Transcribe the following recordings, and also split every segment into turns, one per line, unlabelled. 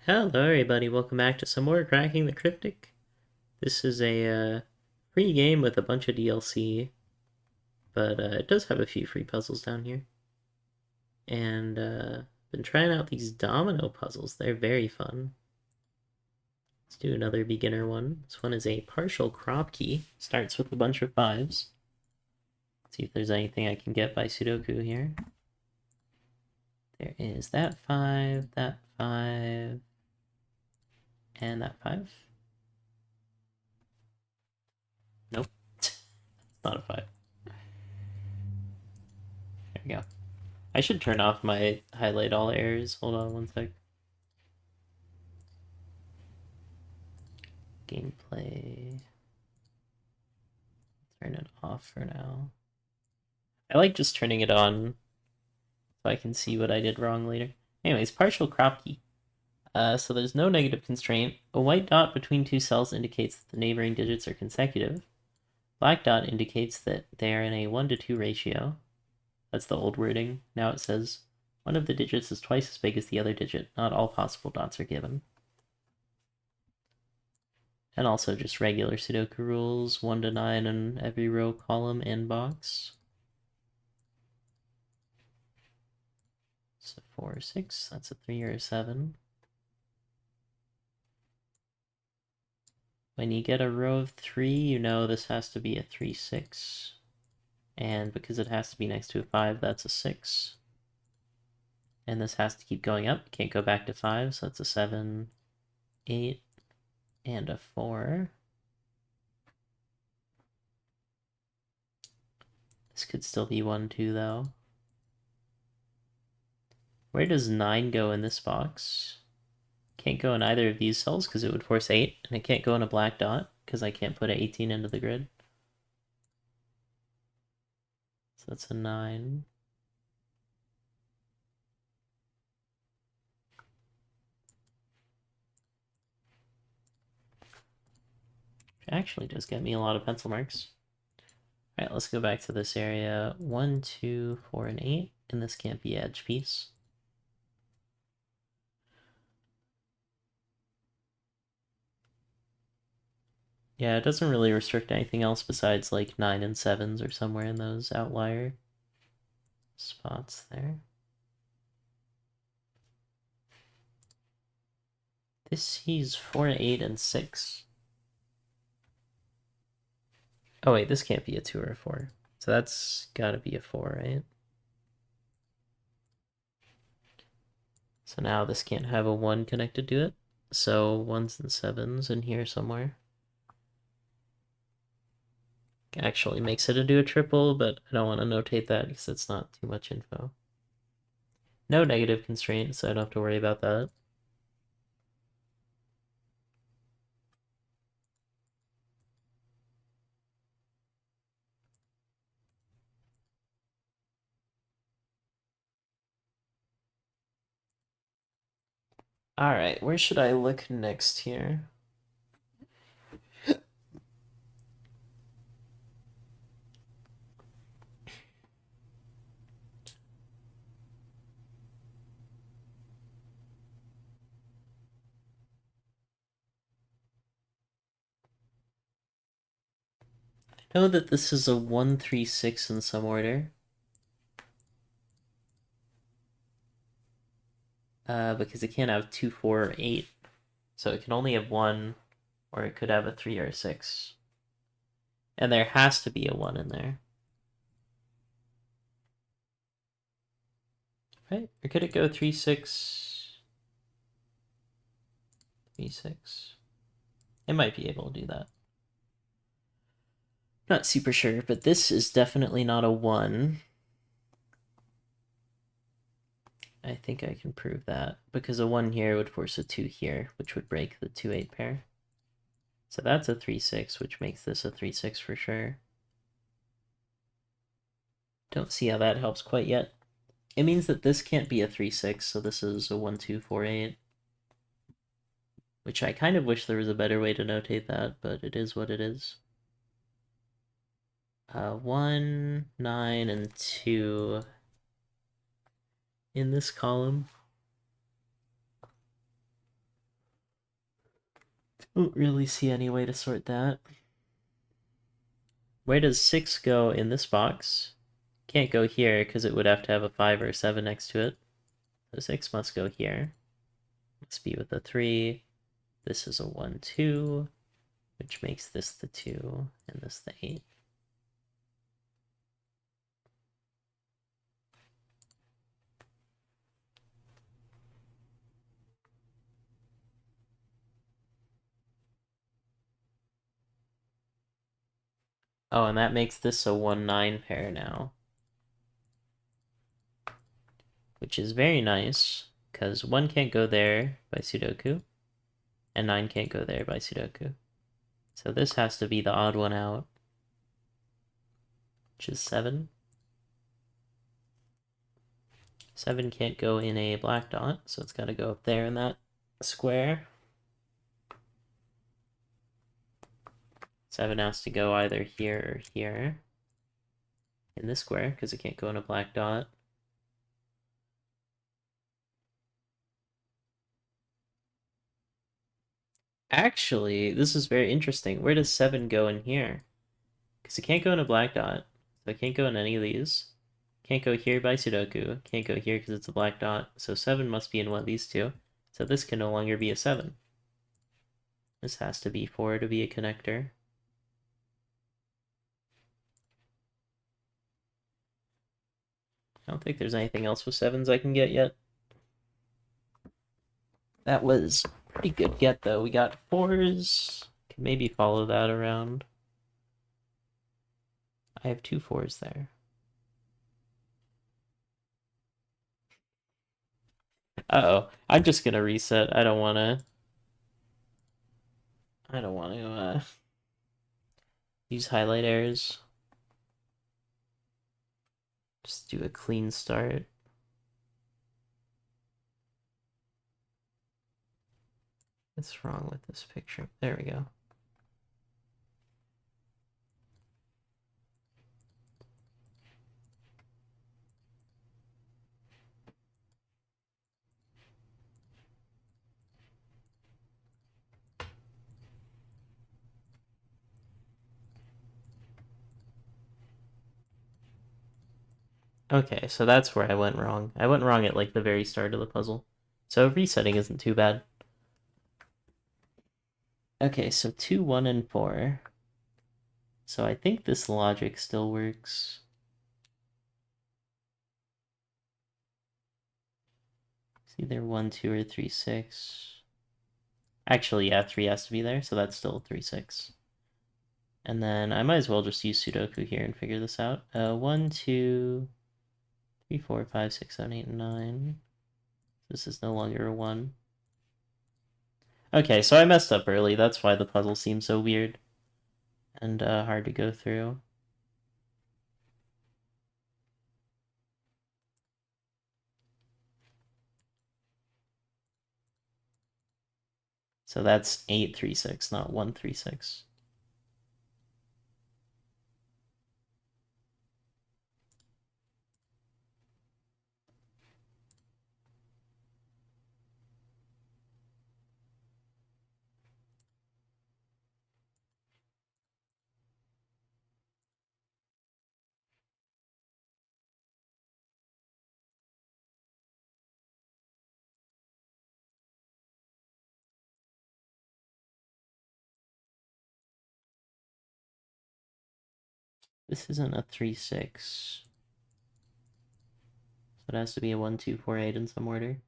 Hello everybody, welcome back to some more Cracking the Cryptic. This is a free game with a bunch of DLC, but it does have a few free puzzles down here. And been trying out these domino puzzles, they're very fun. Let's do another beginner one. This one is a partial crop key, starts with a bunch of 5s. Let's see if there's anything I can get by Sudoku here. There is that 5, and that 5. Nope, it's not a 5. There we go. I should turn off my highlight all errors. Hold on one sec. Gameplay. Turn it off for now. I like just turning it on so I can see what I did wrong later. Anyways, partial crop key. So there's no negative constraint. A white dot between two cells indicates that the neighboring digits are consecutive. Black dot indicates that they are in a 1:2 ratio. That's the old wording. Now it says one of the digits is twice as big as the other digit. Not all possible dots are given. And also just regular Sudoku rules, 1 to 9 in every row, column, and box. So 4 or 6, that's a 3 or a 7. When you get a row of 3, you know this has to be a 3, 6. And because it has to be next to a 5, that's a 6. And this has to keep going up. You can't go back to 5, so that's a 7, 8, and a 4. This could still be 1, 2, though. Where does 9 go in this box? Can't go in either of these cells because it would force 8, and it can't go in a black dot because I can't put an 18 into the grid. So that's a 9. Which actually does get me a lot of pencil marks. Alright, let's go back to this area. 1, 2, 4, and 8, and this can't be edge piece. Yeah, it doesn't really restrict anything else besides like 9 and 7s or somewhere in those outlier spots there. This sees 4, 8, and 6. Oh wait, this can't be a 2 or a 4. So that's gotta be a 4, right? So now this can't have a 1 connected to it. So 1s and 7s in here somewhere. Actually makes it into a triple, but I don't want to notate that because it's not too much info. No negative constraint, so I don't have to worry about that. Alright, where should I look next here? I know that this is a 1, 3, 6 in some order. Because it can't have 2, 4, or 8. So it can only have 1, or it could have a 3 or a 6. And there has to be a 1 in there. Right? Or could it go 3, 6? 3, 6. It might be able to do that. Not super sure, but this is definitely not a 1. I think I can prove that, because a 1 here would force a 2 here, which would break the 2-8 pair. So that's a 3, 6, which makes this a 3, 6 for sure. Don't see how that helps quite yet. It means that this can't be a 3, 6, so this is a 1, 2, 4, 8. Which I kind of wish there was a better way to notate that, but it is what it is. 1, 9, and 2 in this column. Don't really see any way to sort that. Where does 6 go in this box? Can't go here because it would have to have a 5 or a 7 next to it. So 6 must go here. Must be with a 3. This is a 1, 2, which makes this the 2 and this the 8. Oh, and that makes this a 1, 9 pair now. Which is very nice, because 1 can't go there by Sudoku, and 9 can't go there by Sudoku. So this has to be the odd one out, which is 7. 7 can't go in a black dot, so it's got to go up there in that square. 7 has to go either here or here in this square, because it can't go in a black dot. Actually, this is very interesting. Where does 7 go in here? Because it can't go in a black dot, so it can't go in any of these. Can't go here by Sudoku. Can't go here because it's a black dot. So 7 must be in one of these two. So this can no longer be a 7. This has to be 4 to be a connector. I don't think there's anything else with 7s I can get yet. That was a pretty good get, though. We got 4s. Can maybe follow that around. I have 2 4s there. Uh-oh. I'm just gonna reset. I don't wanna use highlight errors. Just do a clean start. What's wrong with this picture? There we go. Okay, so that's where I went wrong. I went wrong at like the very start of the puzzle. So resetting isn't too bad. Okay, so 2, 1, and 4. So I think this logic still works. It's either 1, 2, or 3, 6. Actually, yeah, 3 has to be there, so that's still 3, 6. And then I might as well just use Sudoku here and figure this out. 1, 2, 3, 4, 5, 6, 7, 8, and 9. This is no longer a 1. Okay, so I messed up early. That's why the puzzle seems so weird and hard to go through. So that's 8, 3, 6, not 1, 3, 6. This isn't a 3, 6. So it has to be a 1, 2, 4, 8 in some order.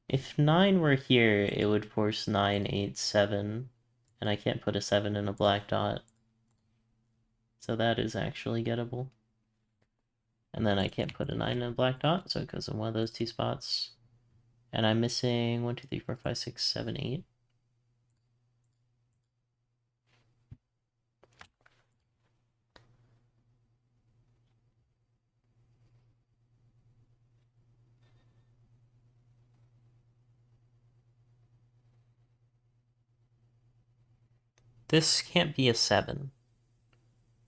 If 9 were here, it would force 9, 8, 7. And I can't put a 7 in a black dot. So that is actually gettable. And then I can't put a 9 in a black dot, so it goes in one of those two spots. And I'm missing 1, 2, 3, 4, 5, 6, 7, 8. This can't be a 7.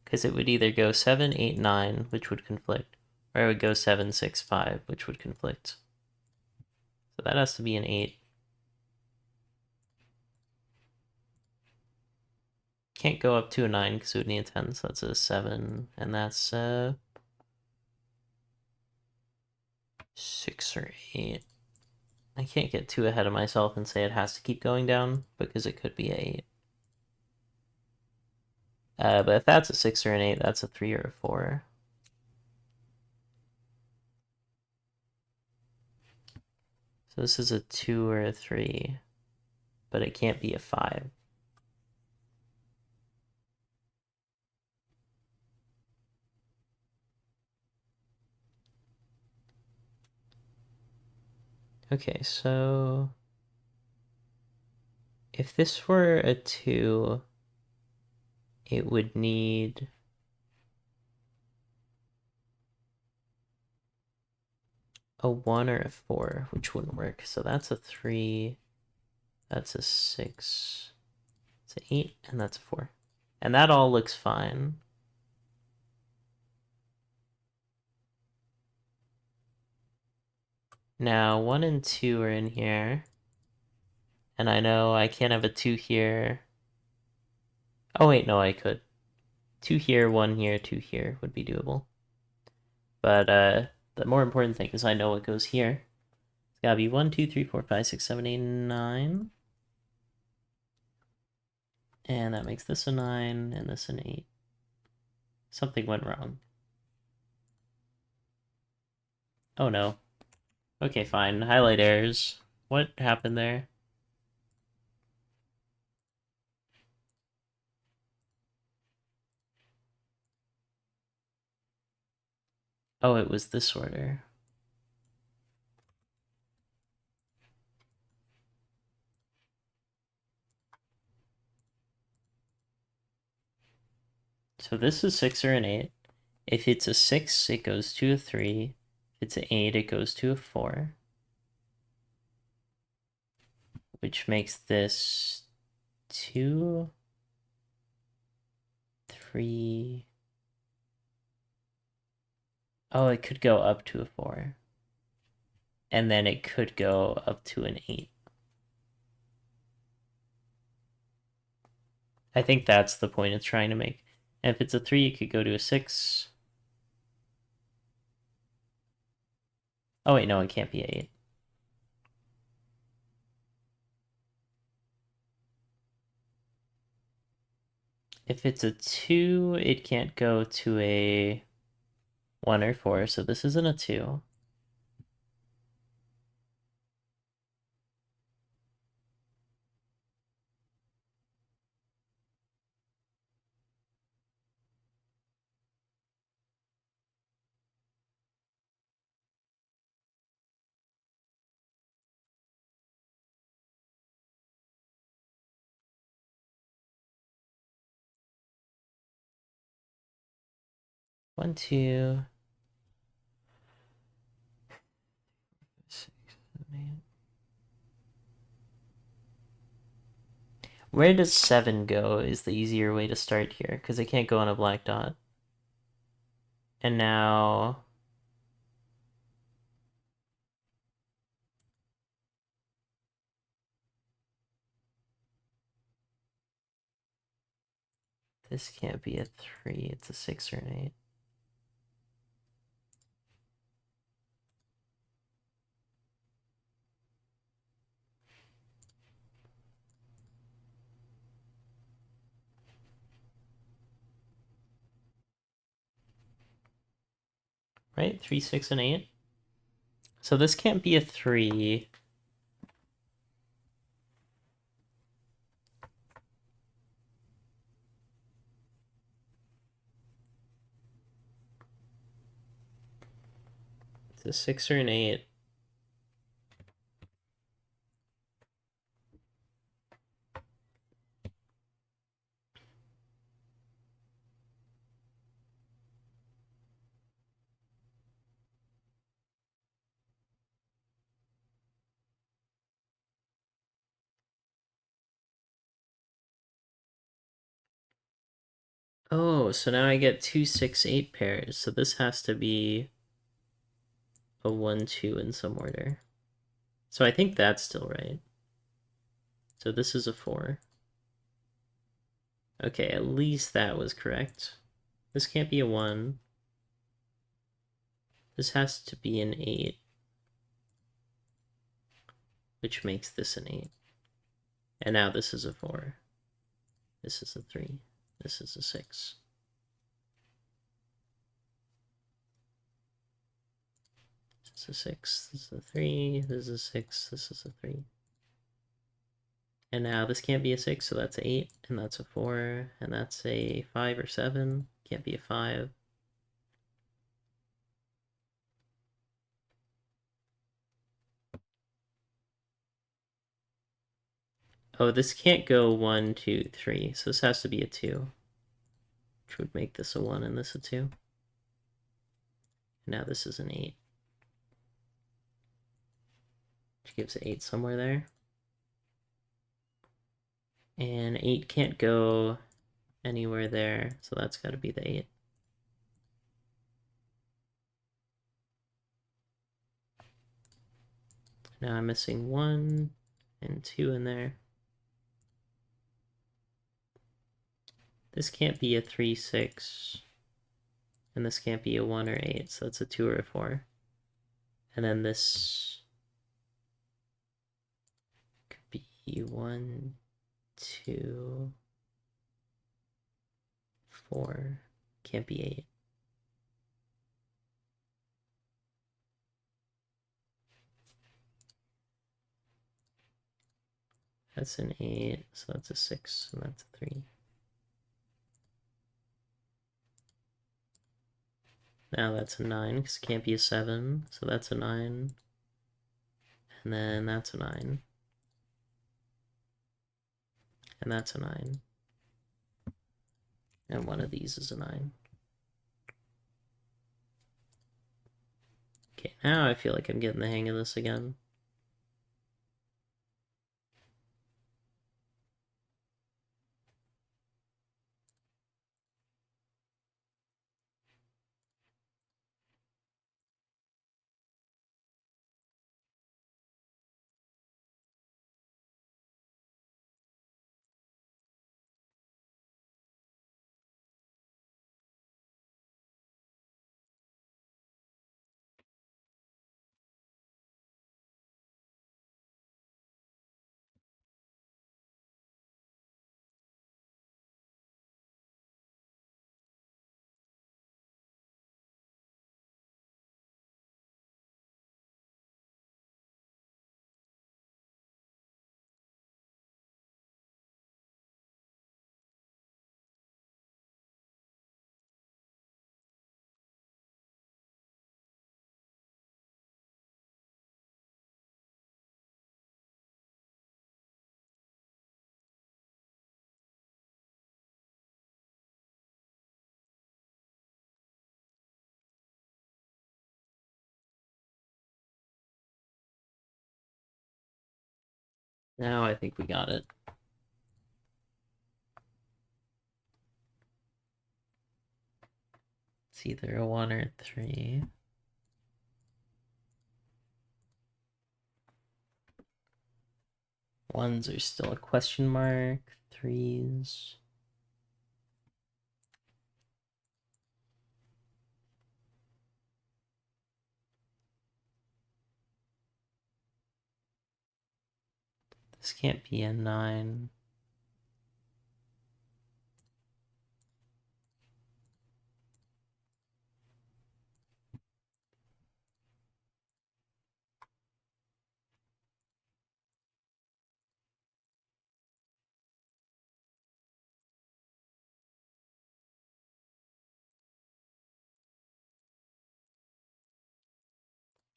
Because it would either go 7, 8, 9, which would conflict, Or I would go 7, 6, 5, which would conflict. So that has to be an 8. Can't go up to a 9 because it would need a 10, so that's a 7. And that's 6 or 8. I can't get too ahead of myself and say it has to keep going down because it could be 8. But if that's a 6 or an 8, that's a 3 or a 4. So this is a 2 or a 3, but it can't be a 5. Okay, so if this were a 2, it would need a 1 or a 4, which wouldn't work. So that's a 3, that's a 6, it's an 8, and that's a 4. And that all looks fine. Now, 1 and 2 are in here. And I know I can't have a 2 here. Oh wait, no, I could. 2 here, 1 here, 2 here would be doable. But the more important thing is I know what goes here. It's gotta be 1, 2, 3, 4, 5, 6, 7, 8, 9. And that makes this a 9 and this an 8. Something went wrong. Oh no. Okay, fine. Highlight errors. What happened there? Oh, it was this order. So this is 6 or an 8. If it's a 6, it goes to a 3. If it's an 8, it goes to a 4. Which makes this 2, 3. Oh, it could go up to a 4. And then it could go up to an 8. I think that's the point it's trying to make. And if it's a 3, it could go to a 6. Oh wait, no, it can't be 8. If it's a 2, it can't go to a 1 or 4, so this isn't a 2. One, two, 6, 7, 8. Where does 7 go is the easier way to start here, because it can't go on a black dot. And now this can't be a 3, it's a 6 or an 8. Right? 3, 6, and 8. So this can't be a 3. It's a 6 or an 8. Oh, so now I get 2, 6, 8 pairs. So this has to be a 1, 2 in some order. So I think that's still right. So this is a 4. Okay, at least that was correct. This can't be a 1. This has to be an 8. Which makes this an 8. And now this is a 4. This is a 3. This is a 6. This is a 6. This is a 3. This is a 6. This is a 3. And now this can't be a 6, so that's 8. And that's a 4. And that's a 5 or 7. Can't be a 5. Oh, this can't go 1, 2, 3. So this has to be a 2. Which would make this a 1 and this a 2. Now this is an 8. Which gives an 8 somewhere there. And 8 can't go anywhere there, so that's got to be the 8. Now I'm missing 1 and 2 in there. This can't be a 3, 6. And this can't be a 1 or 8, so that's a 2 or a 4. And then this could be 1, 2, 4. Can't be 8. That's an 8, so that's a 6, and that's a 3. Now that's a 9, because it can't be a 7, so that's a 9. And then that's a 9. And that's a 9. And one of these is a 9. Okay, now I feel like I'm getting the hang of this again. Now I think we got it. It's either a 1 or a 3. Ones are still a question mark. 3s. This can't be a 9.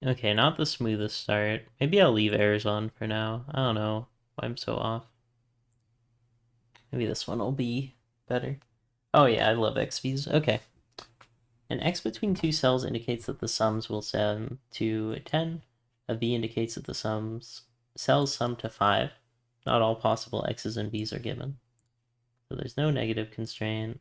Okay, not the smoothest start. Maybe I'll leave errors on for now. I don't know why I'm so off. Maybe this one will be better. Oh yeah, I love XVs. Okay. An X between two cells indicates that the sums will sum to 10. A V indicates that the cells sum to 5. Not all possible X's and V's are given. So there's no negative constraint.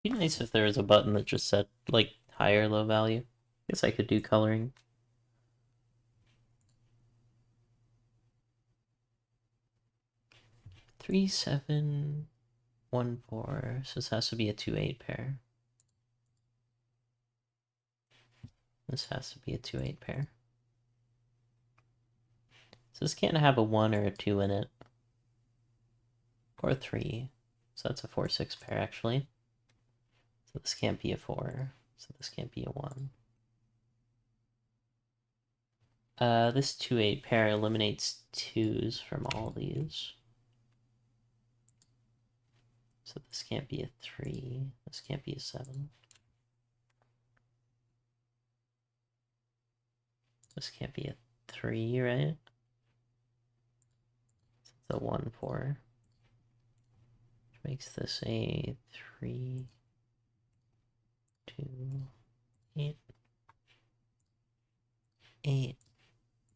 Be nice if there was a button that just said, like, high or low value. Guess I could do coloring. Three, 7, 1, 4. So this has to be a 2-8 pair. This has to be a 2-8 pair. So this can't have a 1 or a 2 in it. Or a 3. So that's a 4-6 pair, actually. So this can't be a 4. So this can't be a 1. This 2-8 pair eliminates 2s from all these. So this can't be a 3. This can't be a 7. This can't be a 3, right? It's a 1, 4. Which makes this a 3, 2, 8. 8,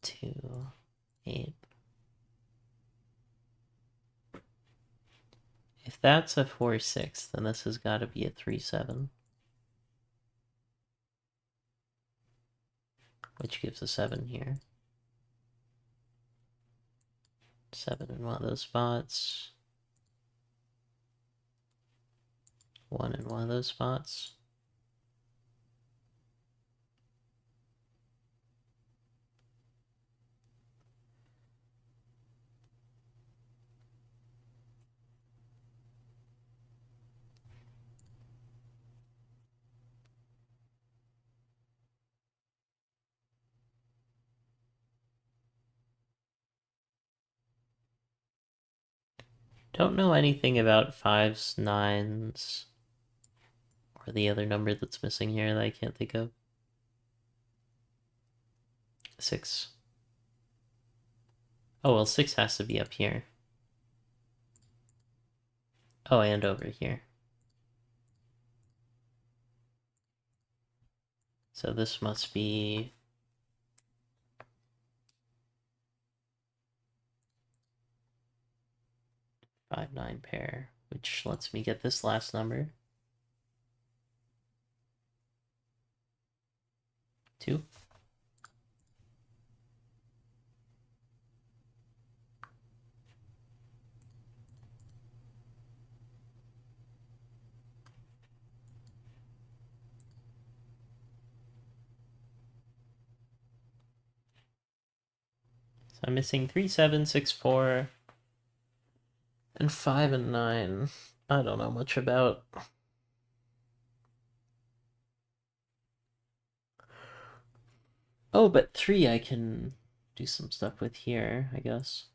2, 8. If that's a 4, 6, then this has got to be a 3, 7. Which gives a 7 here. 7 in one of those spots. 1 in one of those spots. Don't know anything about 5s, 9s, or the other number that's missing here that I can't think of. 6. Oh, well, 6 has to be up here. Oh, and over here. So this must be 5, 9 pair, which lets me get this last number. 2. So I'm missing 3, 7, 6, 4, and 5 and 9. I don't know much about. Oh, but 3 I can do some stuff with here, I guess.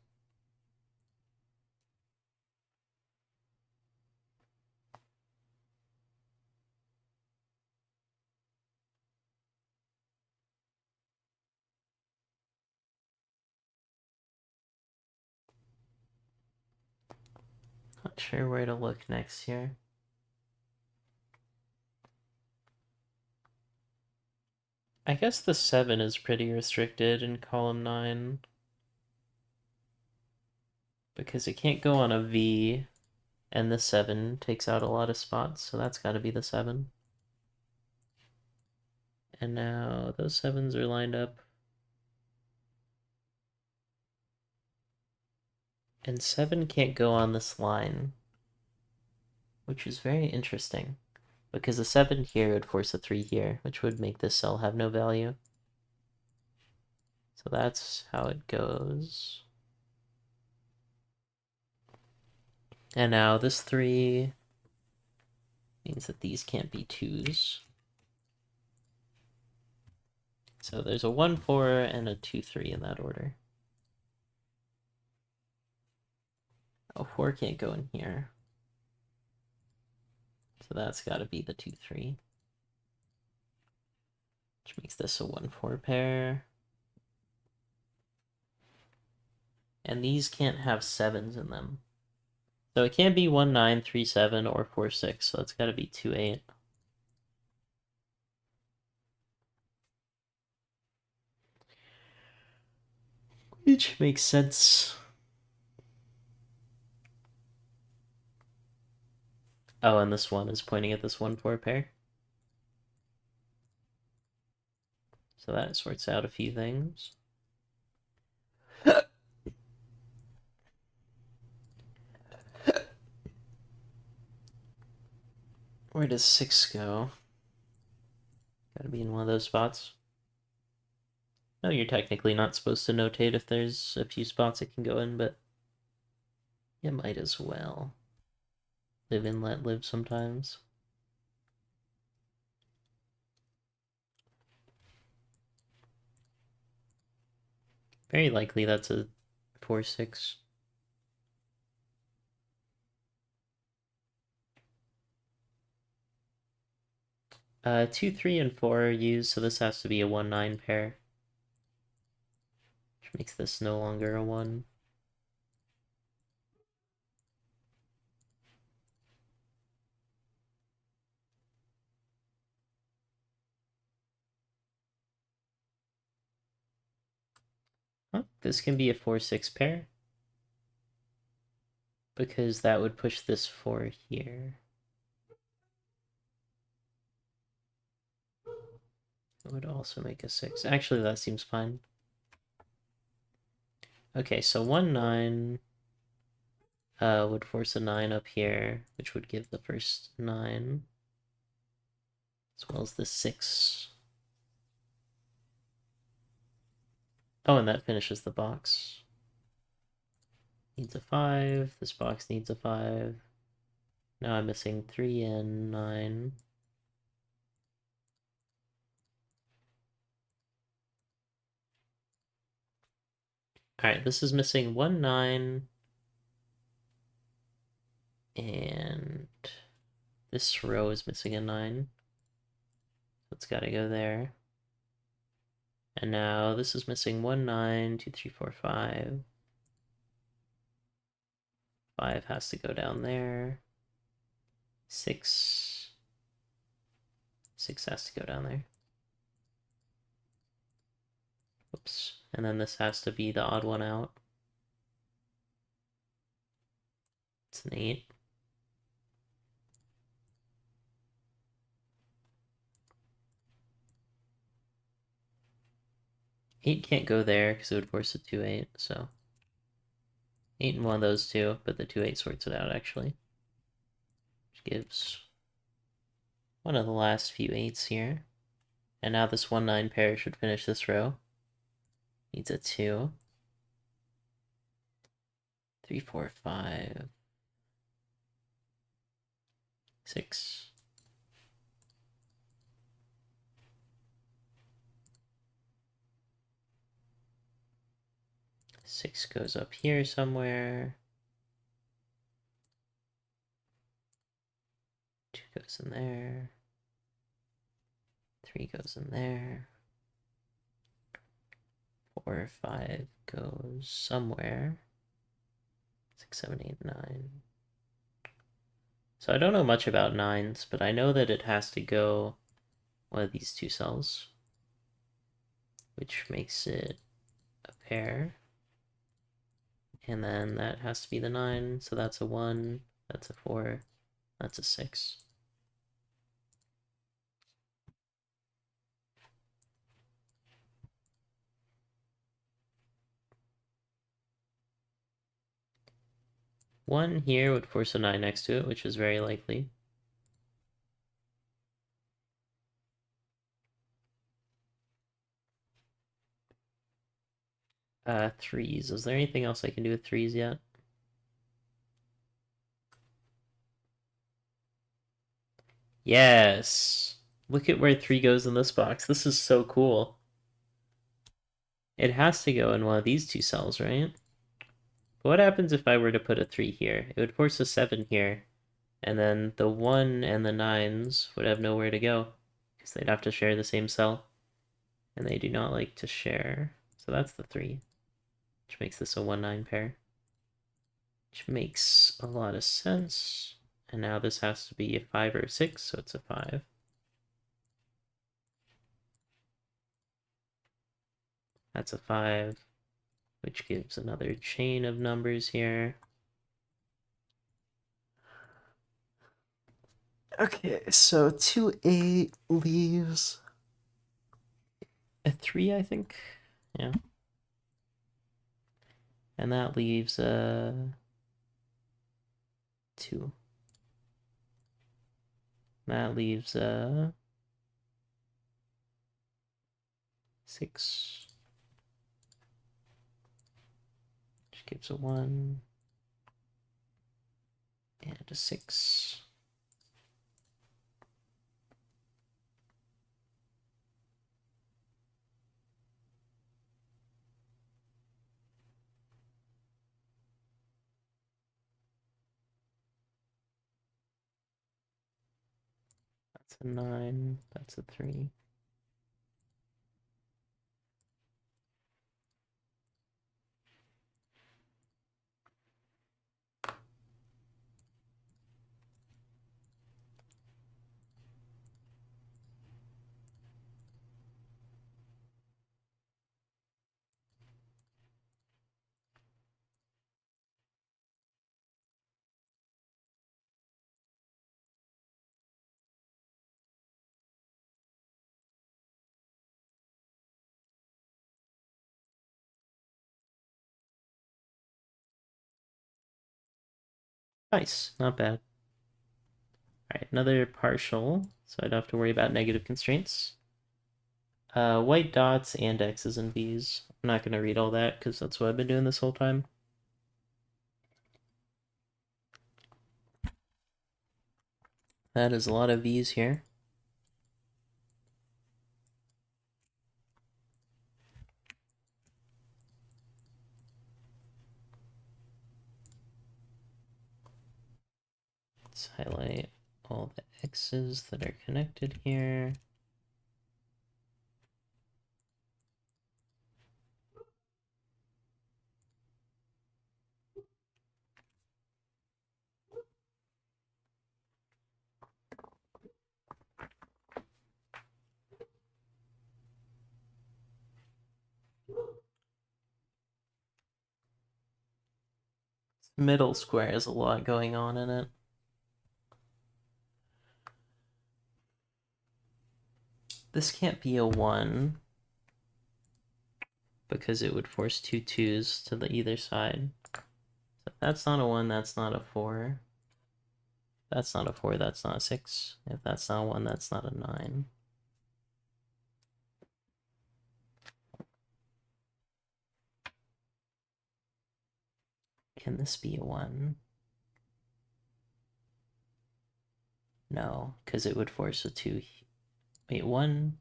Not sure where to look next here. I guess the 7 is pretty restricted in column 9. Because it can't go on a V, and the 7 takes out a lot of spots, so that's got to be the 7. And now those 7s are lined up. And 7 can't go on this line, which is very interesting. Because a 7 here would force a 3 here, which would make this cell have no value. So that's how it goes. And now this 3 means that these can't be 2s. So there's a 1, 4, and a 2, 3 in that order. Oh, 4 can't go in here. So that's got to be the 2, 3. Which makes this a 1, 4 pair. And these can't have 7s in them. So it can't be 1, 9, 3, 7, or 4, 6. So it's got to be 2, 8. Which makes sense. Oh, and this one is pointing at this 1-4 pair. So that sorts out a few things. Where does 6 go? Gotta be in one of those spots. No, you're technically not supposed to notate if there's a few spots it can go in, but you might as well. Live and let live sometimes. Very likely that's a 4-6. 2, 3, and 4 are used, so this has to be a 1-9 pair. Which makes this no longer a 1. Huh? This can be a 4-6 pair. Because that would push this 4 here. It would also make a 6. Actually, that seems fine. Okay, so 1-9 would force a 9 up here, which would give the first 9. As well as the 6. Oh, and that finishes the box. Needs a 5. This box needs a 5. Now I'm missing 3 and 9. Alright, this is missing 1, 9. And this row is missing a 9. So it's gotta go there. And now this is missing 1, 9, 2, 3, 4, 5. 5 has to go down there. 6. 6 has to go down there. Whoops. And then this has to be the odd one out. It's an 8. Eight can't go there because it would force a 2-8, so 8 and one of those two, but the 2-8 sorts it out actually. Which gives one of the last few 8s here. And now this 1-9 pair should finish this row. Needs a 2. 3, 4, 5. 6. Six goes up here somewhere. 2 goes in there. 3 goes in there. 4, 5 goes somewhere. 6, 7, 8, 9. So I don't know much about 9s, but I know that it has to go one of these two cells, which makes it a pair. And then that has to be the 9, so that's a 1, that's a 4, that's a 6. One here would force a 9 next to it, which is very likely. Threes. Is there anything else I can do with threes yet? Yes! Look at where 3 goes in this box. This is so cool. It has to go in one of these two cells, right? But what happens if I were to put a 3 here? It would force a 7 here, and then the 1 and the 9s would have nowhere to go, because they'd have to share the same cell, and they do not like to share. So that's the 3, which makes this a 1-9 pair, which makes a lot of sense. And now this has to be a 5 or a 6, so it's a 5. That's a 5, which gives another chain of numbers here.
Okay, so 2-8 leaves
a 3, I think. Yeah. And that leaves 2. That leaves 6. Which gives a 1. And a 6. That's a 9. That's a 3. Nice. Not bad. Alright, another partial, so I don't have to worry about negative constraints. White dots and X's and B's. I'm not going to read all that because that's what I've been doing this whole time. That is a lot of V's here. Let's highlight all the X's that are connected here. Middle square has a lot going on in it. This can't be a 1 because it would force 2 2s to the either side. So that's not a 1, that's not a 4. That's not a 4, that's not a 6. If that's not a 1, that's not a 9. Can this be a 1? No, because it would force a 2. Wait, 1?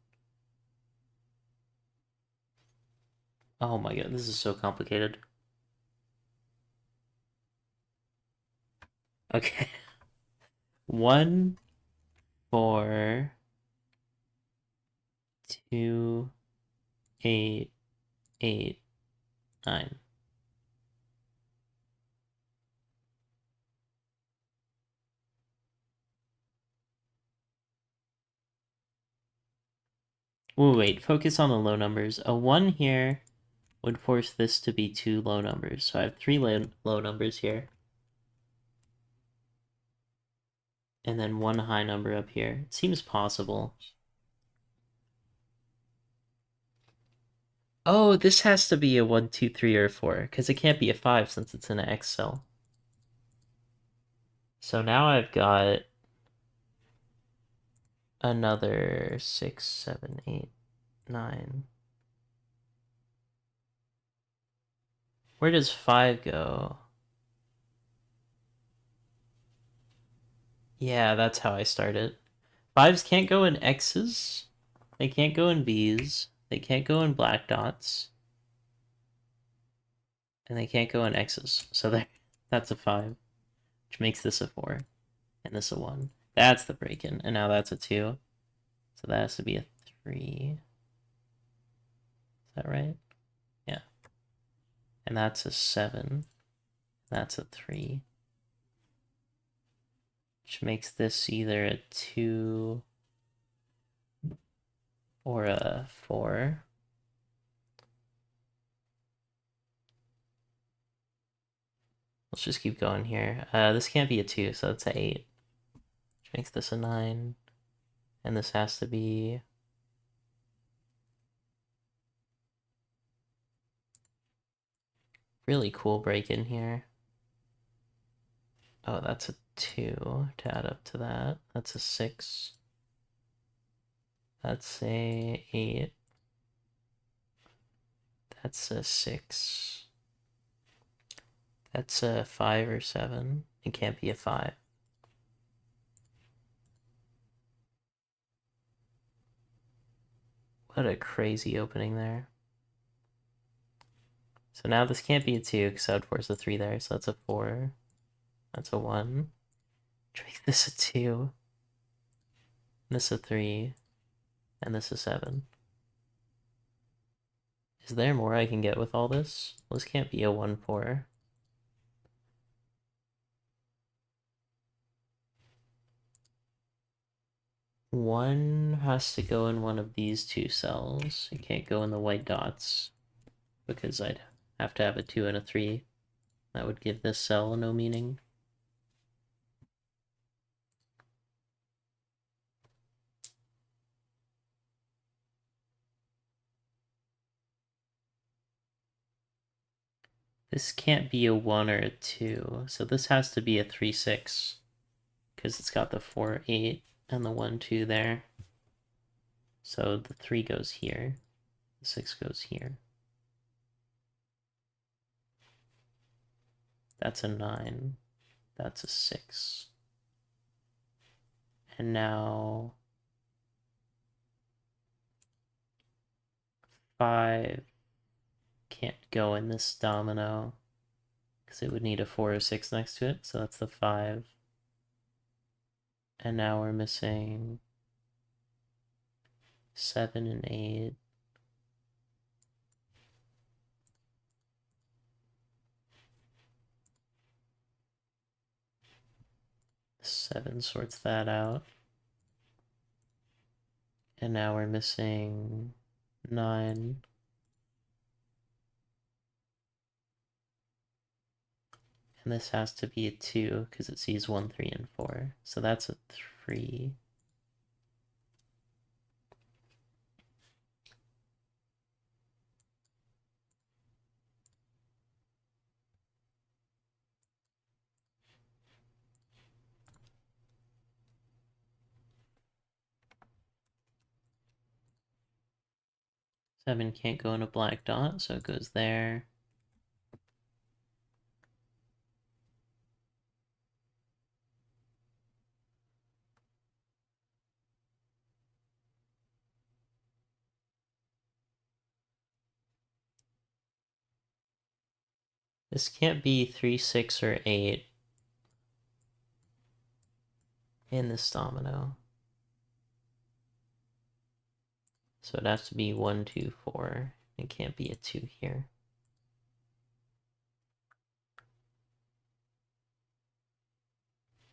Oh my god, this is so complicated. Okay. 1, 4, 2, 8, 8, 9. Oh, wait, focus on the low numbers. A 1 here would force this to be 2 low numbers. So I have 3 low numbers here. And then 1 high number up here. It seems possible. Oh, this has to be a 1, 2, 3, or 4, because it can't be a 5 since it's in an X cell. So now I've got another 6, 7, 8, 9. Where does 5 go? Yeah, that's how I started. 5s can't go in X's. They can't go in B's. They can't go in black dots. And they can't go in X's. So there, that's a 5, which makes this a 4. And this a 1. That's the break-in. And now that's a 2. So that has to be a 3. Is that right? Yeah. And that's a 7. That's a 3. Which makes this either a 2 or a 4. Let's just keep going here. This can't be a 2, so it's an 8. which makes this a 9. And this has to be really cool break in here. Oh, that's a 2 to add up to that. That's a 6. That's a 8. That's a 6. That's a 5 or 7. It can't be a 5. What a crazy opening there. So now this can't be a 2 because that would force a 3 there. So that's a 4. That's a 1. Make this a 2. This a 3. And this a 7. Is there more I can get with all this? Well, this can't be a 1-4. One has to go in one of these two cells. It can't go in the white dots because I'd have to have a 2 and a 3. That would give this cell no meaning. This can't be a 1 or a 2, so this has to be a 3-6 because it's got the 4-8 and the 1-2 there. So the 3 goes here, the 6 goes here. That's a 9. That's a 6. And now 5 can't go in this domino because it would need a 4 or 6 next to it. So that's the 5. And now we're missing 7 and 8. 7 sorts that out. And now we're missing 9. And this has to be a 2 because it sees 1, 3, and 4. So that's a 3. Seven can't go in a black dot, so it goes there. This can't be 3, 6, or 8 in this domino. So it has to be 1, 2, 4. It can't be a 2 here.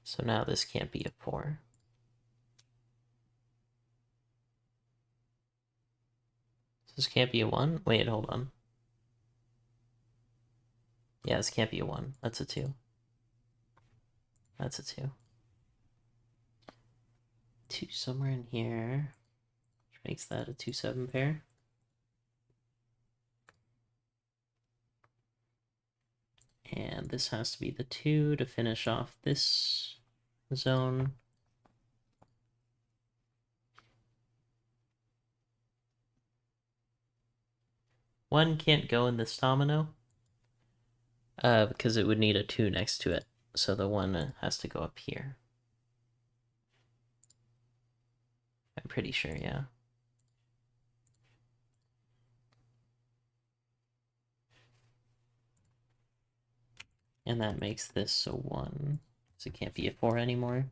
So now this can't be a 4. This can't be a 1? Wait, hold on. Yeah, this can't be a 1. That's a 2. That's a 2. 2 somewhere in here, which makes that a 2-7 pair. And this has to be the 2 to finish off this zone. One can't go in this domino because it would need a 2 next to it. So the 1 has to go up here. I'm pretty sure, yeah. And that makes this a 1. So it can't be a 4 anymore.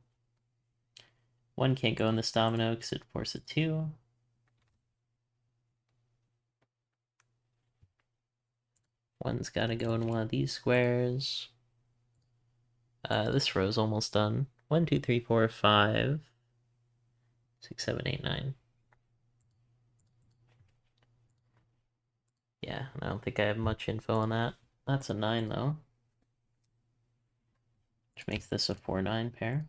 1 can't go in this domino because it'd force a 2. One's got to go in one of these squares. This row's almost done. 1, 2, 3, 4, 5, 6, 7, 8, 9. Yeah, I don't think I have much info on that. That's a 9 though, which makes this a 4-9 pair.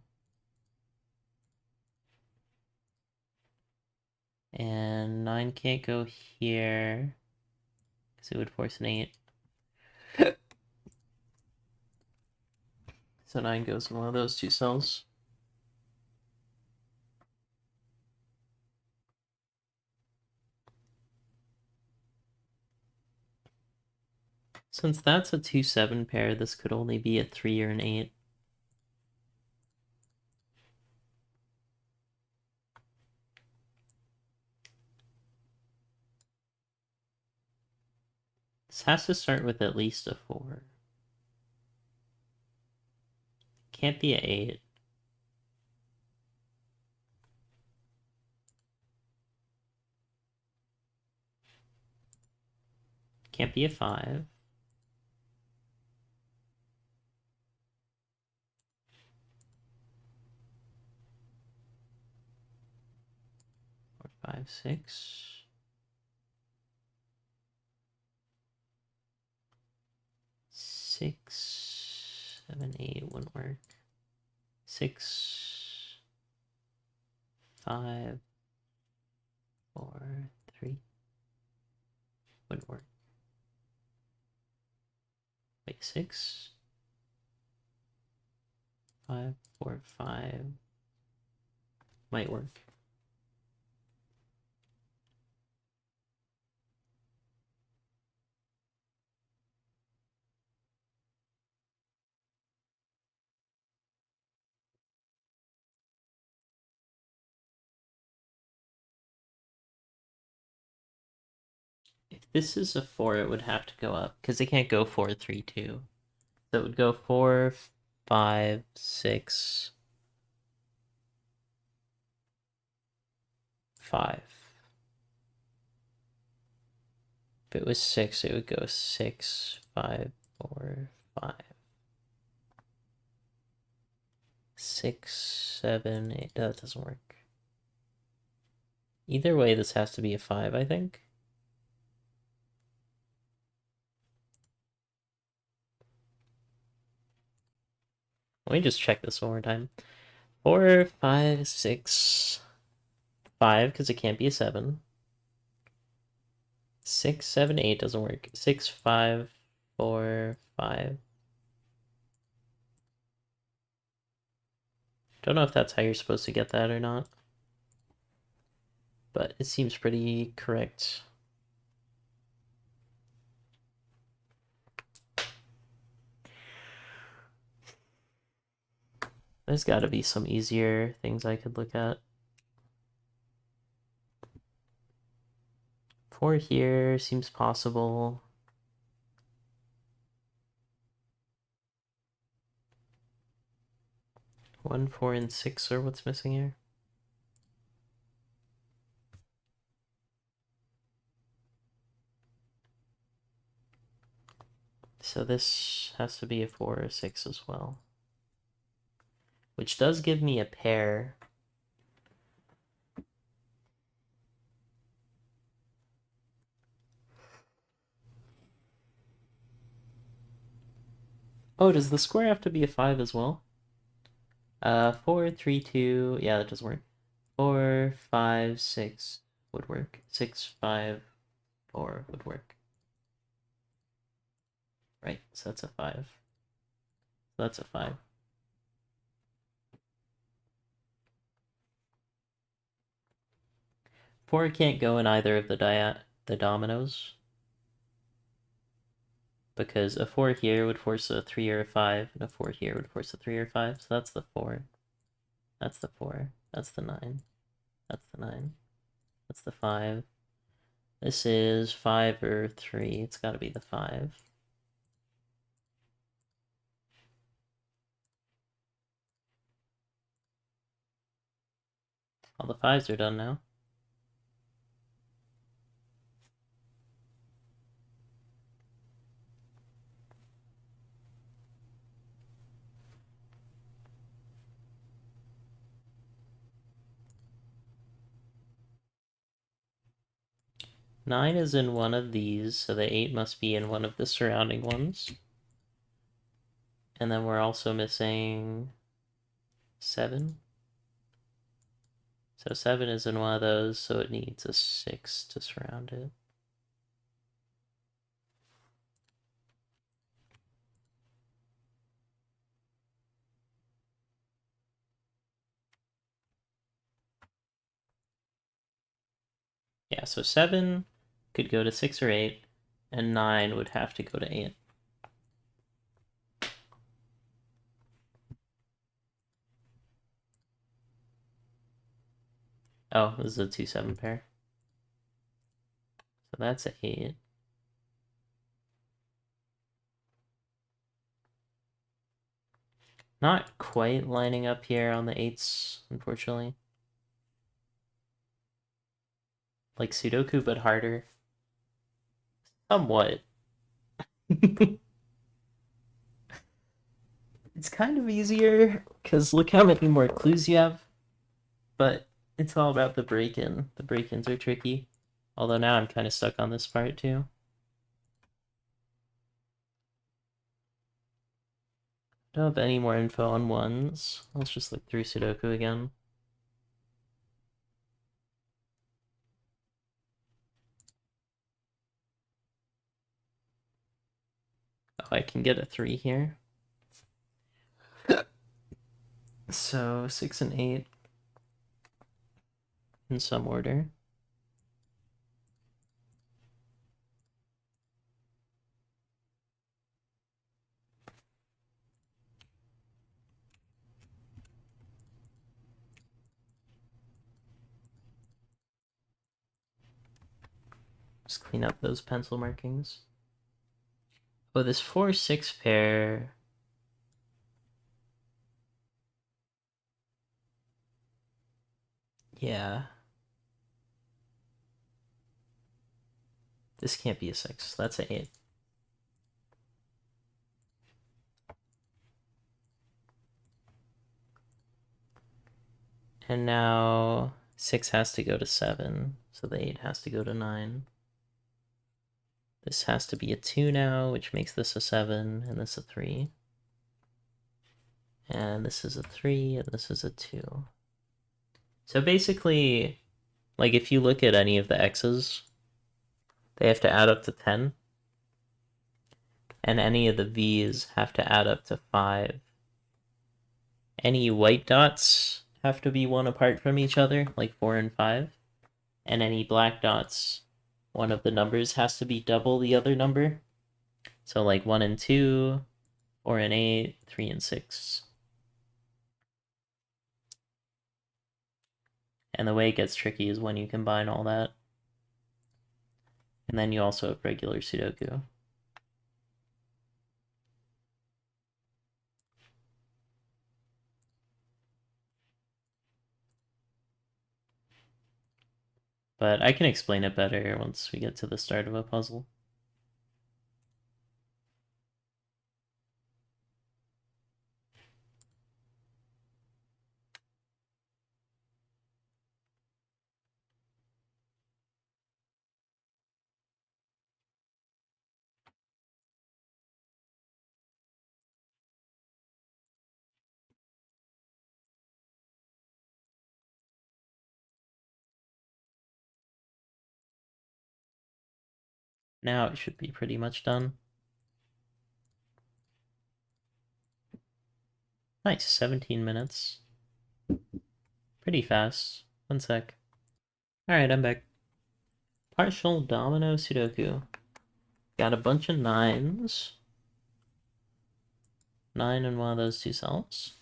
And 9 can't go here, because it would force an 8. So 9 goes in one of those two cells. Since that's a 2-7 pair, this could only be a 3 or an 8. This has to start with at least a 4. Can't be an 8. Can't be a 5. Or 5, 6. 6, 7, 8 wouldn't work. 6, 5, 4, 3 wouldn't work. Wait, 6, 5, 4, 5 might work. If this is a 4, it would have to go up, because it can't go 4, 3, 2. So it would go 4, 5, 6, 5. If it was 6, it would go 6, 5, 4, 5. 6, 7, 8. That doesn't work. Either way, this has to be a 5, I think. Let me just check this one more time. 4, 5, 6, 5, because it can't be a 7. 6, 7, 8 doesn't work. 6, 5, 4, 5. Don't know if that's how you're supposed to get that or not, but it seems pretty correct. There's got to be some easier things I could look at. 4 here seems possible. 1, 4, and 6 are what's missing here. So this has to be a 4 or 6 as well. Which does give me a pair. Oh, does the square have to be a 5 as well? 4, 3, 2. Yeah, that doesn't work. 4, 5, 6 would work. 6, 5, 4 would work. Right, so that's a 5. So that's a 5. Four can't go in either of the dominoes, because a 4 here would force a 3 or a 5, and a 4 here would force a 3 or 5, so that's the 4. That's the 4. That's the 9. That's the 9. That's the 5. This is 5 or 3. It's got to be the 5. All the 5s are done now. Nine is in one of these, so the 8 must be in one of the surrounding ones. And then we're also missing 7. So 7 is in one of those, so it needs a 6 to surround it. Yeah, so 7 could go to 6 or 8, and 9 would have to go to 8. Oh, this is a 2-7 pair. So that's a 8. Not quite lining up here on the 8s, unfortunately. Like Sudoku, but harder. Somewhat. It's kind of easier, because look how many more clues you have. But it's all about the break-in. The break-ins are tricky. Although now I'm kind of stuck on this part too. Don't have any more info on ones. Let's just look through Sudoku again. Oh, I can get a 3 here. So 6 and 8 in some order. Just clean up those pencil markings. Oh, this 4-6 pair. Yeah. This can't be a 6. That's an 8. And now 6 has to go to 7. So the 8 has to go to 9. This has to be a 2 now, which makes this a 7, and this a 3. And this is a 3, and this is a 2. So basically, like if you look at any of the x's, they have to add up to 10. And any of the v's have to add up to 5. Any white dots have to be one apart from each other, like 4 and 5. And any black dots, one of the numbers has to be double the other number. So like 1 and 2, 4 and 8, 3 and 6. And the way it gets tricky is when you combine all that. And then you also have regular Sudoku. But I can explain it better once we get to the start of a puzzle. Now it should be pretty much done. Nice, 17 minutes. Pretty fast. One sec. Alright, I'm back. Partial domino Sudoku. Got a bunch of 9s. 9 in one of those two cells.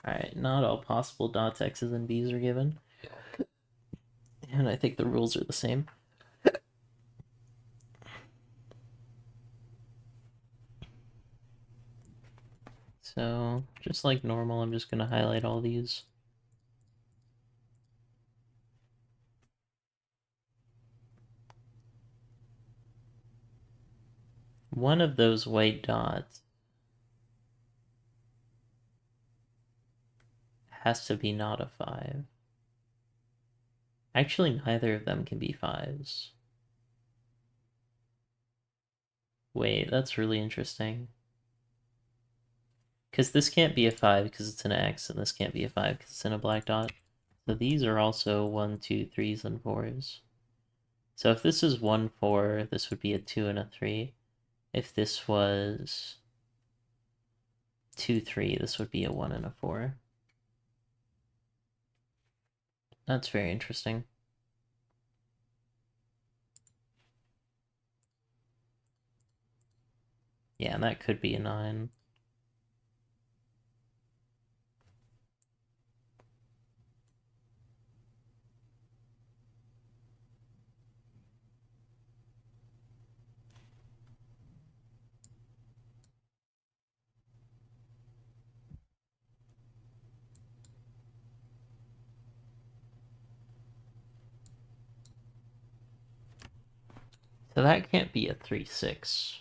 Alright, not all possible dots, x's, and b's are given. And I think the rules are the same. So, just like normal, I'm just going to highlight all these. One of those white dots has to be not a 5. Actually, neither of them can be 5s. Wait, that's really interesting. Because this can't be a 5 because it's an X, and this can't be a 5 because it's in a black dot. So these are also 1, 2, 3s, and 4s. So if this is 1, 4, this would be a 2 and a 3. If this was 2, 3, this would be a 1 and a 4. That's very interesting. Yeah, and that could be a 9. So that can't be a 3, 6.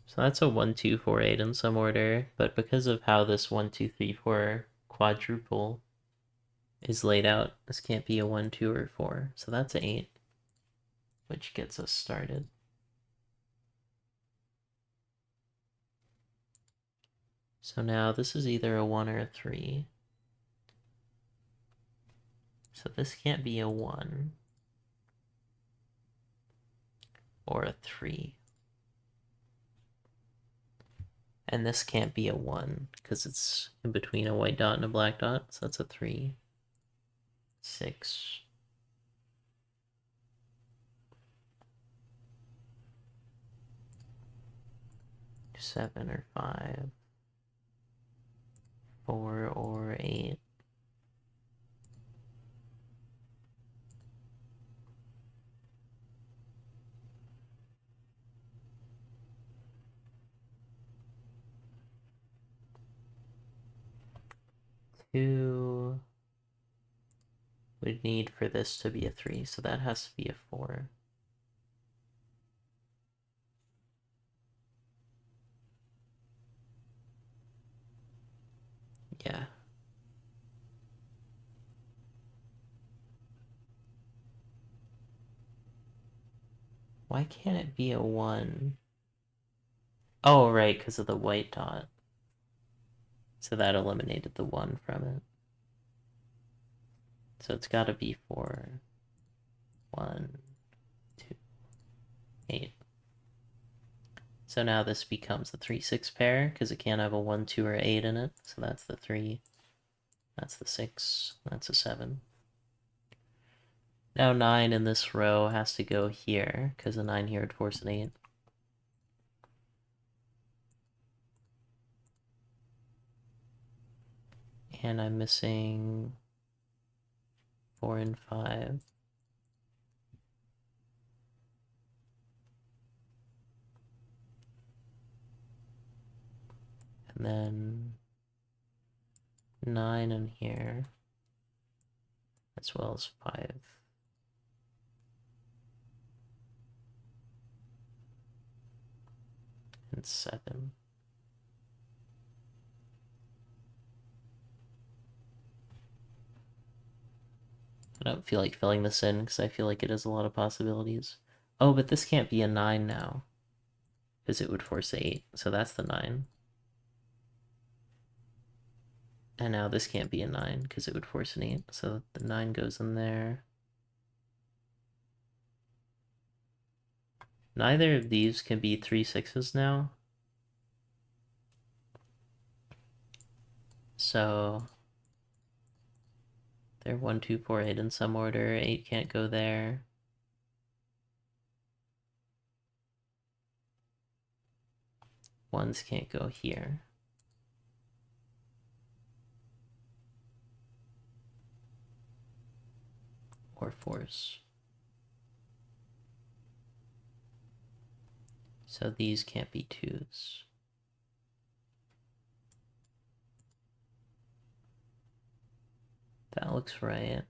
So that's a 1, 2, 4, 8 in some order, but because of how this 1, 2, 3, 4 quadruple is laid out, this can't be a 1, 2, or 4. So that's an 8, which gets us started. So now this is either a 1 or a 3. So this can't be a 1 or a 3. And this can't be a 1 because it's in between a white dot and a black dot. So that's a 3, 6. 7 or 5, 4 or 8. Two would need for this to be a 3, so that has to be a 4. Yeah. Why can't it be a 1? Oh, right, because of the white dot. So that eliminated the 1 from it. So it's got to be 4. 1, 2, 8. So now this becomes a 3, 6 pair, because it can't have a 1, 2, or 8 in it. So that's the 3. That's the 6. That's a 7. Now 9 in this row has to go here, because a 9 here would force an 8. And I'm missing 4 and 5. And then 9 in here, as well as 5. And 7. I don't feel like filling this in because I feel like it has a lot of possibilities. Oh, but this can't be a 9 now, because it would force 8, so that's the 9. And now this can't be a 9 because it would force an 8, so the 9 goes in there. Neither of these can be 3 6s now. So they're 1, 2, 4, 8 in some order. 8 can't go there. Ones can't go here. Or fours. So these can't be 2s. That looks right.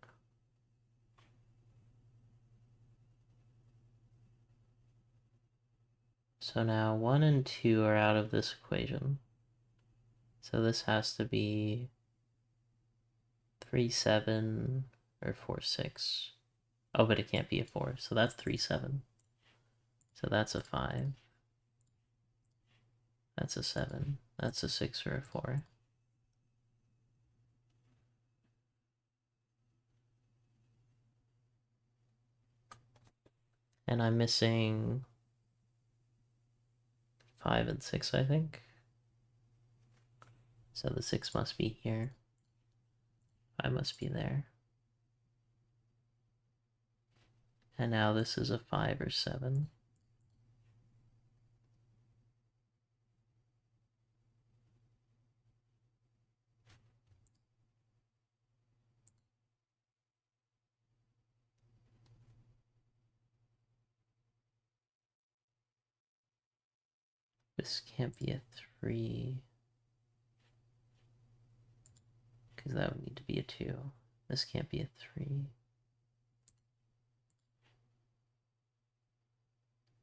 So now 1 and 2 are out of this equation. So this has to be 3, 7, or 4, 6. Oh, but it can't be a 4, so that's 3, 7. So that's a 5. That's a 7. That's a 6 or a 4. And I'm missing 5 and 6, I think. So the 6 must be here. 5 must be there. And now this is a 5 or 7. This can't be a 3. Because that would need to be a 2. This can't be a 3.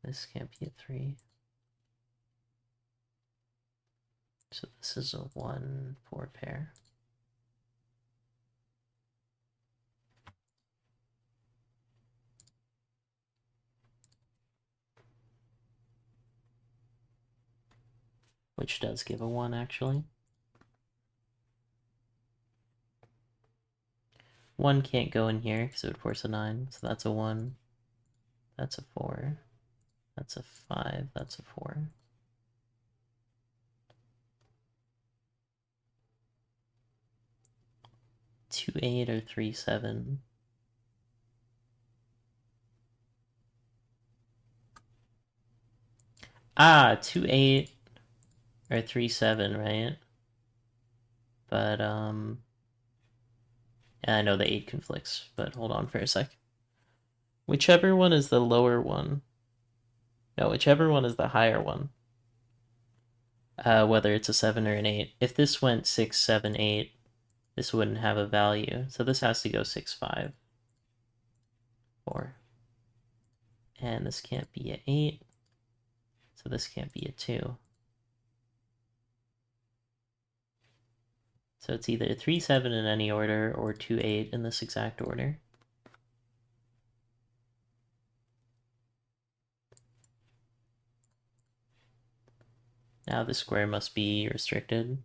This can't be a 3. So this is a 1, 4 pair. Which does give a 1, actually. 1 can't go in here because it would force a 9, so that's a 1. That's a 4. That's a 5. That's a 4. Two 8 or 3 7. Ah, 2 8 or 3 7, right? But yeah, I know the 8 conflicts, but hold on for a sec. Whichever one is the lower one. No, whichever one is the higher one. Whether it's a 7 or an 8. If this went 6, 7, 8, this wouldn't have a value. So this has to go 6, 5, 4. And this can't be a 8. So this can't be a 2. So it's either 3, 7 in any order or 2, 8 in this exact order. Now the square must be restricted.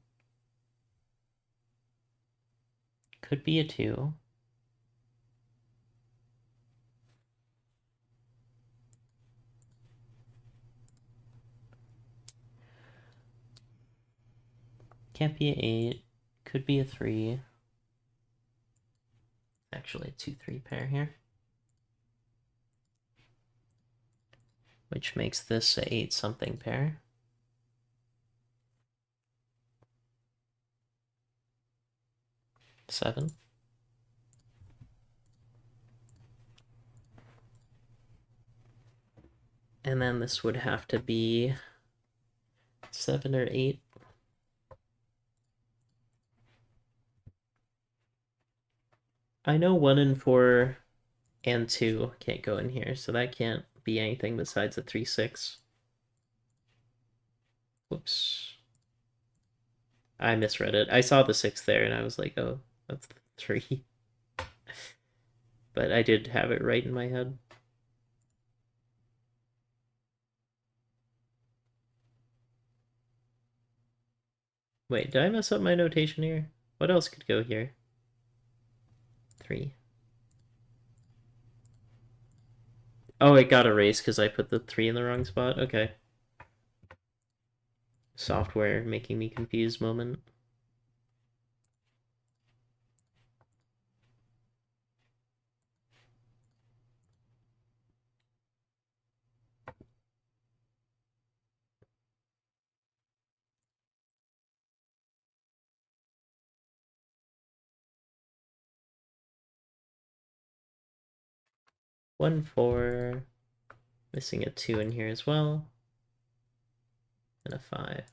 Could be a 2. Can't be a 8. Could be a 3. Actually, a 2, 3 pair here. Which makes this a 8 something pair. Seven. And then this would have to be 7 or 8. I know 1 and 4 and 2 can't go in here, so that can't be anything besides a 3, 6. Whoops. I misread it. I saw the 6 there and I was like, oh, that's the 3. But I did have it right in my head. Wait, did I mess up my notation here? What else could go here? 3. Oh, it got erased because I put the 3 in the wrong spot? Okay. Software making me confused moment. One, 4. Missing a 2 in here as well. And a 5.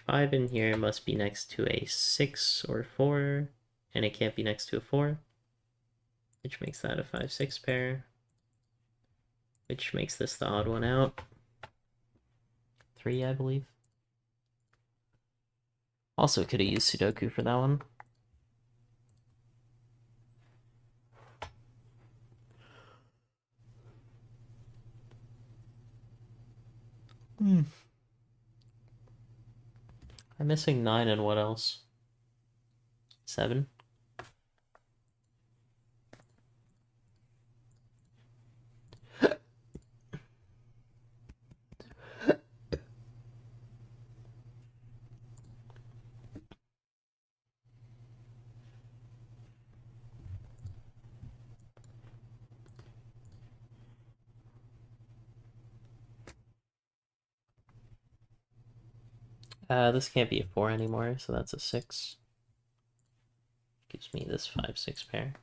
5 in here must be next to a 6 or 4, and it can't be next to a 4, which makes that a 5, 6 pair, which makes this the odd one out. 3, I believe. Also could have used Sudoku for that one. I'm missing 9 and what else? 7? This can't be a 4 anymore, so that's a 6. Gives me this 5-6 pair.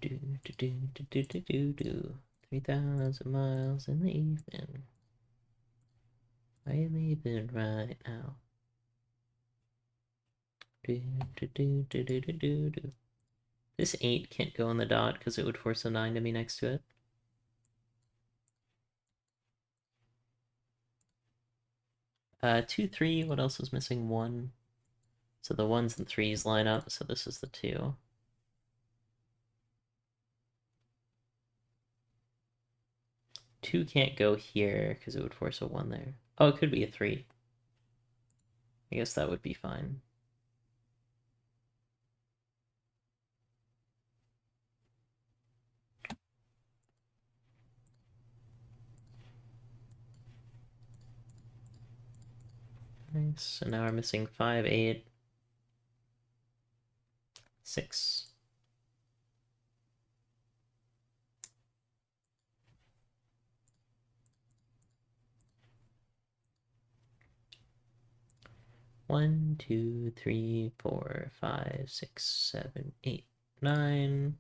Do do do do do do do do. 3,000 miles in the evening. Are you leaving right now? Do do do do do do do do. This 8 can't go on the dot because it would force a 9 to be next to it. 2, 3. What else is missing? 1. So the 1s and 3s line up. So this is the 2. Two can't go here because it would force a 1 there. Oh, it could be a 3. I guess that would be fine. Nice. So now we're missing 5, 8, 6. One, 2, 3, 4, 5, 6, 7, 8, 9.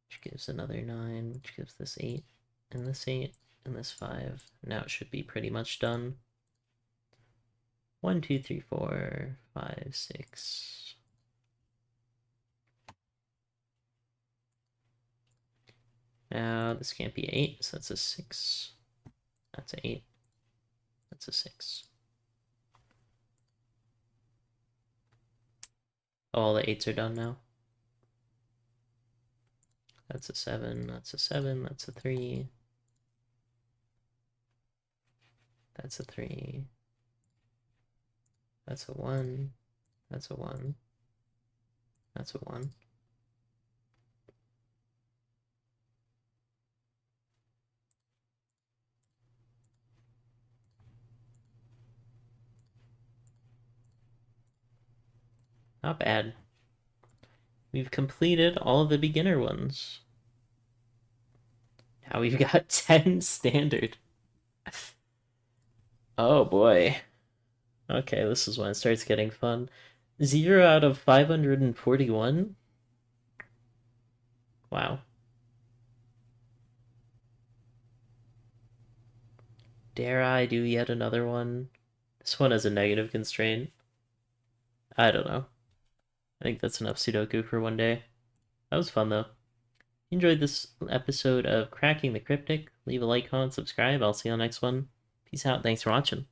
Which gives another 9, which gives this 8, and this 8, and this 5. Now it should be pretty much done. 1, 2, 3, 4, 5, 6. Now this can't be 8, so that's a 6. That's an 8. That's a 6. All the 8s are done now. That's a 7, that's a 7, that's a 3. That's a 3. That's a 1. That's a 1. That's a 1. Not bad. We've completed all of the beginner ones. Now we've got 10 standard. Oh boy. Okay, this is when it starts getting fun. 0 out of 541? Wow. Dare I do yet another one? This one has a negative constraint. I don't know. I think that's enough Sudoku for one day. That was fun though. Enjoyed this episode of Cracking the Cryptic. Leave a like, comment, subscribe. I'll see you on the next one. Peace out. Thanks for watching.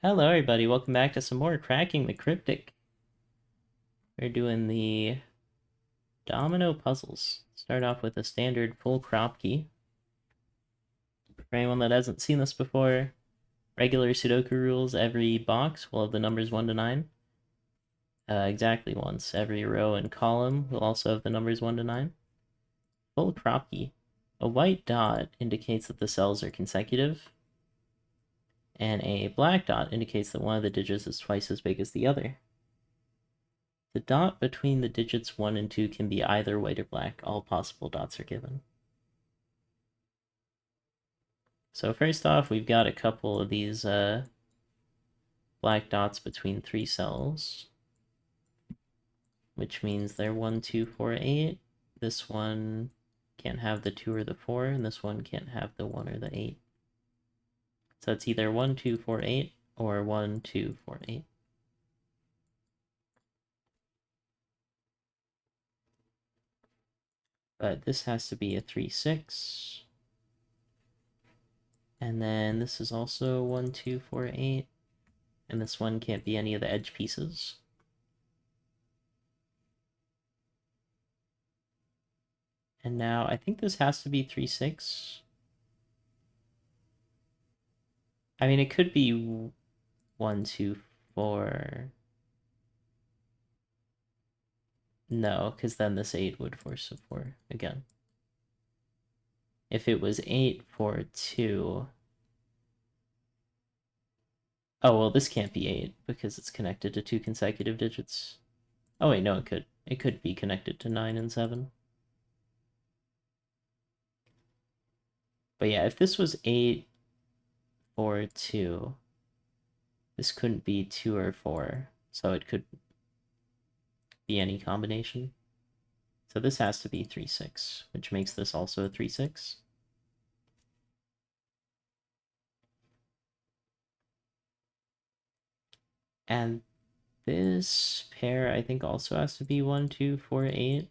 Hello, everybody. Welcome back to some more Cracking the Cryptic. We're doing the domino puzzles. Start off with a standard full crop key. For anyone that hasn't seen this before, regular Sudoku rules, every box will have the numbers 1 to 9. Exactly once. Every row and column will also have the numbers 1 to 9. Full crop key. A white dot indicates that the cells are consecutive, and a black dot indicates that one of the digits is twice as big as the other. The dot between the digits 1 and 2 can be either white or black. All possible dots are given. So first off, we've got a couple of these black dots between 3 cells, which means they're 1, 2, 4, 8. This one can't have the 2 or the 4, and this one can't have the 1 or the 8. So it's either 1, 2, 4, 8 or 1, 2, 4, 8. But this has to be a 3-6. And then this is also 1, 2, 4, 8. And this one can't be any of the edge pieces. And now I think this has to be 3-6. I mean, it could be 1, 2, 4. No, because then this 8 would force a 4 again. If it was 8, 4, 2. Oh, well, this can't be 8 because it's connected to 2 consecutive digits. Oh, wait, no, it could. It could be connected to 9 and 7. But yeah, if this was 8, 4, 2, this couldn't be 2 or 4, so it could be any combination. So this has to be 3-6, which makes this also a 3-6. And this pair, I think, also has to be 1, 2, 4, 8,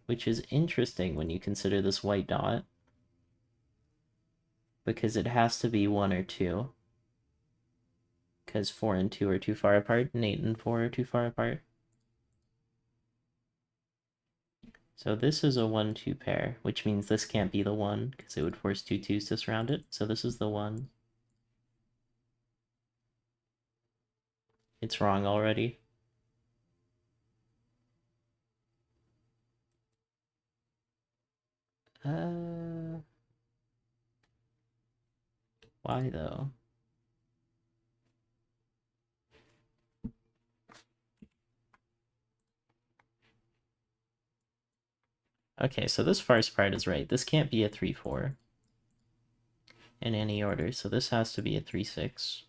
which is interesting when you consider this white dot, because it has to be 1 or 2, because 4 and 2 are too far apart, and 8 and 4 are too far apart. So this is a 1, 2 pair, which means this can't be the 1, because it would force 2 2s to surround it. So this is the 1. It's wrong already. Why though? Okay, so this first part is right. This can't be a 3, 4 in any order, so this has to be a 3, 6.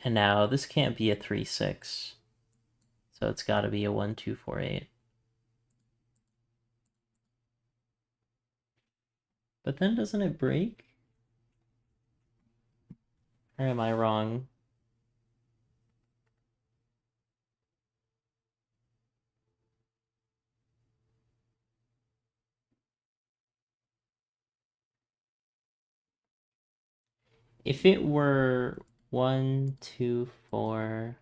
And now this can't be a 3, 6. So it's got to be a 1, 2, 4, 8. But then doesn't it break? Or am I wrong? If it were 1, 2, 4,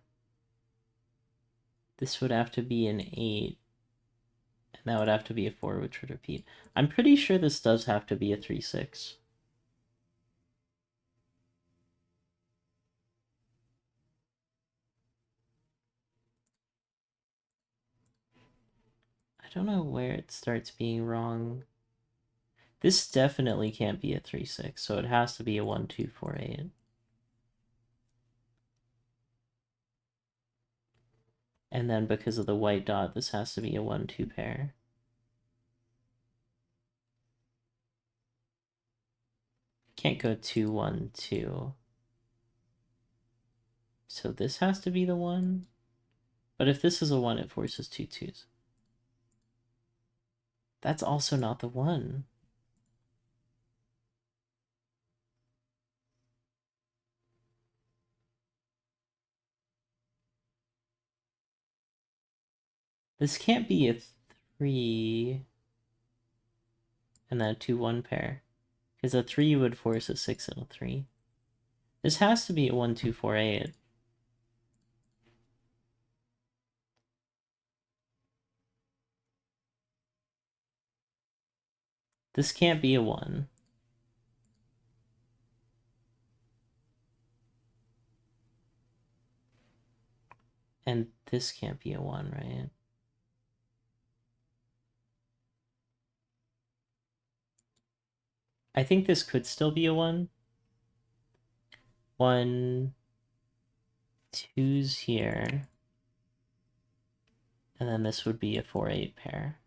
this would have to be an 8. And that would have to be a 4, which would repeat. I'm pretty sure this does have to be a 3, 6. I don't know where it starts being wrong. This definitely can't be a 3, 6, so it has to be a 1, 2, 4, 8. And then because of the white dot, this has to be a 1, 2 pair. Can't go 2, 1, 2. So this has to be the 1. But if this is a 1, it forces 2 2s. That's also not the 1. This can't be a 3 and then a 2, 1 pair. Because a 3 would force a 6 and a 3. This has to be a 1, 2, 4, 8. This can't be a 1. And this can't be a 1, right? I think this could still be a 1. 1, 2's here. And then this would be a 4, 8 pair.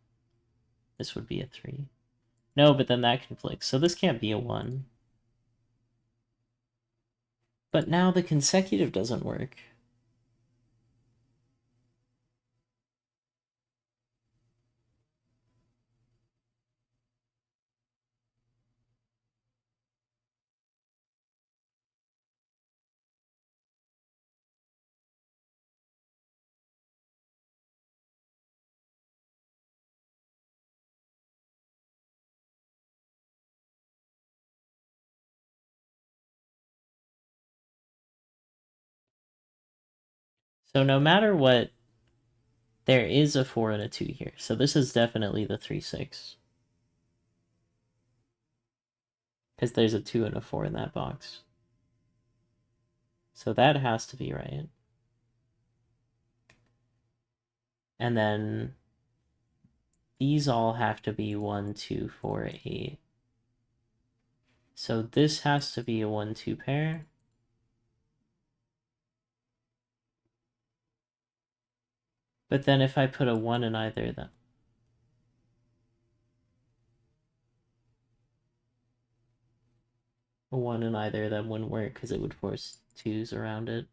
This would be a 3. No, but then that conflicts. So this can't be a 1. But now the consecutive doesn't work. So no matter what, there is a 4 and a 2 here. So this is definitely the 3-6. Because there's a 2 and a 4 in that box. So that has to be right. And then these all have to be 1, 2, 4, 8. So this has to be a 1, 2 pair. But then if I put a 1 in either of them, a 1 in either of them wouldn't work because it would force 2s around it.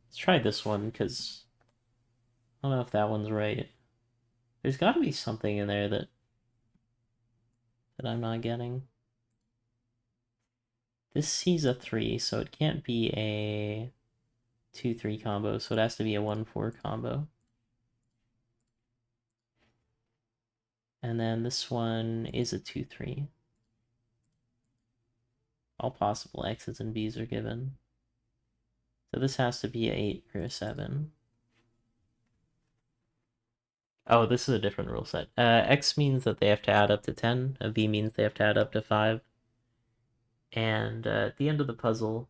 Let's try this one because I don't know if that one's right. There's got to be something in there that I'm not getting. This C's a 3, so it can't be a 2-3 combo, so it has to be a 1-4 combo. And then this one is a 2-3. All possible X's and B's are given. So this has to be a 8 or a 7. Oh, this is a different rule set. X means that they have to add up to 10. A V means they have to add up to 5. And at the end of the puzzle,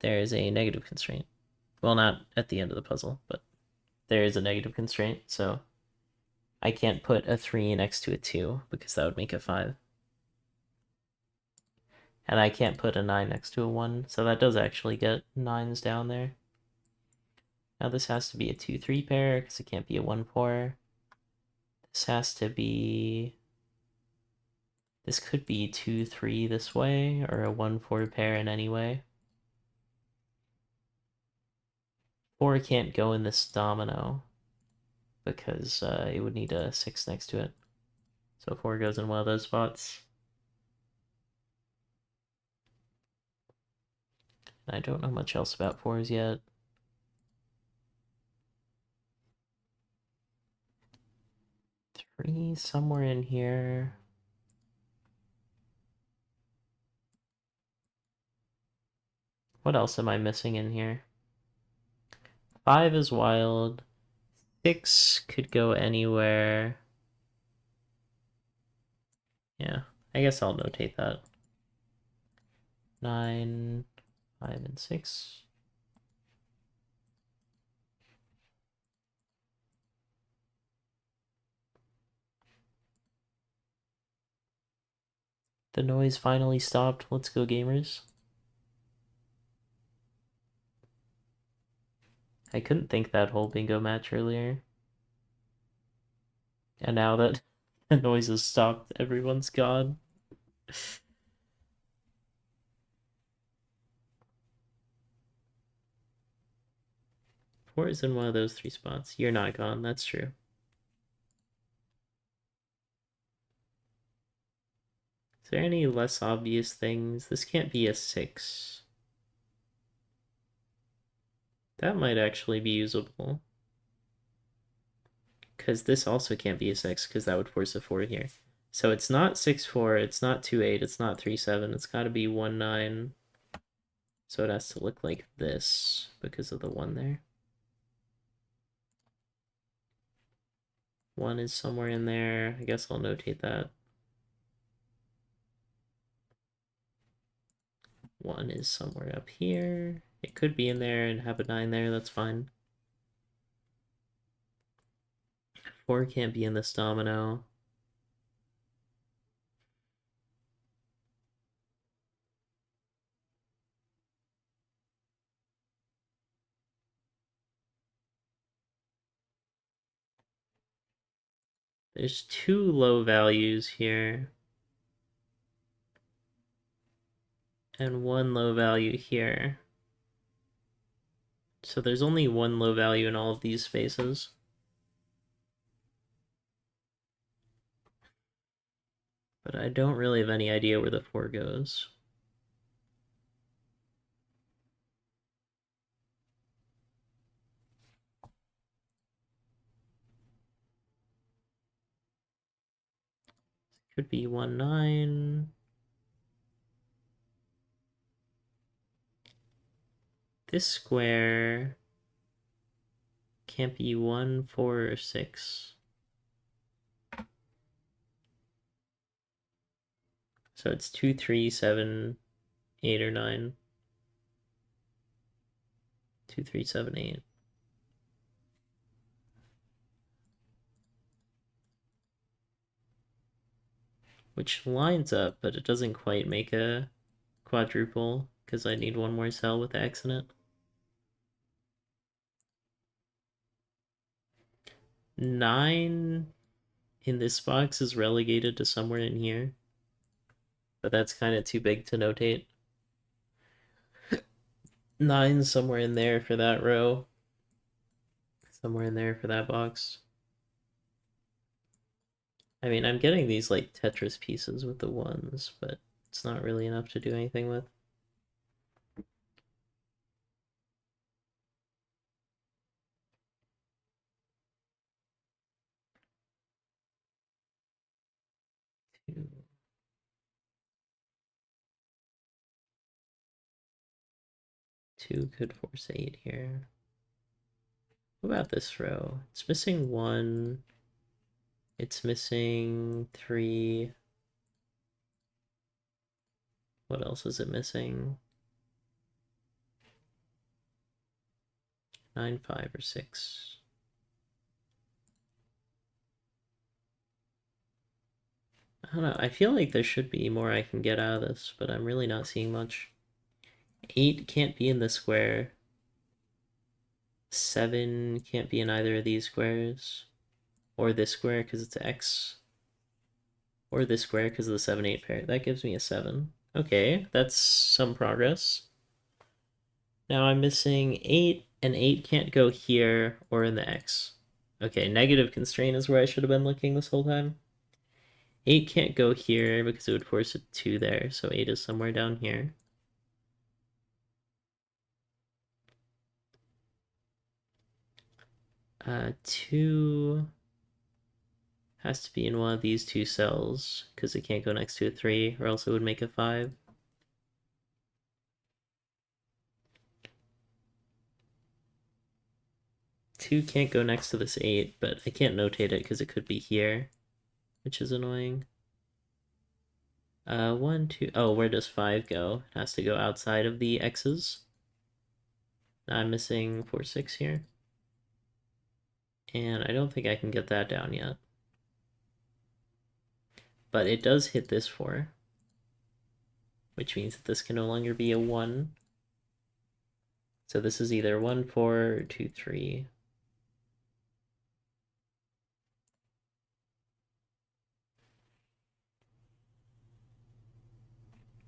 there is a negative constraint. Well, not at the end of the puzzle, but there is a negative constraint, so I can't put a 3 next to a 2 because that would make it 5. And I can't put a 9 next to a 1, so that does actually get 9s down there. Now this has to be a 2-3 pair because it can't be a 1-4. This has to be... This could be 2-3 this way, or a 1-4 pair in any way. 4 can't go in this domino because it would need a 6 next to it. So 4 goes in one of those spots. I don't know much else about 4s yet. 3 somewhere in here. What else am I missing in here? 5 is wild. 6 could go anywhere. Yeah, I guess I'll notate that. 9, 5, and 6. The noise finally stopped. Let's go, gamers. I couldn't think that whole bingo match earlier. And now that the noise has stopped, everyone's gone. 4 is in one of those 3 spots. You're not gone, that's true. Is there any less obvious things? This can't be a 6. That might actually be usable. Because this also can't be a 6, because that would force a 4 here. So it's not 6-4, it's not 2-8, it's not 3-7, it's gotta be 1-9. So it has to look like this, because of the 1 there. 1 is somewhere in there, I guess I'll notate that. 1 is somewhere up here. It could be in there and have a 9 there, that's fine. 4 can't be in this domino. There's 2 low values here. And 1 low value here. So there's only 1 low value in all of these spaces. But I don't really have any idea where the 4 goes. Could be 1, 9. This square can't be 1, 4, or 6. So it's 2, 3, 7, 8, or 9. 2, 3, 7, 8. Which lines up, but it doesn't quite make a quadruple because I need one more cell with the X in it. 9 in this box is relegated to somewhere in here, but that's kind of too big to notate. 9 somewhere in there for that row. Somewhere in there for that box. I mean, I'm getting these like Tetris pieces with the 1s, but it's not really enough to do anything with. Two. 2 could force 8 here. What about this row? It's missing 1. It's missing 3. What else is it missing? 9, 5, or 6. I don't know. I feel like there should be more I can get out of this, but I'm really not seeing much. 8 can't be in the square. 7 can't be in either of these squares. Or this square because it's X. Or this square because of the 7, 8 pair. That gives me a 7. Okay, that's some progress. Now I'm missing 8, and 8 can't go here or in the X. Okay, negative constraint is where I should have been looking this whole time. 8 can't go here because it would force a 2 there, so 8 is somewhere down here. 2 has to be in one of these two cells because it can't go next to a 3 or else it would make a 5. Two can't go next to this 8, but I can't notate it because it could be here, which is annoying. 1, 2. Oh, where does 5 go? It has to go outside of the X's. Now I'm missing 4, 6 here. And I don't think I can get that down yet. But it does hit this 4, which means that this can no longer be a 1. So this is either 1, 4, or 2, 3.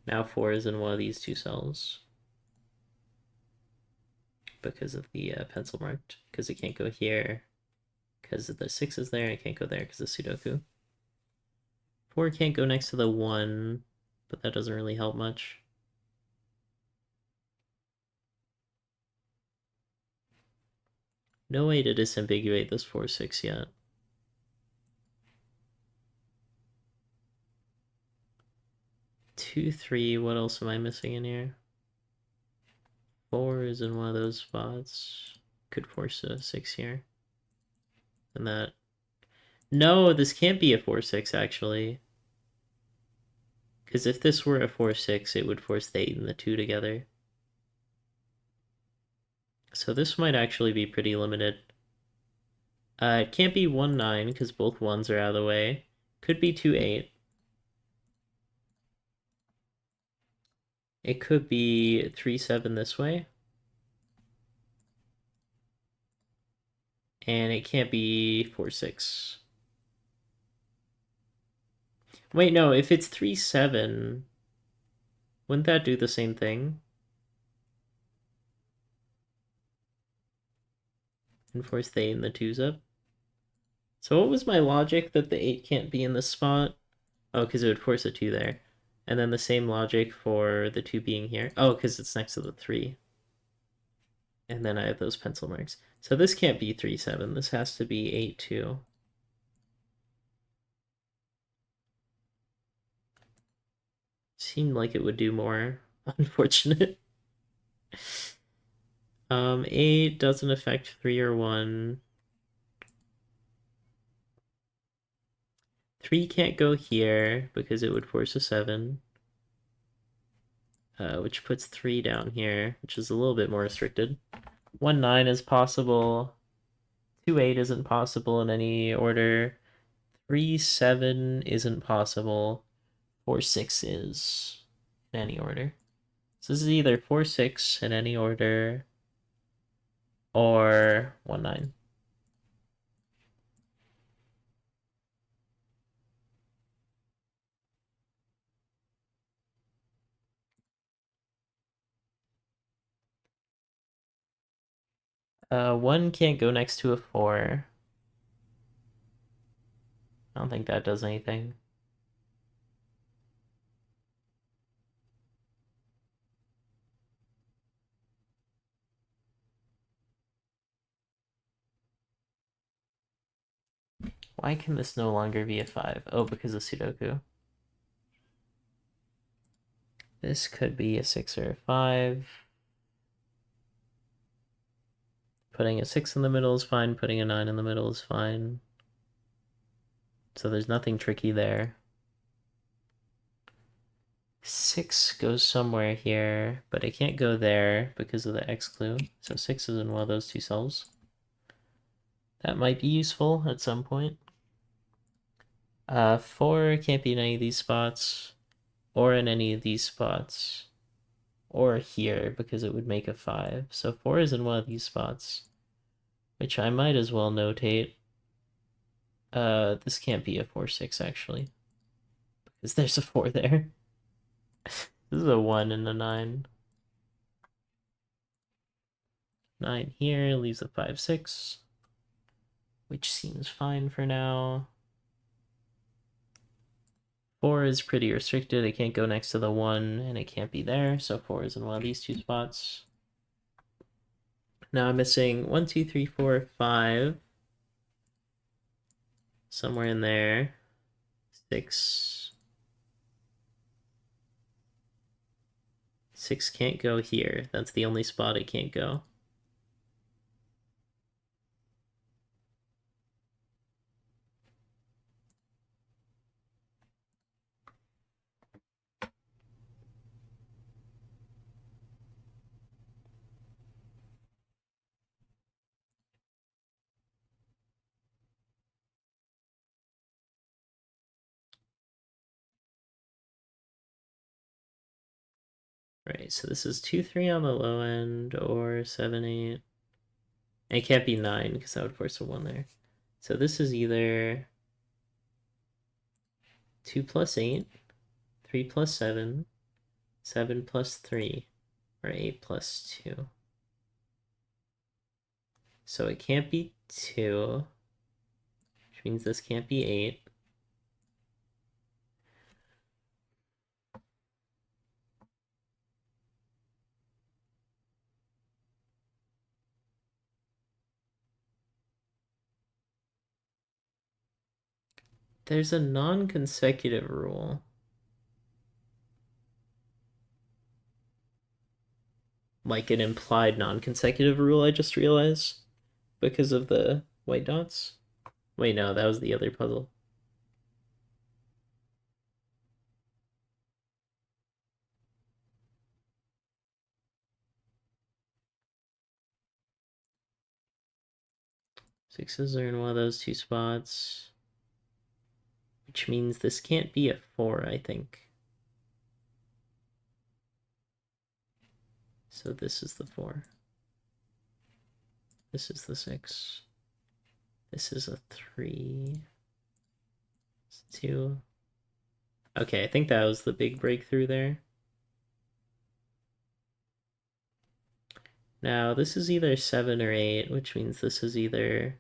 Now 4 is in one of these two cells because of the pencil marked, because it can't go here, because the 6 is there, and it can't go there because of Sudoku. 4 can't go next to the 1, but that doesn't really help much. No way to disambiguate this 4, 6 yet. Two, 3, what else am I missing in here? 4 is in one of those spots. Could force a 6 here. And that... No, this can't be a 4, 6 actually. Because if this were a 4, 6, it would force the 8 and the 2 together. So this might actually be pretty limited. It can't be 1, 9 because both 1s are out of the way. Could be 2, 8. It could be 3, 7 this way. And it can't be 4, 6. Wait, no, if it's 3, 7, wouldn't that do the same thing? And force the 8 and the 2s up? So what was my logic that the 8 can't be in this spot? Oh, because it would force a 2 there. And then the same logic for the 2 being here. Oh, because it's next to the 3. And then I have those pencil marks. So this can't be 3, 7. This has to be 8, 2. Seemed like it would do more. Unfortunate. 8 doesn't affect 3 or 1. 3 can't go here because it would force a 7. Which puts 3 down here, which is a little bit more restricted. 1 9 is possible. 2 8 isn't possible in any order. 3 7 isn't possible. 4 6 is in any order. So this is either 4 6 in any order or 1 9. One can't go next to a 4. I don't think that does anything. Why can this no longer be a 5? Oh, because of Sudoku. This could be a 6 or a 5. Putting a 6 in the middle is fine. Putting a 9 in the middle is fine. So there's nothing tricky there. 6 goes somewhere here, but it can't go there because of the X clue. So 6 is in one of those two cells. That might be useful at some point. 4 can't be in any of these spots, or in any of these spots, or here because it would make a 5. So 4 is in one of these spots, which I might as well notate. This can't be a 4 6 actually, because there's a 4 there. This is a 1 and a 9. 9 here leaves a 5 6, which seems fine for now. 4 is pretty restricted. It can't go next to the 1, and it can't be there, so 4 is in one of these two spots. Now I'm missing 1, 2, 3, 4, 5. Somewhere in there. 6. 6 can't go here. That's the only spot it can't go. Right, so this is 2, 3 on the low end, or 7, 8. And it can't be 9, because that would force a 1 there. So this is either 2 plus 8, 3 plus 7, 7 plus 3, or 8 plus 2. So it can't be 2, which means this can't be 8. There's a non-consecutive rule. Like an implied non-consecutive rule, I just realized. Because of the white dots. Wait, no, that was the other puzzle. Sixes are in one of those two spots. Which means this can't be a 4, I think. So this is the 4. This is the 6. This is a 3. It's 2. Okay, I think that was the big breakthrough there. Now, this is either 7 or 8, which means this is either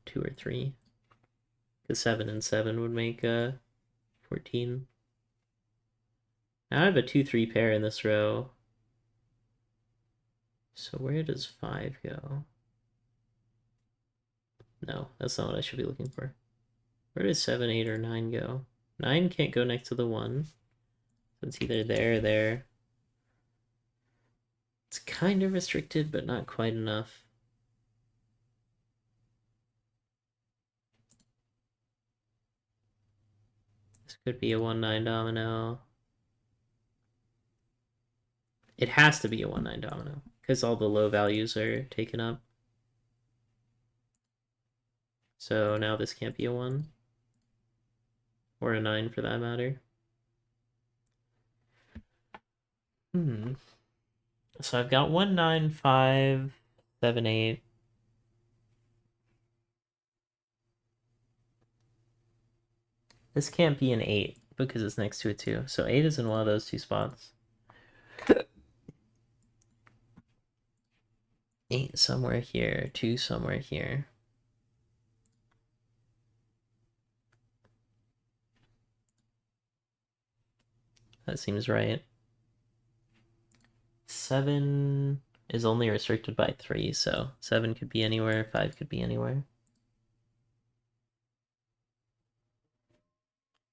2 or 3. Because 7 and 7 would make 14. Now I have a 2, 3 pair in this row. So where does 5 go? No, that's not what I should be looking for. Where does 7, 8, or 9 go? 9 can't go next to the 1. It's either there or there. It's kind of restricted, but not quite enough. This could be a 1-9 domino. It has to be a 1-9 domino, because all the low values are taken up. So now this can't be a 1. Or a 9 for that matter. So I've got 1, 9, 5, 7, 8. This can't be an 8 because it's next to a 2. So 8 is in one of those two spots. 8 somewhere here, 2 somewhere here. That seems right. 7 is only restricted by 3, so 7 could be anywhere, 5 could be anywhere.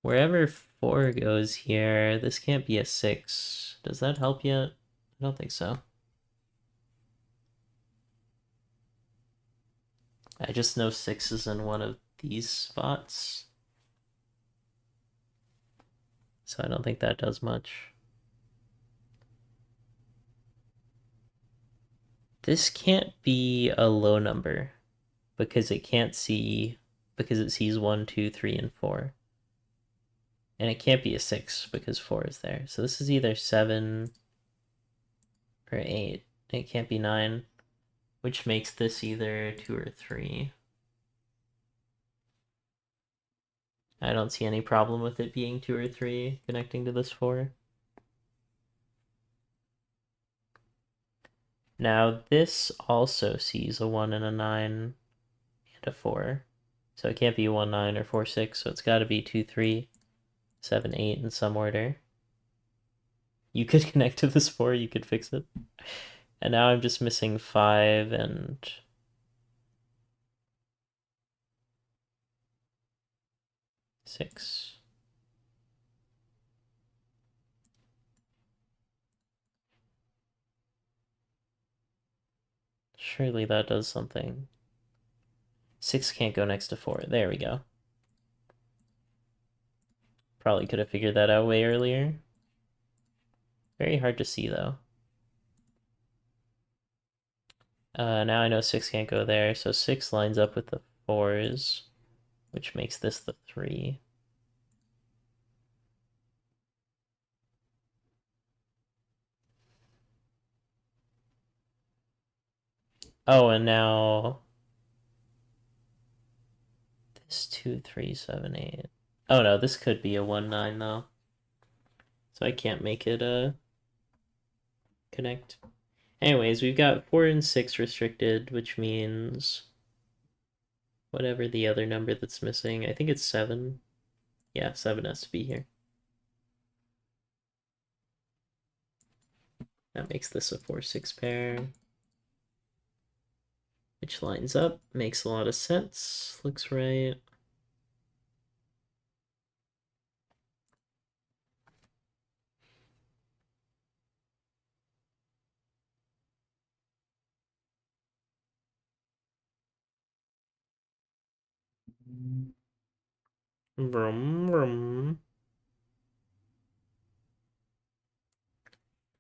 Wherever 4 goes here, this can't be a 6. Does that help yet? I don't think so. I just know 6 is in one of these spots. So I don't think that does much. This can't be a low number because it can't see, because it sees 1, 2, 3, and 4. And it can't be a 6 because 4 is there. So this is either 7 or 8. It can't be 9, which makes this either 2 or 3. I don't see any problem with it being 2 or 3 connecting to this 4. Now this also sees a 1 and a 9 and a 4. So it can't be 1, 9 or 4, 6. So it's got to be 2, 3, 7, 8 in some order. You could connect to this 4, you could fix it. And now I'm just missing 5 and 6. Surely that does something. 6 can't go next to 4. There we go. Probably could have figured that out way earlier. Very hard to see, though. Now I know 6 can't go there, so 6 lines up with the 4s, which makes this the 3. Oh, and now this 2, 3, 7, 8. Oh no, this could be a 1, 9 though. So I can't make it connect. Anyways, we've got 4 and 6 restricted, which means whatever the other number that's missing. I think it's 7. Yeah, 7 has to be here. That makes this a 4-6 pair. Which lines up, makes a lot of sense, looks right. Vroom, vroom.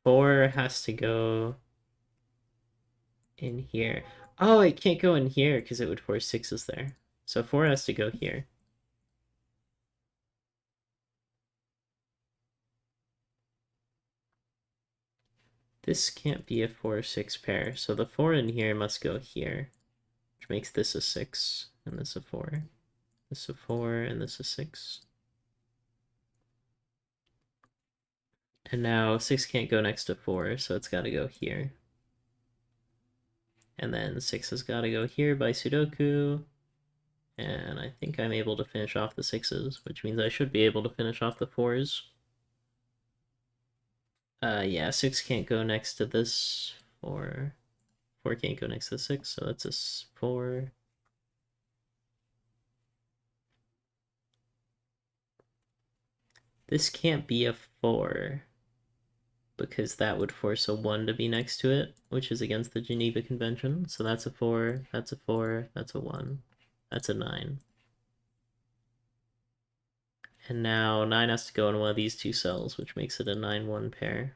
4 has to go in here. Oh, it can't go in here because it would force 6s there. So 4 has to go here. This can't be a 4-6 pair, so the 4 in here must go here, which makes this a 6, and this a 4. This a 4, and this a 6. And now 6 can't go next to 4, so it's got to go here. And then 6 has got to go here by Sudoku. And I think I'm able to finish off the 6s, which means I should be able to finish off the 4s. Yeah, 6 can't go next to this 4. 4 can't go next to 6, so that's a 4. This can't be a 4 because that would force a 1 to be next to it, which is against the Geneva Convention. So that's a 4, that's a 4, that's a 1, that's a 9. And now 9 has to go in one of these two cells, which makes it a 9-1 pair.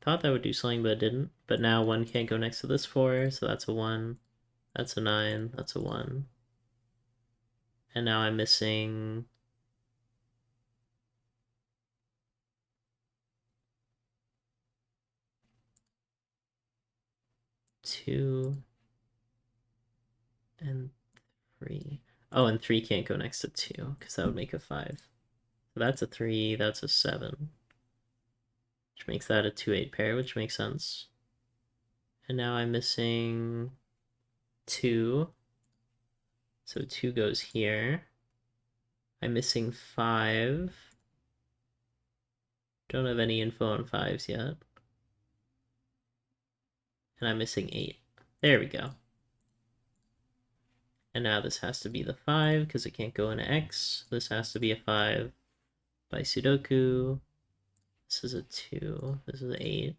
Thought that would do something, but it didn't. But now 1 can't go next to this 4, so that's a 1, that's a 9, that's a 1. And now I'm missing 2 and 3. Oh, and 3 can't go next to 2, because that would make a 5. So that's a 3, that's a 7. Which makes that a 2-8 pair, which makes sense. And now I'm missing 2. So 2 goes here. I'm missing 5. Don't have any info on 5s yet. And I'm missing 8. There we go. And now this has to be the 5 because it can't go into X. This has to be a 5 by Sudoku. This is a 2. This is an 8.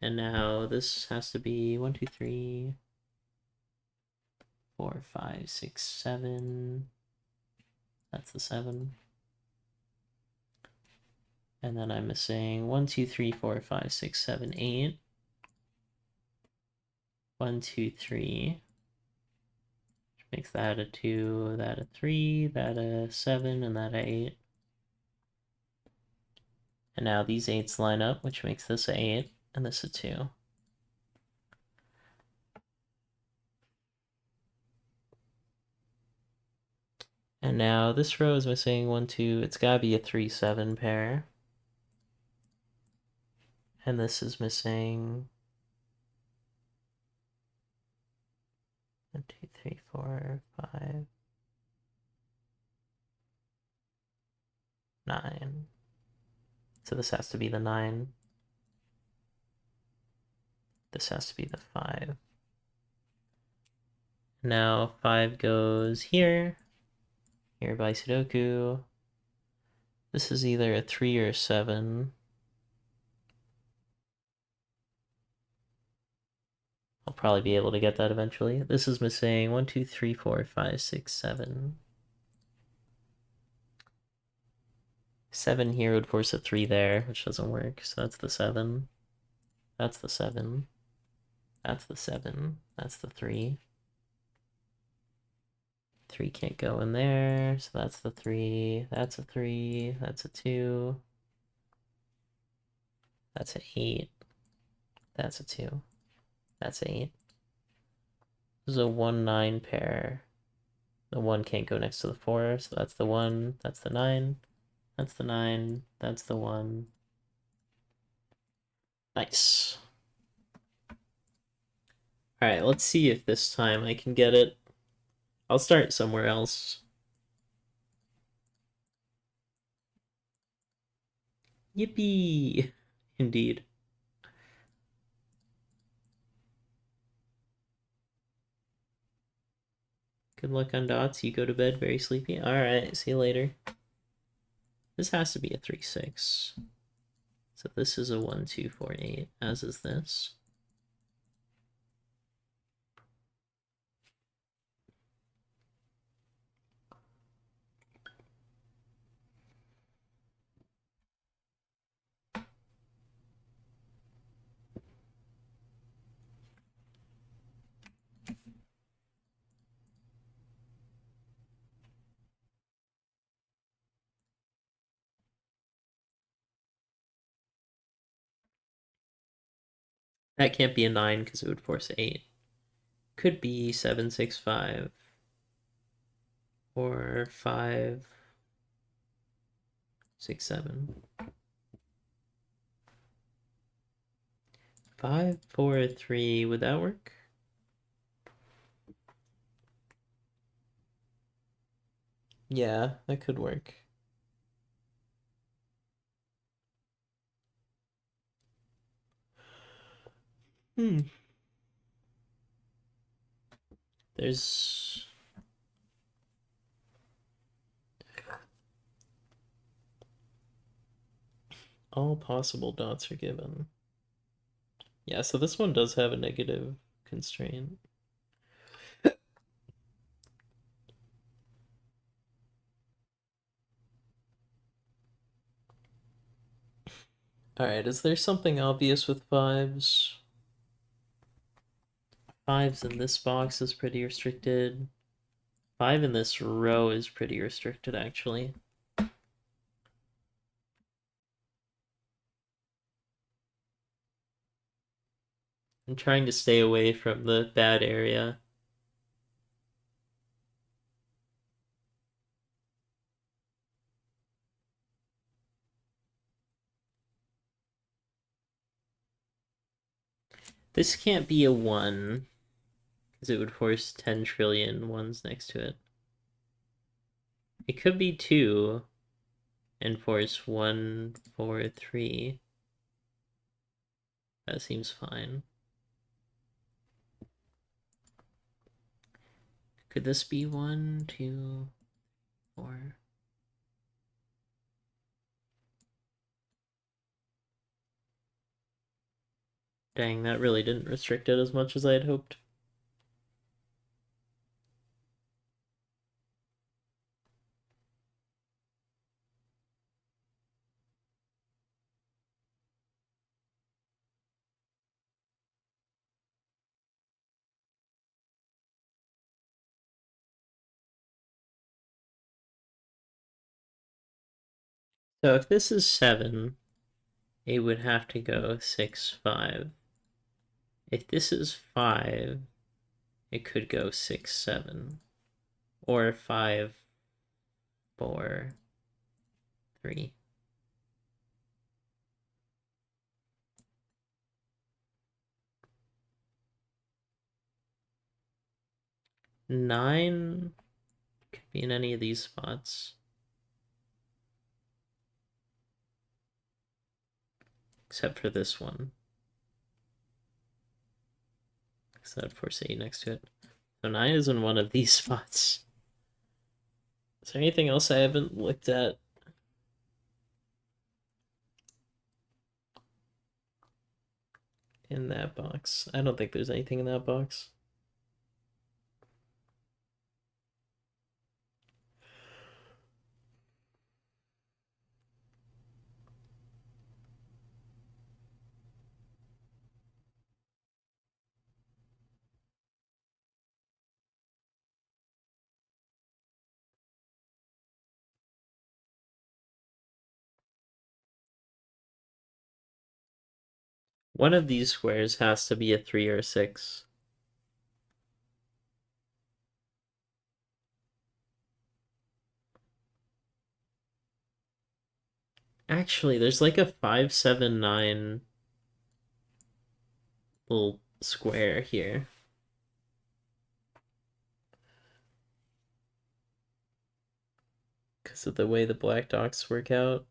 And now this has to be 1, 2, 3, 4, 5, 6, 7. That's the 7. And then I'm missing 1, 2, 3, 4, 5, 6, 7, 8. 1, 2, 3. Which makes that a 2, that a 3, that a 7, and that a 8. And now these 8s line up, which makes this a 8, and this a 2. And now this row is missing 1, 2. It's gotta be a 3, 7 pair. And this is missing 1, 2, 3, 4, 5, 9. So this has to be the 9. This has to be the 5. Now 5 goes here. Here by Sudoku. This is either a 3 or a 7. I'll probably be able to get that eventually. This is missing 1, 2, 3, 4, 5, 6, 7. 7 here would force a 3 there, which doesn't work. So that's the 7. That's the 7. That's the 7. That's the 3. 3 can't go in there, so that's the 3. That's a 3. That's a 2. That's an 8. That's a 2. That's 8. This is a 1, 9 pair. The 1 can't go next to the 4, so that's the 1. That's the 9. That's the 9. That's the 1. Nice. Alright, let's see if this time I can get it. I'll start somewhere else. Yippee! Indeed. Good luck on dots. You go to bed very sleepy. Alright, see you later. This has to be a 3, 6. So this is a 1, 2, 4, 8, as is this. That can't be a 9 because it would force 8. Could be 7, 6, 5. Or 5, 6, 7. 5, 4, 3. Would that work? Yeah, that could work. There's All possible dots are given. Yeah, so this one does have a negative constraint. Alright, is there something obvious with fives? Fives in this box is pretty restricted. Five in this row is pretty restricted, actually. I'm trying to stay away from the bad area. This can't be a 1, because it would force 10 trillion ones next to it. It could be 2, and force 1, 4, 3. That seems fine. Could this be 1, 2, 4? Dang, that really didn't restrict it as much as I had hoped. So if this is 7, it would have to go 6, 5. If this is 5, it could go 6, 7. Or 5, 4, 3. Nine could be in any of these spots. Except for this one. Because that would force 8 next to it. So 9 is in one of these spots. Is there anything else I haven't looked at? In that box? I don't think there's anything in that box. One of these squares has to be a 3 or a 6. Actually, there's like a 5, 7, 9 little square here. Because of the way the black dots work out.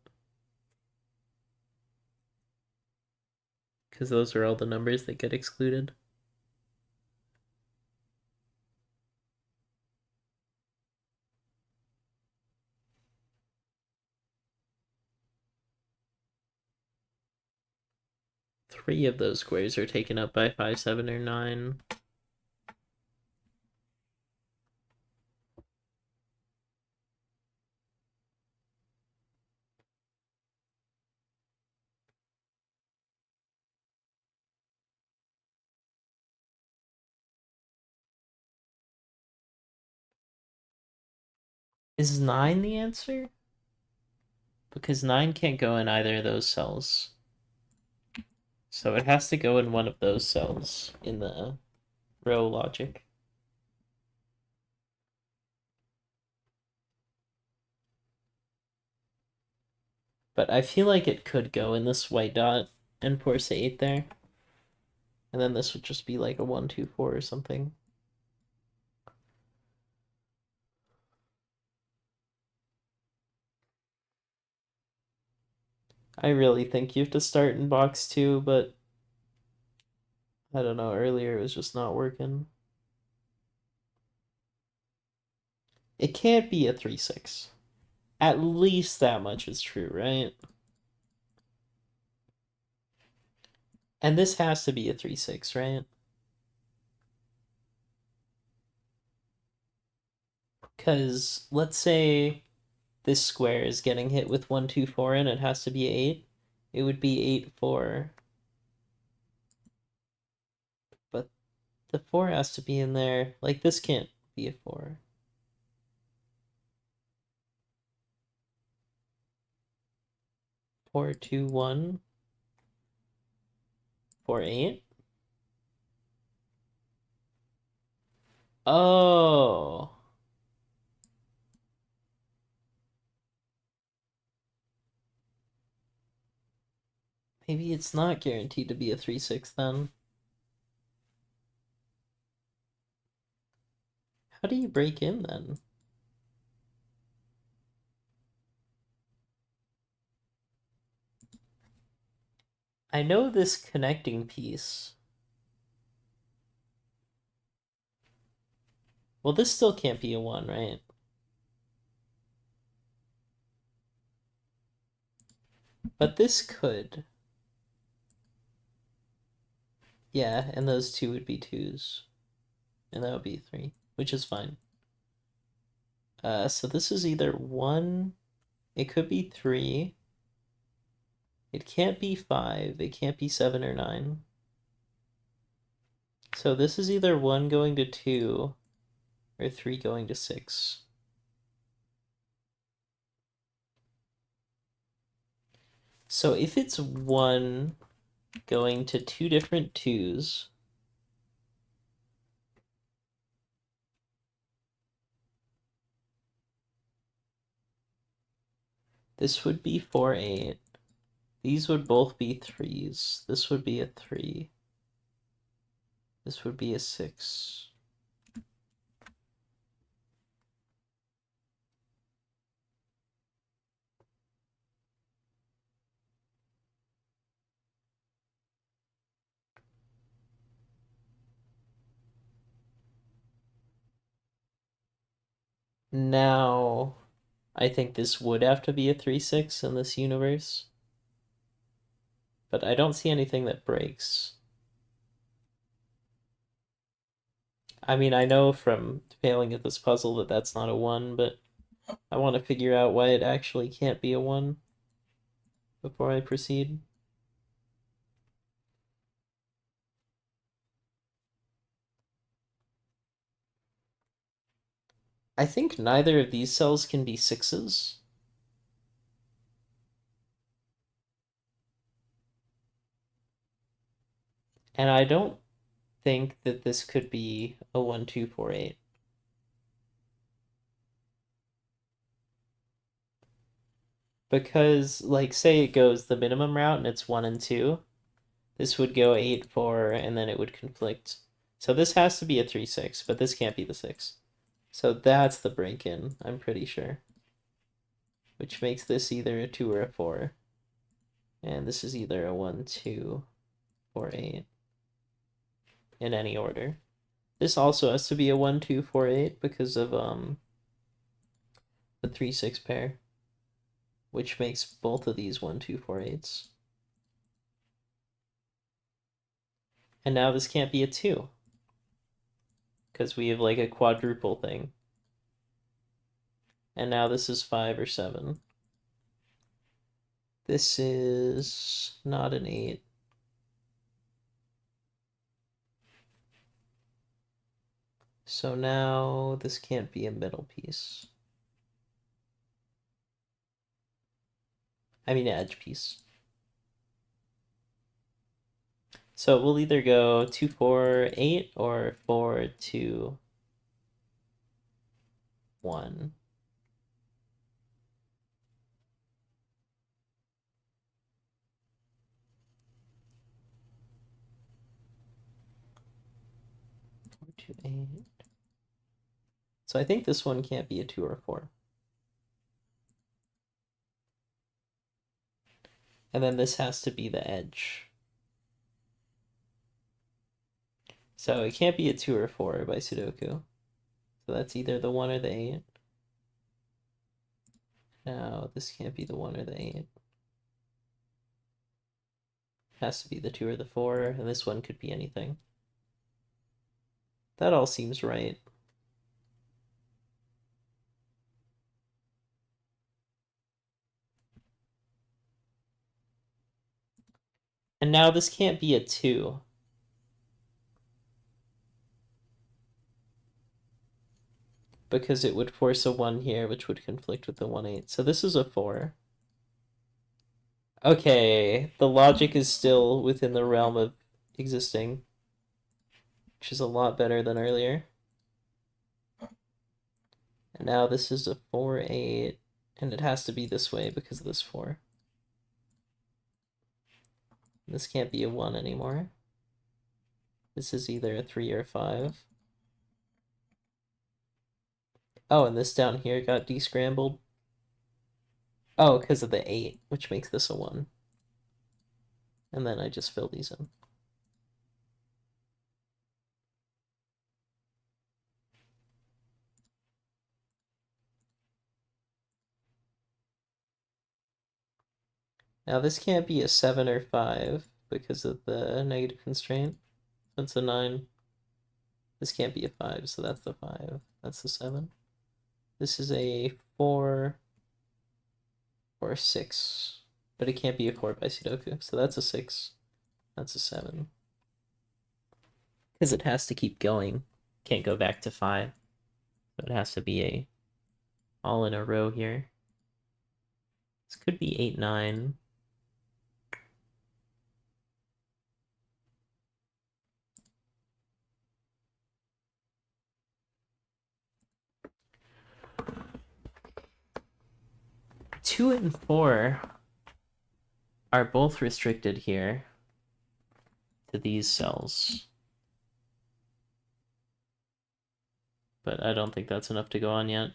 Because those are all the numbers that get excluded. Three of those squares are taken up by 5, 7, or 9. Is 9 the answer? Because 9 can't go in either of those cells. So it has to go in one of those cells in the row logic. But I feel like it could go in this white dot and force 8 there. And then this would just be like a 1, 2, 4 or something. I really think you have to start in box 2, but I don't know, earlier it was just not working. It can't be a 3, 6. At least that much is true, right? And this has to be a 3-6, right? Because let's say this square is getting hit with 1, 2, 4, and it has to be 8. It would be 8, 4. But the 4 has to be in there. Like, this can't be a 4. 4, 2, 1. 4, 8. Oh. Maybe it's not guaranteed to be a 3-6 then. How do you break in then? I know this connecting piece. Well, this still can't be a 1, right? But this could. Yeah, and those two would be 2s. And that would be 3, which is fine. So this is either 1, it could be 3, it can't be 5, it can't be 7 or 9. So this is either 1 going to 2 or 3 going to 6. So if it's 1 going to 2 different 2s, this would be 4, 8. These would both be 3s. This would be a 3. This would be a 6. Now, I think this would have to be a 3-6 in this universe. But I don't see anything that breaks. I mean, I know from failing at this puzzle that that's not a 1, but I want to figure out why it actually can't be a 1 before I proceed. I think neither of these cells can be 6s. And I don't think that this could be a 1, 2, 4, 8. Because, like, say it goes the minimum route and it's 1 and 2, this would go 8, 4, and then it would conflict. So this has to be a 3, 6, but this can't be the 6. So that's the break-in, I'm pretty sure. Which makes this either a 2 or a 4. And this is either a 1, 2, or 8. In any order. This also has to be a 1, 2, 4, 8 because of the 3, 6 pair. Which makes both of these 1, 2, 4, 8s. And now this can't be a 2. Because we have like a quadruple thing. And now this is 5 or 7. This is not an 8. So now this can't be a middle piece. I mean edge piece. So we'll either go 2, 4, 8 or 4, 2, 1. To 8. So I think this one can't be a 2 or a 4. And then this has to be the edge. So it can't be a 2 or a 4 by Sudoku. So that's either the 1 or the 8. Now this can't be the 1 or the 8. Has to be the 2 or the 4, and this one could be anything. That all seems right. And now this can't be a 2. Because it would force a 1 here, which would conflict with the 1-8. So this is a 4. Okay, the logic is still within the realm of existing, which is a lot better than earlier. And now this is a 4-8, and it has to be this way because of this 4. This can't be a 1 anymore. This is either a 3 or a 5. Oh, and this down here got descrambled. Oh, because of the 8, which makes this a 1. And then I just fill these in. Now this can't be a 7 or 5 because of the negative constraint. That's a 9. This can't be a 5, so that's the 5. That's the 7. This is a 4 or a 6. But it can't be a 4 by Sudoku, so that's a 6. That's a 7. Because it has to keep going. Can't go back to 5. So it has to be a all in a row here. This could be 8, 9. Two and 4 are both restricted here to these cells. But I don't think that's enough to go on yet.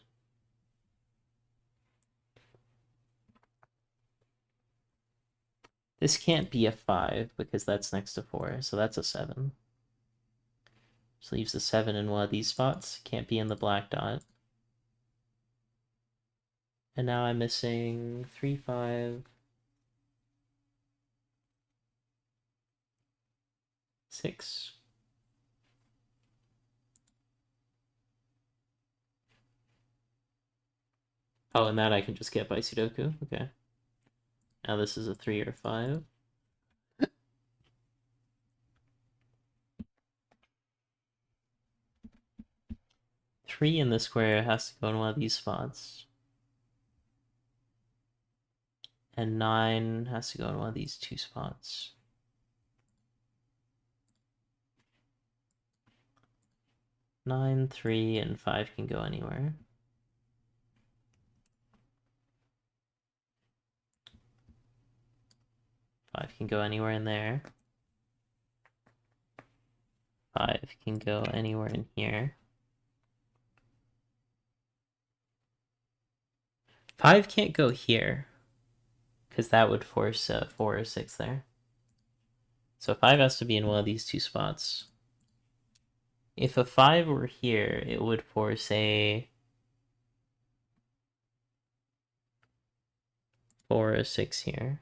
This can't be a 5 because that's next to 4, so that's a 7. Which leaves a 7 in one of these spots. Can't be in the black dot. And now I'm missing 3, 5, 6. Oh, and that I can just get by Sudoku. Okay. Now this is a 3 or 5. Three in the square has to go in one of these spots. And 9 has to go in one of these 2 spots. Nine, 3, and 5 can go anywhere. Five can go anywhere in there. 5 can go anywhere in here. 5 can't go here, because that would force a 4 or 6 there. So 5 has to be in one of these 2 spots. If a 5 were here, it would force a 4 or 6 here.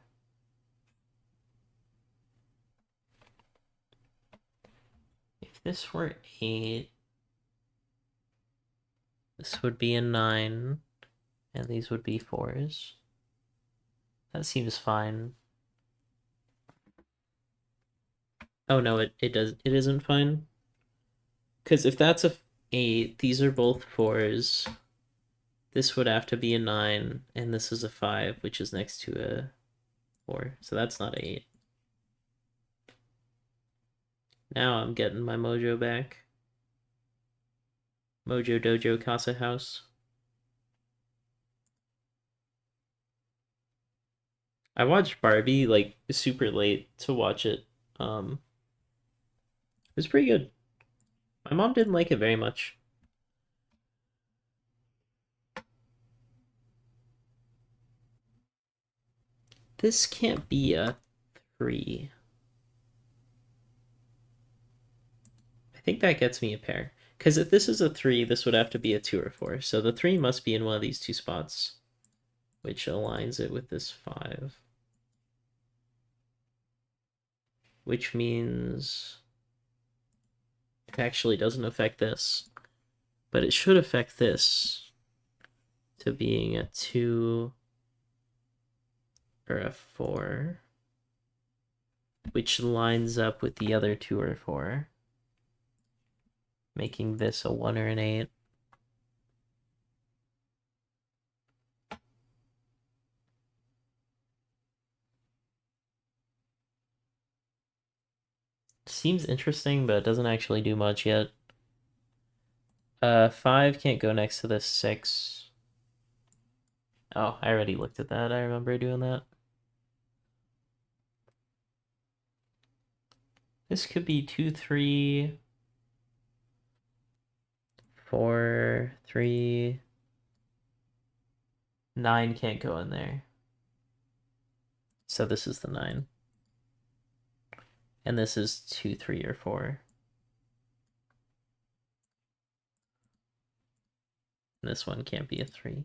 If this were 8, this would be a 9, and these would be 4s. That seems fine. Oh no, it isn't fine. Because if that's a 8, these are both 4s. This would have to be a 9, and this is a 5, which is next to a 4. So that's not 8. Now I'm getting my mojo back. Mojo Dojo Casa House. I watched Barbie like super late to watch it. It was pretty good. My mom didn't like it very much. This can't be a 3. I think that gets me a pair. Because if this is a 3, this would have to be a 2 or 4. So the 3 must be in one of these 2 spots, which aligns it with this 5. which means it actually doesn't affect this, but it should affect this to being a 2 or a 4, which lines up with the other 2 or 4, making this a 1 or an 8. Seems interesting, but it doesn't actually do much yet. 5 can't go next to this 6. Oh, I already looked at that. I remember doing that. This could be 2, 3, 4, 3. 9 can't go in there. So this is the 9. And this is 2, 3, or 4. And this one can't be a 3.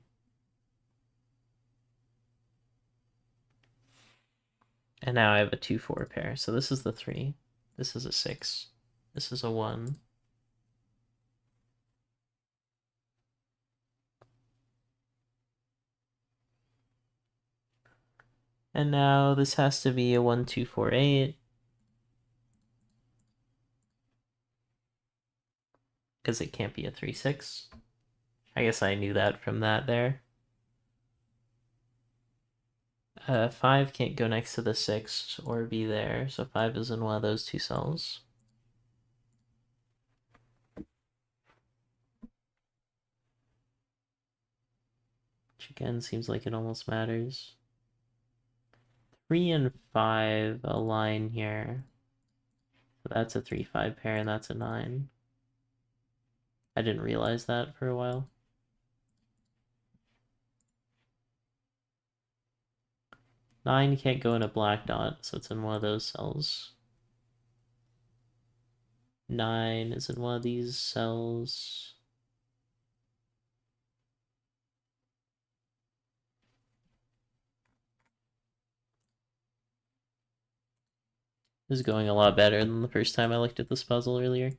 And now I have a 2, 4 pair. So this is the 3. This is a 6. This is a 1. And now this has to be a 1, 2, 4, 8. Because it can't be a 3, 6. I guess I knew that from that there. 5 can't go next to the 6 or be there, so 5 is in one of those 2 cells. Which again seems like it almost matters. 3 and 5 align here. So that's a 3, 5 pair, and that's a 9. I didn't realize that for a while. 9 can't go in a black dot, so it's in one of those cells. 9 is in one of these cells. This is going a lot better than the first time I looked at this puzzle earlier.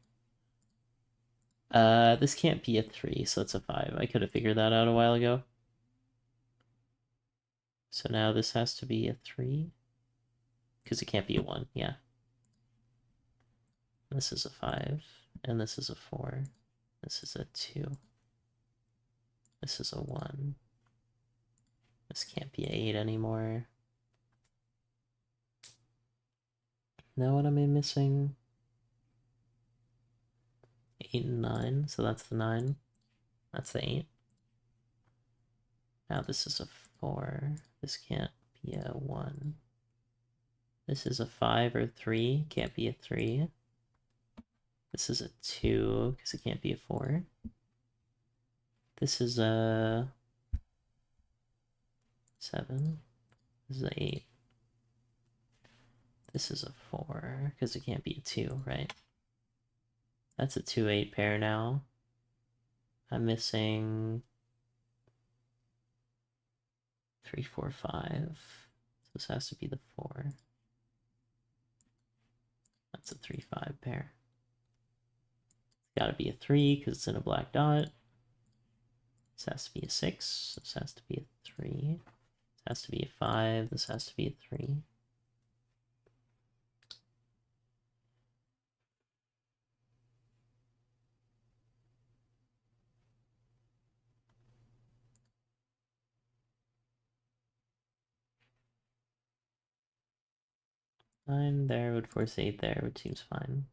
This can't be a 3, so it's a 5. I could have figured that out a while ago. So now this has to be a 3. Because it can't be a 1, yeah. This is a 5. And this is a 4. This is a 2. This is a 1. This can't be 8 anymore. Now what am I missing? 8 and 9, so that's the 9. That's the 8. Now this is a 4. This can't be a 1. This is a 5 or 3. Can't be a 3. This is a 2, because it can't be a 4. This is a 7. This is a 8. This is a 4, because it can't be a 2, right? That's a 2, 8 pair now. I'm missing 3, 4, 5. So this has to be the 4. That's a 3, 5 pair. It's gotta be a 3 because it's in a black dot. This has to be a 6. This has to be a 3. This has to be a 5. This has to be a 3. Nine there would force 8 there, which seems fine.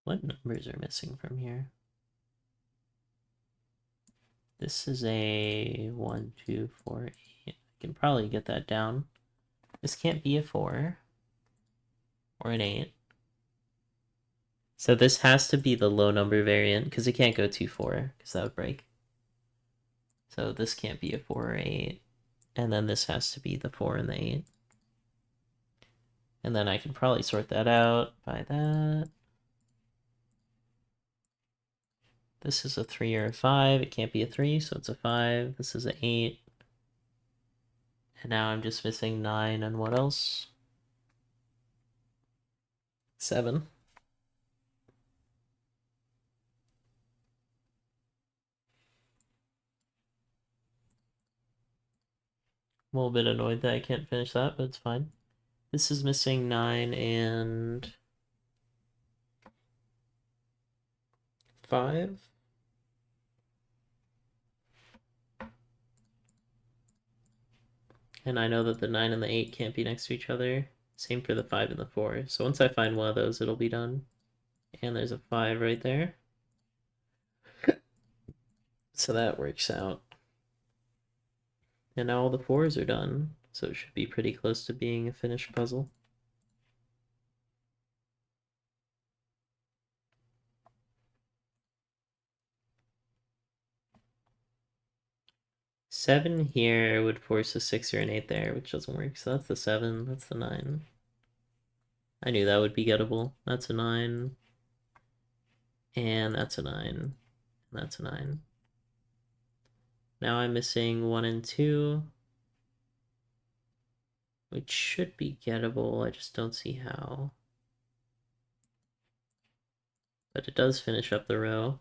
What numbers are missing from here? This is a 1, 2, 4, 8. I can probably get that down. This can't be a 4 or an 8. So this has to be the low number variant because it can't go 2, 4 because that would break. So this can't be a 4 or 8. And then this has to be the 4 and the 8. And then I can probably sort that out by that. This is a 3 or a 5. It can't be a 3, so it's a 5. This is an 8. And now I'm just missing 9 and what else? 7. I'm a little bit annoyed that I can't finish that, but it's fine. This is missing 9 and 5. And I know that the 9 and the 8 can't be next to each other. Same for the 5 and the 4. So once I find one of those, it'll be done. And there's a 5 right there. So that works out. And now all the 4s are done. So it should be pretty close to being a finished puzzle. Seven here would force a 6 or an 8 there, which doesn't work. So that's the 7, that's the 9. I knew that would be gettable. That's a 9. And that's a 9. And that's a 9. Now I'm missing 1 and 2, which should be gettable. I just don't see how. But it does finish up the row.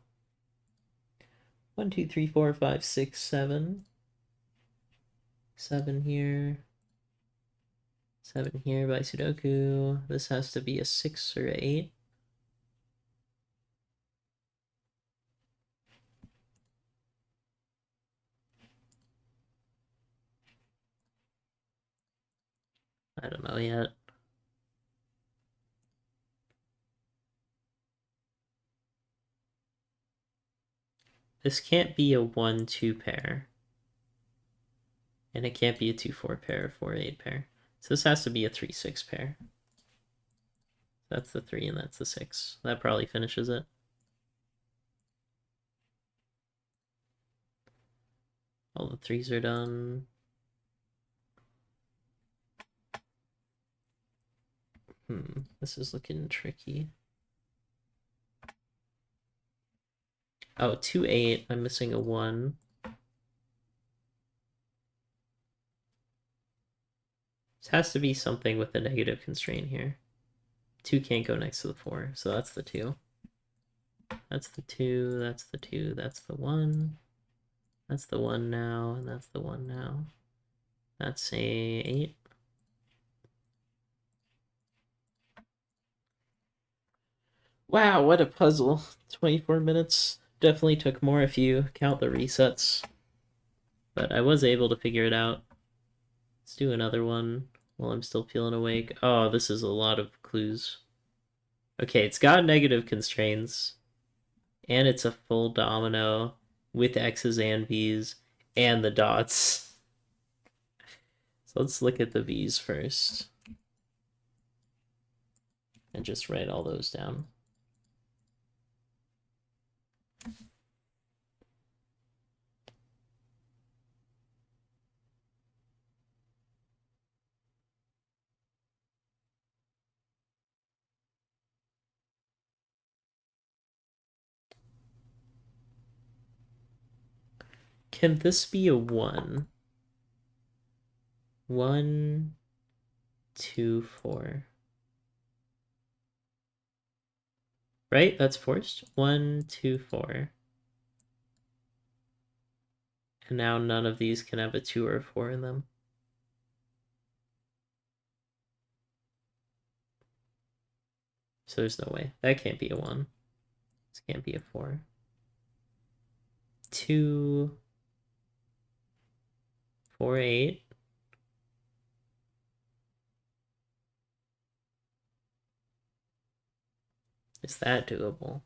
1, 2, 3, 4, 5, 6, 7. 7 here. 7 here by Sudoku. This has to be a 6 or 8. I don't know yet. This can't be a 1-2 pair. And it can't be a 2-4 pair, 4-8 pair. So this has to be a 3-6 pair. That's the 3 and that's the 6. That probably finishes it. All the 3s are done. This is looking tricky. Oh, 2, 8. I'm missing a 1. This has to be something with a negative constraint here. 2 can't go next to the 4, so that's the 2. That's the 2, that's the 2, that's the 1. That's the 1 now, and that's the 1 now. That's a 8. Wow, what a puzzle. 24 minutes. Definitely took more if you count the resets. But I was able to figure it out. Let's do another one while I'm still feeling awake. Oh, this is a lot of clues. Okay, it's got negative constraints. And it's a full domino with X's and V's and the dots. So let's look at the V's first. And just write all those down. Can this be a 1? 1, 2, 4. Right? That's forced. 1, 2, 4. And now none of these can have a 2 or a 4 in them. So there's no way. That can't be a 1. This can't be a 4. 2, 4, 8. Is that doable?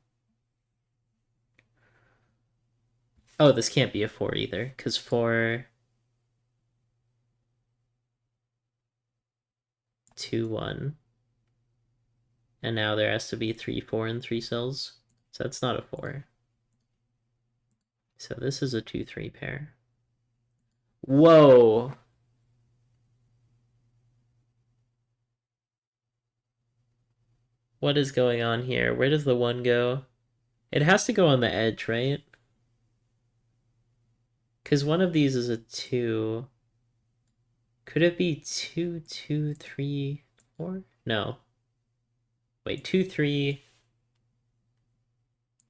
Oh, this can't be a 4 either, because 4, 2, 1. And now there has to be 3, 4, and 3 cells. So that's not a 4. So this is a 2, 3 pair. Whoa! What is going on here? Where does the 1 go? It has to go on the edge, right? Because one of these is a 2. Could it be 2, 2, 3, 4? No. Wait, 2, 3,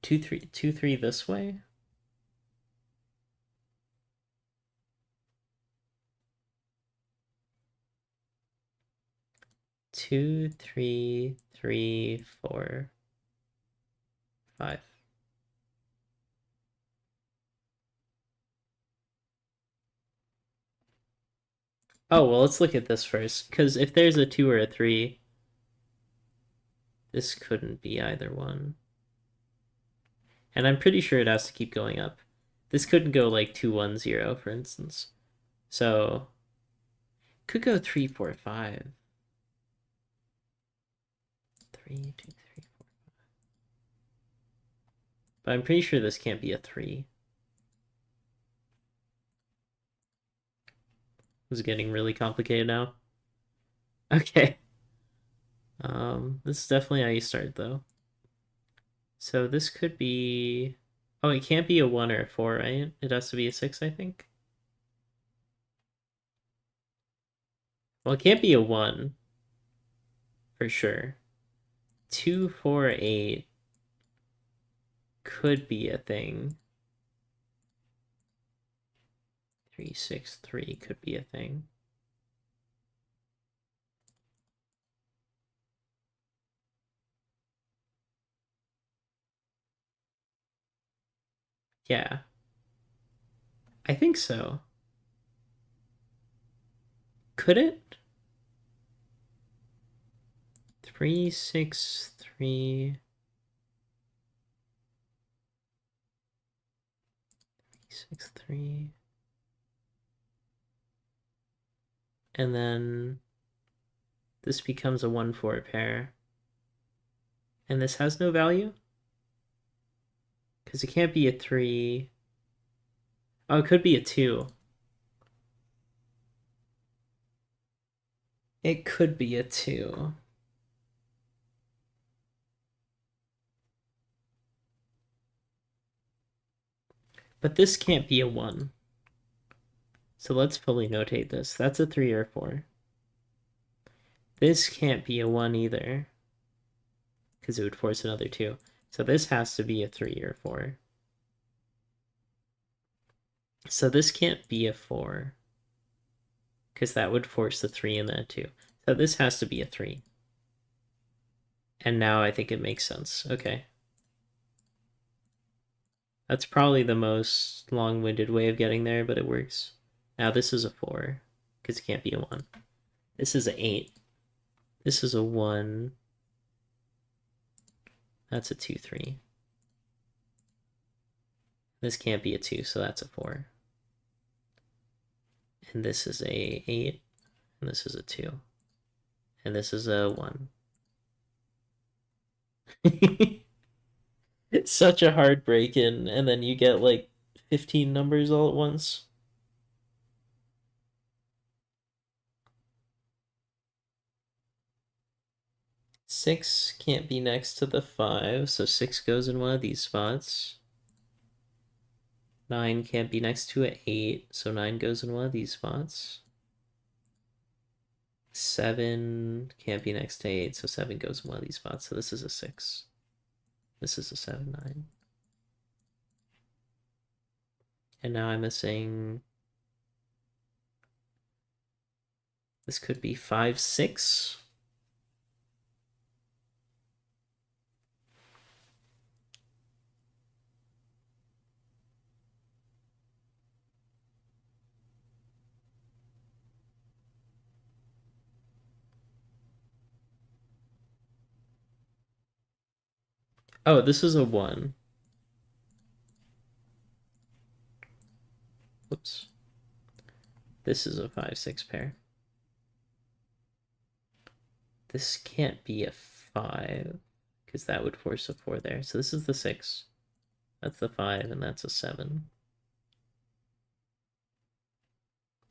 2, 3, 2, 3 this way? Two, three, three, 4, 5. Oh, well, let's look at this first. Because if there's a 2 or a 3, this couldn't be either one. And I'm pretty sure it has to keep going up. This couldn't go like 2, 1, 0, for instance. So, could go 3, 4, 5. 3, 2, 3, 4. But I'm pretty sure this can't be a 3. This is getting really complicated now. Okay. This is definitely how you start, though. So this could be... Oh, it can't be a 1 or a 4, right? It has to be a 6, I think. Well, it can't be a 1. For sure. 2, 4, 8 could be a thing. 3, 6, 3 could be a thing. Yeah. I think so. Could it? 3, 6, 3... 6, 3... And then this becomes a 1, 4 pair. And this has no value? Because it can't be a 3. Oh, it could be a 2. It could be a 2. But this can't be a 1. So let's fully notate this. That's a 3 or 4. This can't be a 1 either, because it would force another 2. So this has to be a 3 or 4. So this can't be a 4, because that would force the 3 and that 2. So this has to be a 3. And now I think it makes sense. Okay. That's probably the most long-winded way of getting there, but it works. Now this is a 4, because it can't be a 1. This is an 8. This is a 1. That's a 2, 3. This can't be a 2, so that's a 4. And this is a 8. And this is a 2. And this is a 1. It's such a hard break-in, and then you get like 15 numbers all at once. Six can't be next to the 5, so 6 goes in one of these spots. 9 can't be next to an 8, so 9 goes in one of these spots. 7 can't be next to 8, so 7 goes in one of these spots. So this is a 6. This is a 7, 9. And now I'm missing... This could be 5, 6. Oh, this is a 1. Whoops. This is a 5, 6 pair. This can't be a 5, because that would force a 4 there. So this is the 6. That's the 5, and that's a 7.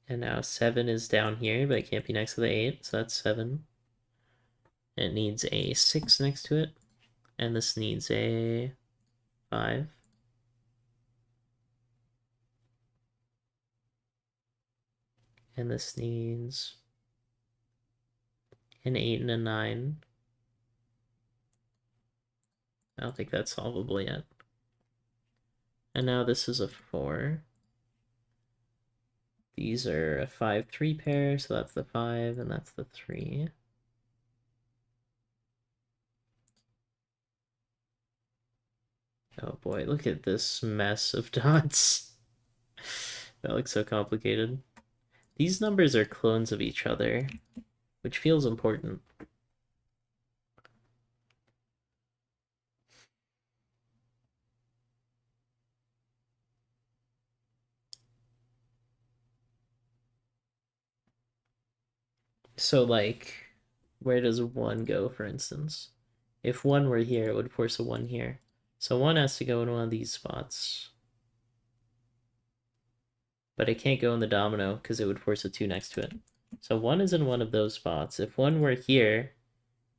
And now 7 is down here, but it can't be next to the 8, so that's 7. And it needs a 6 next to it. And this needs a 5. And this needs an 8 and a 9. I don't think that's solvable yet. And now this is a 4. These are a 5-3 pair, so that's the 5 and that's the 3. Oh boy, look at this mess of dots. That looks so complicated. These numbers are clones of each other, which feels important. So, like, where does 1 go, for instance? If 1 were here, it would force a 1 here. So 1 has to go in one of these spots. But it can't go in the domino because it would force a 2 next to it. So 1 is in one of those spots. If 1 were here,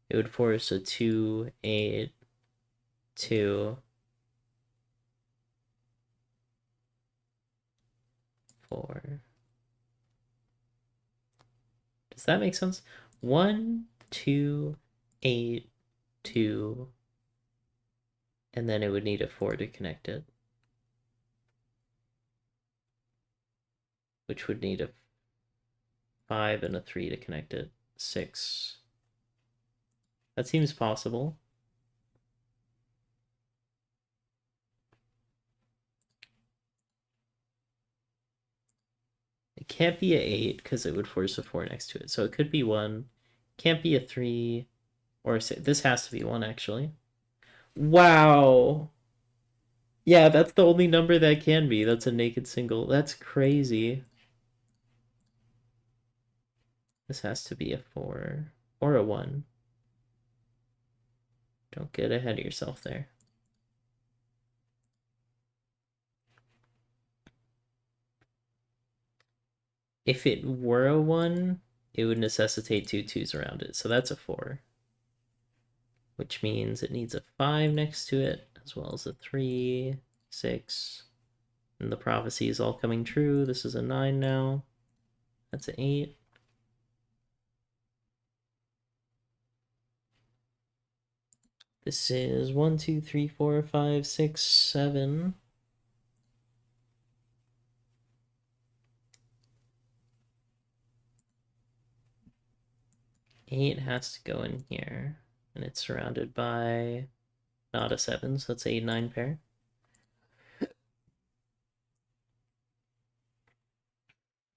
it would force a 2, 8, 2, 4. Does that make sense? 1, 2, 8, 2, and then it would need a 4 to connect it, which would need a 5 and a 3 to connect it. 6. That seems possible. It can't be a 8 because it would force a 4 next to it. So it could be 1. Can't be a 3 or a 6. This has to be 1 actually. Wow. Yeah, that's the only number that can be. That's a naked single. That's crazy. This has to be a 4 or a 1. Don't get ahead of yourself there. If it were a 1, it would necessitate 2 2s around it. So that's a 4. Which means it needs a 5 next to it, as well as a 3, 6. And the prophecy is all coming true. This is a 9 now. That's an 8. This is 1, 2, 3, 4, 5, 6, 7. 8 has to go in here. And it's surrounded by not a 7, so that's 8, 9 pair.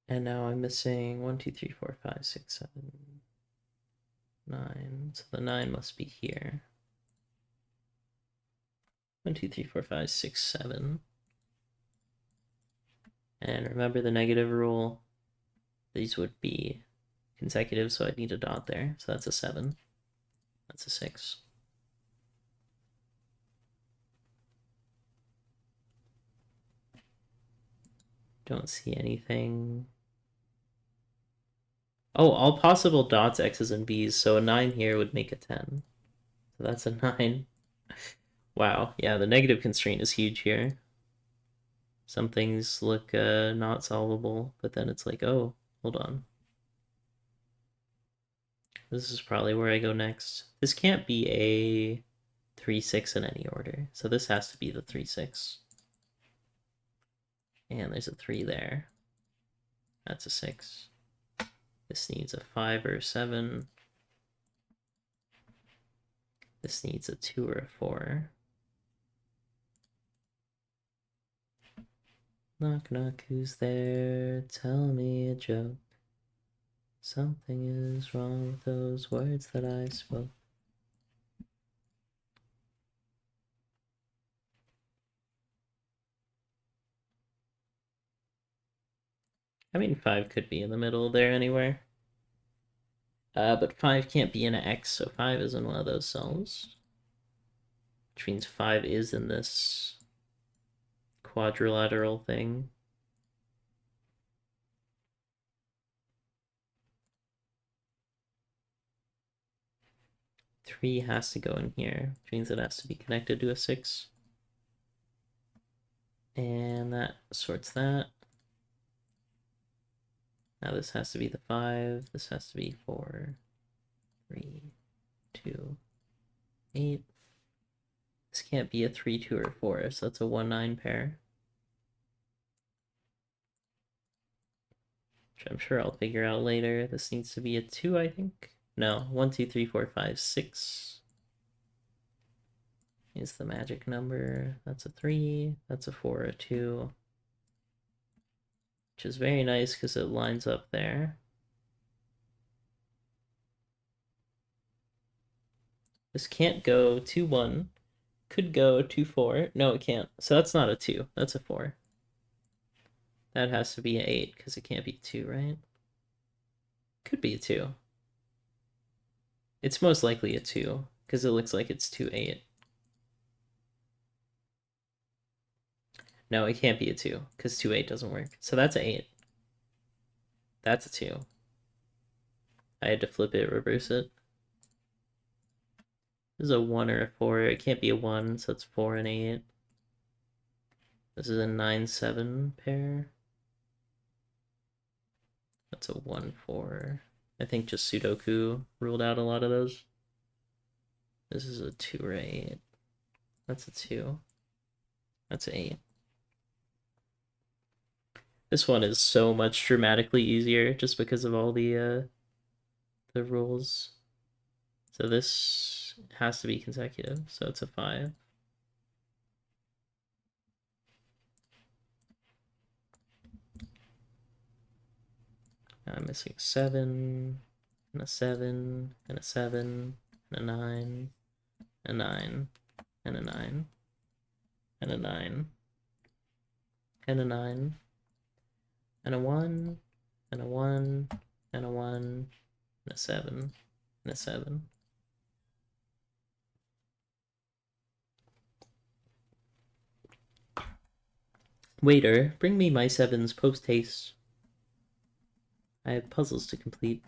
And now I'm missing 1, 2, 3, 4, 5, 6, 7, 9. So the 9 must be here. 1, 2, 3, 4, 5, 6, 7. And remember the negative rule. These would be consecutive, so I'd need a dot there. So that's a 7. That's a 6. Don't see anything. Oh, all possible dots, x's, and b's. So a 9 here would make a 10. So that's a 9. Wow, yeah, the negative constraint is huge here. Some things look not solvable, but then it's like, oh, hold on. This is probably where I go next. This can't be a 3, 6 in any order. So this has to be the 3, 6. And there's a 3 there. That's a 6. This needs a 5 or a 7. This needs a 2 or a 4. Knock, knock, who's there? Tell me a joke. Something is wrong with those words that I spoke. I mean, 5 could be in the middle there anywhere. But 5 can't be in an X, so 5 is in one of those cells. Which means 5 is in this quadrilateral thing. Three has to go in here, which means it has to be connected to a 6. And that sorts that. Now this has to be the 5. This has to be 4, 3, 2, 8. This can't be a 3, 2, or 4, so that's a 1, 9 pair. Which I'm sure I'll figure out later. This needs to be a 2, I think. No, 1, 2, 3, 4, 5, 6 is the magic number. That's a 3, that's a 4, a 2. Which is very nice because it lines up there. This can't go 2, 1. Could go 2, 4. No, it can't. So that's not a 2. That's a 4. That has to be an 8 because it can't be 2, right? Could be a 2. It's most likely a 2 because it looks like it's 2, 8. No, it can't be a 2 because 2, 8 doesn't work. So that's an 8. That's a 2. I had to flip it, reverse it. This is a 1 or a 4. It can't be a 1, so it's 4 and 8. This is a 9, 7 pair. That's a 1, 4. I think just Sudoku ruled out a lot of those. This is a 2 or 8. That's a 2. That's an 8. This one is so much dramatically easier just because of all the rules. So this has to be consecutive, so it's a 5. I'm missing 7, and a 7, and a 7, and a 9, a 9, and a 9, and a 9, and a 9, and a 1, and a 1, and a 1, and a 7, and a 7. Waiter, bring me my 7s post haste. I have puzzles to complete.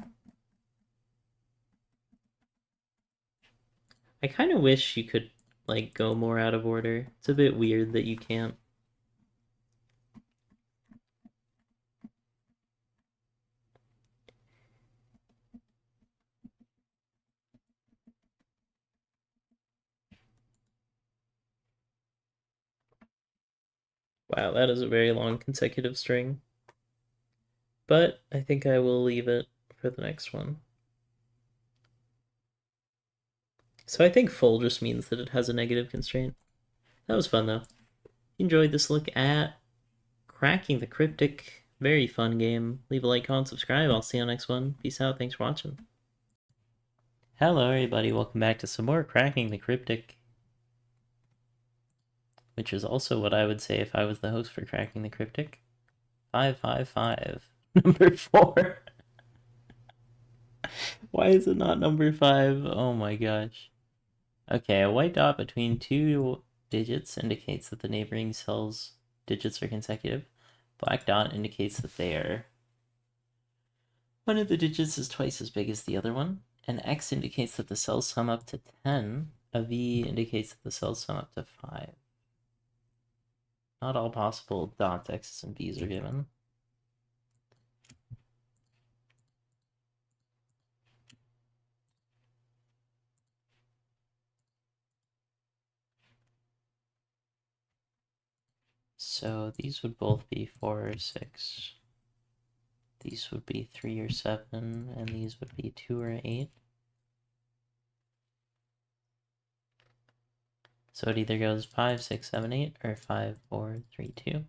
I kind of wish you could, like, go more out of order. It's a bit weird that you can't. Wow, that is a very long consecutive string. But I think I will leave it for the next one. So I think full just means that it has a negative constraint. That was fun, though. Enjoyed this look at Cracking the Cryptic. Very fun game. Leave a like, comment, subscribe. I'll see you on the next one. Peace out. Thanks for watching. Hello, everybody. Welcome back to some more Cracking the Cryptic. Which is also what I would say if I was the host for Cracking the Cryptic. 555. Number 4. Why is it not number 5? Oh my gosh. Okay, a white dot between 2 digits indicates that the neighboring cell's digits are consecutive. Black dot indicates that they are. One of the digits is twice as big as the other one. An X indicates that the cells sum up to 10. A V indicates that the cells sum up to 5. Not all possible dots, X's, and V's are given. So these would both be 4 or 6. These would be 3 or 7, and these would be 2 or 8. So it either goes 5, 6, 7, 8, or 5, 4, 3, 2.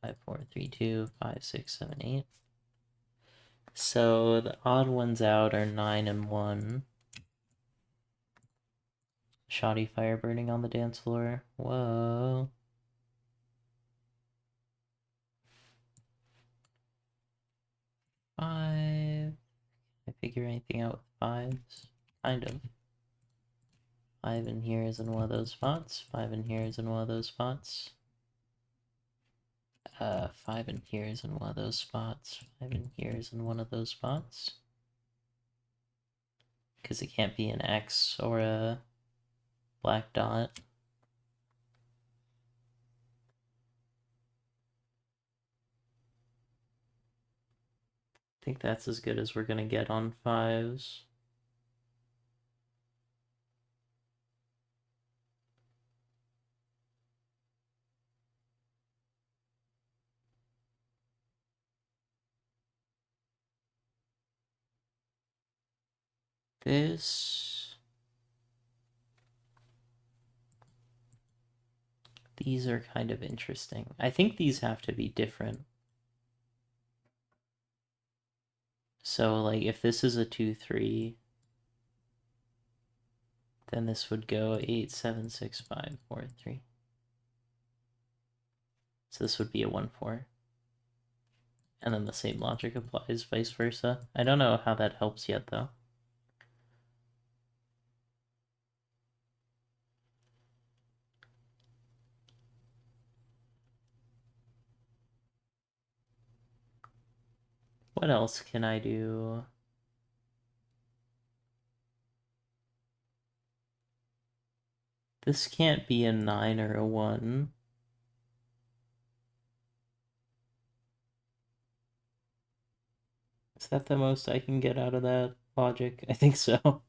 5, 4, 3, 2, 5, 6, 7, 8. So the odd ones out are 9 and 1. Shoddy fire burning on the dance floor. Whoa. 5. Can I figure anything out with 5s? Kind of. 5 in here is in one of those spots. 5 in here is in one of those spots. 5 in here is in one of those spots. 5 in here is in one of those spots. Because it can't be an X or a black dot. think that's as good as we're gonna get on fives. These are kind of interesting. I think these have to be different. So, like, if this is a 2-3, then this would go 8, 7, 6, 5, 4, 3. So this would be a 1-4. And then the same logic applies vice versa. I don't know how that helps yet, though. What else can I do? This can't be a 9 or a 1. Is that the most I can get out of that logic? I think so.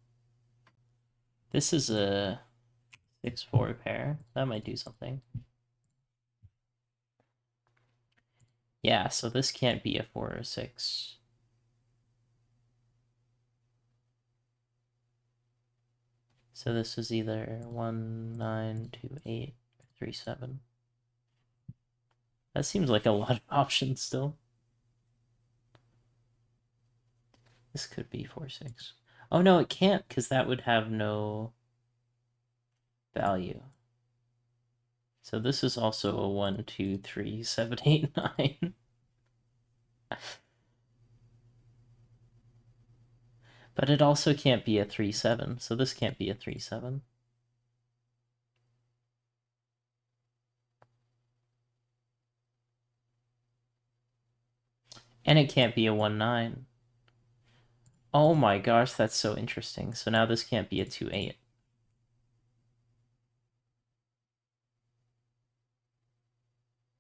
This is a 6-4 pair. That might do something. Yeah, so this can't be a 4 or 6. So this is either 1, 9, 2, 8, or 3, 7. That seems like a lot of options still. This could be 4, 6. Oh no, it can't, because that would have no value. So this is also a 1, 2, 3, 7, 8, 9. But it also can't be a 3, 7, so this can't be a 3, 7. And it can't be a 1, 9. Oh my gosh, that's so interesting. So now this can't be a 2, 8.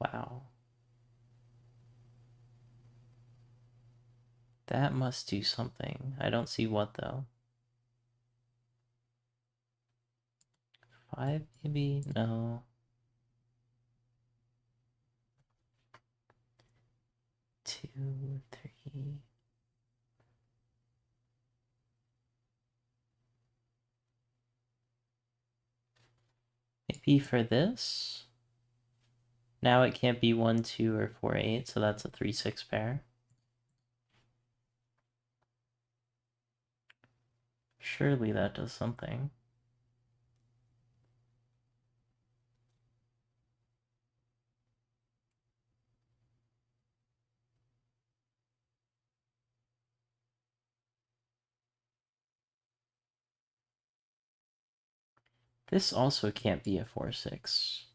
Wow. That must do something. I don't see what, though. 5, maybe? No. 2, 3. Maybe for this? Now it can't be 1, 2, or 4, 8, so that's a 3, 6 pair. Surely that does something. This also can't be a 4, 6.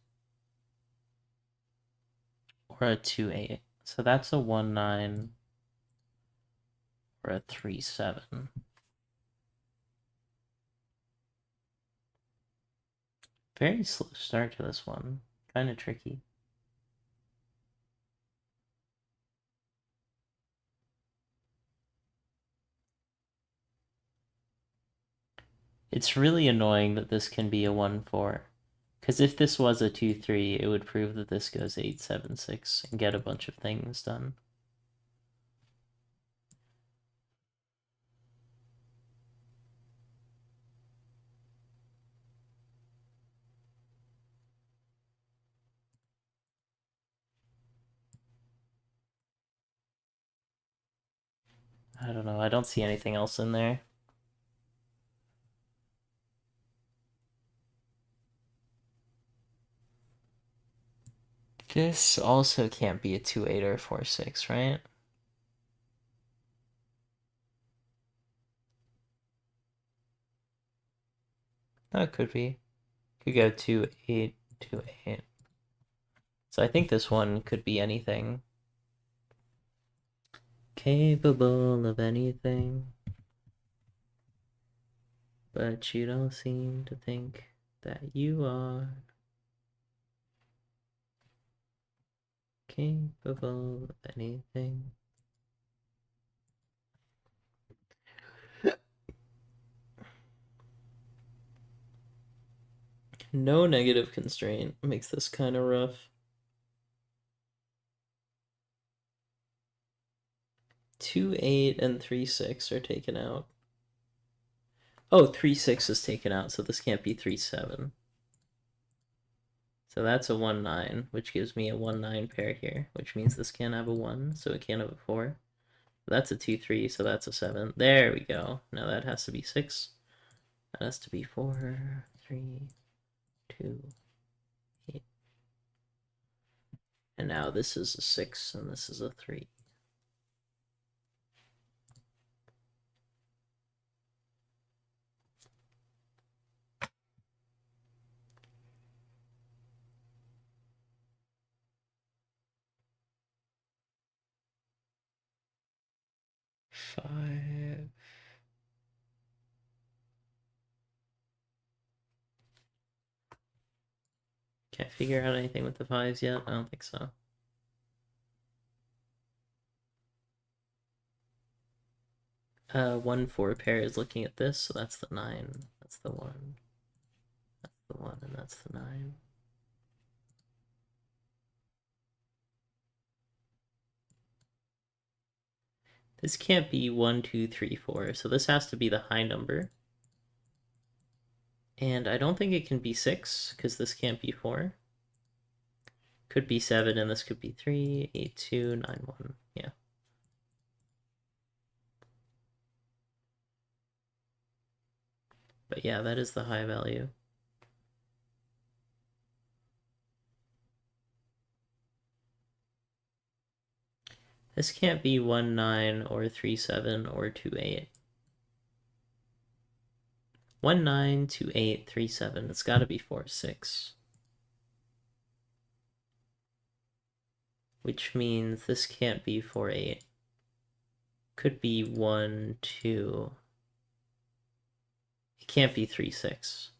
Or a 2, 8. So that's a 1, 9. Or a 3, 7. Very slow start to this one. Kind of tricky. It's really annoying that this can be a 1, 4. Because if this was a 2, 3, it would prove that this goes 8, 7, 6 and get a bunch of things done. I don't know, I don't see anything else in there. This also can't be a 2, 8 or a 4, 6, right? That could be. Could go 2, 8, 2, 8. So I think this one could be anything. Capable of anything. But you don't seem to think that you are capable of anything. No negative constraint makes this kind of rough. 2, 8, and 3, 6 are taken out. Oh, 3, 6 is taken out, so this can't be 3, 7. So that's a 1, 9, which gives me a 1, 9 pair here, which means this can't have a 1, so it can't have a 4. That's a 2, 3, so that's a 7. There we go. Now that has to be 6. That has to be 4, 3, 2, 8. And now this is a 6, and this is a 3. Five. Can't figure out anything with the 5s yet? I don't think so. 1, 4 pair is looking at this, so that's the 9. That's the 1. That's the 1, and that's the 9. This can't be 1, 2, 3, 4, so this has to be the high number. And I don't think it can be 6, because this can't be 4. Could be 7, and this could be 3, 8, 2, 9, 1. Yeah. But yeah, that is the high value. This can't be 1, 9, or 3, 7, or 2, 8. 1, 9, 2, 8, 3, 7. It's got to be 4, 6. Which means this can't be 4, 8. Could be 1, 2. It can't be 3, 6.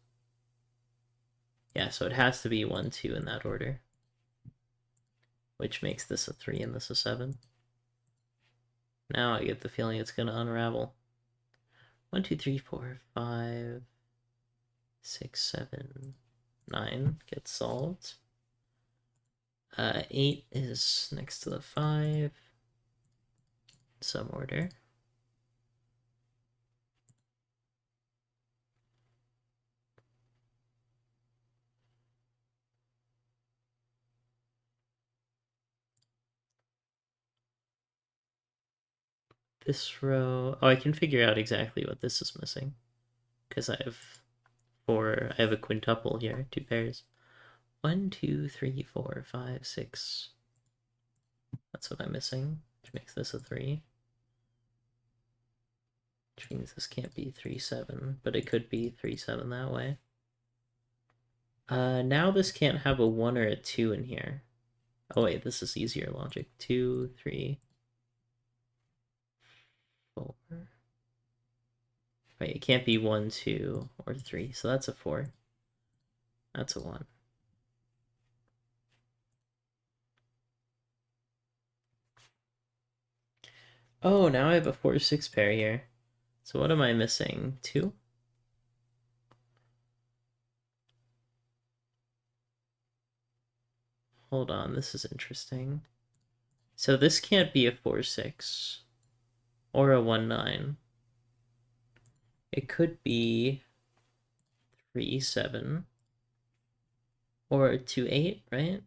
Yeah, so it has to be 1, 2 in that order. Which makes this a 3 and this a 7. Now I get the feeling it's going to unravel. 1, 2, 3, 4, 5, 6, 7, 9 gets solved. 8 is next to the 5. Some order. This row... Oh, I can figure out exactly what this is missing. Because I have I have a quintuple here, 2 pairs. 1, 2, 3, 4, 5, 6. That's what I'm missing, which makes this a 3. Which means this can't be 3, 7, but it could be 3, 7 that way. Now this can't have a 1 or a 2 in here. Oh wait, this is easier logic. 2, 3, 4. Wait, it can't be 1, 2, or 3, so that's a 4. That's a 1. Oh, now I have a 4, 6 pair here. So what am I missing? 2? Hold on, this is interesting. So this can't be a 4, 6. Or a 1, 9. It could be 3, 7. Or a 2, 8, right?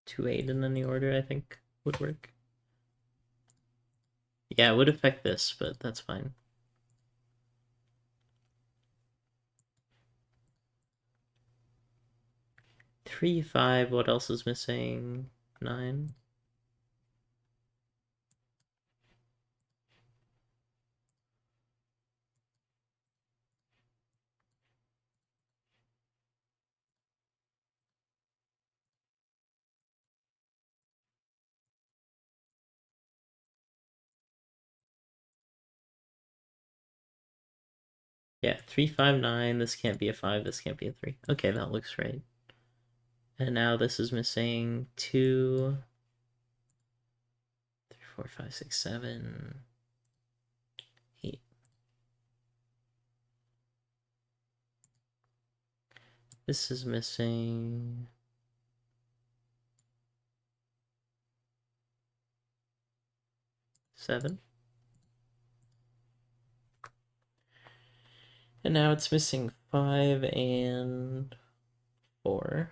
Two, 8 in any order, I think, would work. Yeah, it would affect this, but that's fine. 3, 5, what else is missing? 9. Yeah, 3, 5, 9. This can't be a 5, this can't be a 3. Okay, that looks right. And now this is missing 2, 4, 5, 6, 7, 8. This is missing 7. And now it's missing 5 and 4.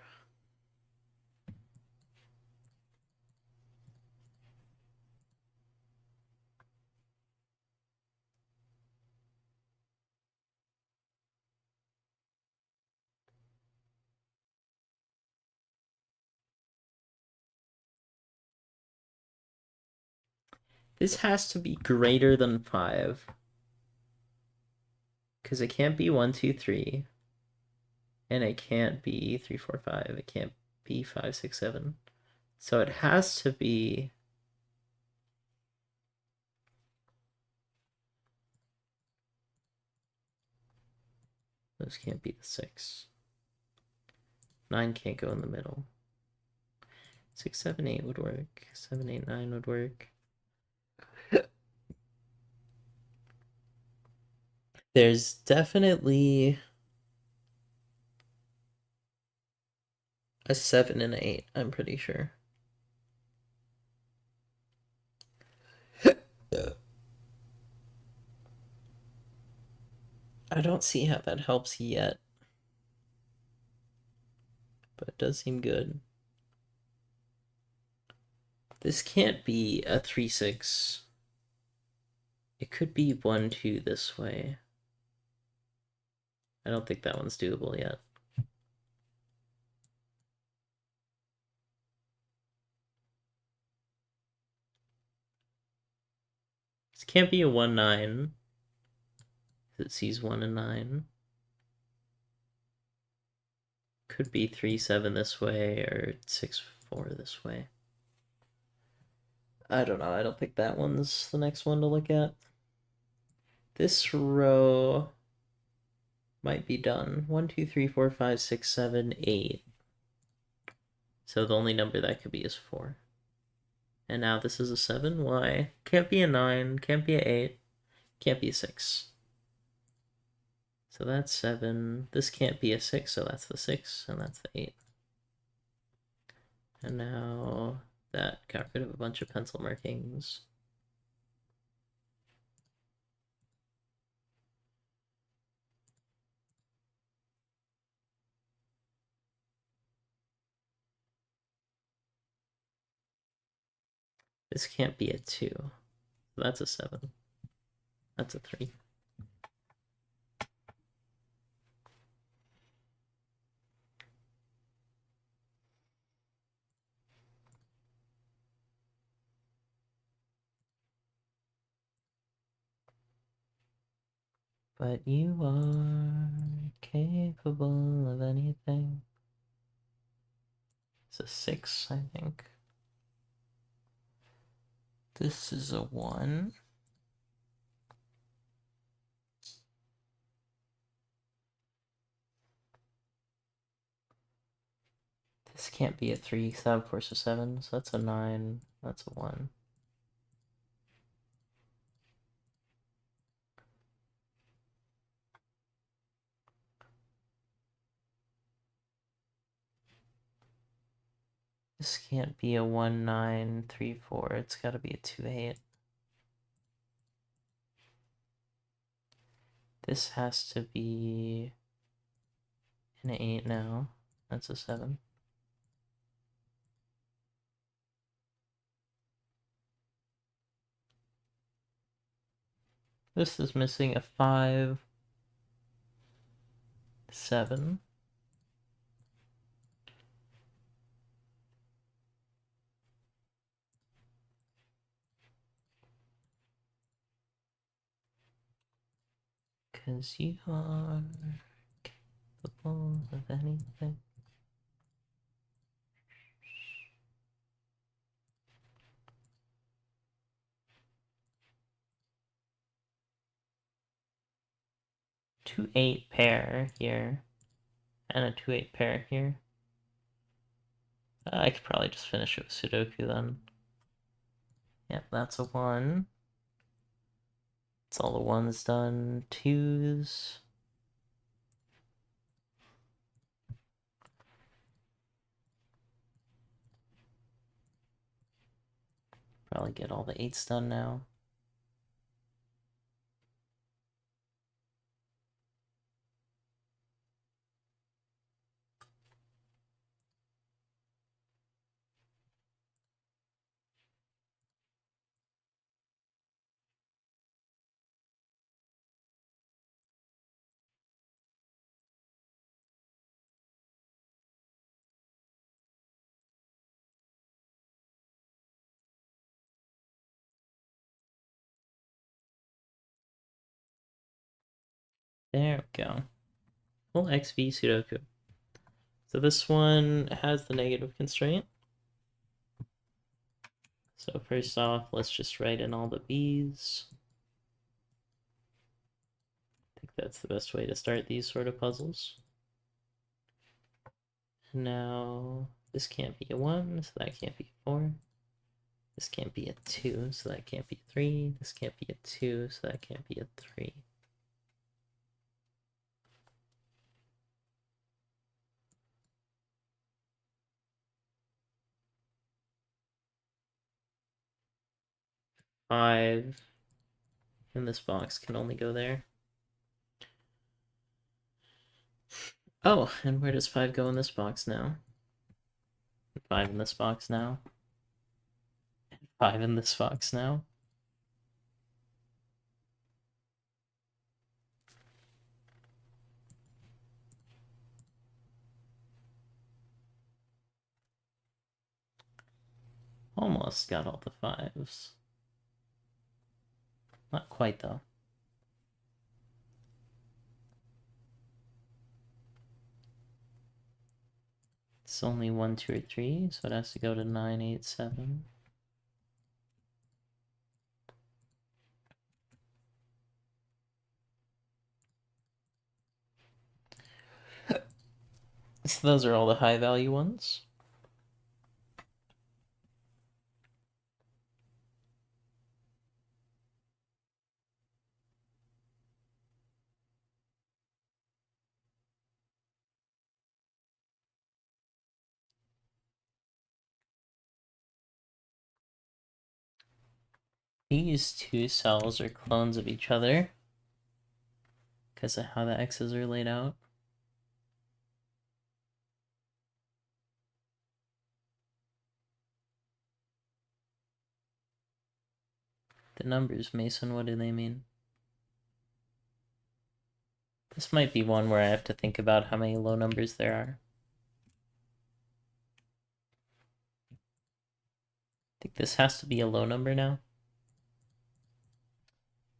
This has to be greater than 5. Because it can't be 1, 2, 3. And it can't be 3, 4, 5. It can't be 5, 6, 7. So it has to be... Those can't be the 6. 9 can't go in the middle. 6, 7, 8 would work. 7, 8, 9 would work. There's definitely a 7 and an 8, I'm pretty sure. I don't see how that helps yet, but it does seem good. This can't be a 3, 6. It could be 1, 2 this way. I don't think that one's doable yet. This can't be a 1, 9. It sees 1 and 9. Could be 3, 7 this way, or 6, 4 this way. I don't know. I don't think that one's the next one to look at. This row might be done. 1, 2, 3, 4, 5, 6, 7, 8. So the only number that could be is 4. And now this is a 7. Why? Can't be a 9. Can't be a 8. Can't be a 6. So that's 7. This can't be a 6, so that's the 6, and that's the 8. And now that got rid of a bunch of pencil markings. This can't be a 2. So that's a 7. That's a 3. But you are capable of anything. It's a 6, I think. This is a 1. This can't be a 3, because that of course is 7, so that's a 9. That's a 1. This can't be a 1, 9, 3, 4. It's gotta be a 2, 8. This has to be an 8 now. That's a 7. This is missing a 5, 7. Cause you are capable of anything. Two 8 pair here, and a 2, 8 pair here. I could probably just finish it with Sudoku then. Yep, that's a 1. It's all the 1s done. 2s. Probably get all the 8s done now. There we go. Full XV Sudoku. So this one has the negative constraint. So first off, let's just write in all the B's. I think that's the best way to start these sort of puzzles. Now, this can't be a 1, so that can't be a 4. This can't be a 2, so that can't be a 3. This can't be a 2, so that can't be a 3. Five in this box can only go there. Oh, and where does 5 go in this box now? 5 in this box now. And 5 in this box now. Almost got all the 5s. Not quite, though. It's only 1, 2, or 3, so it has to go to 9, 8, 7. So those are all the high value ones. These two cells are clones of each other because of how the x's are laid out. The numbers, Mason, what do they mean? This might be one where I have to think about how many low numbers there are. I think this has to be a low number now.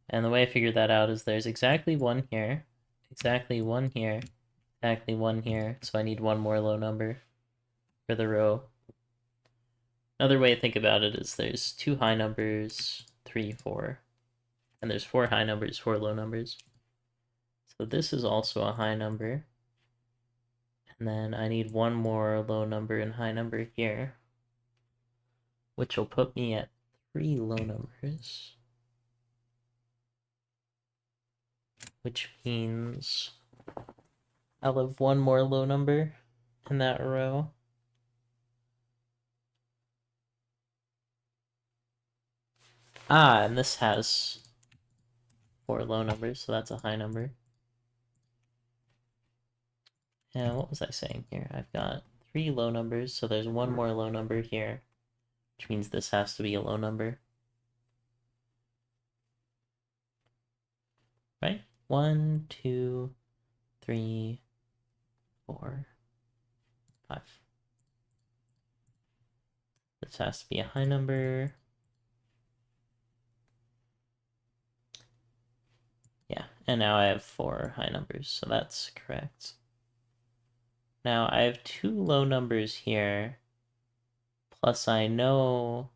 And the way I figured that out is there's exactly 1 here, exactly 1 here, exactly 1 here, so I need 1 more low number for the row. Another way to think about it is there's 2 high numbers, 3, 4, and there's 4 high numbers, 4 low numbers. So this is also a high number. And then I need 1 more low number and high number here, which will put me at 3 low numbers. Which means I'll have 1 more low number in that row. And this has 4 low numbers, so that's a high number. And what was I saying here? I've got 3 low numbers, so there's 1 more low number here, which means this has to be a low number. Right? 1, 2, 3, 4, 5. This has to be a high number. Yeah, and now I have 4 high numbers, so that's correct. Now I have 2 low numbers here, plus I know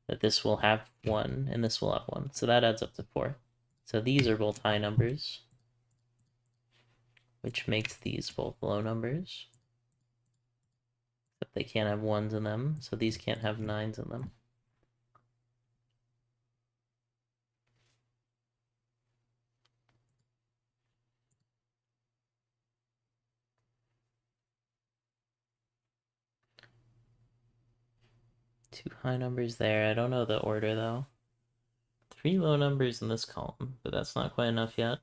that this will have 1 and this will have 1, so that adds up to 4. So these are both high numbers, which makes these both low numbers. Except they can't have 1s in them, so these can't have 9s in them. 2 high numbers there. I don't know the order though. 3 low numbers in this column, but that's not quite enough yet.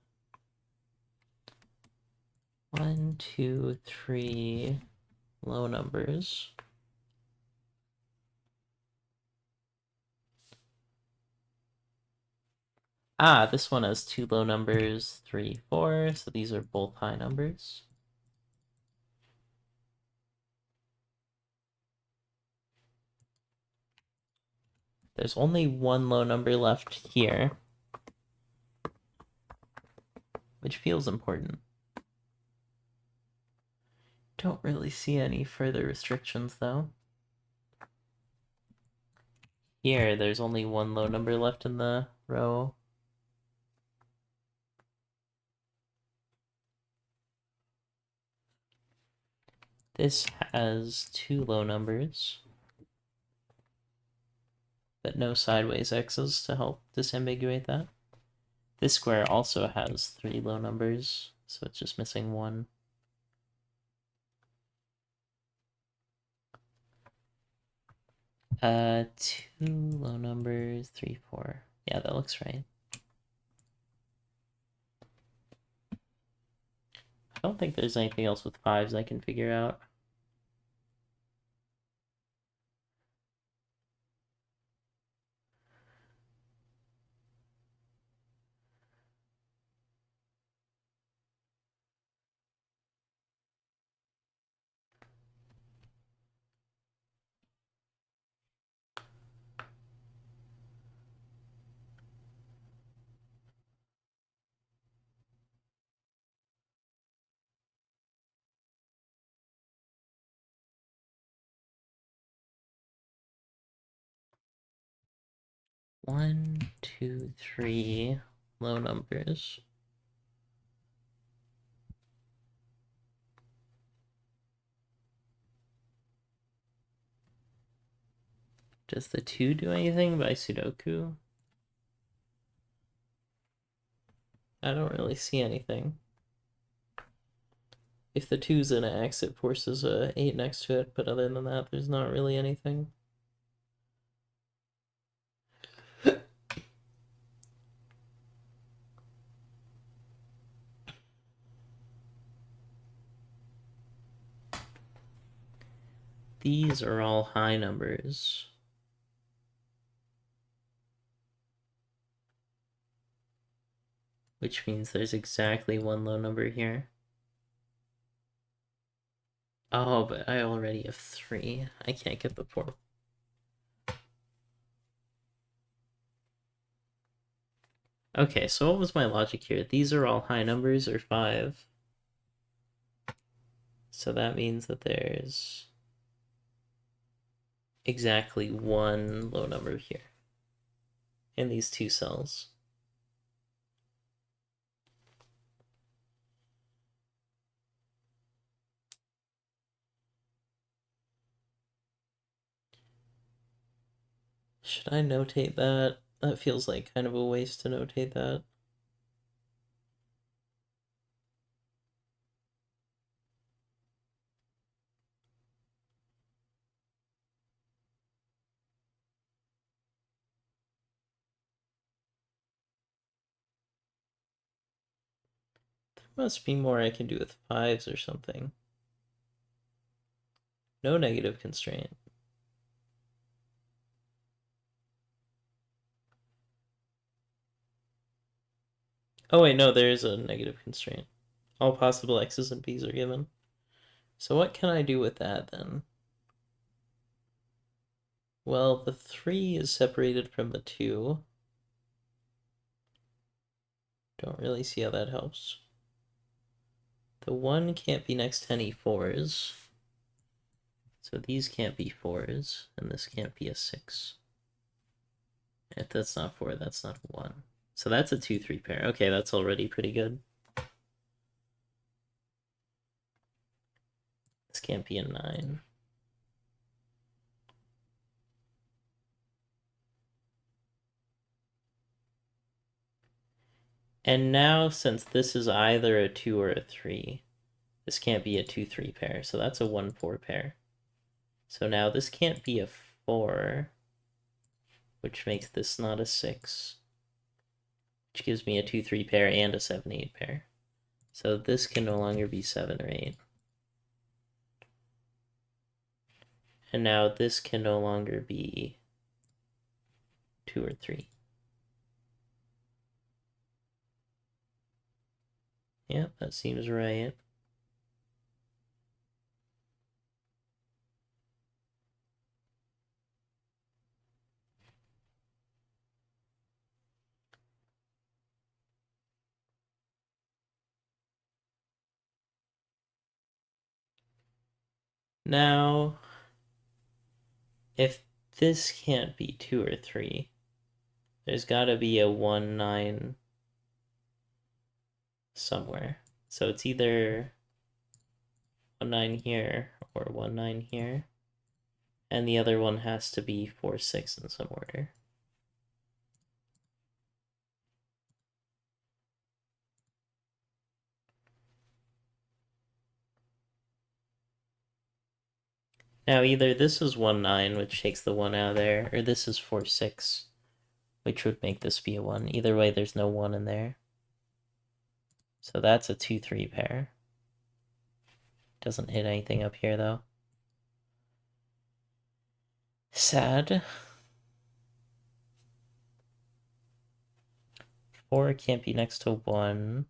1, 2, 3 low numbers. Ah, this one has 2 low numbers, 3, 4, so these are both high numbers. There's only 1 low number left here, which feels important. Don't really see any further restrictions though. Here, there's only 1 low number left in the row. This has 2 low numbers, but no sideways X's to help disambiguate that. This square also has 3 low numbers, so it's just missing 1. Two low numbers, 3, 4. Yeah, that looks right. I don't think there's anything else with 5s I can figure out. One, two, three low numbers. Does the 2 do anything by Sudoku? I don't really see anything. If the 2's in an X, it forces a 8 next to it, but other than that, there's not really anything. These are all high numbers. Which means there's exactly 1 low number here. Oh, but I already have 3. I can't get the 4. Okay, so what was my logic here? These are all high numbers, or 5. So that means that there's exactly 1 low number here in these 2 cells. Should I notate that? That feels like kind of a waste to notate that. There must be more I can do with 5s or something. No negative constraint. Oh wait, no, there is a negative constraint. All possible x's and b's are given. So what can I do with that then? Well, the 3 is separated from the 2. Don't really see how that helps. The 1 can't be next to any 4s. So these can't be 4s, and this can't be a 6. If that's not 4, that's not 1. So that's a 2-3 pair. Okay, that's already pretty good. This can't be a 9. And now, since this is either a 2 or a 3, this can't be a 2-3 pair, so that's a 1-4 pair. So now this can't be a 4, which makes this not a 6, which gives me a 2-3 pair and a 7-8 pair. So this can no longer be 7 or 8. And now this can no longer be 2 or 3. Yep, that seems right. Now, if this can't be 2 or 3, there's gotta be a 1-9 somewhere. So it's either 1-9 here or 1-9 here. And the other one has to be 4-6 in some order. Now either this is 1-9, which takes the 1 out of there, or this is 4-6, which would make this be a 1. Either way, there's no 1 in there. So that's a 2-3 pair. Doesn't hit anything up here, though. Sad. 4 can't be next to 1.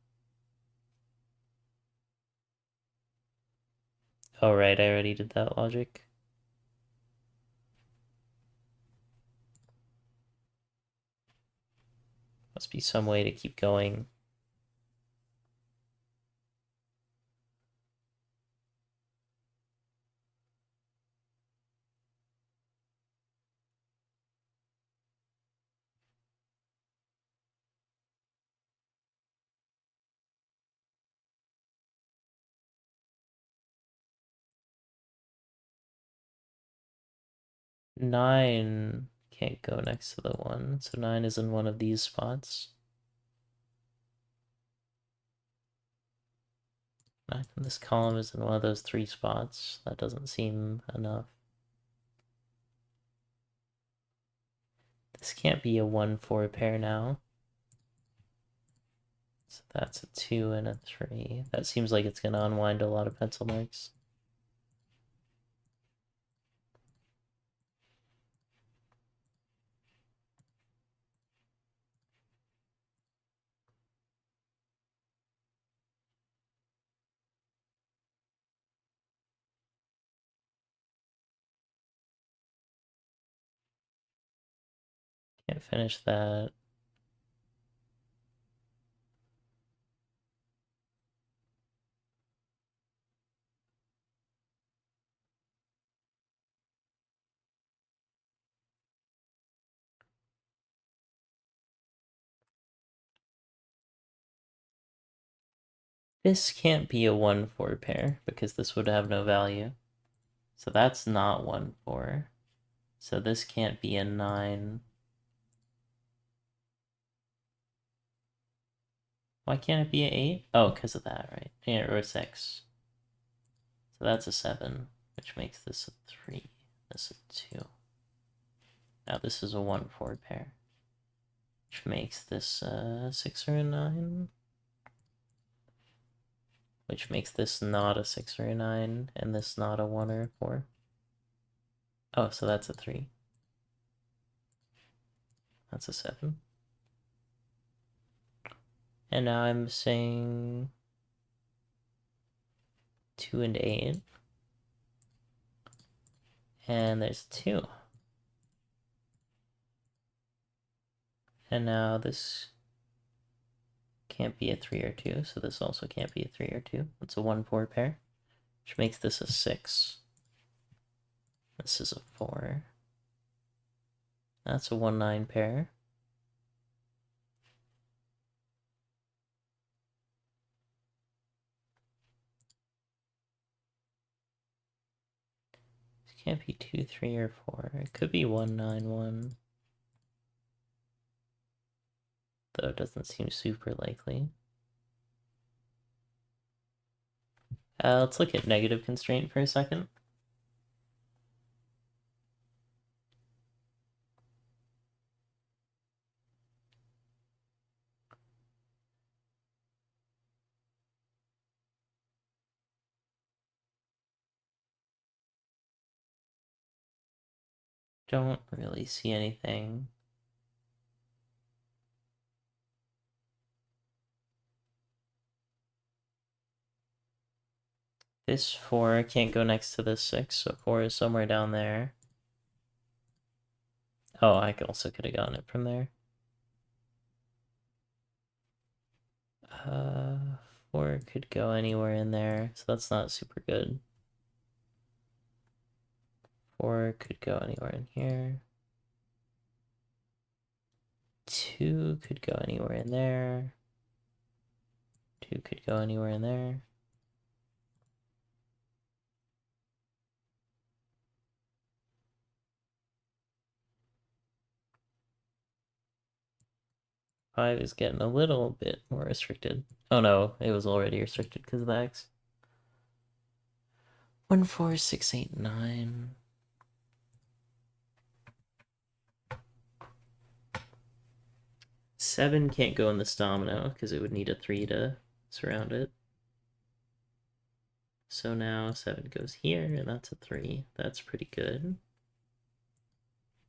Oh, right, I already did that logic. Must be some way to keep going. Nine can't go next to the 1, so 9 is in one of these spots. 9 in this column is in one of those 3 spots. That doesn't seem enough. This can't be a 1-4 pair now. So that's a 2 and a 3. That seems like it's going to unwind a lot of pencil marks. Can't finish that. This can't be a 1-4 pair because this would have no value. So that's not 1-4. So this can't be a 9. Why can't it be an 8? Oh, because of that, right? Yeah, or a 6. So that's a 7, which makes this a 3. This a 2. Now this is a 1-4 pair, which makes this a 6 or a 9. Which makes this not a 6 or a 9, and this not a 1 or a 4. Oh, so that's a 3. That's a 7. And now I'm saying 2 and 8. And there's 2. And now this can't be a 3 or 2, so this also can't be a 3 or 2. It's a 1-4 pair, which makes this a 6. This is a 4. That's a 1-9 pair. It can't be 2, 3, or 4. It could be 1-9-1. Though it doesn't seem super likely. Let's look at negative constraint for a second. Don't really see anything. This 4 can't go next to this 6, so 4 is somewhere down there. Oh, I also could have gotten it from there. 4 could go anywhere in there, so that's not super good. 4 could go anywhere in here. 2 could go anywhere in there. 2 could go anywhere in there. 5 is getting a little bit more restricted. Oh no, it was already restricted because of the X. 1, 4, 6, 8, 9. 7 can't go in this domino because it would need a 3 to surround it. So now 7 goes here, and that's a 3. That's pretty good.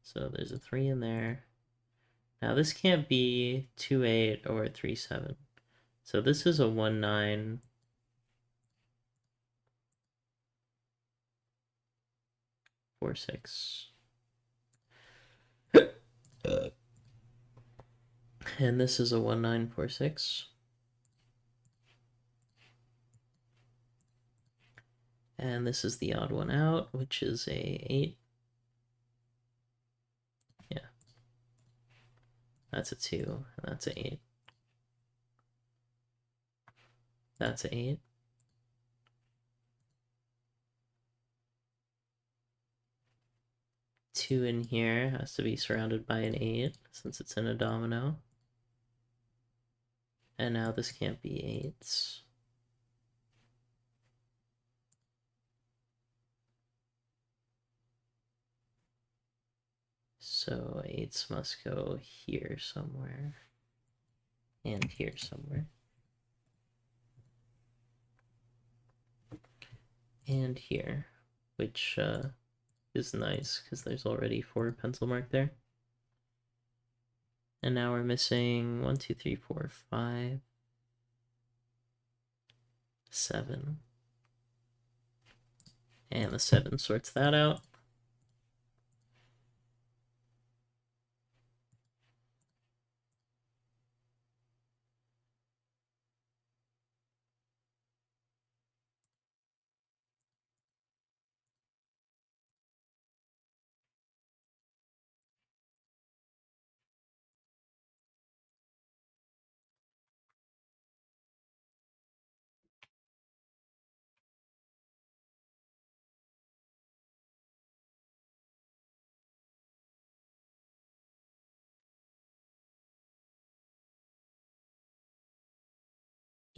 So there's a 3 in there. Now this can't be 2, 8 or 3, 7. So this is a 1, 9. 4, 6. And this is a 1, 9, 4, 6. And this is the odd one out, which is a 8. Yeah. That's a 2, and that's a 8. That's a 8. 2 in here has to be surrounded by an 8, since it's in a domino. And now this can't be 8s. So 8s must go here somewhere. And here somewhere. And here. Which is nice, because there's already 4 pencil mark there. And now we're missing 1, 2, 3, 4, 5, 7. And the 7 sorts that out.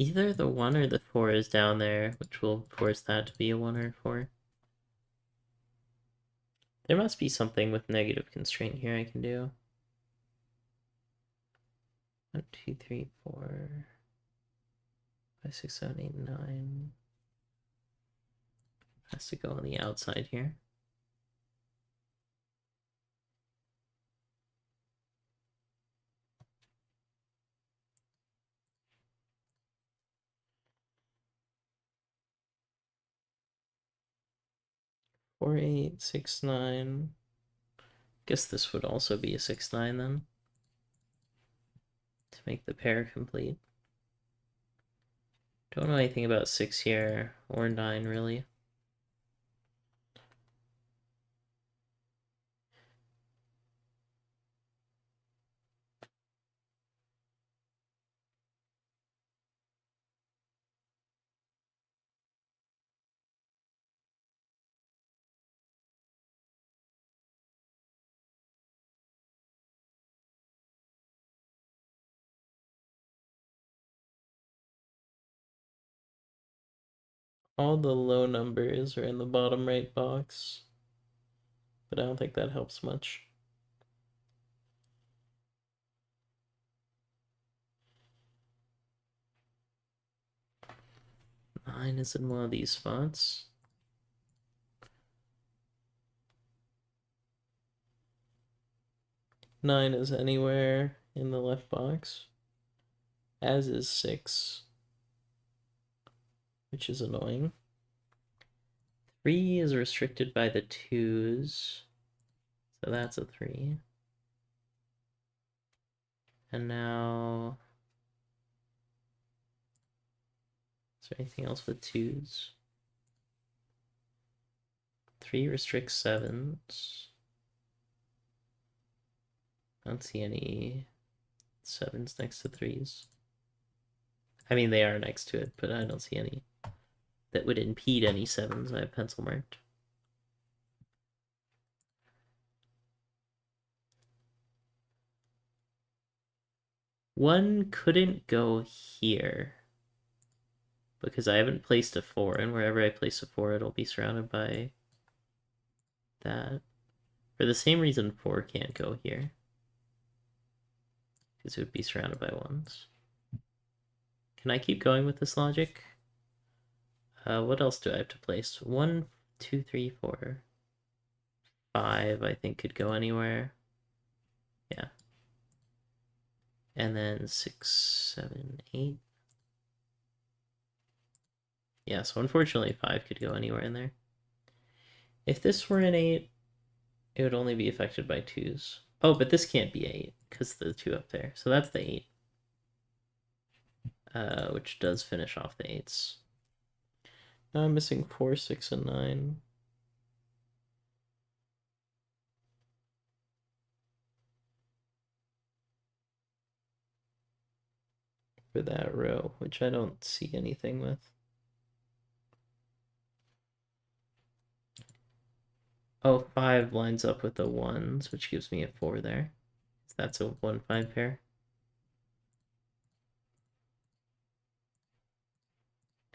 Either the 1 or the 4 is down there, which will force that to be a 1 or a 4. There must be something with negative constraint here I can do. 1, 2, 3, 4, 5, 6, 7, 8, 9. Has to go on the outside here. Four, 8, 6, 9. Guess this would also be a 6, 9 then. To make the pair complete. Don't know anything about 6 here, or 9 really. All the low numbers are in the bottom right box, but I don't think that helps much. 9 is in one of these spots. 9 is anywhere in the left box, as is 6, which is annoying. 3 is restricted by the 2s, so that's a 3. And now, is there anything else with 2s? 3 restricts 7s. I don't see any 7s next to 3s. I mean, they are next to it, but I don't see any that would impede any 7s. I have pencil marked. One couldn't go here because I haven't placed a 4, and wherever I place a 4, it'll be surrounded by that. For the same reason 4 can't go here, because it would be surrounded by 1s. Can I keep going with this logic? What else do I have to place? 1, 2, 3, 4, 5, I think could go anywhere. Yeah. And then 6, 7, 8. Yeah, so unfortunately 5 could go anywhere in there. If this were an 8, it would only be affected by 2s. Oh, but this can't be 8, because the 2 up there. So that's the 8. Which does finish off the 8s. Now I'm missing 4, 6, and 9. For that row, which I don't see anything with. Oh, 5 lines up with the 1s, which gives me a 4 there. So that's a 1-5 pair.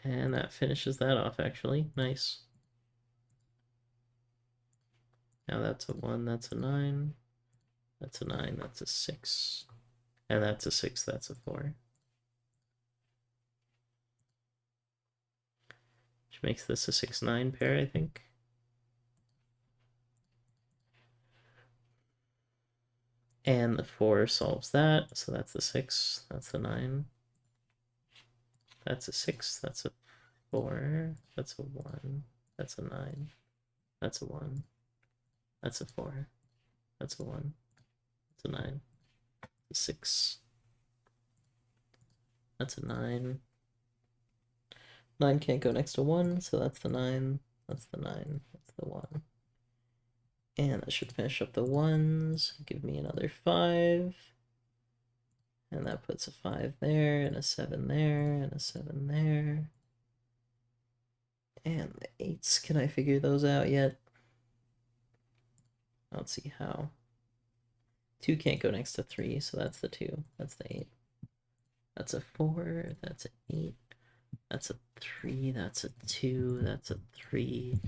And that finishes that off, actually. Nice. Now that's a 1, that's a 9. That's a 9, that's a 6. And that's a 6, that's a 4. Which makes this a 6-9 pair, I think. And the 4 solves that, so that's the 6, that's the 9. That's a 6, that's a 4, that's a 1, that's a 9, that's a 1, that's a 4, that's a 1, that's a 9, that's a 6, that's a 9. 9 can't go next to 1, so that's the 9, that's the 9, that's the 1. And that should finish up the 1s, give me another 5. And that puts a 5 there, and a 7 there, and a 7 there. And the 8s, can I figure those out yet? I don't see how. 2 can't go next to 3, so that's the 2. That's the 8. That's a 4, that's an 8. That's a 3, that's a 2, that's a 3.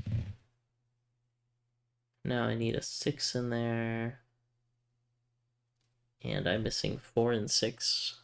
Now I need a 6 in there. And I'm missing 4 and 6.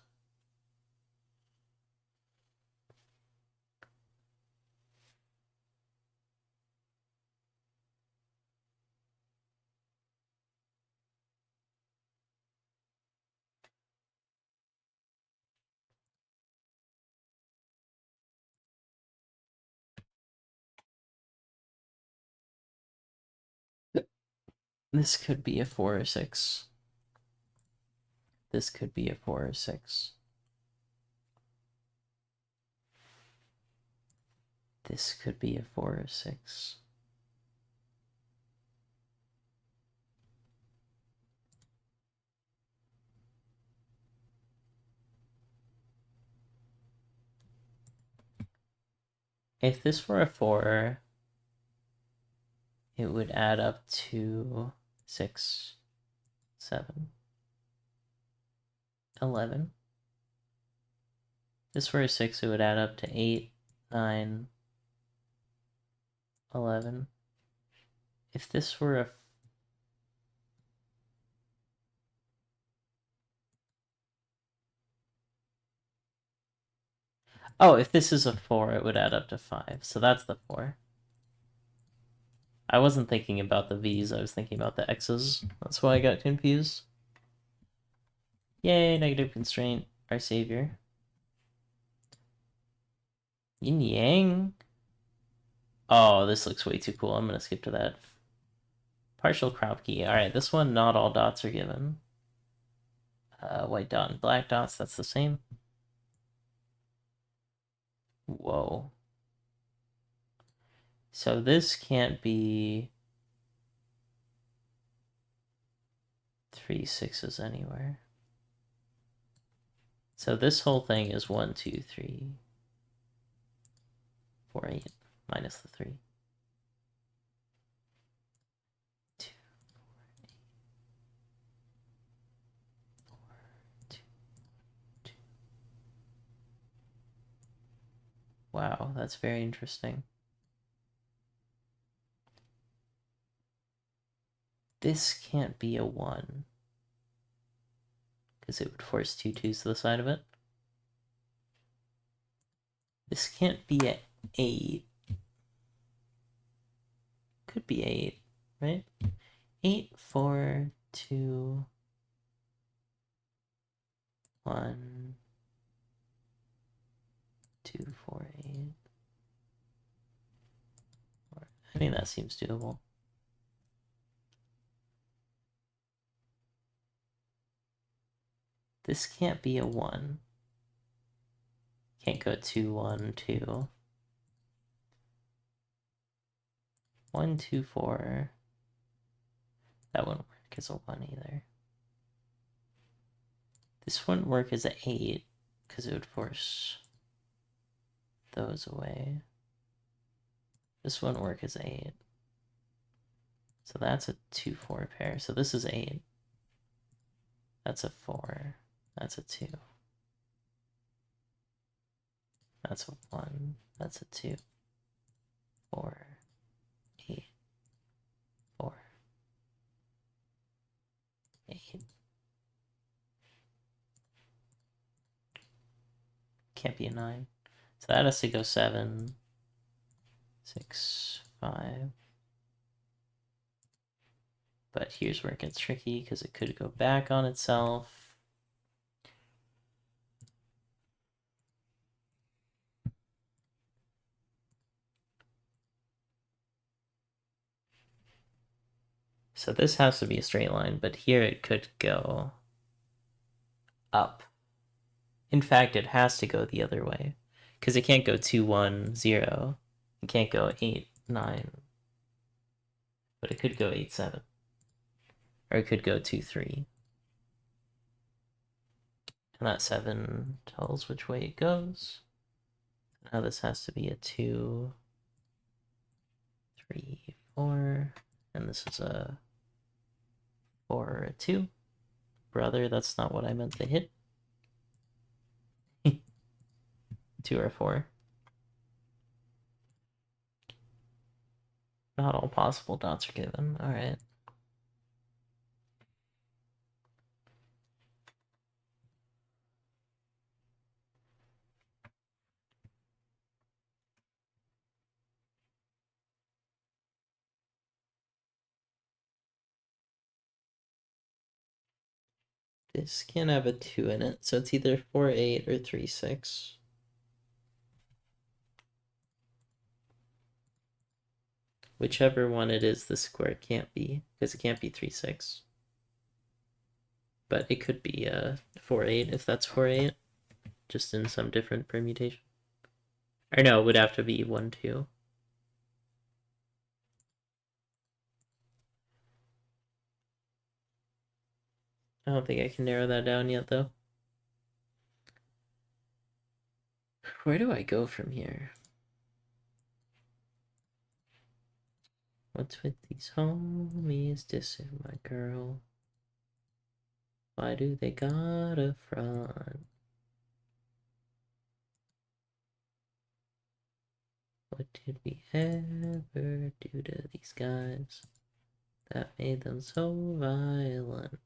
This could be a 4 or 6. This could be a 4 or 6. This could be a 4 or 6. If this were a 4, it would add up to 6, 7, 11. If this were a 6, it would add up to 8, 9, 11. If this were a Oh, if this is a 4, it would add up to 5. So that's the 4. I wasn't thinking about the V's, I was thinking about the X's. That's why I got confused. Yay, negative constraint, our savior. Yin Yang. Oh, this looks way too cool. I'm gonna skip to that. Partial crop key. Alright, this one, not all dots are given. White dot and black dots, that's the same. Whoa. So this can't be 3 6s anywhere. So this whole thing is 1 2 3 4 8 minus the 3. 2 4 2 2. Wow, that's very interesting. This can't be a 1 because it would force 2 2s to the side of it. This can't be an 8. Could be 8, right? 8 4 2 1 2 4 8. I think that seems doable. This can't be a 1. Can't go 2 1 2. 1 2 4. That wouldn't work as a 1 either. This wouldn't work as an 8 because it would force those away. This wouldn't work as 8. So that's a 2 4 pair. So this is 8. That's a 4. That's a 2. That's a 1. That's a 2. 4 8 4 8. Can't be a 9. So that has to go 7 6 5. But here's where it gets tricky because it could go back on itself. So this has to be a straight line, but here it could go up. In fact, it has to go the other way because it can't go 2 1 0. It can't go 8 9. But it could go 8 7. Or it could go 2 3. And that 7 tells which way it goes. Now this has to be a 2 3 4. And this is a 4 or a 2. Brother, that's not what I meant to hit. 2 or 4. Not all possible dots are given. Alright. This can have a 2 in it, so it's either 4 8 or 3 6. Whichever one it is, the square can't be, because it can't be 3 6. But it could be 4 8 if that's 4 8, just in some different permutation. Or no, it would have to be 1 2. I don't think I can narrow that down yet, though. Where do I go from here? What's with these homies dissing my girl? Why do they gotta front? What did we ever do to these guys that made them so violent?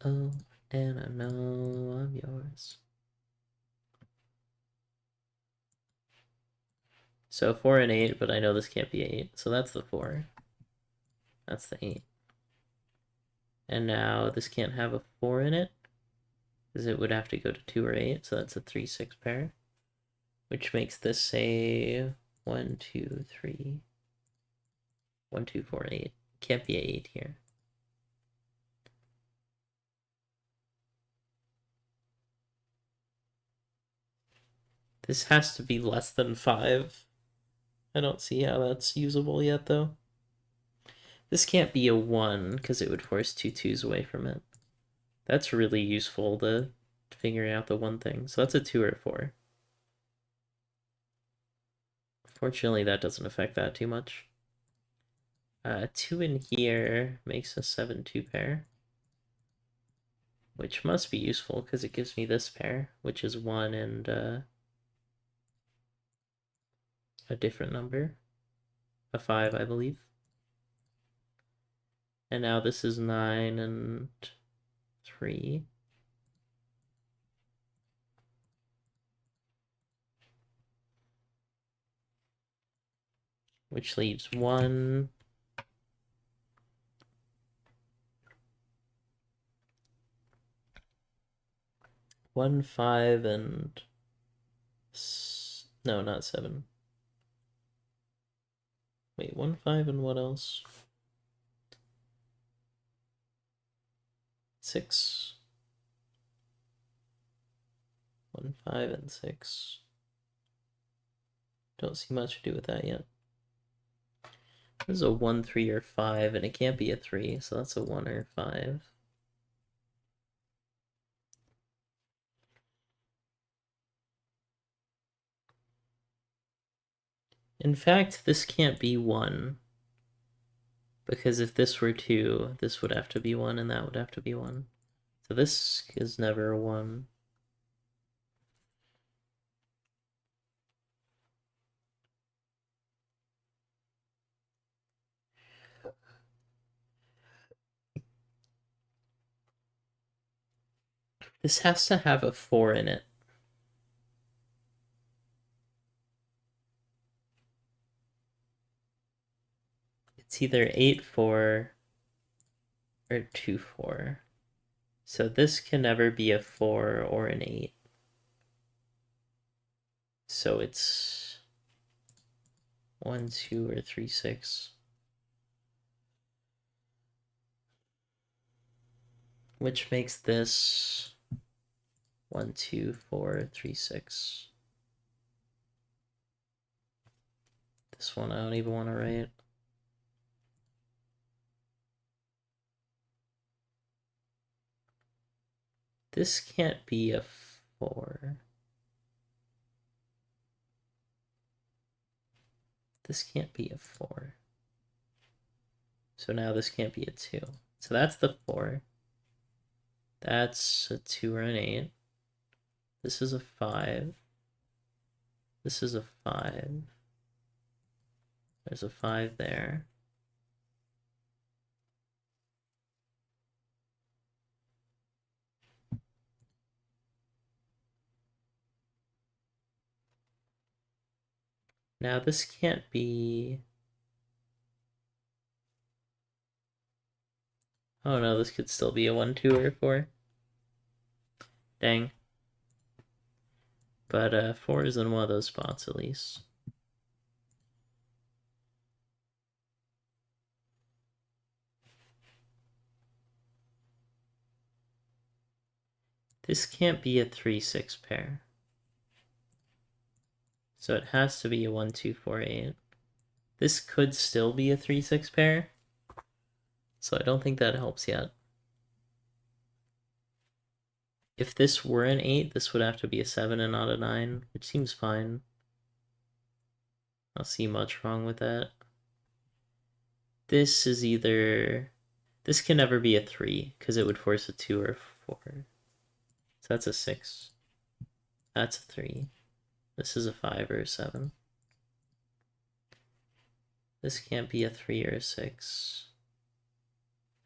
Oh, and I know I'm yours. So 4 and 8, but I know this can't be 8, so that's the 4. That's the 8. And now this can't have a 4 in it, because it would have to go to 2 or 8, so that's a 3-6 pair. Which makes this a 1, 2, 3, 1, 2, 4, 8. Can't be a 8 here. This has to be less than 5. I don't see how that's usable yet, though. This can't be a 1, because it would force 2 2s away from it. That's really useful to figuring out the one thing. So that's a 2 or a 4. Fortunately, that doesn't affect that too much. 2 in here makes a 7-2 pair, which must be useful because it gives me this pair, which is 1 and a different number, a 5, I believe. And now this is 9 and 3. Which leaves 1, 1, 5, and no, not 7. Wait, 1, 5, and what else? 6. 1, 5, and 6. Don't see much to do with that yet. This is a 1, 3, or 5, and it can't be a 3, so that's a 1 or 5. In fact, this can't be 1. Because if this were 2, this would have to be 1, and that would have to be 1. So this is never a 1. This has to have a 4 in it. It's either 8-4 or 2-4. So this can never be a 4 or an 8. So it's 1, 2, or 3, 6. Which makes this 1, 2, 4, 3, 6. This one I don't even want to write. This can't be a 4. This can't be a 4. So now this can't be a 2. So that's the 4. That's a 2 or an 8. This is a 5. This is a 5. There's a 5 there. Now this can't be... Oh no, this could still be a 1, 2, or 4. Dang. But 4 is in one of those spots at least. This can't be a 3, 6 pair. So it has to be a 1, 2, 4, 8. This could still be a 3, 6 pair. So I don't think that helps yet. If this were an 8, this would have to be a 7 and not a 9, which seems fine. I don't see much wrong with that. This is either... This can never be a 3, because it would force a 2 or a 4. So that's a 6. That's a 3. This is a 5 or a 7. This can't be a 3 or a 6.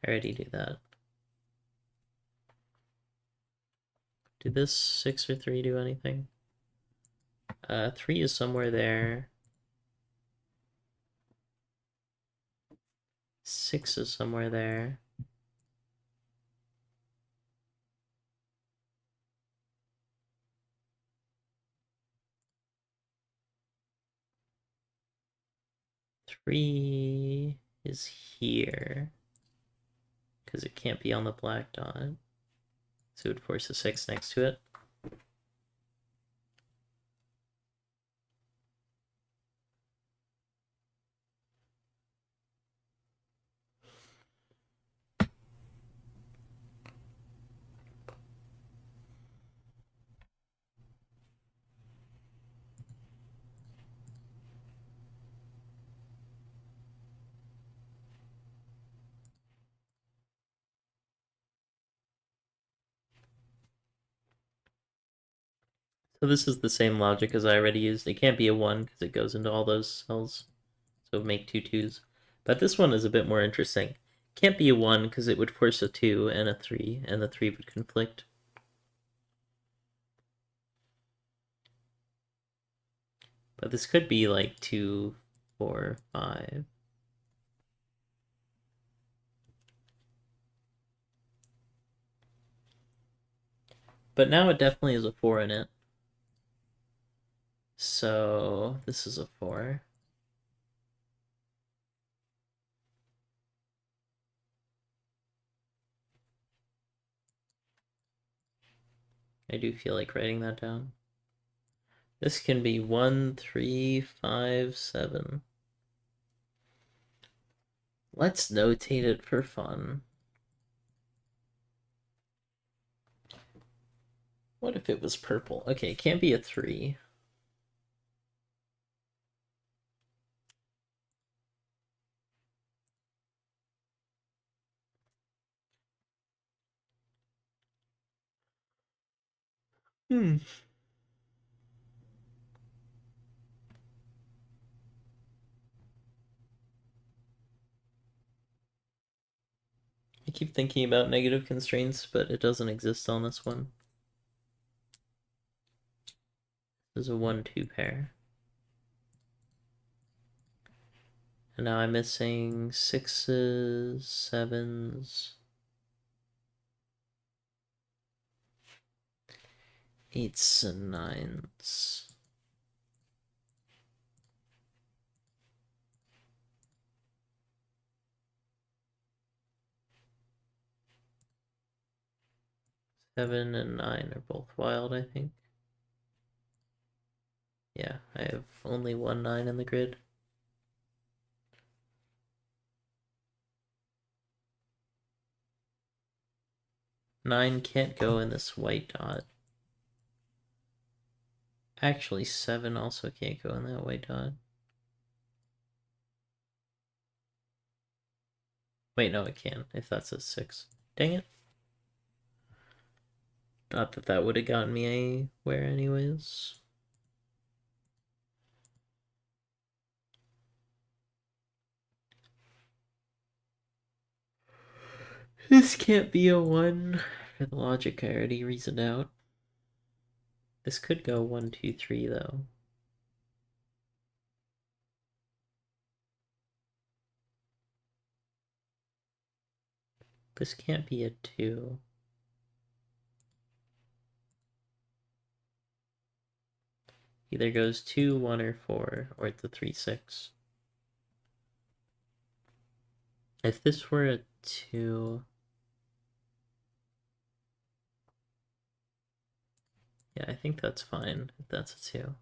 I already do that. Did this 6 or 3 do anything? 3 is somewhere there. 6 is somewhere there. 3 is here, because it can't be on the black dot. So it would force a 6 next to it. So this is the same logic as I already used. It can't be a 1 because it goes into all those cells. So make 2 2s. But this one is a bit more interesting. Can't be a 1 because it would force a 2 and a 3, and the 3 would conflict. But this could be like 2, 4, 5. But now it definitely is a 4 in it. So this is a 4. I do feel like writing that down. This can be 1, 3, 5, 7. Let's notate it for fun. What if it was purple? Okay, it can't be a 3. I keep thinking about negative constraints, but it doesn't exist on this one. There's a 1, 2 pair. And now I'm missing 6s, 7s, 8s, and 9s. Seven and 9 are both wild, I think. Yeah, I have only 1 9 in the grid. Nine can't go in this white dot. Actually, 7 also can't go in that white dot. Wait, no, it can, if that's a 6. Dang it. Not that that would have gotten me anywhere anyways. This can't be a 1 for the logic I already reasoned out. This could go 1, 2, 3 though. This can't be a 2. Either goes 2, 1, or 4, or it's a 3, 6. If this were a 2... Yeah, I think that's fine if that's a 2.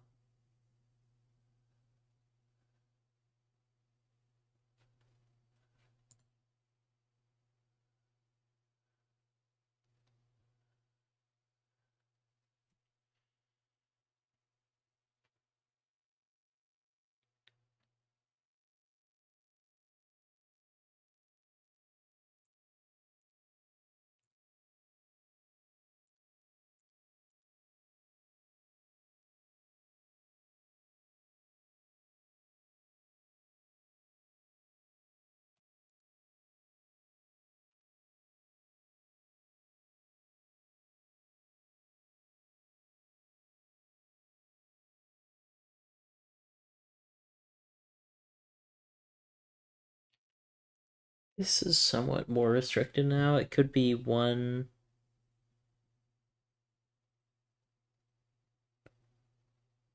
This is somewhat more restricted now. It could be 1,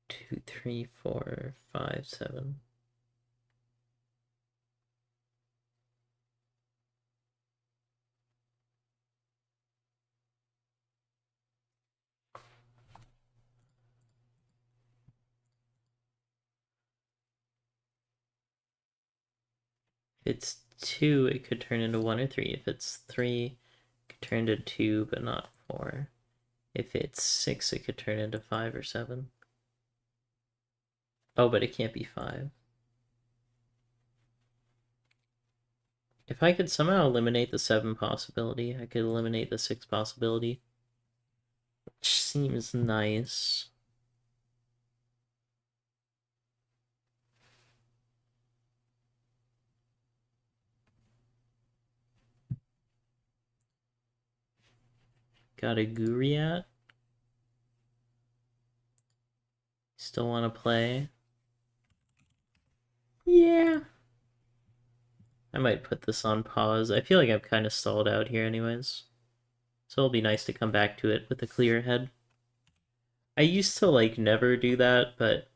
2, 3, 4, 5, 7. If it's 2, it could turn into 1 or 3. If it's 3, it could turn into 2, but not 4. If it's 6, it could turn into 5 or 7. Oh, but it can't be 5. If I could somehow eliminate the 7 possibility, I could eliminate the 6 possibility. Which seems nice. Got a Guriat. Still want to play? Yeah. I might put this on pause. I feel like I've kind of stalled out here anyways. So it'll be nice to come back to it with a clear head. I used to like never do that, but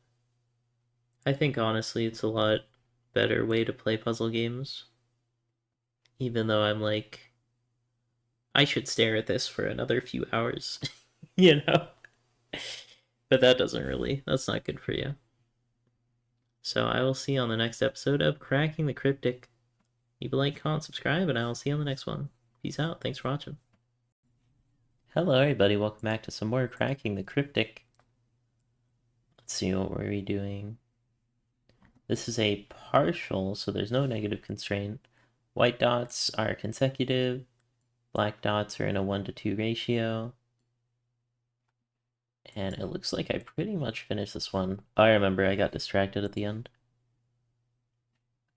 I think honestly it's a lot better way to play puzzle games. Even though I'm like, I should stare at this for another few hours, you know? But that doesn't really, that's not good for you. So I will see you on the next episode of Cracking the Cryptic. Leave a like, comment, subscribe, and I will see you on the next one. Peace out. Thanks for watching. Hello, everybody. Welcome back to some more Cracking the Cryptic. Let's see, what were we doing? This is a partial, so there's no negative constraint. White dots are consecutive. Black dots are in a 1-to-2 ratio. And it looks like I pretty much finished this one. Oh, I remember I got distracted at the end.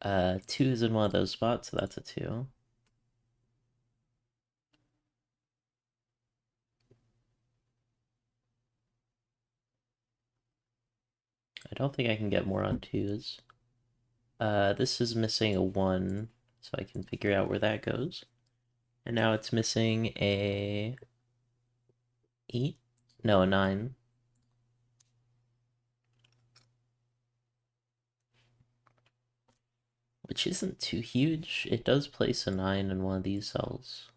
2 is in one of those spots, so that's a 2. I don't think I can get more on 2s. This is missing a 1, so I can figure out where that goes. And now it's missing a 8? No, a 9. Which isn't too huge. It does place a 9 in one of these cells.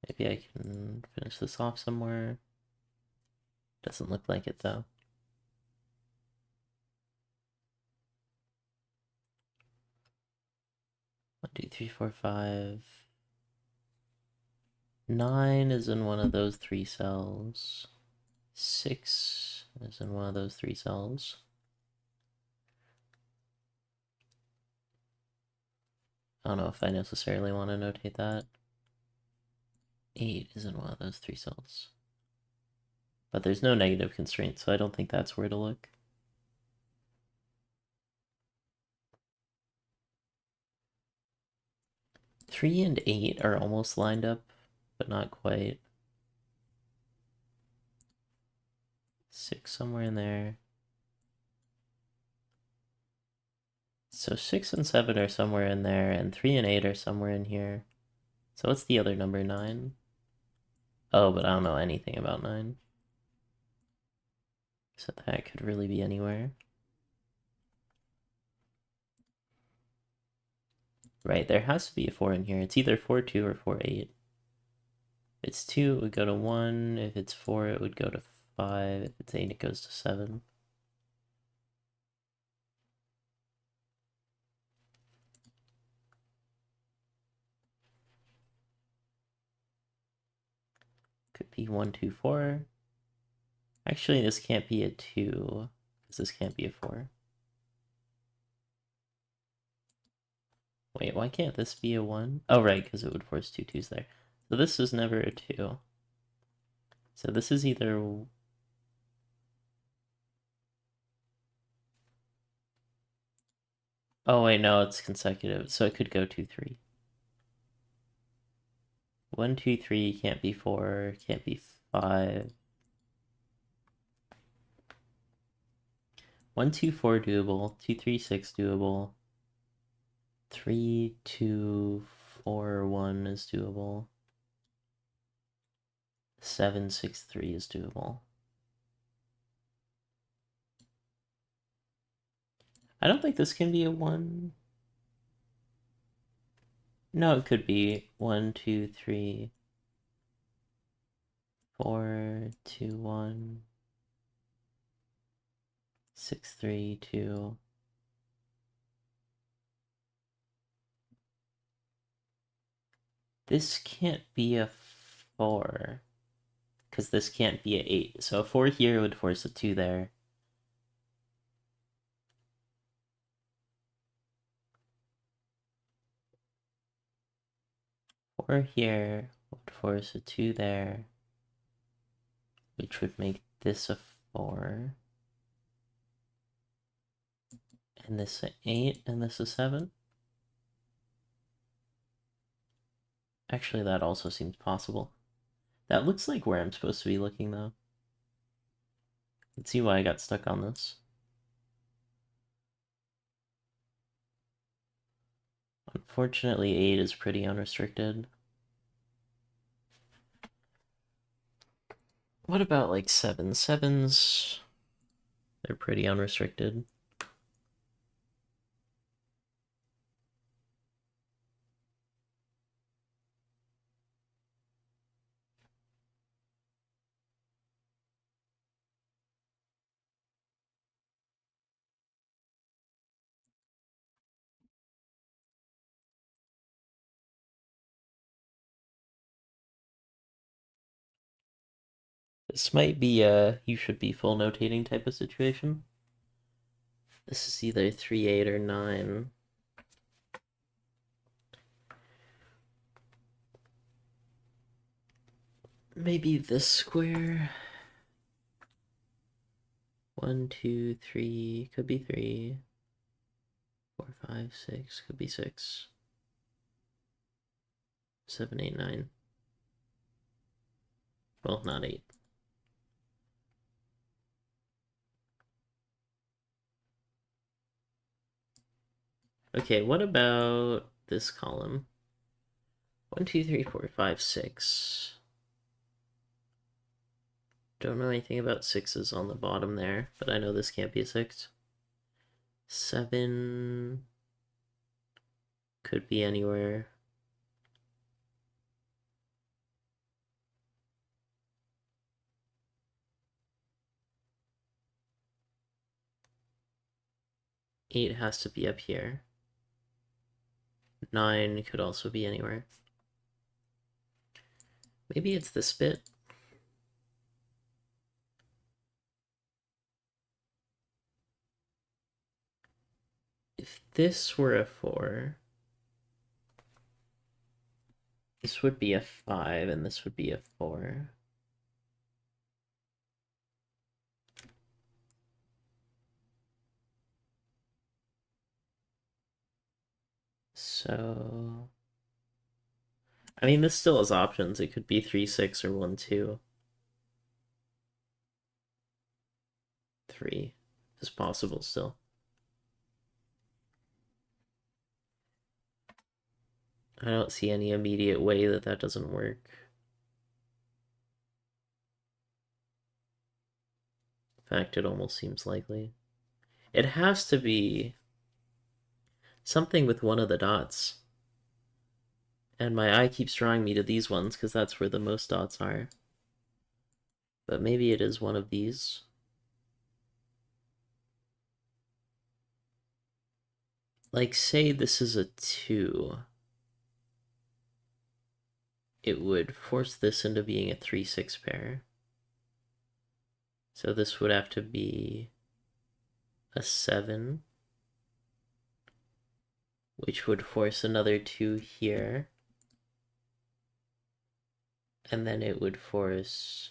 Maybe I can finish this off somewhere. Doesn't look like it though. One, two, three, four, 5. 9 is in one of those 3 cells. 6 is in one of those 3 cells. I don't know if I necessarily want to notate that. 8 is in one of those 3 cells. But there's no negative constraint, so I don't think that's where to look. Three and 8 are almost lined up, but not quite. 6 somewhere in there. So 6 and 7 are somewhere in there, and 3 and 8 are somewhere in here. So what's the other number, 9? Oh, but I don't know anything about 9. So that could really be anywhere. Right, there has to be a 4 in here. It's either 4, 2 or 4, 8. If it's 2, it would go to 1. If it's 4, it would go to 5. If it's 8, it goes to 7. Could be 1, 2, 4. Actually, this can't be a 2, because this can't be a 4. Wait, why can't this be a 1? Oh, right, because it would force 2 2s there. So this is never a 2. So this is either... Oh, wait, no, it's consecutive, so it could go 2, 3. 1, 2, 3 can't be 4, can't be 5. 1, 2, 4 doable, 2, 3, 6 doable. 3, 2, 4, 1 is doable. 7, 6, 3 is doable. I don't think this can be a 1. No, it could be 1, 2, 3, 4, 2, 1, 6, 3, 2. This can't be a 4, because this can't be a 8. So a 4 here would force a 2 there. Four here would force a 2 there, which would make this a 4. And this an 8, and this a 7. Actually, that also seems possible. That looks like where I'm supposed to be looking, though. Let's see why I got stuck on this. Unfortunately, 8 is pretty unrestricted. What about, like, 7? 7s, they're pretty unrestricted. This might be a you should be full notating type of situation. This is either 3, 8, or 9. Maybe this square. 1, 2, 3, could be 3. 4, 5, 6, could be 6. 7, 8, 9. Well, not 8. Okay, what about this column? 1, 2, 3, 4, 5, 6. Don't know anything about 6s on the bottom there, but I know this can't be a 6. 7 could be anywhere. Eight has to be up here. 9 could also be anywhere. Maybe it's this bit. If this were a 4, this would be a 5, and this would be a 4. So, I mean, this still has options. It could be 3, 6, or 1, 2. 3 is possible still. I don't see any immediate way that that doesn't work. In fact, it almost seems likely. It has to be something with one of the dots. And my eye keeps drawing me to these ones because that's where the most dots are. But maybe it is one of these. Like, say this is a 2. It would force this into being a 3, 6 pair. So this would have to be a 7, which would force another 2 here. And then it would force...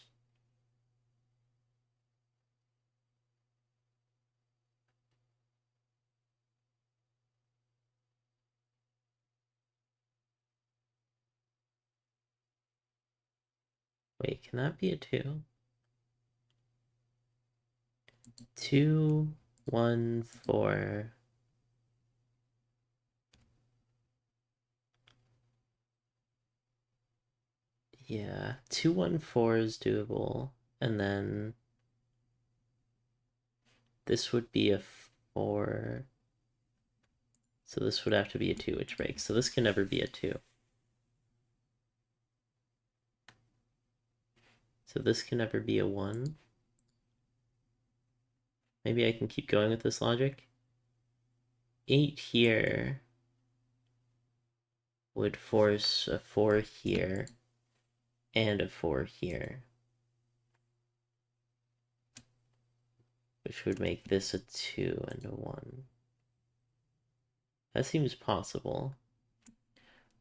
Wait, can that be a 2? 2, 1, 4. Yeah, 2, 1, 4 is doable. And then this would be a 4. So this would have to be a 2, which breaks. So this can never be a 2. So this can never be a 1. Maybe I can keep going with this logic. 8 here would force a 4 here and a 4 here, which would make this a 2 and a 1. That seems possible.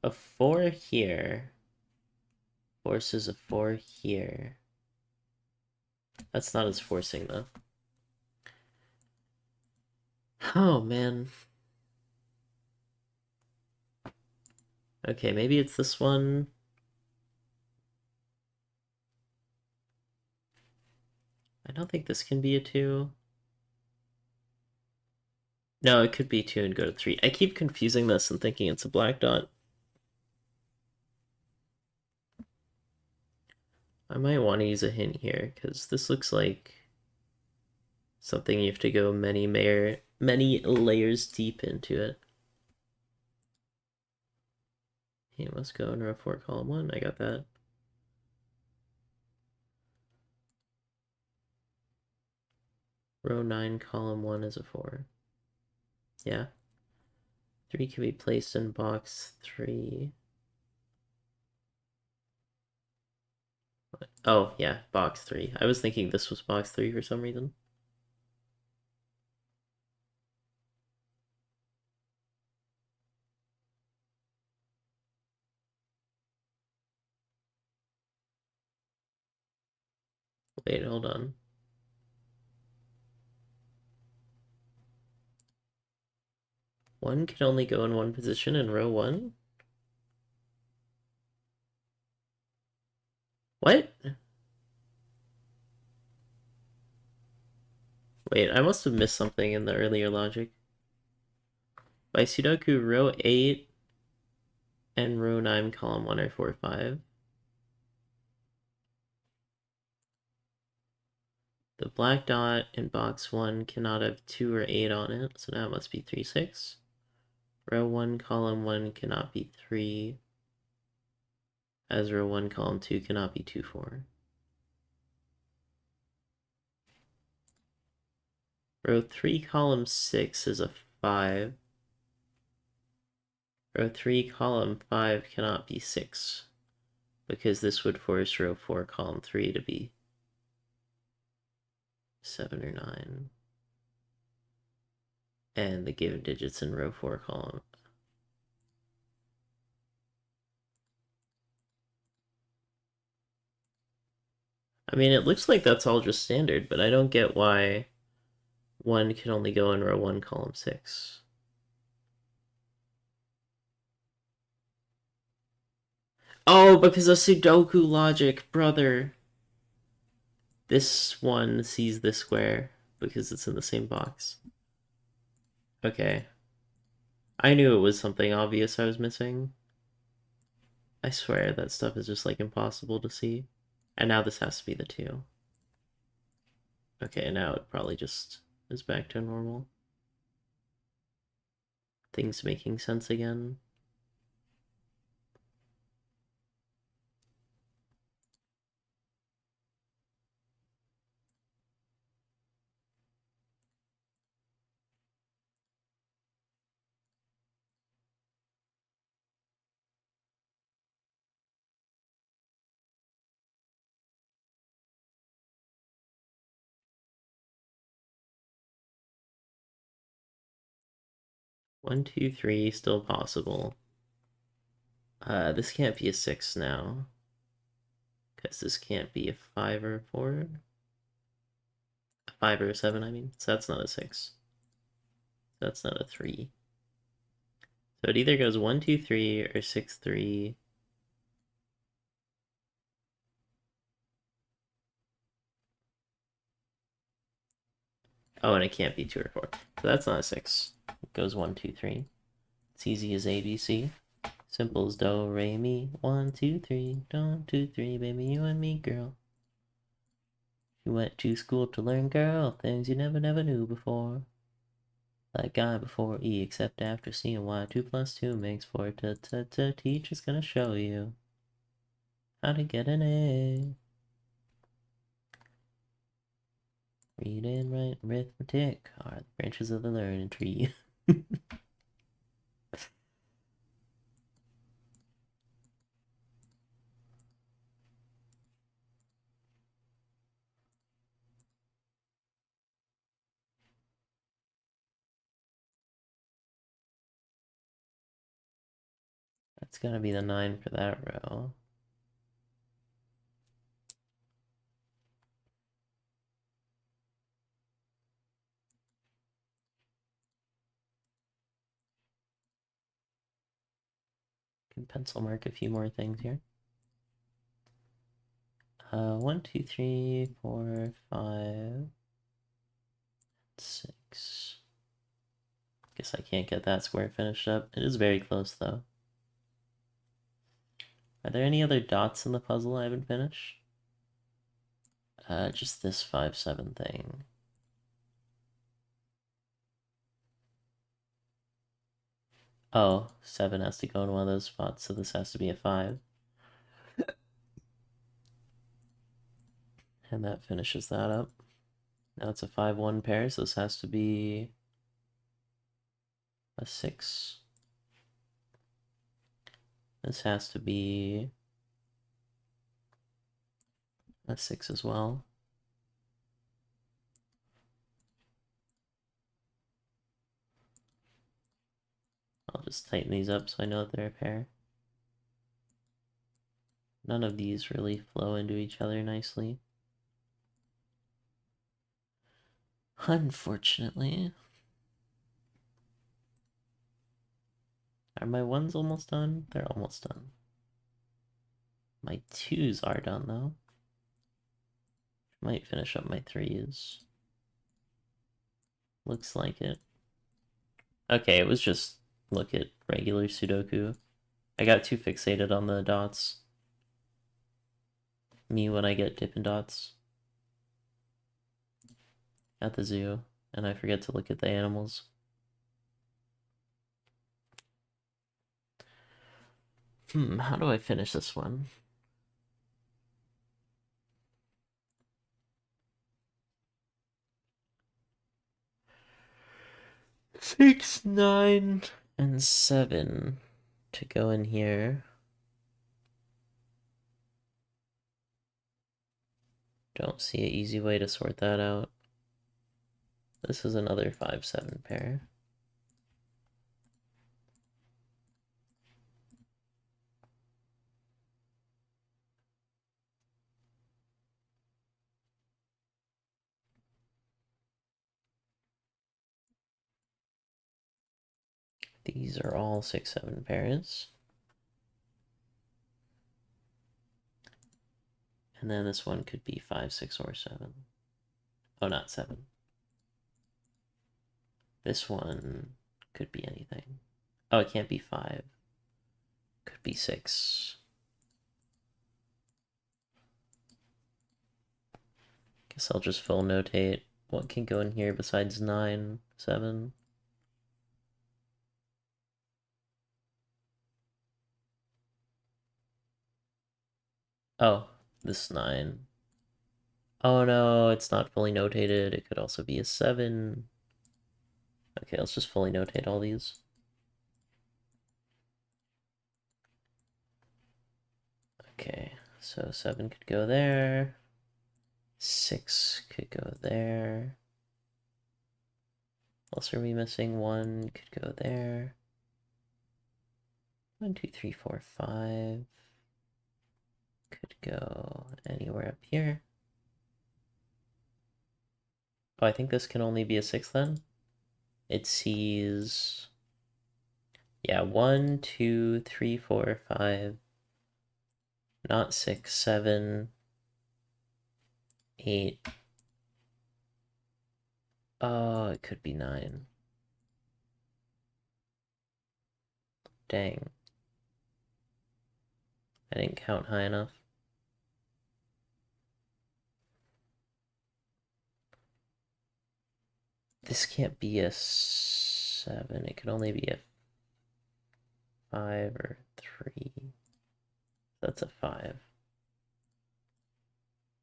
A 4 here forces a 4 here. That's not as forcing, though. Oh, man. Okay, maybe it's this one. I don't think this can be a 2. No, it could be 2 and go to 3. I keep confusing this and thinking it's a black dot. I might want to use a hint here, because this looks like something you have to go many layers deep into it. He must go in row 4, column 1. I got that. Row 9, column 1 is a 4. Yeah. 3 can be placed in box 3. Oh, yeah, box 3. I was thinking this was box 3 for some reason. Wait, hold on. One can only go in one position in row 1? What? Wait, I must have missed something in the earlier logic. By Sudoku, row 8 and row 9, column 1 are 4, 5. The black dot in box 1 cannot have 2 or 8 on it, so now it must be 3, 6. Row 1, column 1 cannot be 3, as row 1, column 2 cannot be 2, 4. Row 3, column 6 is a 5. Row 3, column 5 cannot be 6, because this would force row 4, column 3 to be 7 or 9. And the given digits in row 4, column. I mean, it looks like that's all just standard, but I don't get why 1 can only go in row 1, column 6. Oh, because of Sudoku logic, brother. This one sees this square because it's in the same box. Okay. I knew it was something obvious I was missing. I swear that stuff is just like impossible to see. And now this has to be the 2. Okay, now it probably just is back to normal. Things making sense again. One, two, three, still possible. This can't be a 6 now. Because this can't be a 5 or a 4. A 5 or a 7, I mean. So that's not a 6. That's not a 3. So it either goes 1, 2, 3 or 6, 3. Oh, and it can't be 2 or 4. So that's not a 6. It goes 1, 2, 3. It's easy as ABC. Simple as do, re, mi. 1, 2, 3. 1, 2, 3, baby, you and me, girl. You went to school to learn, girl, things you never knew before. Like guy before E, except after seeing why 2 plus 2 makes 4. Teacher's gonna show you how to get an A. Read and write arithmetic are the branches of the learning tree. It's gonna be the 9 for that row. Can pencil mark a few more things here. 1, 2, 3, 4, 5, 6. Guess I can't get that square finished up. It is very close though. Are there any other dots in the puzzle I haven't finished? Just this 5, 7 thing. Oh, 7 has to go in one of those spots, so this has to be a 5. And that finishes that up. Now it's a 5-1 pair, so this has to be a 6. This has to be a 6 as well. I'll just tighten these up so I know that they're a pair. None of these really flow into each other nicely. Unfortunately. Are my 1s almost done? They're almost done. My 2s are done though. Might finish up my 3s. Looks like it. Okay, it was just look at regular Sudoku. I got too fixated on the dots. Me when I get Dippin' Dots at the zoo, and I forget to look at the animals. How do I finish this one? Six, 9, and 7 to go in here. Don't see an easy way to sort that out. This is another 5, 7 pair. These are all 6, 7 pairs. And then this one could be 5, 6, or 7. Oh, not 7. This one could be anything. Oh, it can't be 5. Could be 6. Guess I'll just full notate what can go in here besides 9, 7. Oh, this 9. Oh no, it's not fully notated. It could also be a 7. Okay, let's just fully notate all these. Okay, so 7 could go there. 6 could go there. What else are we missing? 1 could go there. 1, 2, 3, 4, 5 could go anywhere up here. Oh, I think this can only be a 6 then. It sees, yeah, 1, 2, 3, 4, 5, not 6, 7, 8. Oh, it could be 9. Dang. I didn't count high enough. This can't be a 7. It could only be a 5 or 3. That's a 5.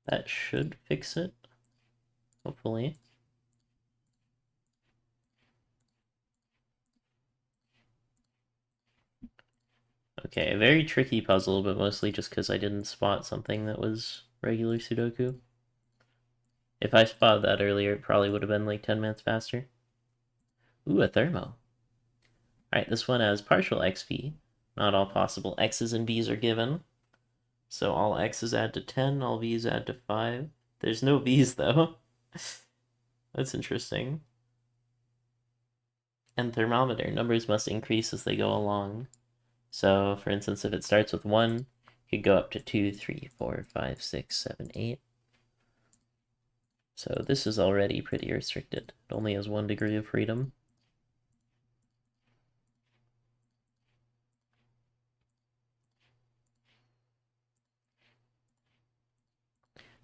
That should fix it, hopefully. Okay, a very tricky puzzle, but mostly just because I didn't spot something that was regular Sudoku. If I spotted that earlier, it probably would have been like 10 minutes faster. Ooh, a thermo. Alright, this one has partial XP, Not all possible x's and b's are given. So all x's add to 10, all b's add to 5. There's no b's though. That's interesting. And thermometer, numbers must increase as they go along. So, for instance, if it starts with 1, it could go up to 2, 3, 4, 5, 6, 7, 8. So this is already pretty restricted. It only has 1 degree of freedom.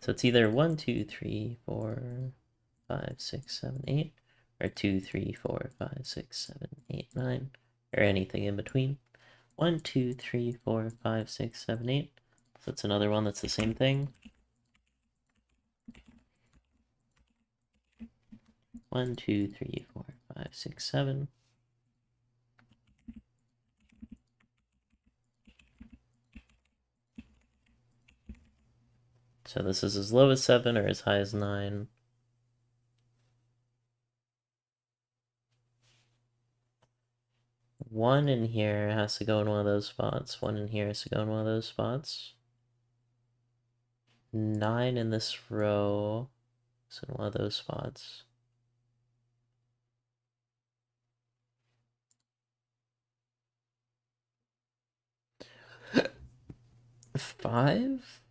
So it's either 1, 2, 3, 4, 5, 6, 7, 8, or 2, 3, 4, 5, 6, 7, 8, 9, or anything in between. 1, 2, 3, 4, 5, 6, 7, 8. So it's another one that's the same thing. 1, 2, 3, 4, 5, 6, 7. So this is as low as 7 or as high as 9. One in here has to go in one of those spots. 1 in here has to go in one of those spots. 9 in this row is in one of those spots. 5?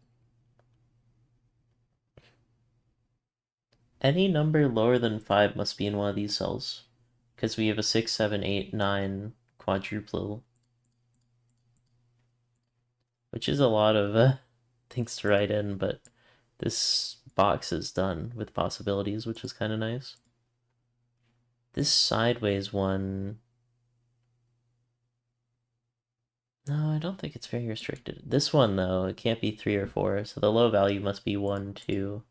Any number lower than 5 must be in one of these cells. Because we have a 6, 7, 8, 9 quadruple. Which is a lot of things to write in, but this box is done with possibilities, which is kind of nice. This sideways one... No, I don't think it's very restricted. This one, though, it can't be 3 or 4, so the low value must be 1, 2,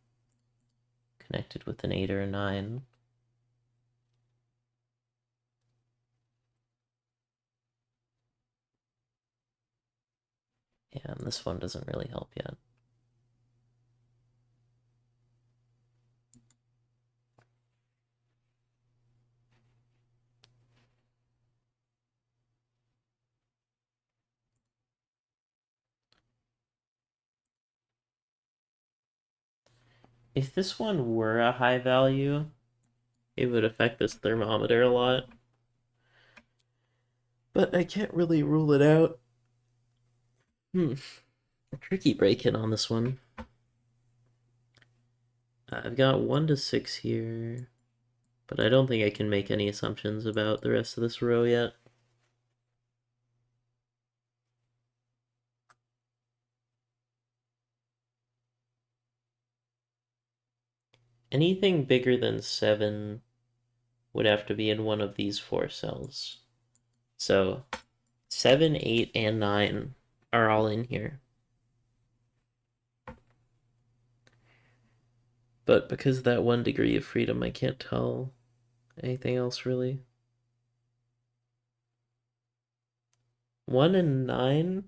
connected with an 8 or a 9. Yeah, and this one doesn't really help yet. If this one were a high value, it would affect this thermometer a lot. But I can't really rule it out. A tricky break-in on this one. I've got 1 to 6 here, but I don't think I can make any assumptions about the rest of this row yet. Anything bigger than 7 would have to be in one of these 4 cells. So 7, 8, and 9 are all in here. But because of that 1 degree of freedom, I can't tell anything else really. 1 and 9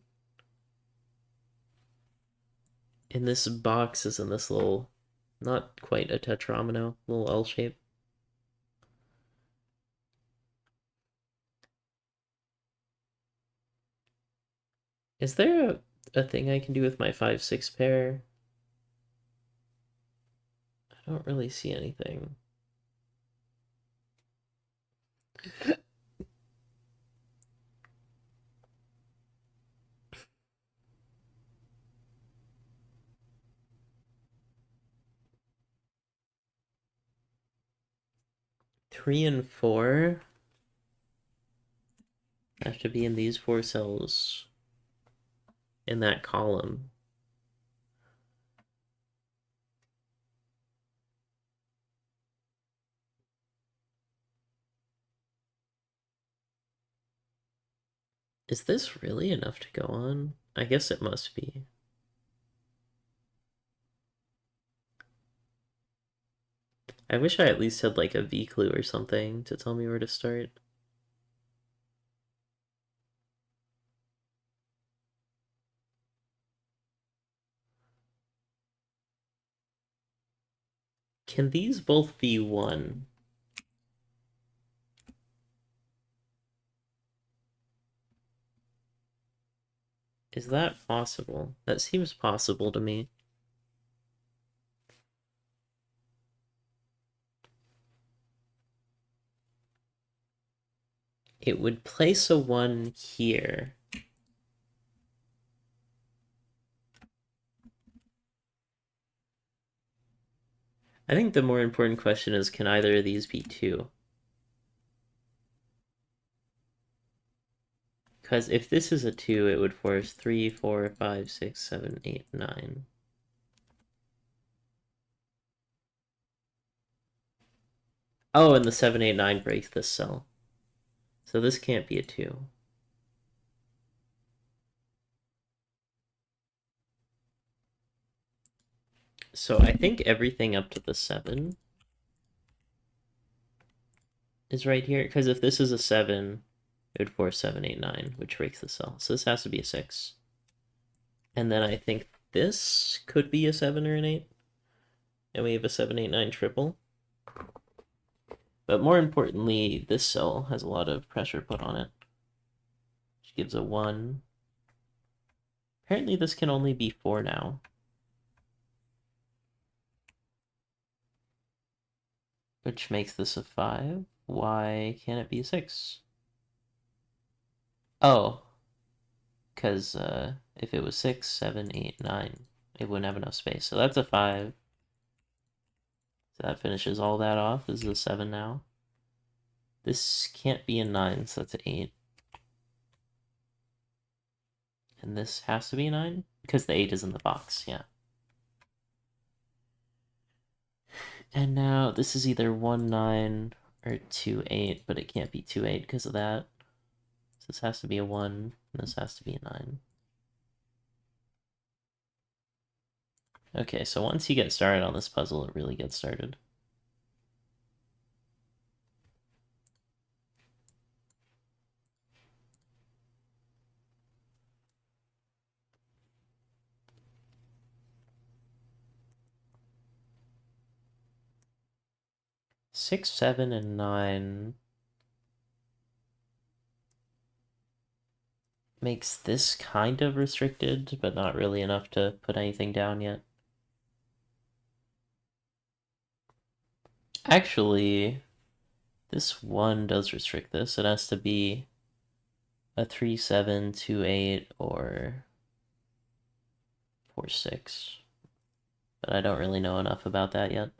in this box is in this little, not quite a tetromino, little L shape. Is there a thing I can do with my 5, 6 pair? I don't really see anything. Three and 4 have to be in these 4 cells in that column. Is this really enough to go on? I guess it must be. I wish I at least had like a V clue or something to tell me where to start. Can these both be 1? Is that possible? That seems possible to me. It would place a 1 here. I think the more important question is, can either of these be 2? Because if this is a 2, it would force 3, 4, 5, 6, 7, 8, 9. Oh, and the 7, 8, 9 breaks this cell. So this can't be a 2. So I think everything up to the 7 is right here. Because if this is a 7, it would force 7, 8, 9, which breaks the cell. So this has to be a 6. And then I think this could be a 7 or an 8. And we have a 7, 8, 9 triple. But more importantly, this cell has a lot of pressure put on it, which gives a 1. Apparently this can only be 4 now. Which makes this a 5. Why can't it be a 6? Oh, because if it was 6, 7, 8, 9, it wouldn't have enough space. So that's a 5. So that finishes all that off. This is a 7 now. This can't be a 9, so that's an 8. And this has to be a 9? Because the 8 is in the box, yeah. And now this is either 1, 9 or 2, 8, but it can't be 2, 8 because of that. So this has to be a 1, and this has to be a 9. Okay, so once you get started on this puzzle, it really gets started. Six, 7, and 9 makes this kind of restricted, but not really enough to put anything down yet. Actually, this 1 does restrict this. It has to be a 3, 7, 2, 8, or 4, 6. But I don't really know enough about that yet.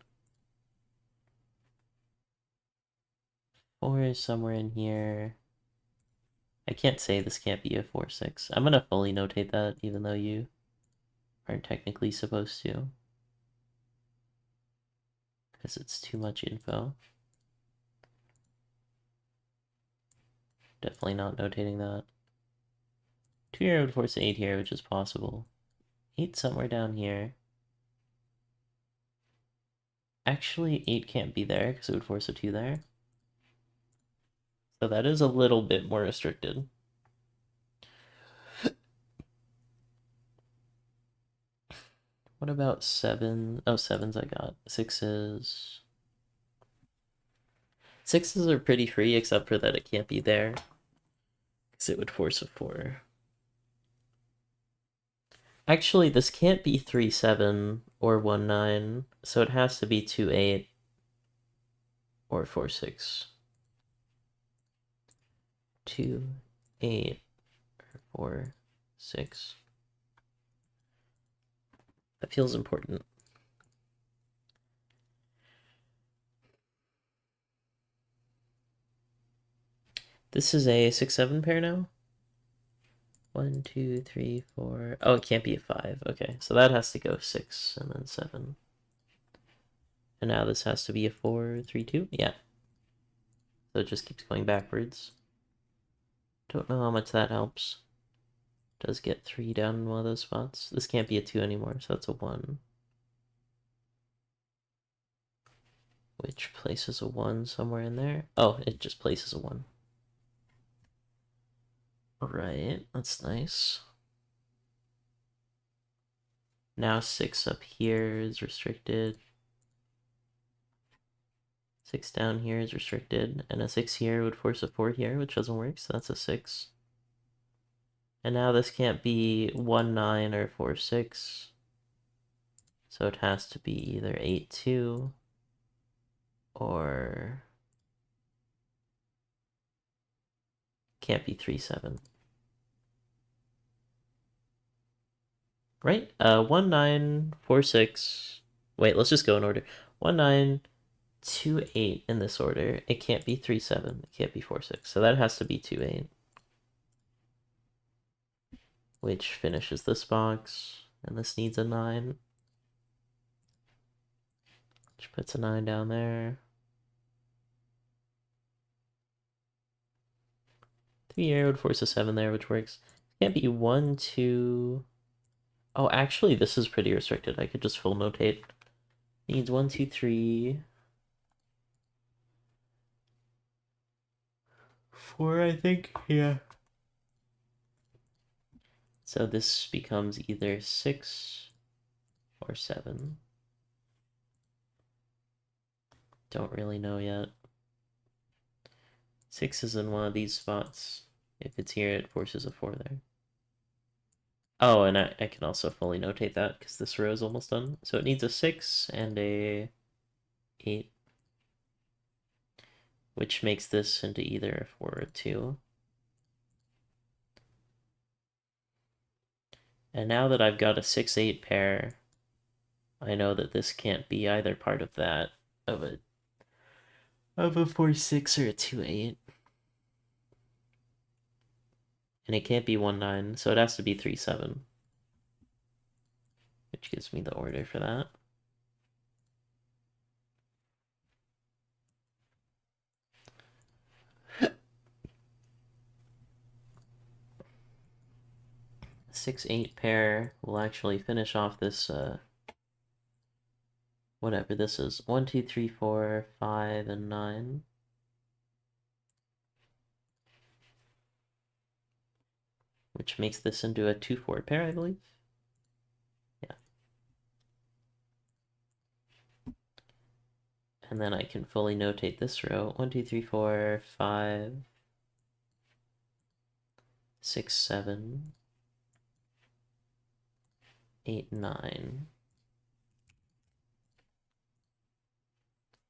4 is somewhere in here. I can't say this can't be a 4, 6. I'm gonna fully notate that, even though you aren't technically supposed to. Because it's too much info. Definitely not notating that. 2 here would force 8 here, which is possible. 8 somewhere down here. Actually, 8 can't be there, because it would force a 2 there. So that is a little bit more restricted. What about 7? Oh, 7s I got. 6s. 6s are pretty free, except for that it can't be there. Because it would force a 4. Actually, this can't be 3, 7 or 1, 9. So it has to be 2, 8 or 4, 6. 2, 8, or 4, 6. That feels important. This is a 6, 7 pair now? 1, 2, 3, 4. Oh, it can't be a 5. Okay, so that has to go 6 and then 7. And now this has to be a 4, 3, 2. Yeah. So it just keeps going backwards. Don't know how much that helps. Does get 3 down in one of those spots. This can't be a 2 anymore, so that's a 1. Which places a 1 somewhere in there. Oh, it just places a 1. Alright, that's nice. Now 6 up here is restricted. 6 down here is restricted. And a 6 here would force a 4 here, which doesn't work, so that's a 6. And now this can't be 1, 9 or 4, 6. So it has to be either 8, 2 or can't be 3, 7. Right? 1, 9, 4, 6. Wait, let's just go in order. 1, 9, 2, 8 in this order. It can't be 3, 7. It can't be 4, 6. So that has to be 2, 8. Which finishes this box. And this needs a 9. Which puts a 9 down there. 3 arrow would force a 7 there, which works. It can't be 1, 2. Oh, actually, this is pretty restricted. I could just full notate. Needs 1, 2, 3. 4, I think. Yeah. So this becomes either 6 or 7. Don't really know yet. 6 is in one of these spots. If it's here, it forces a 4 there. Oh, and I can also fully notate that because this row is almost done. So it needs a 6 and a 8. Which makes this into either a 4 or a 2. And now that I've got a 6-8 pair, I know that this can't be either part of that, of a 4-6 or a 2-8. And it can't be 1-9, so it has to be 3-7. Which gives me the order for that. A 6-8 pair will actually finish off this, whatever this is. 1, 2, 3, 4, 5, and 9. Which makes this into a 2-4 pair, I believe. Yeah. And then I can fully notate this row. 1, 2, 3, 4, 5, 6, 7, 8, 9.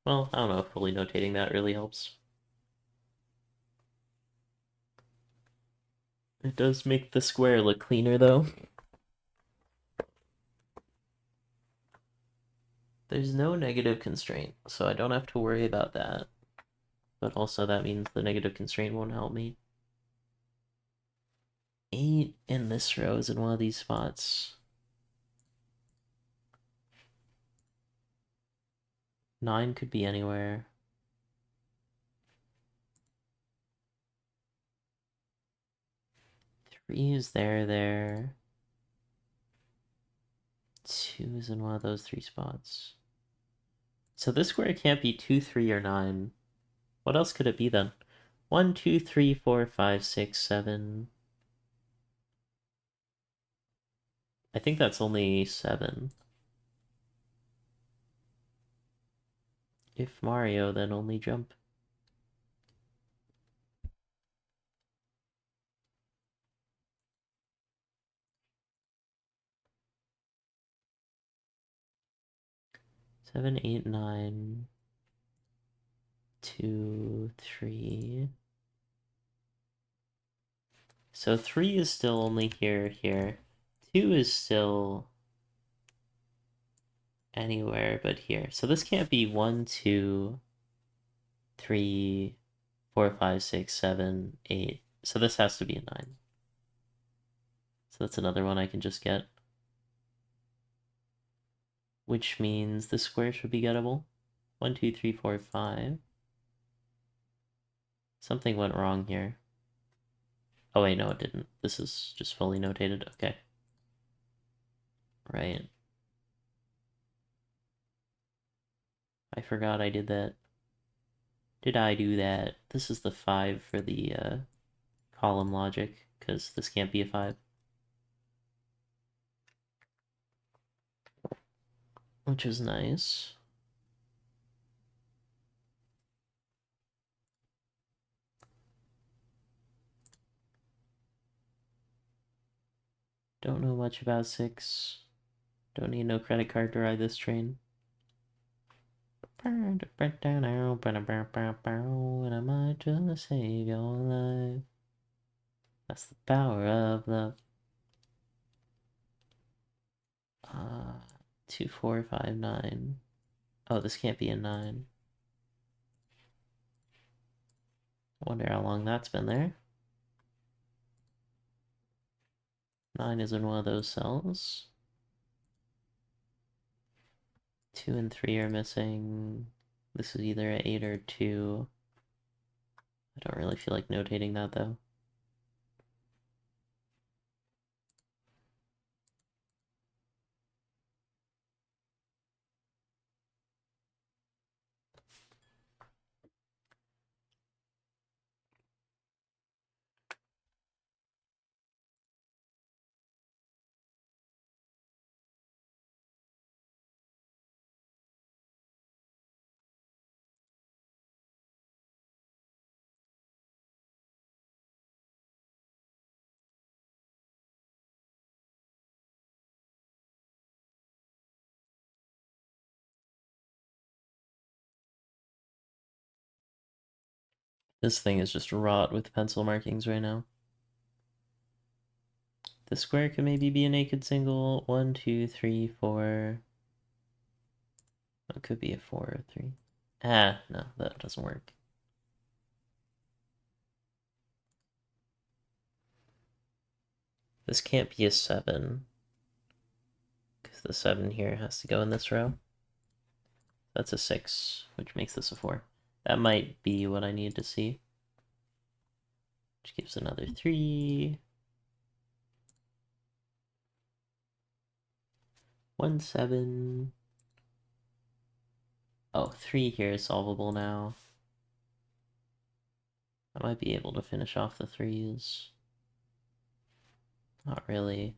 Well, I don't know if fully notating that really helps. It does make the square look cleaner, though. There's no negative constraint, so I don't have to worry about that. But also that means the negative constraint won't help me. 8 in this row is in one of these spots. 9 could be anywhere. 3 is there. 2 is in one of those 3 spots. So this square can't be 2, 3, or 9. What else could it be then? 1, 2, 3, 4, 5, 6, 7. I think that's only 7. If Mario, then only jump. Seven, 8, 9, 2, 3. So 3 is still only here. 2 is still anywhere but here. So this can't be 1, 2, 3, 4, 5, 6, 7, 8. So this has to be a 9. So that's another one I can just get. Which means the square should be gettable. 1, 2, 3, 4, 5. Something went wrong here. Oh wait, no it didn't. This is just fully notated. Okay. Right. I forgot I did that. Did I do that? This is the 5 for the column logic, because this can't be a 5. Which is nice. Don't know much about 6. Don't need no credit card to ride this train. And I might just save your life. That's the power of love. 2, 4, 5, 9. Oh, this can't be a 9. I wonder how long that's been there. 9 is in one of those cells. 2 and 3 are missing. This is either an 8 or 2. I don't really feel like notating that though. This thing is just wrought with pencil markings right now. The square could maybe be a naked single. 1, 2, 3, 4. It could be a 4 or 3. Ah, no, that doesn't work. This can't be a 7. Because the 7 here has to go in this row. That's a 6, which makes this a 4. That might be what I need to see. Which gives another 3. 1, 7. Oh, 3 here is solvable now. I might be able to finish off the 3s. Not really.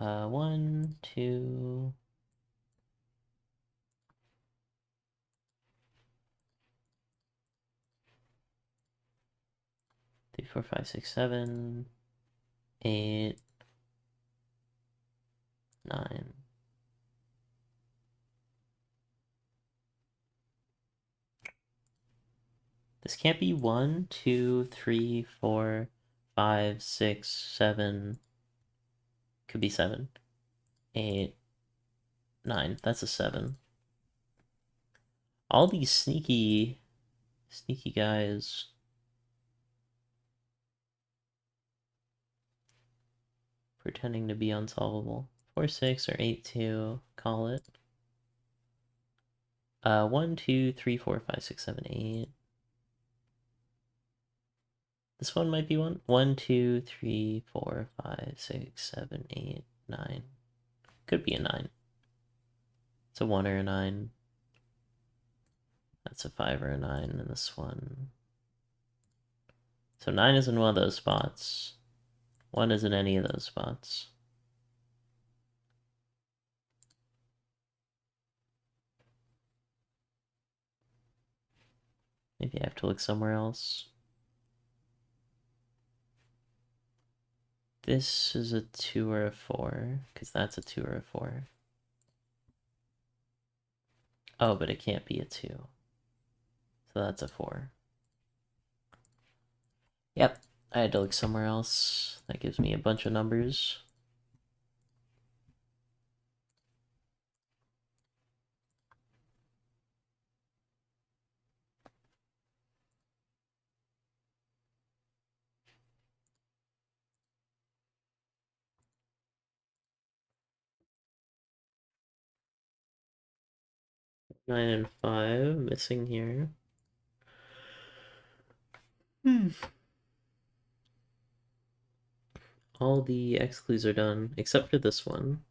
1, 2. 3, 4, 5, 6, 7. 8. 9. This can't be 1, 2, 3, 4, 5, 6, 7. Could be 7. 8. 9. That's a 7. All these sneaky guys. Pretending to be unsolvable. 4, 6, or 8, 2. Call it. 1, 2, 3, 4, 5, 6, 7, 8. This one might be 1. 1, 2, 3, 4, 5, 6, 7, 8, 9. Could be a 9. It's a 1 or a 9. That's a 5 or a 9 in this one. So 9 is in one of those spots. 1 isn't any of those spots. Maybe I have to look somewhere else. This is a 2 or a 4, because that's a 2 or a 4. Oh, but it can't be a 2. So that's a 4. Yep, I had to look somewhere else. That gives me a bunch of numbers. Nine and 5 missing here. All the X clues are done, except for this one.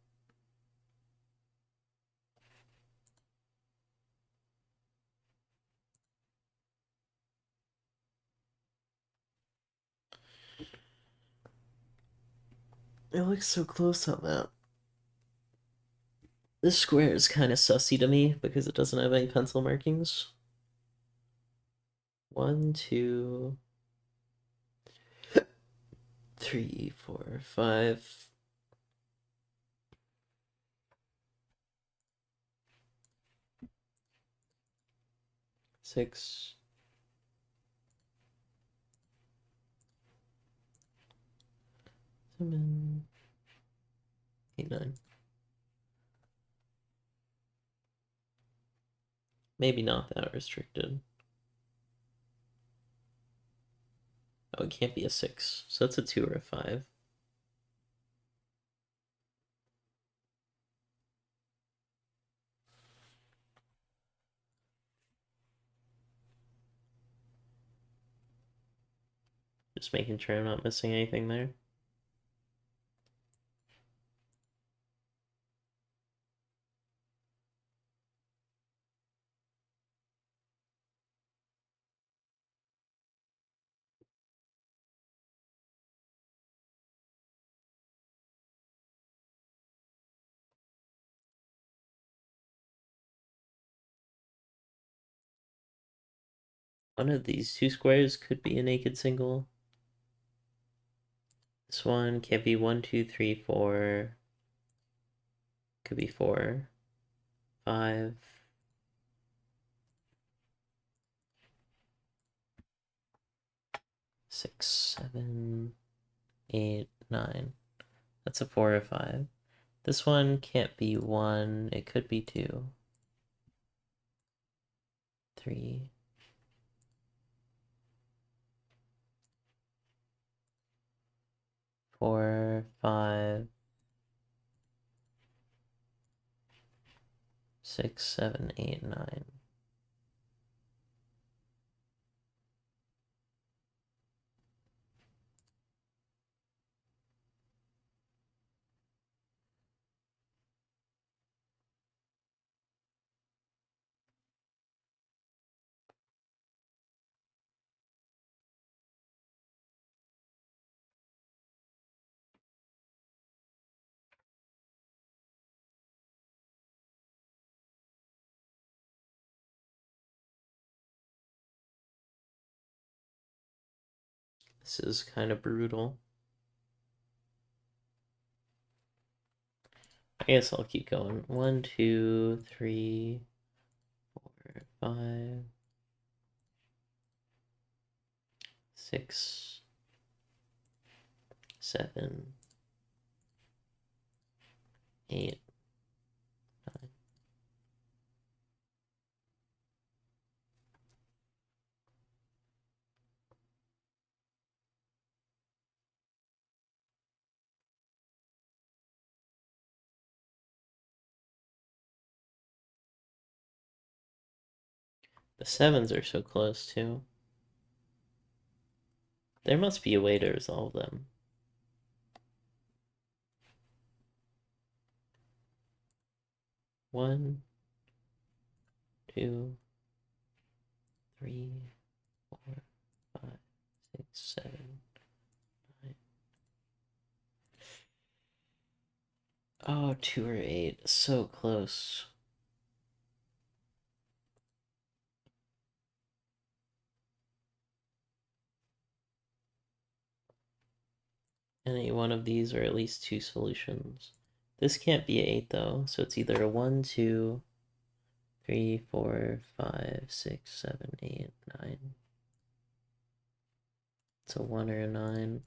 It looks so close on that.
This square is kind of sussy to me because it doesn't have any pencil markings. 1, 2, 3, 4, 5. Six, 7, 8, 9. Maybe not that restricted. Oh, it can't be a 6. So that's a 2 or a 5. Just making sure I'm not missing anything there. One of these two squares could be a naked single. This one can't be 1, 2, 3, 4. Could be 4, 5. 6, 7, 8, 9. That's a 4 or 5. This one can't be 1. It could be 2, 3. 4, 5, 6, 7, 8, 9. This is kind of brutal. I guess I'll keep going. 1, 2, 3, 4, 5, 6, 7, 8, 9. The 7s are so close too. There must be a way to resolve them. 1, 2, 3, 4, 5, 6, 7, 9. Oh, 2 or 8. So close. Any one of these are at least 2 solutions. This can't be 8 though, so it's either a 1, 2, 3, 4, 5, 6, 7, 8, 9. It's a 1 or a 9.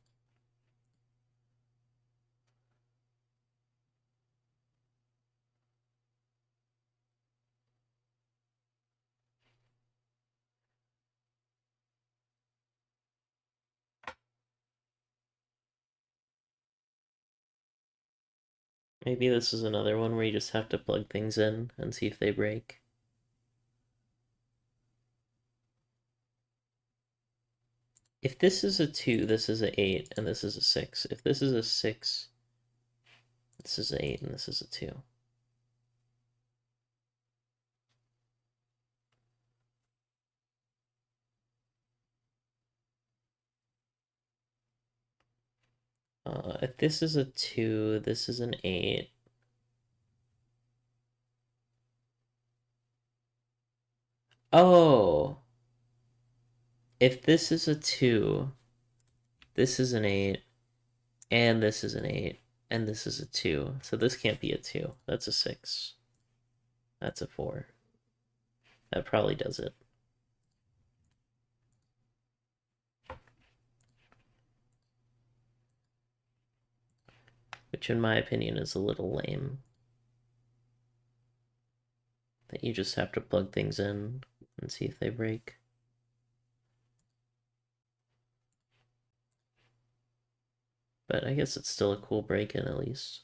Maybe this is another one where you just have to plug things in and see if they break. If this is a 2, this is a 8, and this is a 6. If this is a 6, this is a 8, and this is a 2. If this is a 2, this is an 8. Oh! If this is a 2, this is an 8, And this is an 8. And this is a 2. So this can't be a 2. That's a 6. That's a 4. That probably does it. Which in my opinion is a little lame. That you just have to plug things in and see if they break. But I guess it's still a cool break-in at least.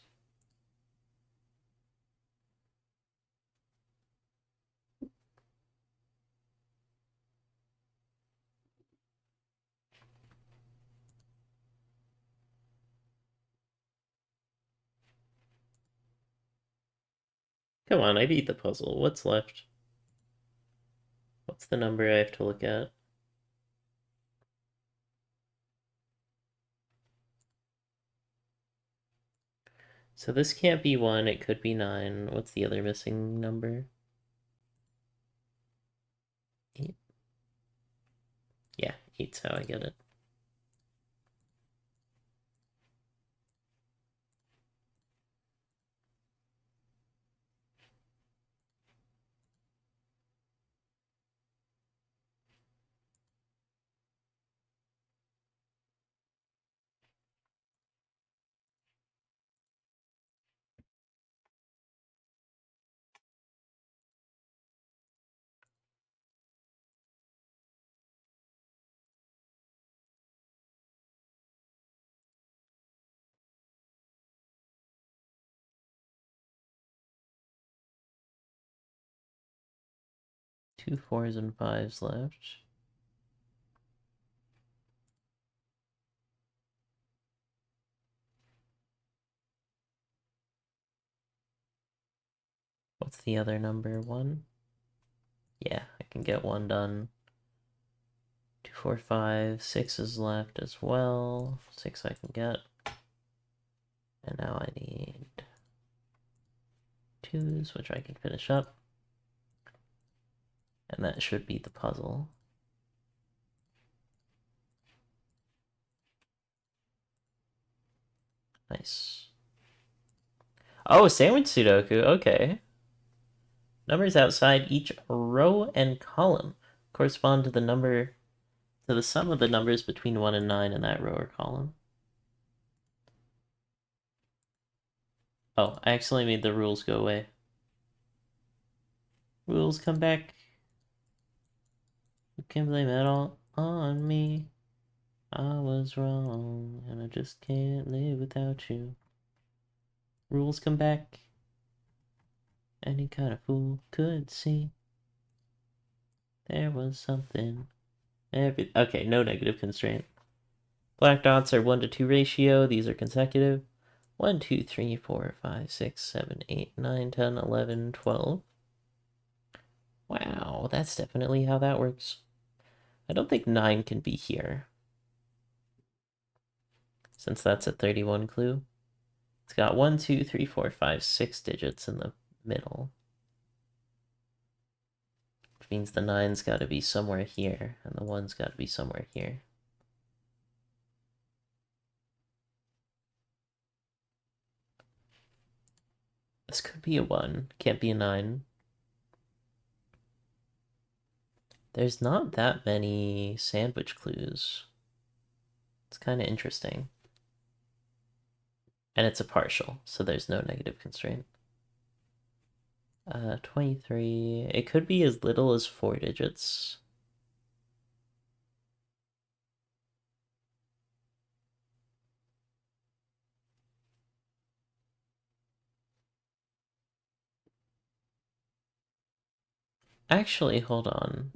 Come on, I beat the puzzle. What's left? What's the number I have to look at? So this can't be 1, it could be 9. What's the other missing number? 8. Yeah, 8's how I get it. Two 4s and 5s left. What's the other number? 1? Yeah, I can get 1 done. 2, 4, 5. 6 is left as well. 6 I can get. And now I need 2s, which I can finish up. And that should be the puzzle. Nice. Oh, sandwich Sudoku. Okay. Numbers outside each row and column correspond to the sum of the numbers between 1 and 9 in that row or column. Oh, I accidentally made the rules go away. Rules come back. You can blame it all on me. I was wrong, and I just can't live without you. Rules come back. Any kind of fool could see. There was something. Okay, no negative constraint. Black dots are 1 to 2 ratio. These are consecutive. 1, 2, 3, 4, 5, 6, 7, 8, 9, 10, 11, 12. Wow, that's definitely how that works. I don't think 9 can be here, since that's a 31 clue. It's got 1, 2, 3, 4, 5, 6 digits in the middle. Which means the 9's got to be somewhere here, and the 1's got to be somewhere here. This could be a 1, can't be a 9. There's not that many sandwich clues. It's kind of interesting. And it's a partial, so there's no negative constraint. 23. It could be as little as 4 digits. Actually, hold on.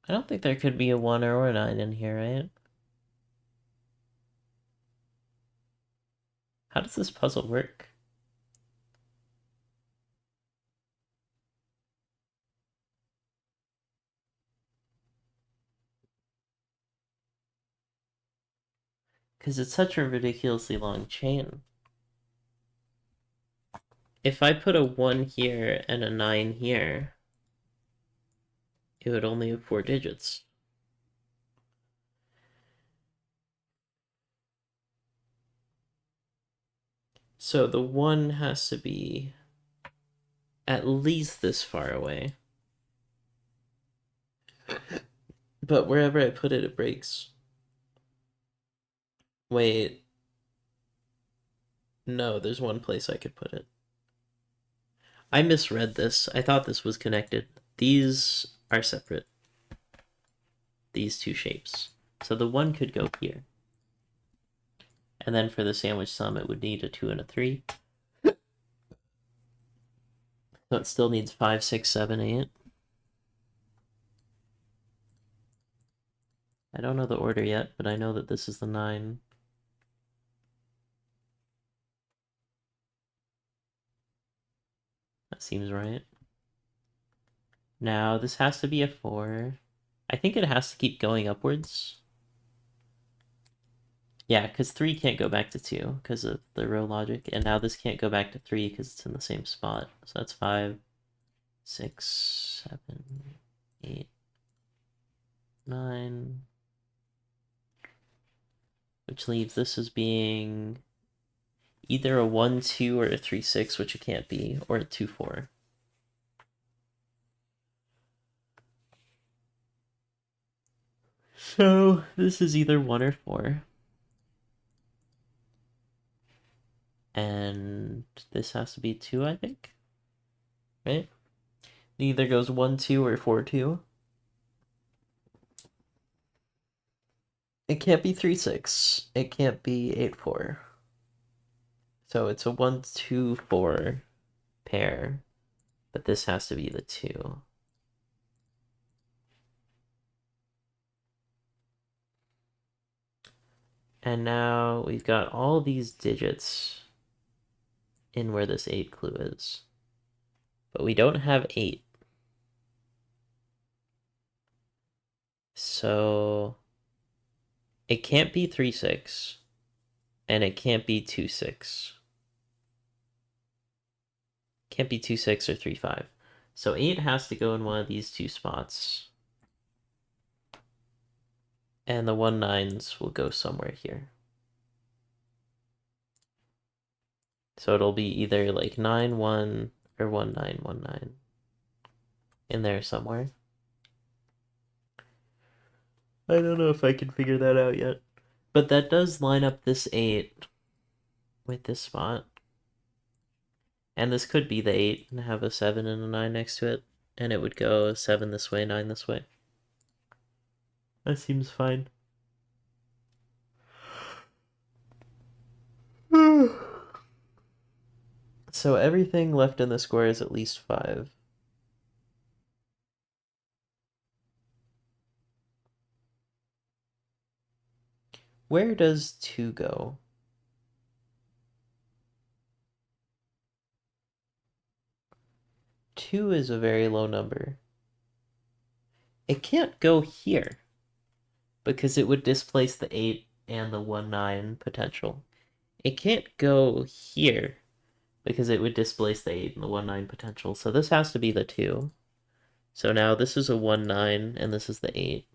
I don't think there could be a 1 or a 9 in here, right? How does this puzzle work? Because it's such a ridiculously long chain. If I put a 1 here and a 9 here, it would only have 4 digits. So the 1 has to be at least this far away. But wherever I put it, it breaks. Wait. No, there's one place I could put it. I misread this. I thought this was connected. These are separate. These two shapes. So the 1 could go here. And then for the sandwich sum, it would need a 2 and a 3. So it still needs 5, 6, 7, 8. I don't know the order yet, but I know that this is the 9. That seems right. Now, this has to be a 4. I think it has to keep going upwards. Yeah, because 3 can't go back to 2 because of the row logic. And now this can't go back to 3 because it's in the same spot. So that's 5, 6, 7, 8, 9. Which leaves this as being either a 1, 2, or a 3, 6, which it can't be, or a 2, 4. So this is either 1 or 4. And this has to be 2, I think. Right? It either goes 1, 2, or 4, 2. It can't be 3, 6. It can't be 8, 4. So it's a 1, 2, 4 pair. But this has to be the 2. And now we've got all these digits in where this 8 clue is. But we don't have 8. So it can't be 3, 6. And it can't be 2, 6. Can't be 2, 6 or 3, 5. So 8 has to go in one of these two spots. And the 1, 9s will go somewhere here. So it'll be either like 9, 1 or 1, 9, 1, 9 in there somewhere. I don't know if I can figure that out yet. But that does line up this 8 with this spot. And this could be the 8 and have a 7 and a 9 next to it. And it would go 7 this way, 9 this way. That seems fine. So everything left in the square is at least 5. Where does 2 go? 2 is a very low number. It can't go here because it would displace the 8 and the 1, 9 potential. It can't go here because it would displace the 8 and the 1, 9 potential. So this has to be the 2. So now this is a 1, 9 and this is the 8.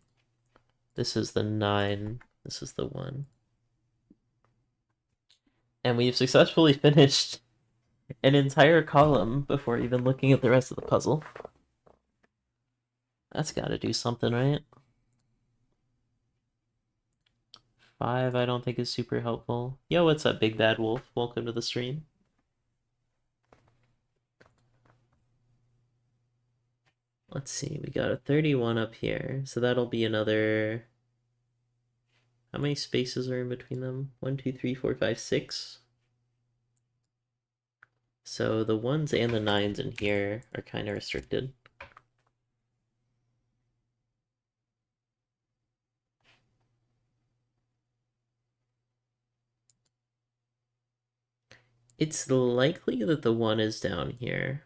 This is the 9. This is the 1. And we've successfully finished an entire column before even looking at the rest of the puzzle. That's gotta do something, right? 5 I don't think is super helpful. Yo, what's up, Big Bad Wolf? Welcome to the stream. Let's see, we got a 31 up here, so that'll be another... How many spaces are in between them? 1, 2, 3, 4, 5, 6. So the 1s and the 9s in here are kind of restricted. It's likely that the 1 is down here.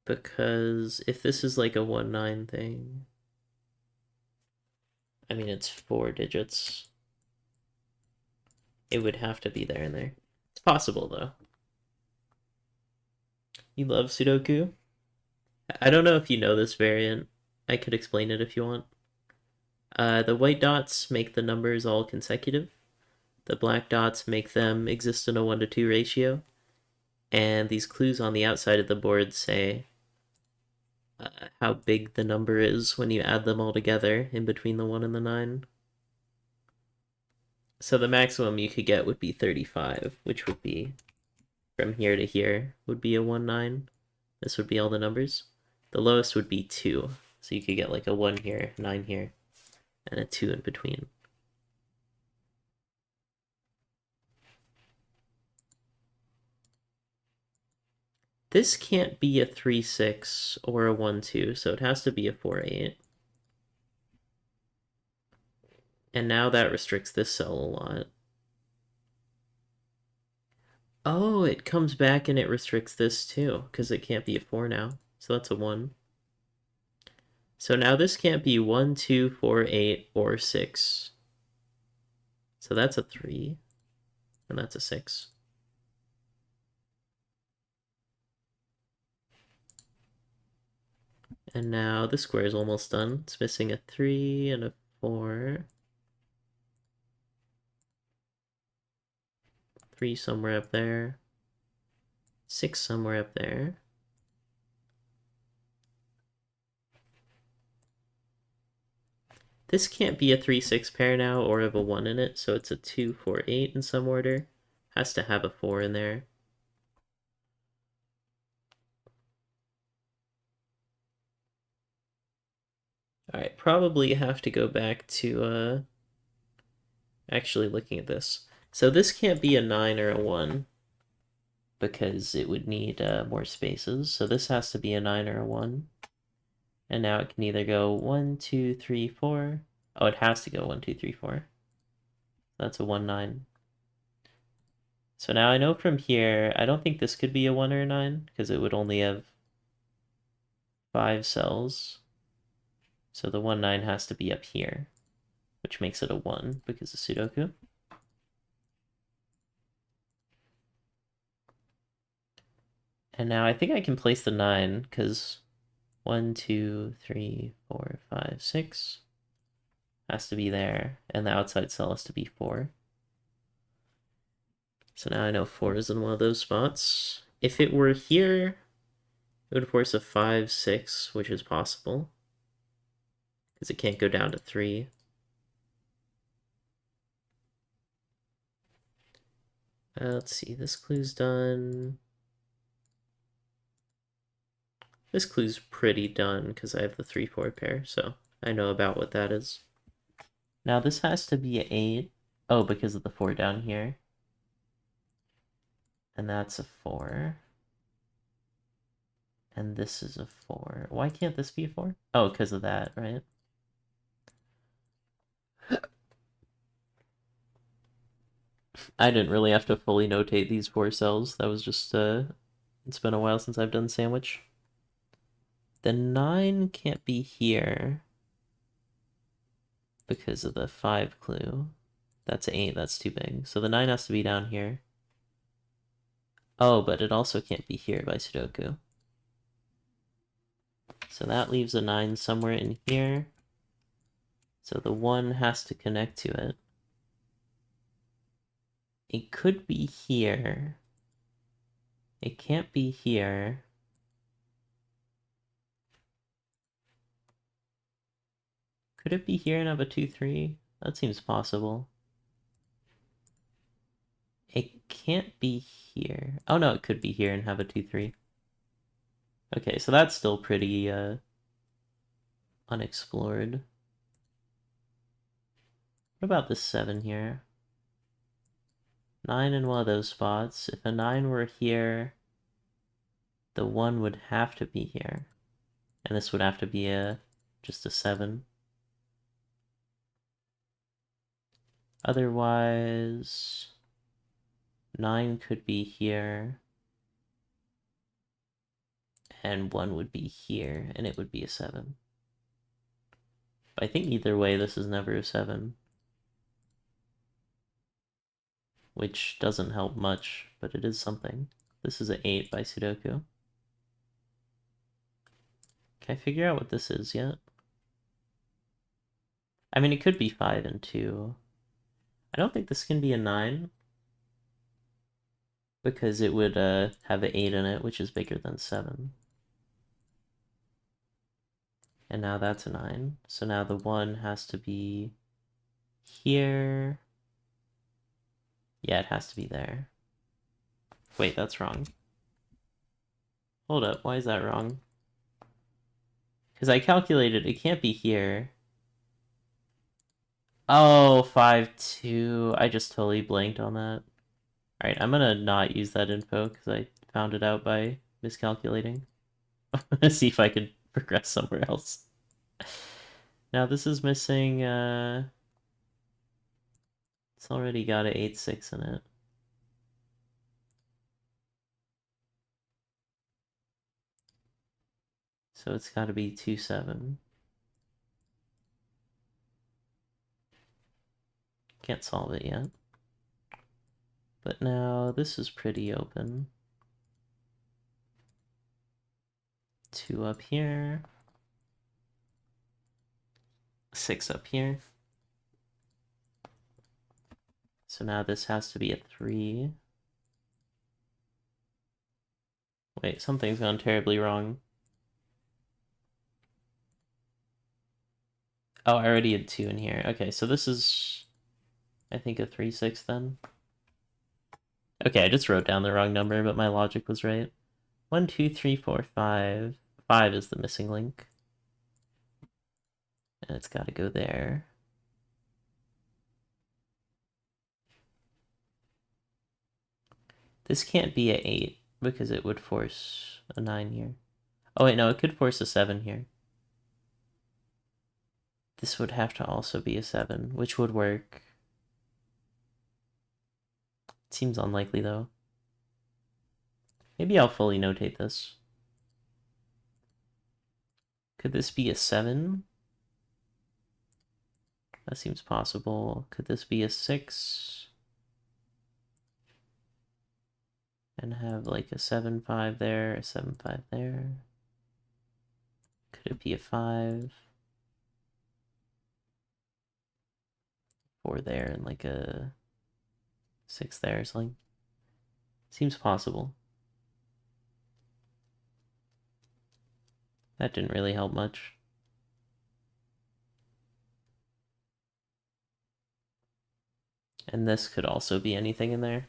Because if this is like a 1, 9 thing... I mean, it's 4 digits. It would have to be there and there. It's possible, though. You love Sudoku? I don't know if you know this variant. I could explain it if you want. The white dots make the numbers all consecutive, The black dots make them exist in a 1 to 2 ratio, and these clues on the outside of the board say how big the number is when you add them all together in between the 1 and the 9. So the maximum you could get would be 35, which would be from here to here would be a 1, 9. This would be all the numbers. The lowest would be 2, so you could get like a 1 here, 9 here, and a 2 in between. This can't be a 3-6 or a 1-2, so it has to be a 4-8. And now that restricts this cell a lot. Oh, it comes back and it restricts this too, because it can't be a 4 now. So that's a 1. So now this can't be 1, 2, 4, 8, or 6. So that's a 3, and that's a 6. And now this square is almost done. It's missing a 3 and a 4. 3 somewhere up there. 6 somewhere up there. This can't be a 3-6 pair now or have a 1 in it, so it's a 2, 4, 8 in some order. Has to have a 4 in there. Alright, probably have to go back to actually looking at this. So this can't be a 9 or a 1 because it would need more spaces. So this has to be a 9 or a 1. And now it can either go 1, 2, 3, 4. Oh, it has to go 1, 2, 3, 4. That's a 1, 9. So now I know from here, I don't think this could be a 1 or a 9 because it would only have 5 cells. So the 1, 9 has to be up here, which makes it a 1 because of Sudoku. And now I think I can place the 9 because 1, 2, 3, 4, 5, 6 has to be there, and the outside cell has to be 4. So now I know 4 is in one of those spots. If it were here, it would force a 5, 6, which is possible because it can't go down to 3. Let's see, this clue's done. This clue's pretty done because I have the 3, 4 pair, so I know about what that is. Now this has to be an 8. Oh, because of the 4 down here. And that's a 4. And this is a 4. Why can't this be a 4? Oh, because of that, right? I didn't really have to fully notate these 4 cells. That was just, it's been a while since I've done sandwich. The 9 can't be here because of the 5 clue. That's 8, that's too big. So the 9 has to be down here. Oh, but it also can't be here by Sudoku. So that leaves a 9 somewhere in here. So the 1 has to connect to it. It could be here. It can't be here. Could it be here and have a 2, 3? That seems possible. It can't be here. Oh no, it could be here and have a 2, 3. Okay, so that's still pretty unexplored. What about this 7 here? 9 in one of those spots. If a 9 were here, the 1 would have to be here. And this would have to be just a 7. Otherwise, 9 could be here. And 1 would be here, and it would be a 7. But I think either way, this is never a 7. Which doesn't help much, but it is something. This is an 8 by Sudoku. Can I figure out what this is yet? I mean, it could be 5 and 2. I don't think this can be a 9 because it would have an 8 in it, which is bigger than 7. And now that's a 9. So now the 1 has to be here. Yeah, it has to be there. Wait, that's wrong. Hold up, why is that wrong? Because I calculated it can't be here. Oh, 5, 2. I just totally blanked on that. Alright, I'm gonna not use that info because I found it out by miscalculating. I'm gonna see if I could progress somewhere else. Now this is missing, it's already got a 8, 6 in it. So it's gotta be 2, 7. Can't solve it yet. But now this is pretty open. 2 up here. 6 up here. So now this has to be a 3. Wait, something's gone terribly wrong. Oh, I already had 2 in here. Okay, so this is, I think, a 3, 6 then. Okay, I just wrote down the wrong number, but my logic was right. 1, 2, 3, 4, 5. 5 is the missing link. And it's got to go there. This can't be a 8 because it would force a 9 here. Oh wait, no, it could force a 7 here. This would have to also be a 7, which would work. Seems unlikely though. Maybe I'll fully notate this. Could this be a 7? That seems possible. Could this be a 6? And have like a 7, 5 there, a 7, 5 there. Could it be a 5? 4 there and like a 6 there or something. Seems possible. That didn't really help much. And this could also be anything in there.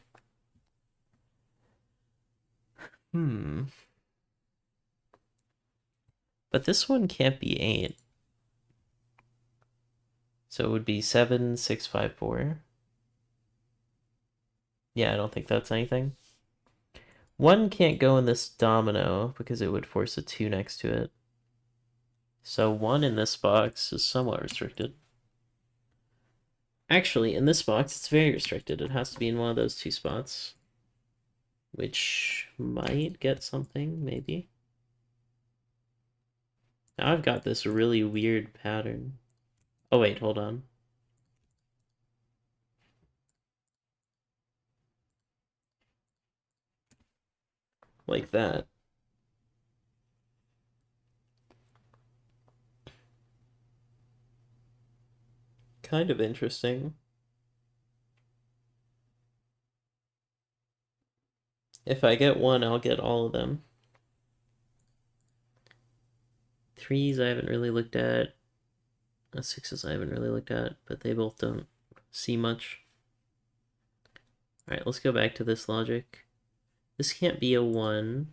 But this one can't be 8. So it would be 7, 6, 5, 4. Yeah, I don't think that's anything. 1 can't go in this domino because it would force a 2 next to it. So 1 in this box is somewhat restricted. Actually, in this box, it's very restricted. It has to be in one of those 2 spots. Which might get something, maybe. Now I've got this really weird pattern. Oh wait, hold on. Like that. Kind of interesting. If I get 1, I'll get all of them. 3s I haven't really looked at. 6s I haven't really looked at, but they both don't see much. Alright, let's go back to this logic. This can't be a 1.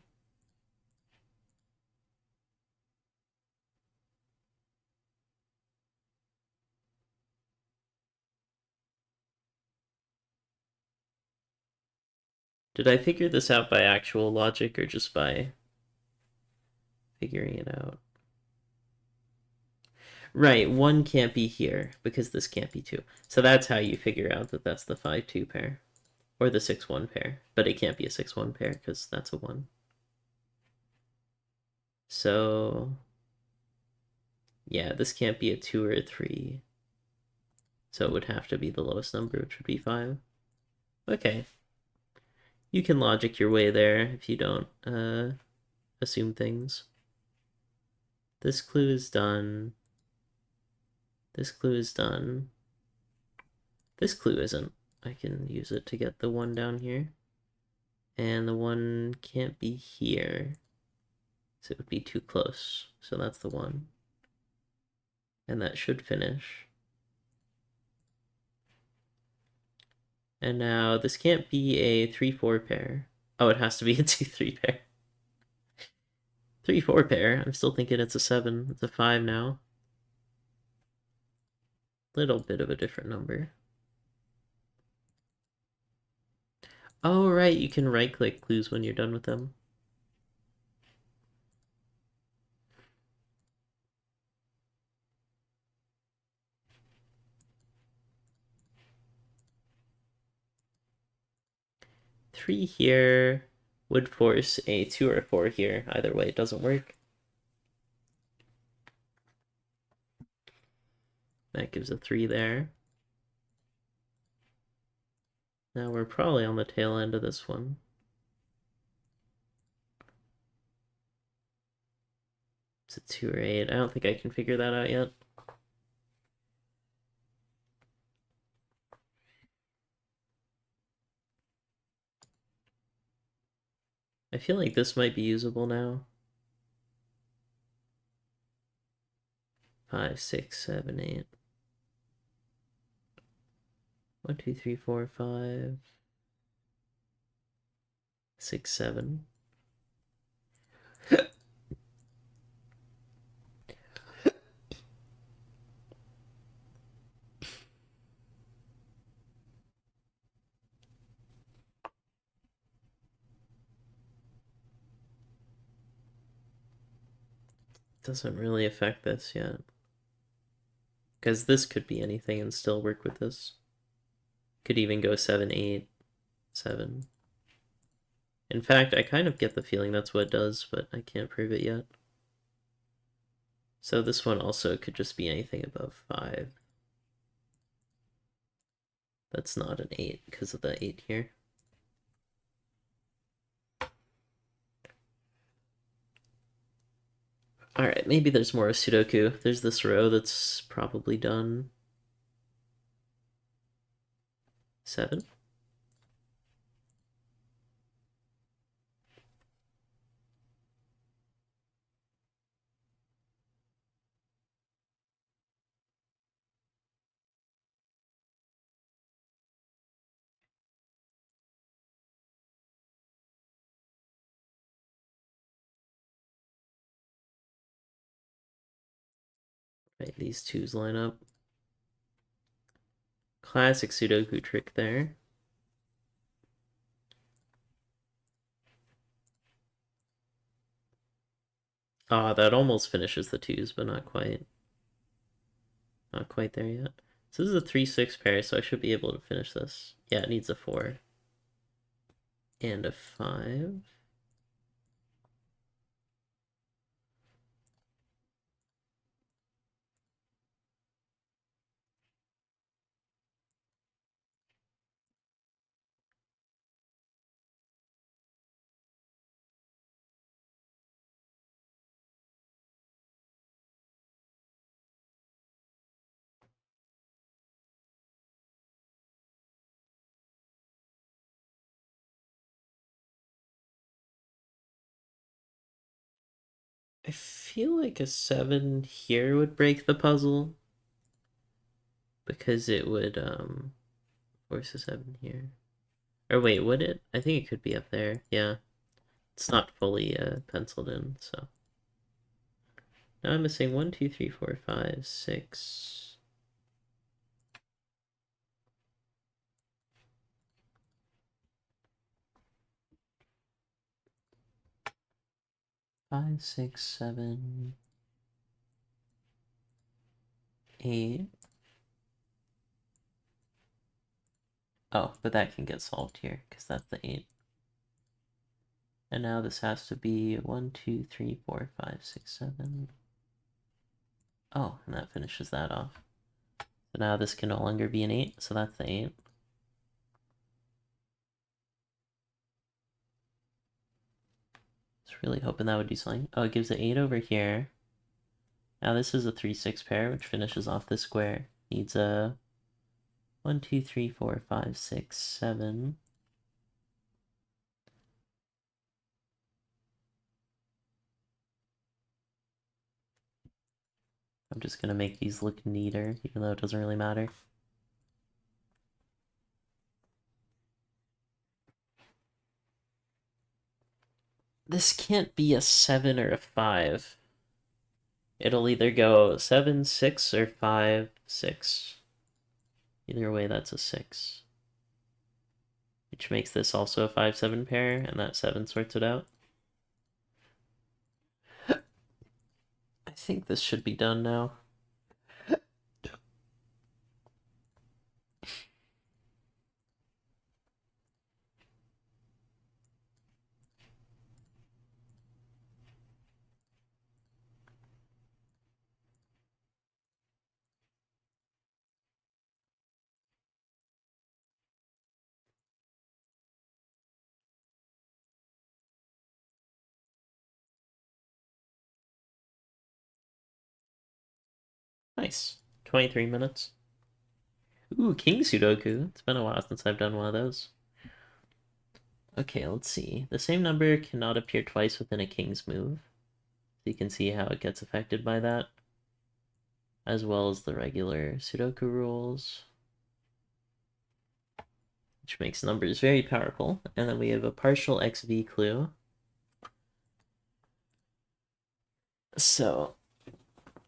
Did I figure this out by actual logic or just by figuring it out? Right, 1 can't be here because this can't be 2. So that's how you figure out that that's the 5-2 pair. Or the 6-1 pair. But it can't be a 6-1 pair because that's a 1. So yeah, this can't be a 2 or a 3. So it would have to be the lowest number, which would be 5. Okay. You can logic your way there if you don't assume things. This clue is done. This clue is done. This clue isn't. I can use it to get the 1 down here. And the 1 can't be here. So it would be too close. So that's the 1. And that should finish. And now this can't be a 3-4 pair. Oh, it has to be a 2-3 pair. 3-4 pair. I'm still thinking it's a 7. It's a 5 now. Little bit of a different number. Oh, right, you can right-click clues when you're done with them. Three here would force a 2 or a 4 here. Either way, it doesn't work. That gives a 3 there. Now we're probably on the tail end of this one. It's a 2 or 8. I don't think I can figure that out yet. I feel like this might be usable now. 5, 6, 7, 8. 1, 2, 3, 4, 5, 6, 7. Doesn't really affect this yet. Because this could be anything and still work with this. Could even go 7, 8, 7. In fact, I kind of get the feeling that's what it does, but I can't prove it yet. So this one also could just be anything above 5. That's not an 8 because of the 8 here. Alright, maybe there's more Sudoku. There's this row that's probably done 7. Right, these 2s line up. Classic Sudoku trick there. Ah, that almost finishes the 2s, but not quite. Not quite there yet. So this is a 3-6 pair, so I should be able to finish this. Yeah, it needs a 4. And a 5. I feel like a 7 here would break the puzzle. Because it would, force a 7 here. Or wait, would it? I think it could be up there. Yeah. It's not fully penciled in, so. Now I'm missing 1, 2, 3, 4, 5, 6. 5, 6, 7, 8. Oh, but that can get solved here, because that's the 8. And now this has to be 1, 2, 3, 4, 5, 6, 7. Oh, and that finishes that off. So now this can no longer be an 8, so that's the 8. Just really hoping that would do something. Oh, it gives the 8 over here. Now this is a 3-6 pair, which finishes off this square. Needs a 1, 2, 3, 4, 5, 6, 7. I'm just gonna make these look neater, even though it doesn't really matter. This can't be a 7 or a 5. It'll either go 7, 6, or 5, 6. Either way, that's a 6. Which makes this also a 5, 7 pair, and that 7 sorts it out. I think this should be done now. Nice. 23 minutes. Ooh, King Sudoku. It's been a while since I've done one of those. Okay, let's see. The same number cannot appear twice within a king's move. So you can see how it gets affected by that, as well as the regular Sudoku rules, which makes numbers very powerful. And then we have a partial XV clue. So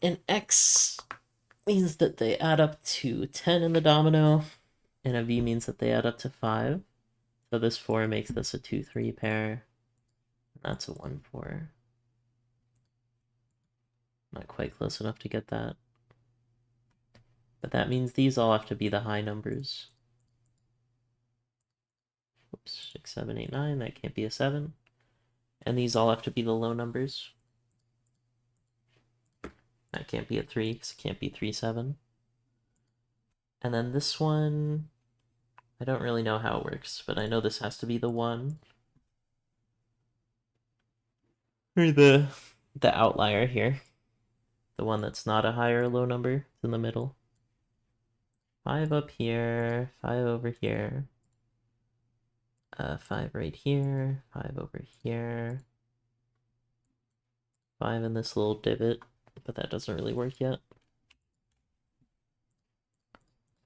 an X means that they add up to 10 in the domino, and a V means that they add up to 5. So this 4 makes this a 2-3 pair. That's a 1-4. Not quite close enough to get that. But that means these all have to be the high numbers. Oops, 6, 7, 8, 9. That can't be a 7. And these all have to be the low numbers. That can't be a 3, because it can't be 3, 7. And then this one, I don't really know how it works, but I know this has to be the 1. Or the outlier here. The one that's not a high or low number. It's in the middle. 5 up here, 5 over here. 5 right here, 5 over here. 5 in this little divot, but that doesn't really work yet.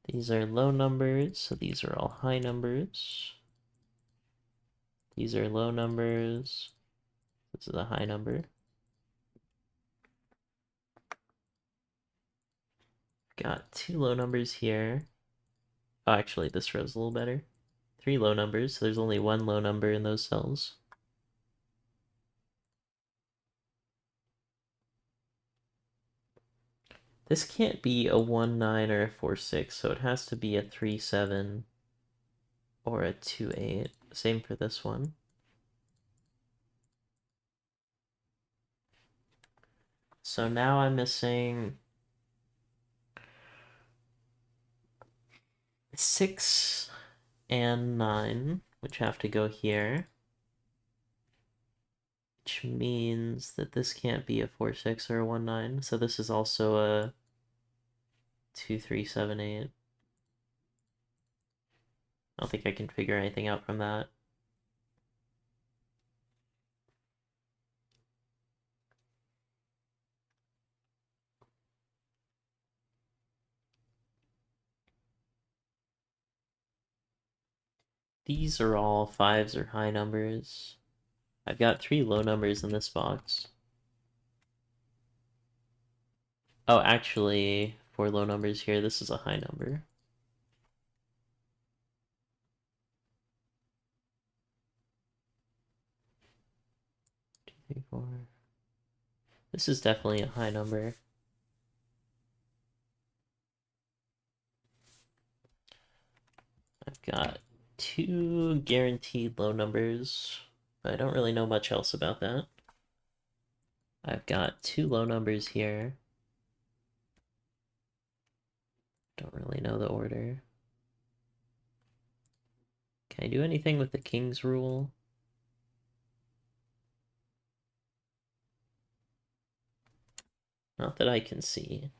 These are low numbers, so these are all high numbers. These are low numbers. This is a high number. Got 2 low numbers here. Oh, actually, this row's a little better. 3 low numbers, so there's only 1 low number in those cells. This can't be a 1-9 or a 4-6, so it has to be a 3-7 or a 2-8. Same for this one. So now I'm missing 6 and 9, which have to go here. Which means that this can't be a 4-6 or a 1-9. So this is also a 2-3-7-8. I don't think I can figure anything out from that. These are all 5s or high numbers. I've got 3 low numbers in this box. Oh, actually, 4 low numbers here. This is a high number. Two, three, 4. This is definitely a high number. I've got 2 guaranteed low numbers, but I don't really know much else about that. I've got 2 low numbers here. Don't really know the order. Can I do anything with the king's rule? Not that I can see.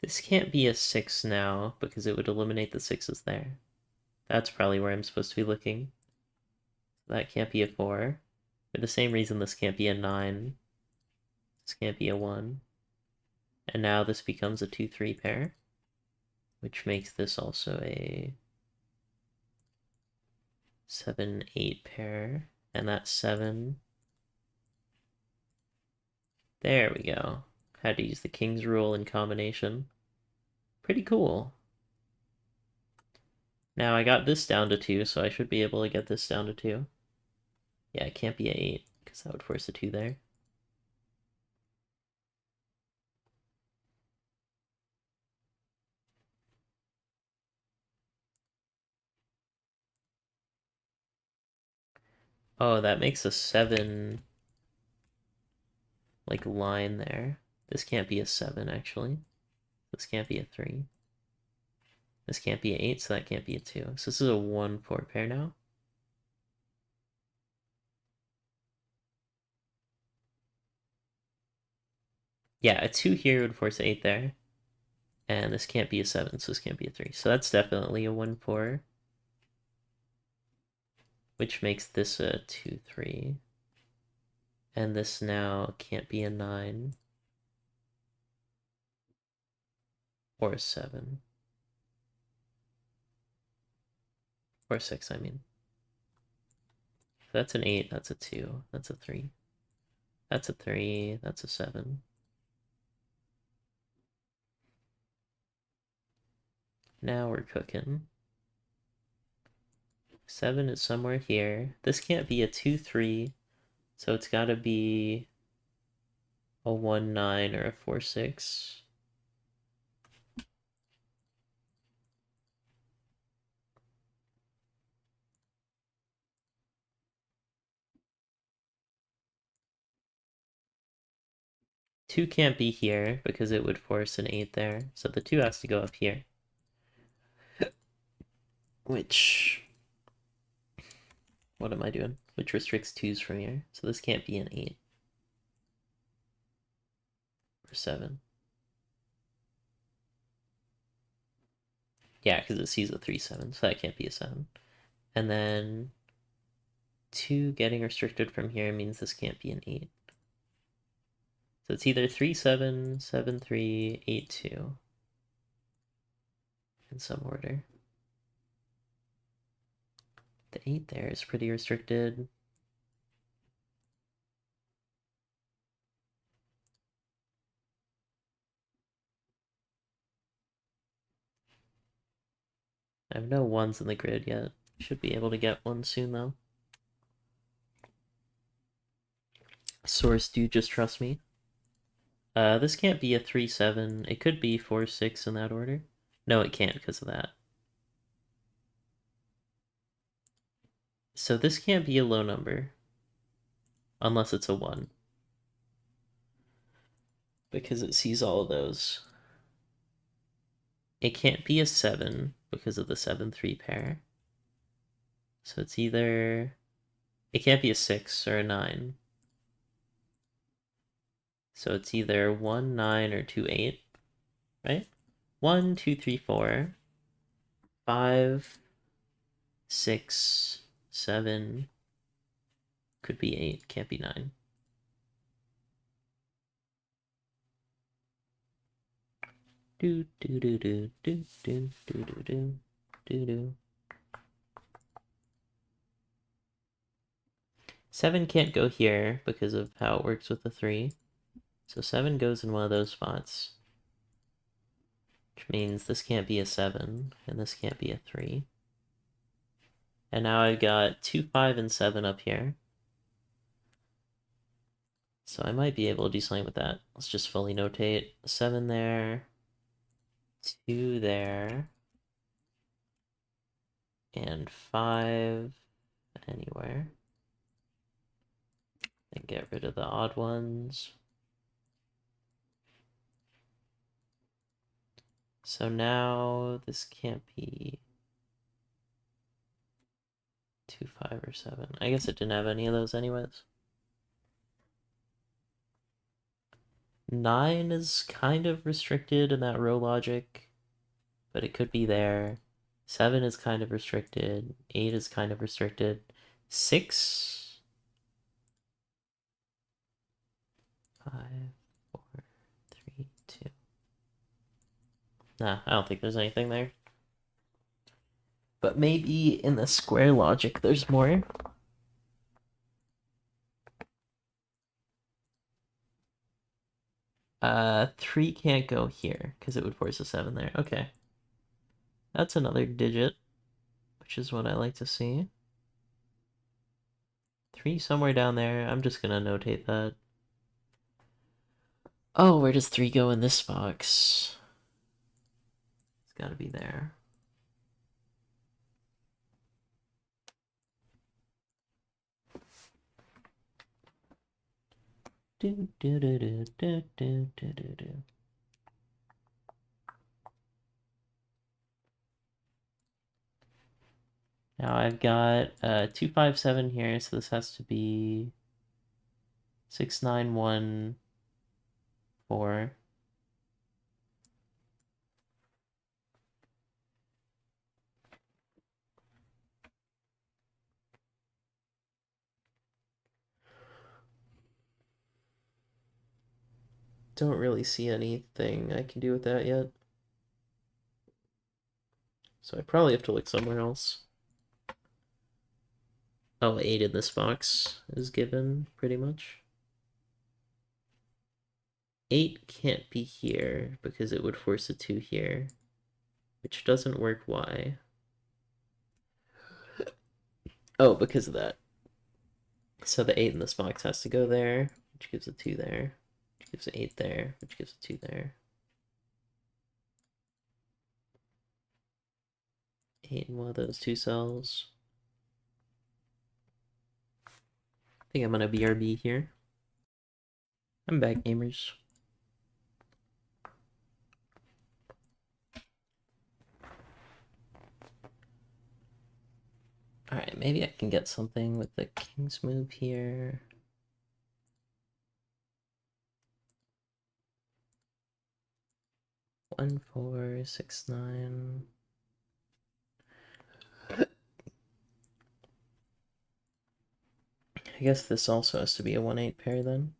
This can't be a 6 now, because it would eliminate the 6s there. That's probably where I'm supposed to be looking. That can't be a 4. For the same reason this can't be a 9. This can't be a 1. And now this becomes a 2-3 pair, which makes this also a 7-8 pair. And that's 7. There we go. Had to use the king's rule in combination. Pretty cool. Now I got this down to 2, so I should be able to get this down to 2. Yeah, it can't be a 8, because that would force a 2 there. Oh, that makes a 7 like line there. This can't be a 7 actually. This can't be a 3. This can't be an 8, so that can't be a 2. So this is a 1-4 pair now. Yeah, a 2 here would force 8 there. And this can't be a 7, so this can't be a 3. So that's definitely a 1-4. Which makes this a 2-3. And this now can't be a 9. Or a 7. Or a 6, I mean. That's an 8, that's a 2, that's a 3. That's a 3, that's a 7. Now we're cooking. 7 is somewhere here. This can't be a 2-3, so it's gotta be a 1-9 or a 4-6. Two can't be here because it would force an 8 there, so the 2 has to go up here. Which... What am I doing? Which restricts 2s from here, so this can't be an 8. Or 7. Yeah, because it sees a 3-7, so that can't be a 7. And then 2 getting restricted from here means this can't be an 8. So it's either 3-7, 7-3, 8-2. In some order. The 8 there is pretty restricted. I have no 1s in the grid yet. Should be able to get one soon though. Source, do just trust me. This can't be a 3-7. It could be 4-6 in that order. No, it can't because of that. So this can't be a low number. Unless it's a 1. Because it sees all of those. It can't be a 7 because of the 7-3 pair. So it's either... It can't be a 6 or a 9. So it's either 1-9 or 2-8, right? 1, 2, 3, 4, 5, 6, 7. Could be 8, can't be 9. Do do do do do do do do do do do. 7 can't go here because of how it works with the 3. So 7 goes in one of those spots. Which means this can't be a 7, and this can't be a 3. And now I've got 2, 5, and 7 up here. So I might be able to do something with that. Let's just fully notate. 7 there. 2 there. And 5 anywhere. And get rid of the odd ones. So now this can't be 2, 5, or 7. I guess it didn't have any of those anyways. 9 is kind of restricted in that row logic, but it could be there. 7 is kind of restricted. 8 is kind of restricted. 6, 5, 4, 3, 2. Nah, I don't think there's anything there. But maybe in the square logic there's more. Three can't go here because it would force a 7 there. Okay. That's another digit, which is what I like to see. 3 somewhere down there. I'm just gonna notate that. Oh, where does 3 go in this box? It's gotta be there. Do, do, do, do, do, do, do, do, do. Now I've got 257 here, so this has to be 6914. Don't really see anything I can do with that yet. So I probably have to look somewhere else. Oh, 8 in this box is given, pretty much. 8 can't be here because it would force a 2 here, which doesn't work. Why? Oh, because of that. So the 8 in this box has to go there, which gives a 2 there, which gives an 8 there, which gives a 2 there. 8 in one of those 2 cells. I think I'm gonna BRB here. I'm back, gamers. Alright, maybe I can get something with the king's move here. One, 4, 6, 9. I guess this also has to be a 1-8 pair then.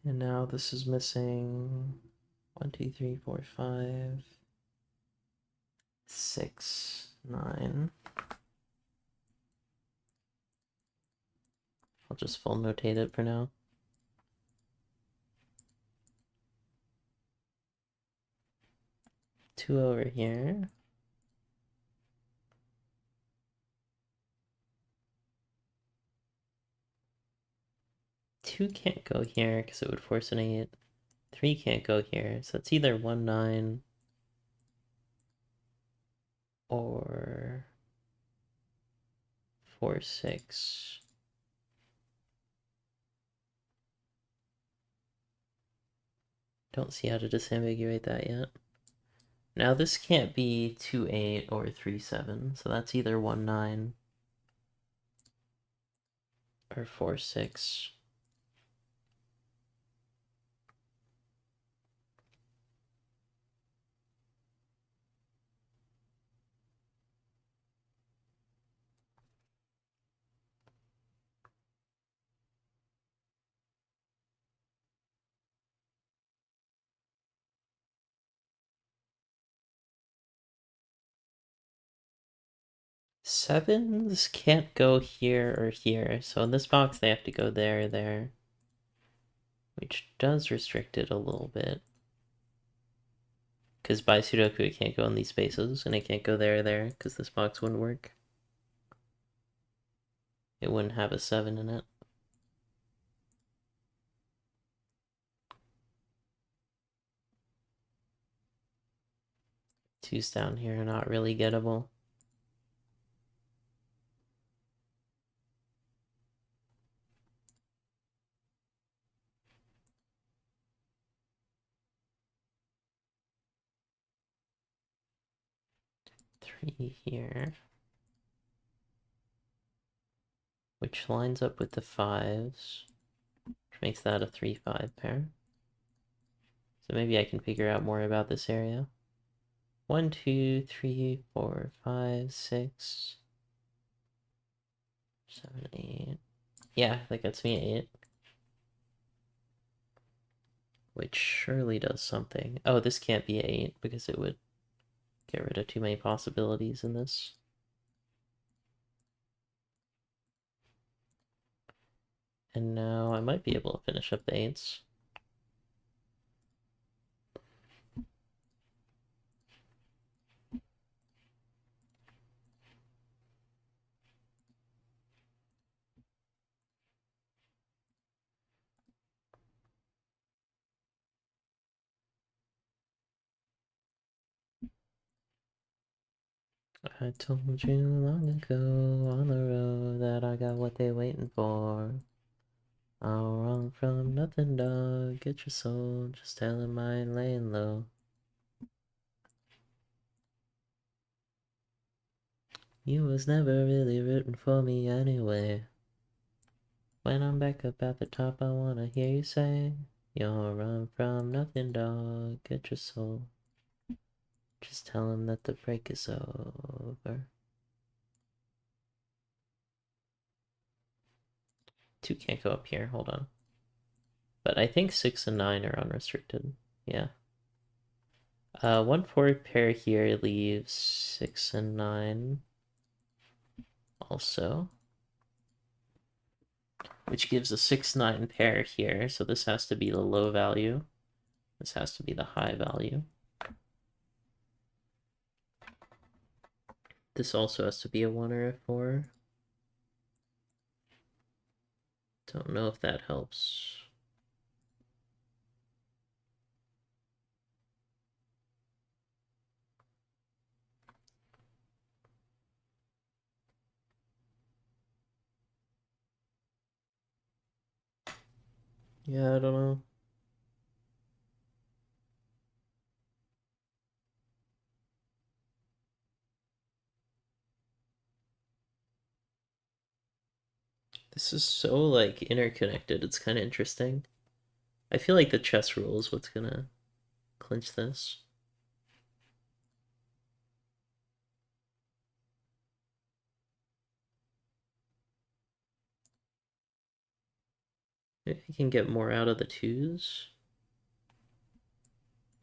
And now this is missing 1, 2, 3, 4, 5, 6, 9. I'll just full notate it for now. 2 over here. 2 can't go here because it would force an 8. 3 can't go here, so it's either 1, 9 or 4, 6. Don't see how to disambiguate that yet. Now this can't be 2, 8 or 3, 7, so that's either 1, 9 or 4, 6. Sevens can't go here or here, so in this box they have to go there, there, which does restrict it a little bit. Because by Sudoku it can't go in these spaces, and it can't go there, there, because this box wouldn't work. It wouldn't have a 7 in it. Twos down here are not really gettable. Three here. which lines up with the 5s, which makes that a 3-5 pair. So maybe I can figure out more about this area. 1, 2, 3, 4, 5, 6, 7, 8. Yeah, that gets me 8. Which surely does something. Oh, this can't be 8 because it would get rid of too many possibilities in this. And now I might be able to finish up the 8s. I told you long ago on the road that I got what they waiting for. I'll run from nothing, dog. Get your soul, just tell him I ain't laying low. You was never really rooting for me anyway. When I'm back up at the top, I wanna hear you say, you'll run from nothing, dog. Get your soul. Just tell him that the break is over. 2 can't go up here, hold on. But I think 6 and 9 are unrestricted. Yeah. 1-4 pair here leaves 6 and 9 also. Which gives a 6-9 pair here, so this has to be the low value. This has to be the high value. This also has to be a 1 or a 4. Don't know if that helps. Yeah, I don't know. This is so, like, interconnected. It's kind of interesting. I feel like the chess rule is what's gonna clinch this. Maybe I can get more out of the 2s.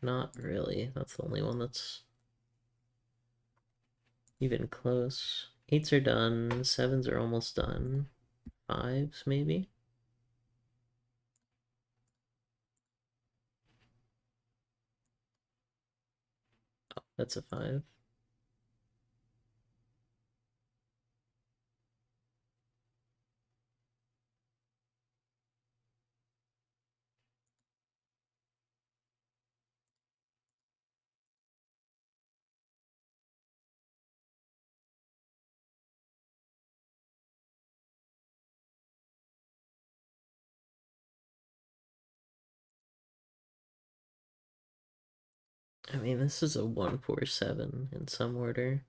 Not really. That's the only one that's even close. 8s are done. 7s are almost done. 5s, maybe? Oh, that's a 5. I mean, this is a 1-4-7 in some order.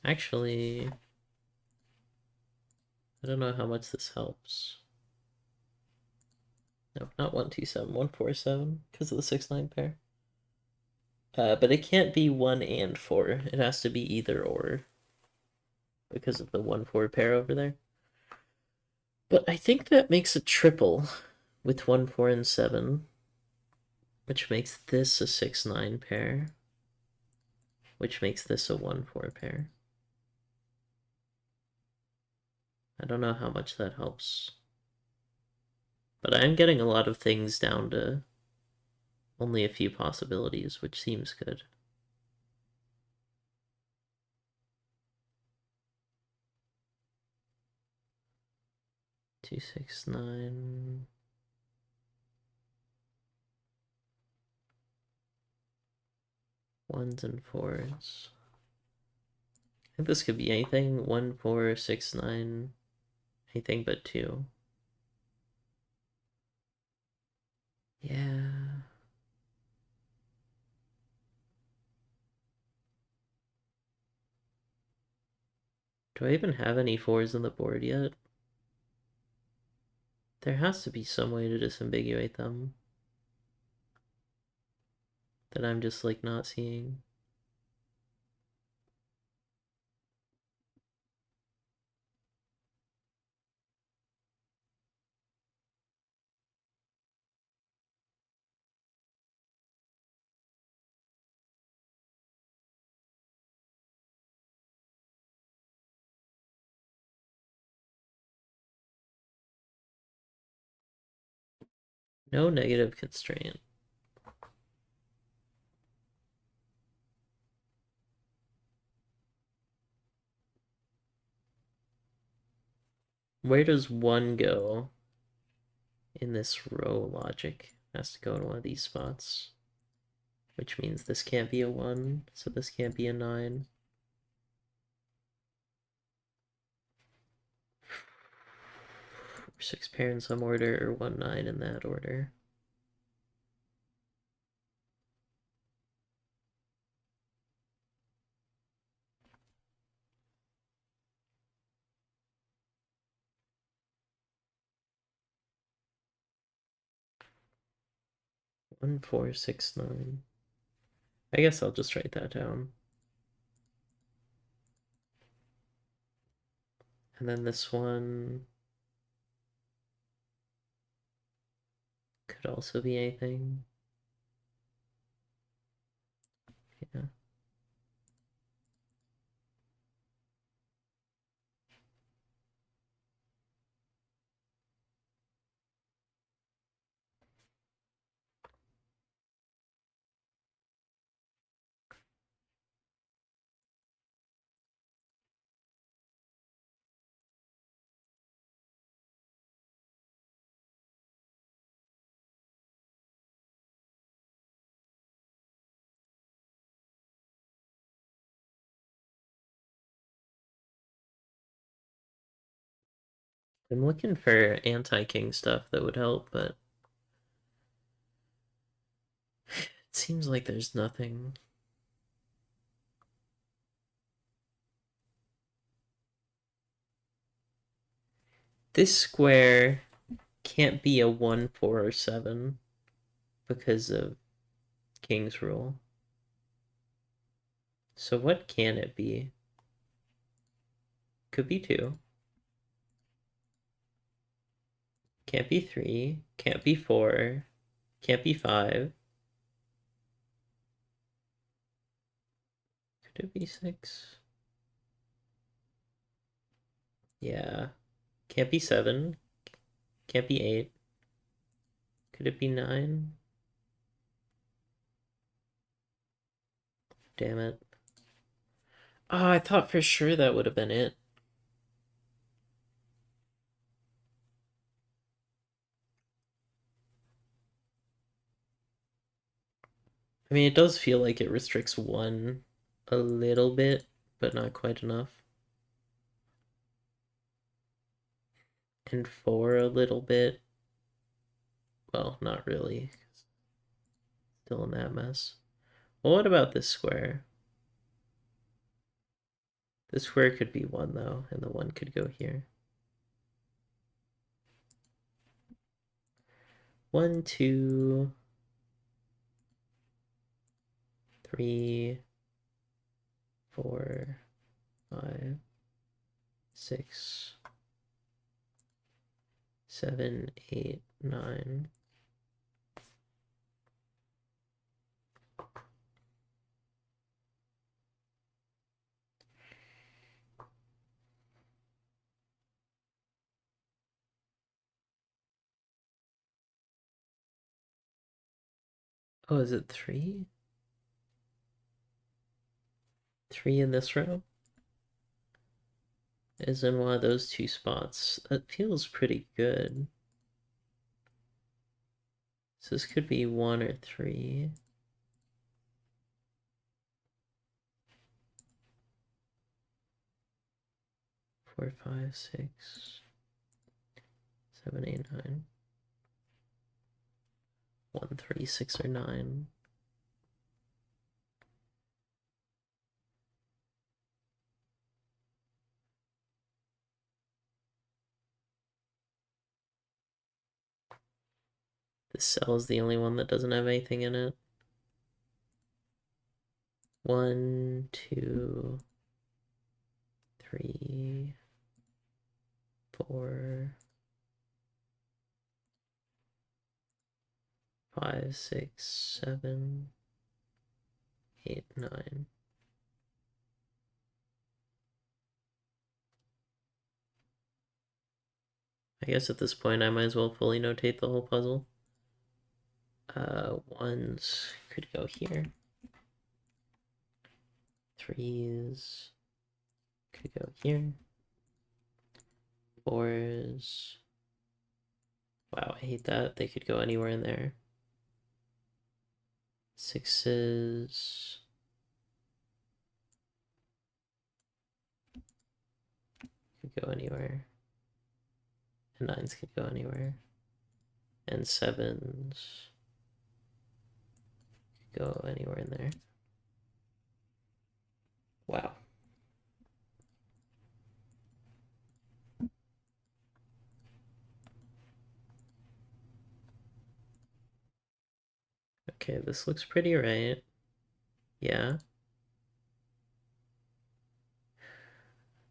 Actually, I don't know how much this helps. No, not 1-2-7, 1-4-7, because of the 6-9 pair. But it can't be 1 and 4. It has to be either or, because of the 1-4 pair over there. But I think that makes a triple with 1, 4, and 7, which makes this a 6-9 pair, which makes this a 1-4 pair. I don't know how much that helps. But I'm getting a lot of things down to only a few possibilities, which seems good. Two, 6, 9. Ones and fours. I think this could be anything. 1, 4, 6, 9. Anything but 2. Yeah. Do I even have any 4s on the board yet? There has to be some way to disambiguate them that I'm just like not seeing. No negative constraint. Where does 1 go in this row logic? It has to go in one of these spots. Which means this can't be a 1, so this can't be a 9. Or 6 pair in some order, or 1 9 in that order. One, 4, 6, 9. I guess I'll just write that down. And then this one could also be anything. Yeah. I'm looking for anti-king stuff that would help, but it seems like there's nothing. This square can't be a 1, 4, or 7 because of king's rule. So what can it be? Could be 2. Can't be 3. Can't be 4. Can't be 5. Could it be 6? Yeah. Can't be 7. Can't be 8. Could it be 9? Damn it. Oh, I thought for sure that would have been it. I mean, it does feel like it restricts 1 a little bit, but not quite enough. And 4 a little bit. Well, not really. Still in that mess. Well, what about this square? This square could be 1, though, and the 1 could go here. 1, 2, 3, 4, 5, 6, 7, 8, 9. Oh, is it 3? 3 in this row? Is in one of those 2 spots. That feels pretty good. So this could be 1 or 3. 4, 5, 6, 7, 8, 9. 1, 3, 6, or 9. This cell is the only one that doesn't have anything in it. 1, 2, 3, 4, 5, 6, 7, 8, 9. I guess at this point I might as well fully notate the whole puzzle. Ones could go here. Threes could go here. Fours. Wow, I hate that. They could go anywhere in there. Sixes. Could go anywhere. And nines could go anywhere. And sevens could go anywhere in there. Wow. Okay, this looks pretty right. Yeah.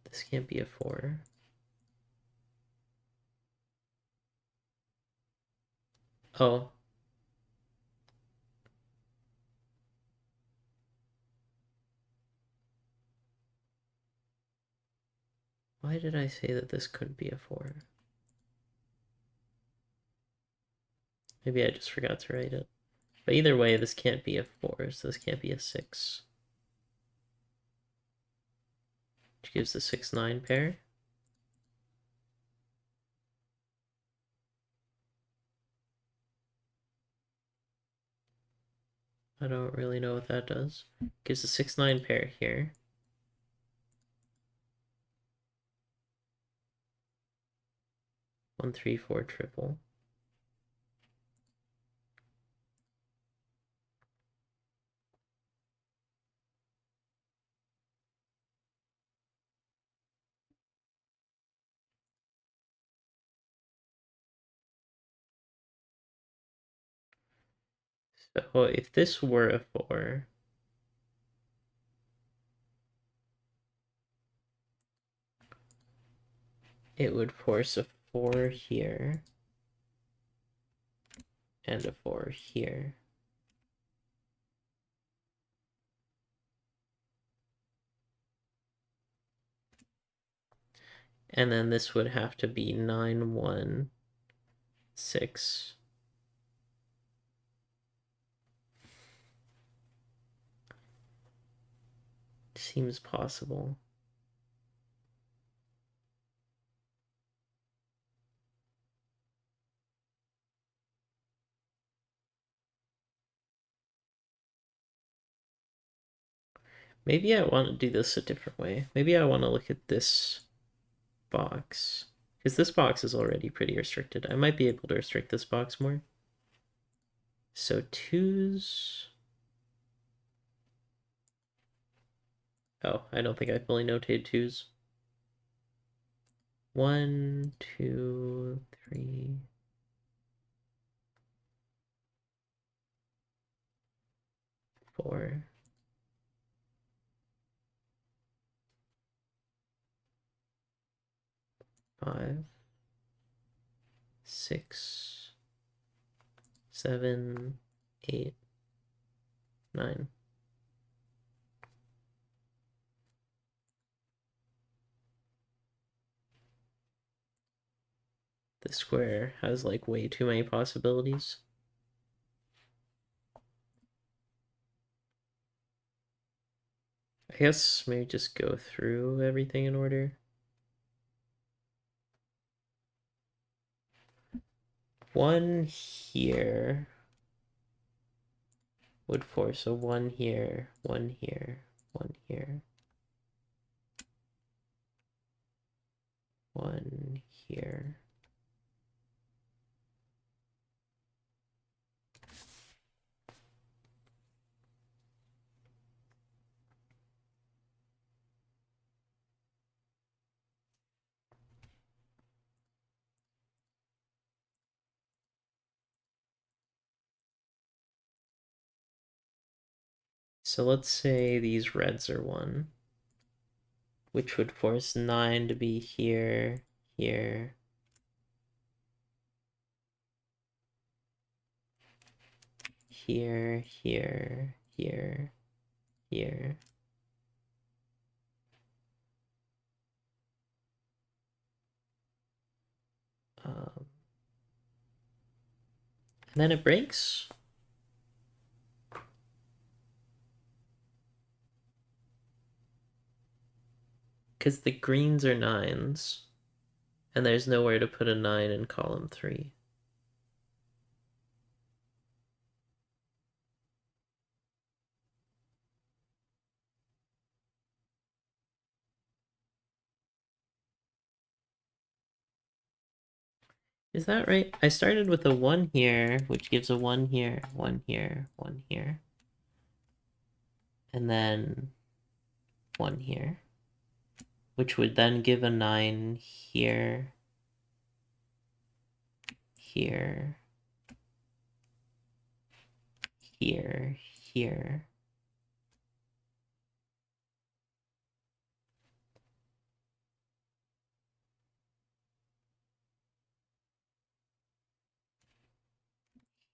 This can't be a 4. Oh. Why did I say that this couldn't be a 4? Maybe I just forgot to write it. But either way, this can't be a 4, so this can't be a 6. Which gives the 6-9 pair. I don't really know what that does. Gives a 6-9 pair here. One, 3, 4 triple. So if this were a 4, it would force a 4 here and a 4 here. And then this would have to be 9, 1, 6. Seems possible. Maybe I want to do this a different way. Maybe I want to look at this box. Because this box is already pretty restricted. I might be able to restrict this box more. So 2s. Oh, I don't think I fully notated 2s. 1, 2, 3. 4. 5. 6. 7. 8. 9. The square has like way too many possibilities. I guess maybe just go through everything in order. 1 here would force a 1 here, 1 here, 1 here, 1 here. So let's say these reds are 1, which would force 9 to be here, here, here, here, here, here. And then it breaks. Because the greens are 9s, and there's nowhere to put a 9 in column 3. Is that right? I started with a 1 here, which gives a 1 here, 1 here, 1 here. And then 1 here, which would then give a 9 here, here, here, here.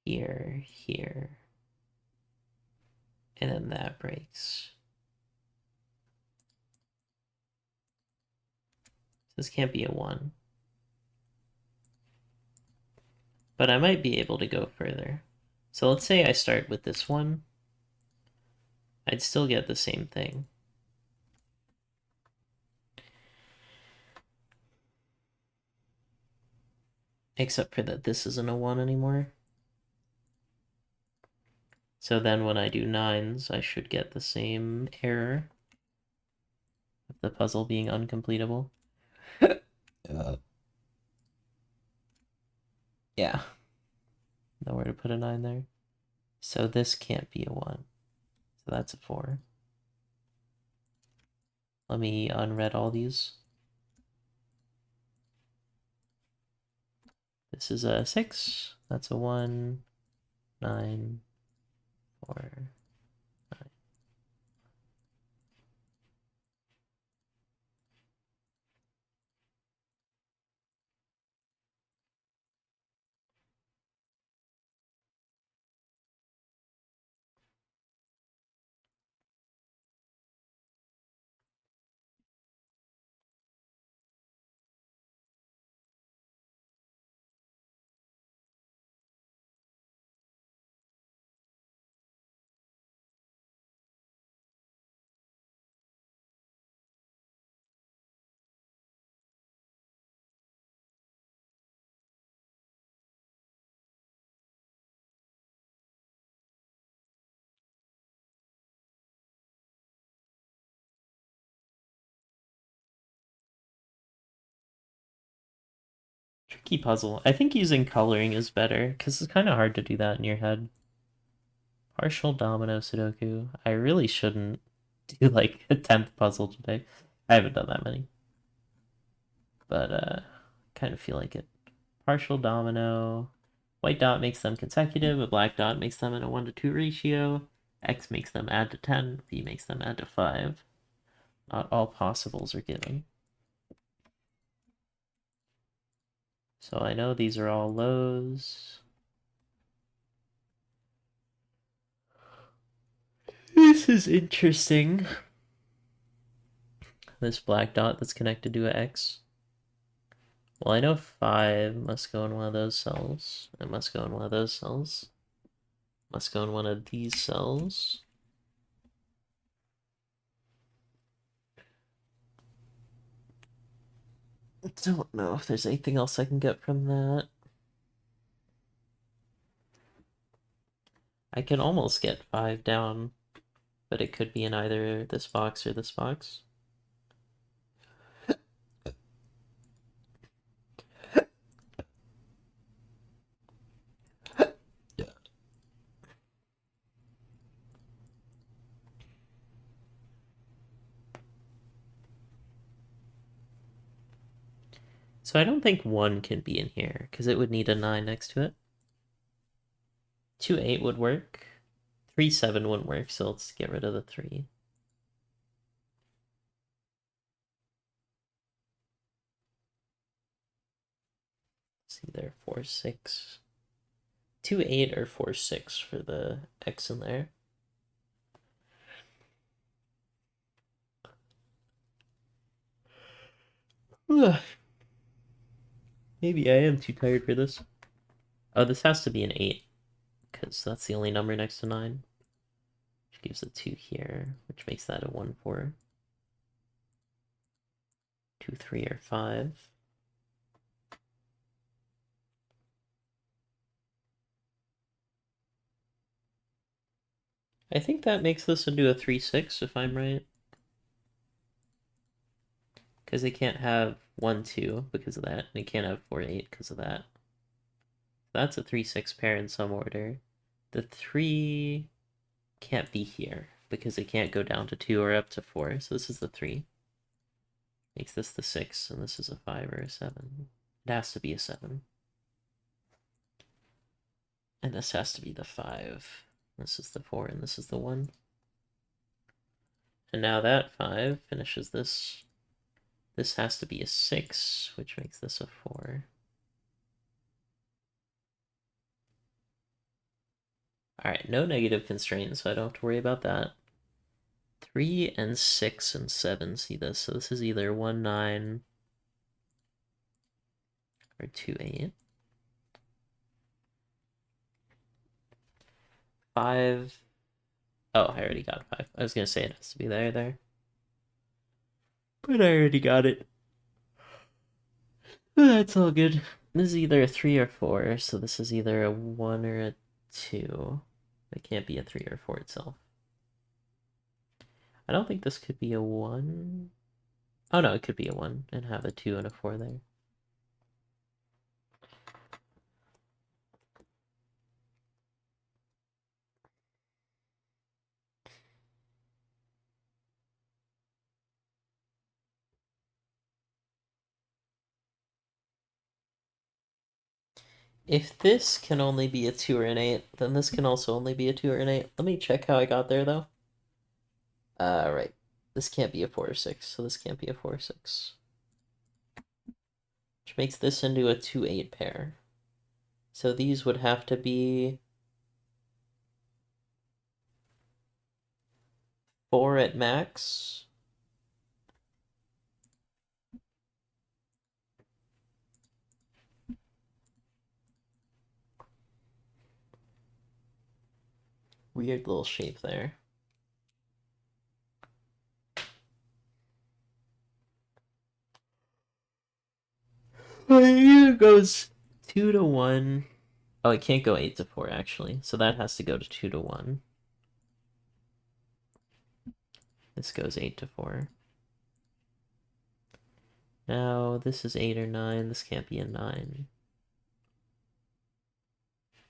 Here, here. And then that breaks. This can't be a 1. But I might be able to go further. So let's say I start with this one. I'd still get the same thing. Except for that this isn't a 1 anymore. So then when I do 9s, I should get the same error of the puzzle being uncompletable. Yeah. Nowhere to put a 9 there. So this can't be a 1. So that's a 4. Let me unread all these. This is a 6. That's a 1, 9, 4, 9. Tricky puzzle. I think using coloring is better, because it's kind of hard to do that in your head. Partial domino Sudoku. I really shouldn't do like a 10th puzzle today. I haven't done that many. But kind of feel like it. Partial domino. White dot makes them consecutive, a black dot makes them in a 1-to-2 ratio. X makes them add to 10, V makes them add to 5. Not all possibles are given. So I know these are all lows. This is interesting. This black dot that's connected to an X. Well, I know 5 must go in one of those cells. It must go in one of those cells. Must go in one of these cells. Don't know if there's anything else I can get from that. I can almost get 5 down, but it could be in either this box or this box. So I don't think 1 can be in here, because it would need a 9 next to it. 2, 8 would work. 3-7 wouldn't work, so let's get rid of the 3. It's either 4-6. 2-8 or 4-6 for the X in there. Maybe I am too tired for this. Oh, this has to be an 8, because that's the only number next to 9. Which gives a 2 here, which makes that a 1-4. 2-3 or 5. I think that makes this into a 3-6 if I'm right. Because they can't have 1-2 because of that. And they can't have 4-8 because of that. That's a 3-6 pair in some order. The 3 can't be here because it can't go down to 2 or up to 4. So this is the 3. Makes this the 6, and this is a 5 or a 7. It has to be a 7. And this has to be the 5. This is the 4, and this is the 1. And now that 5 finishes this. This has to be a 6, which makes this a 4. Alright, no negative constraints, so I don't have to worry about that. 3 and 6 and 7 see this, so this is either 1-9 or 2-8. 5. Oh, I already got 5. I was gonna say it has to be there. But I already got it. That's all good. This is either a 3 or 4, so this is either a 1 or a 2. It can't be a 3 or 4 itself. I don't think this could be a 1. Oh no, it could be a 1 and have a 2 and a 4 there. If this can only be a 2 or an 8, then this can also only be a 2 or an 8. Let me check how I got there, though. Right. This can't be a 4 or 6, so this can't be a 4 or 6. Which makes this into a 2-8 pair. So these would have to be 4 at max. Weird little shape there. It goes 2 to 1. Oh, it can't go 8 to 4, actually. So that has to go to 2 to 1. This goes 8 to 4. Now, this is 8 or 9. This can't be a 9.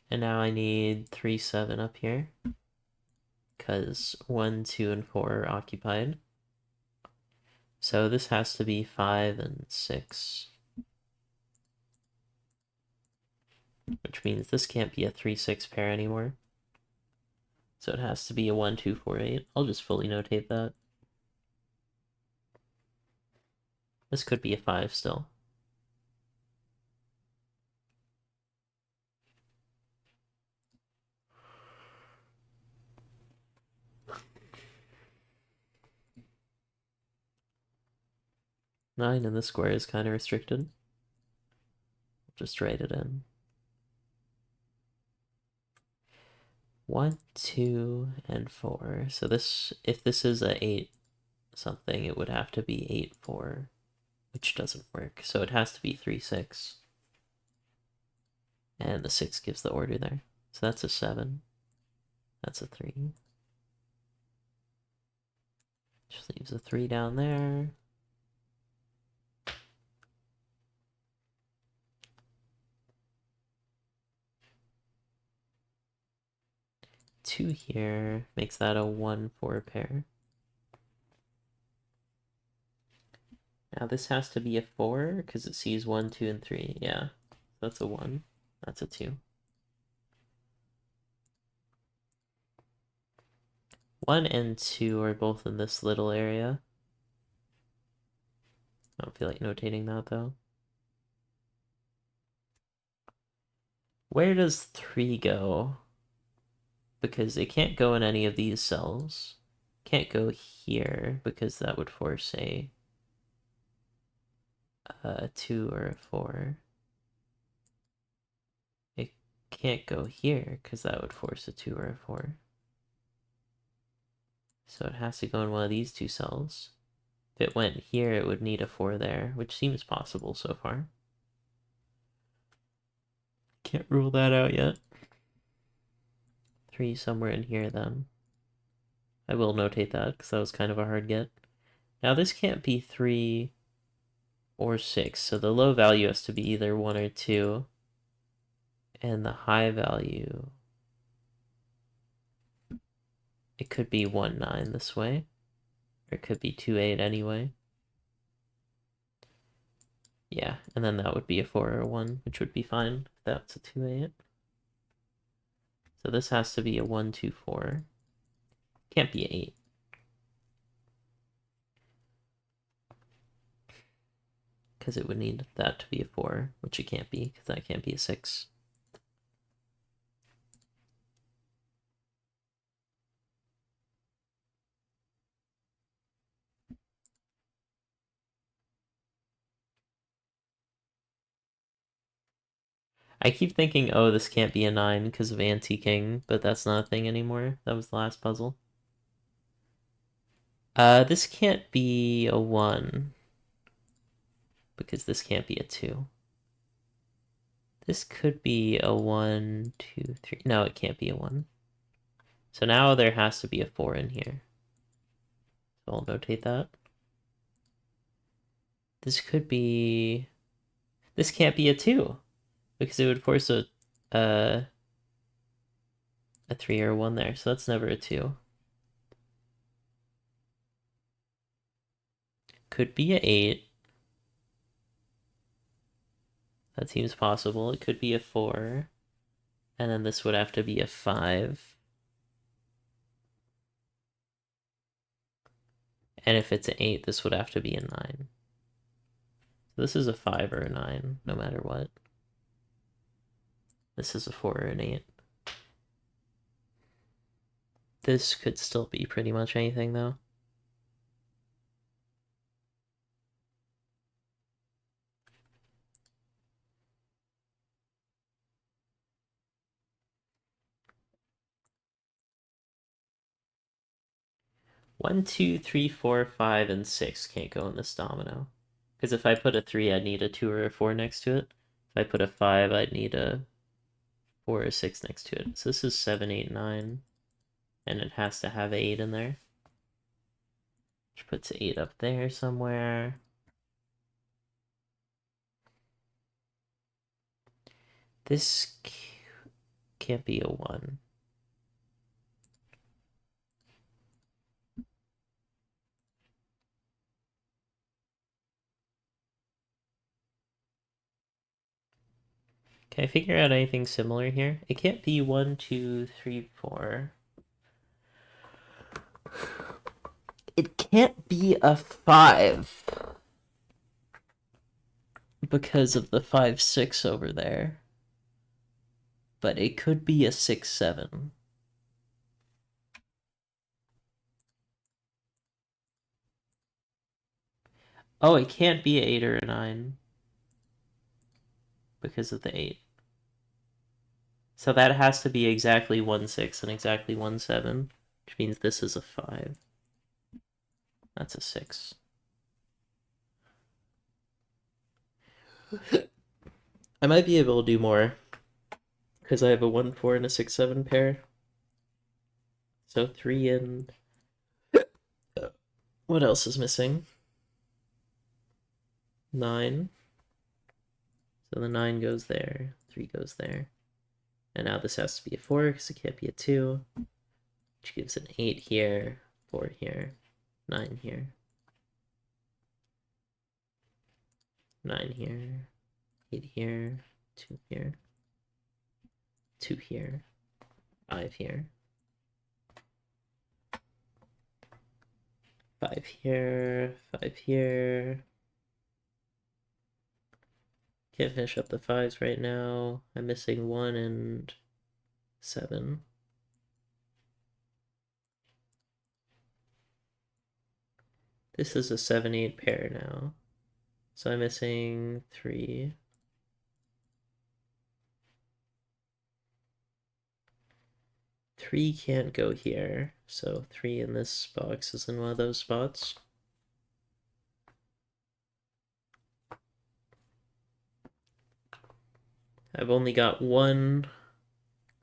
And now I need 3, 7 up here. Because 1, 2, and 4 are occupied. So this has to be 5 and 6. Which means this can't be a 3-6 pair anymore. So it has to be a 1, 2, 4, 8. I'll just fully notate that. This could be a 5 still. Nine in the square is kind of restricted. Just write it in. 1, 2, and 4. So this, if this is a 8 something, it would have to be 8, 4, which doesn't work. So it has to be 3, 6. And the 6 gives the order there. So that's a 7. That's a 3. Just leaves a 3 down there. Two here makes that a 1, 4 pair. Now this has to be a 4 because it sees 1, 2, and 3. Yeah, that's a 1. That's a 2. 1 and 2 are both in this little area. I don't feel like notating that though. Where does 3 go? Because it can't go in any of these cells. Can't go here because that would force a 2 or a 4. It can't go here because that would force a 2 or a 4. So it has to go in one of these two cells. If it went here, it would need a 4 there, which seems possible so far. Can't rule that out yet. 3 somewhere in here then. I will notate that because that was kind of a hard get. Now this can't be 3 or 6, so the low value has to be either 1 or 2. And the high value, it could be 1, 9 this way. Or it could be 2, 8 anyway. Yeah, and then that would be a 4 or a 1, which would be fine if that's a 2, 8. So this has to be a 1, 2, 4. Can't be 8. Because it would need that to be a 4, which it can't be, because that can't be a 6. I keep thinking, oh, this can't be a 9 because of anti-king, but that's not a thing anymore. That was the last puzzle. This can't be a 1 because this can't be a 2. This could be a 1, 2, 3. No, it can't be a 1. So now there has to be a 4 in here. So I'll notate that. This could be... This can't be a 2 because it would force a 3 or a 1 there. So that's never a 2. Could be a 8. That seems possible. It could be a 4. And then this would have to be a 5. And if it's an 8, this would have to be a 9. So this is a 5 or a 9, no matter what. This is a 4 or an 8. This could still be pretty much anything, though. One, two, three, four, 5, and 6 can't go in this domino. Because if I put a 3, I'd need a 2 or a 4 next to it. If I put a 5, I'd need a 4 or 6 next to it. So this is 7, 8, 9. And it has to have 8 in there. Which puts 8 up there somewhere. This can't be a 1. Can I figure out anything similar here? It can't be 1, 2, 3, 4. It can't be a 5 because of the 5, 6 over there. But it could be a 6, 7. Oh, it can't be an 8 or a 9 because of the 8. So that has to be exactly 1, 6 and exactly 1, 7, which means this is a 5. That's a 6. I might be able to do more because I have a 1, 4 and a 6, 7 pair. So 3 and... What else is missing? 9. So the 9 goes there, 3 goes there. And now this has to be a 4 because it can't be a 2, which gives an 8 here, 4 here, 9 here, 9 here, 8 here, 2 here, 2 here, 5 here. 5 here, 5 here. Can't finish up the 5s right now. I'm missing 1 and 7. This is a 7-8 pair now. So I'm missing 3. 3 can't go here, so 3 in this box is in one of those spots. I've only got one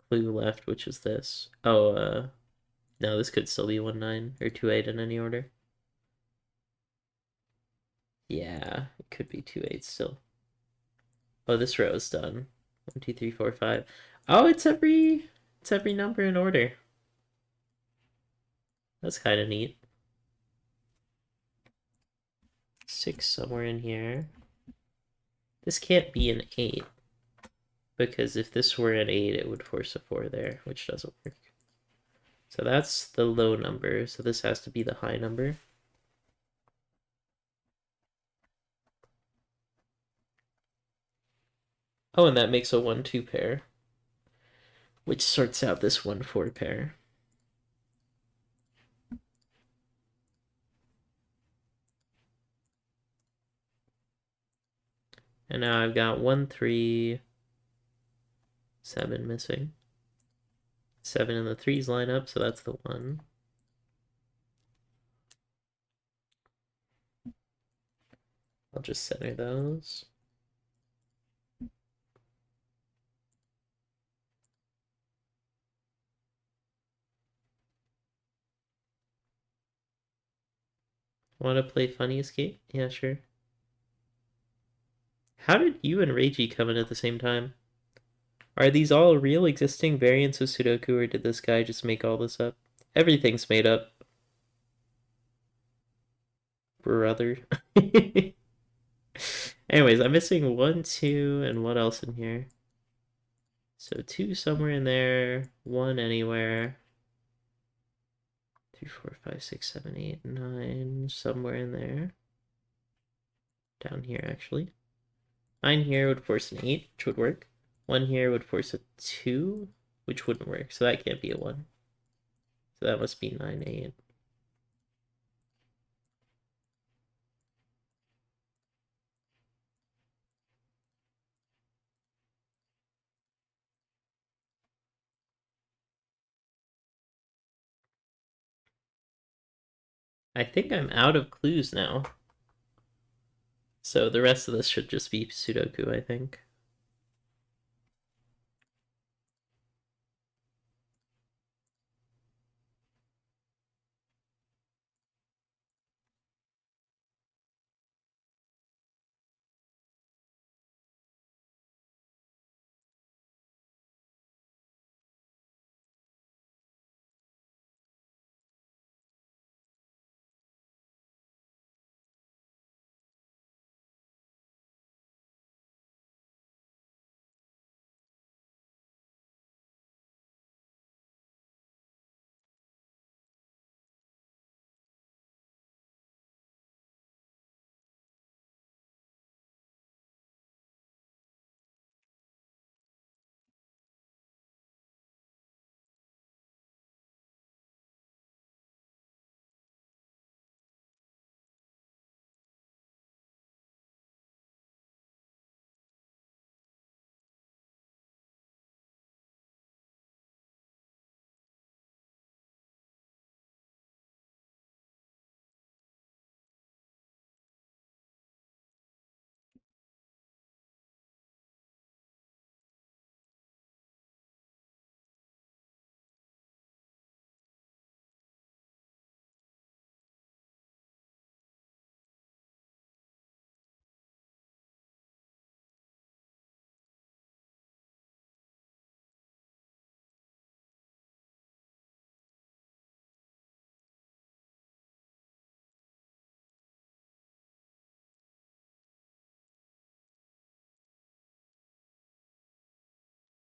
clue left, which is this. Oh, no, this could still be 1-9 or 2-8 in any order. Yeah, it could be 2-8 still. Oh, this row is done. 1, 2, 3, 4, 5. Oh, it's every number in order. That's kind of neat. 6 somewhere in here. This can't be an 8. Because if this were an 8, it would force a 4 there, which doesn't work. So that's the low number, so this has to be the high number. Oh, and that makes a 1-2 pair, which sorts out this 1-4 pair. And now I've got 1, 3, 7 missing. 7 and the 3s line up, so that's the 1. I'll just center those. Want to play Funny Escape? Yeah, sure. How did you and Reiji come in at the same time? Are these all real existing variants of Sudoku, or did this guy just make all this up? Everything's made up, brother. Anyways, I'm missing 1, 2, and what else in here? So 2 somewhere in there, 1 anywhere. 3, 4, 5, 6, 7, 8, 9, somewhere in there. Down here, actually. 9 here would force an 8, which would work. 1 here would force a 2, which wouldn't work, so that can't be a 1. So that must be 9, 8. I think I'm out of clues now. So the rest of this should just be Sudoku, I think.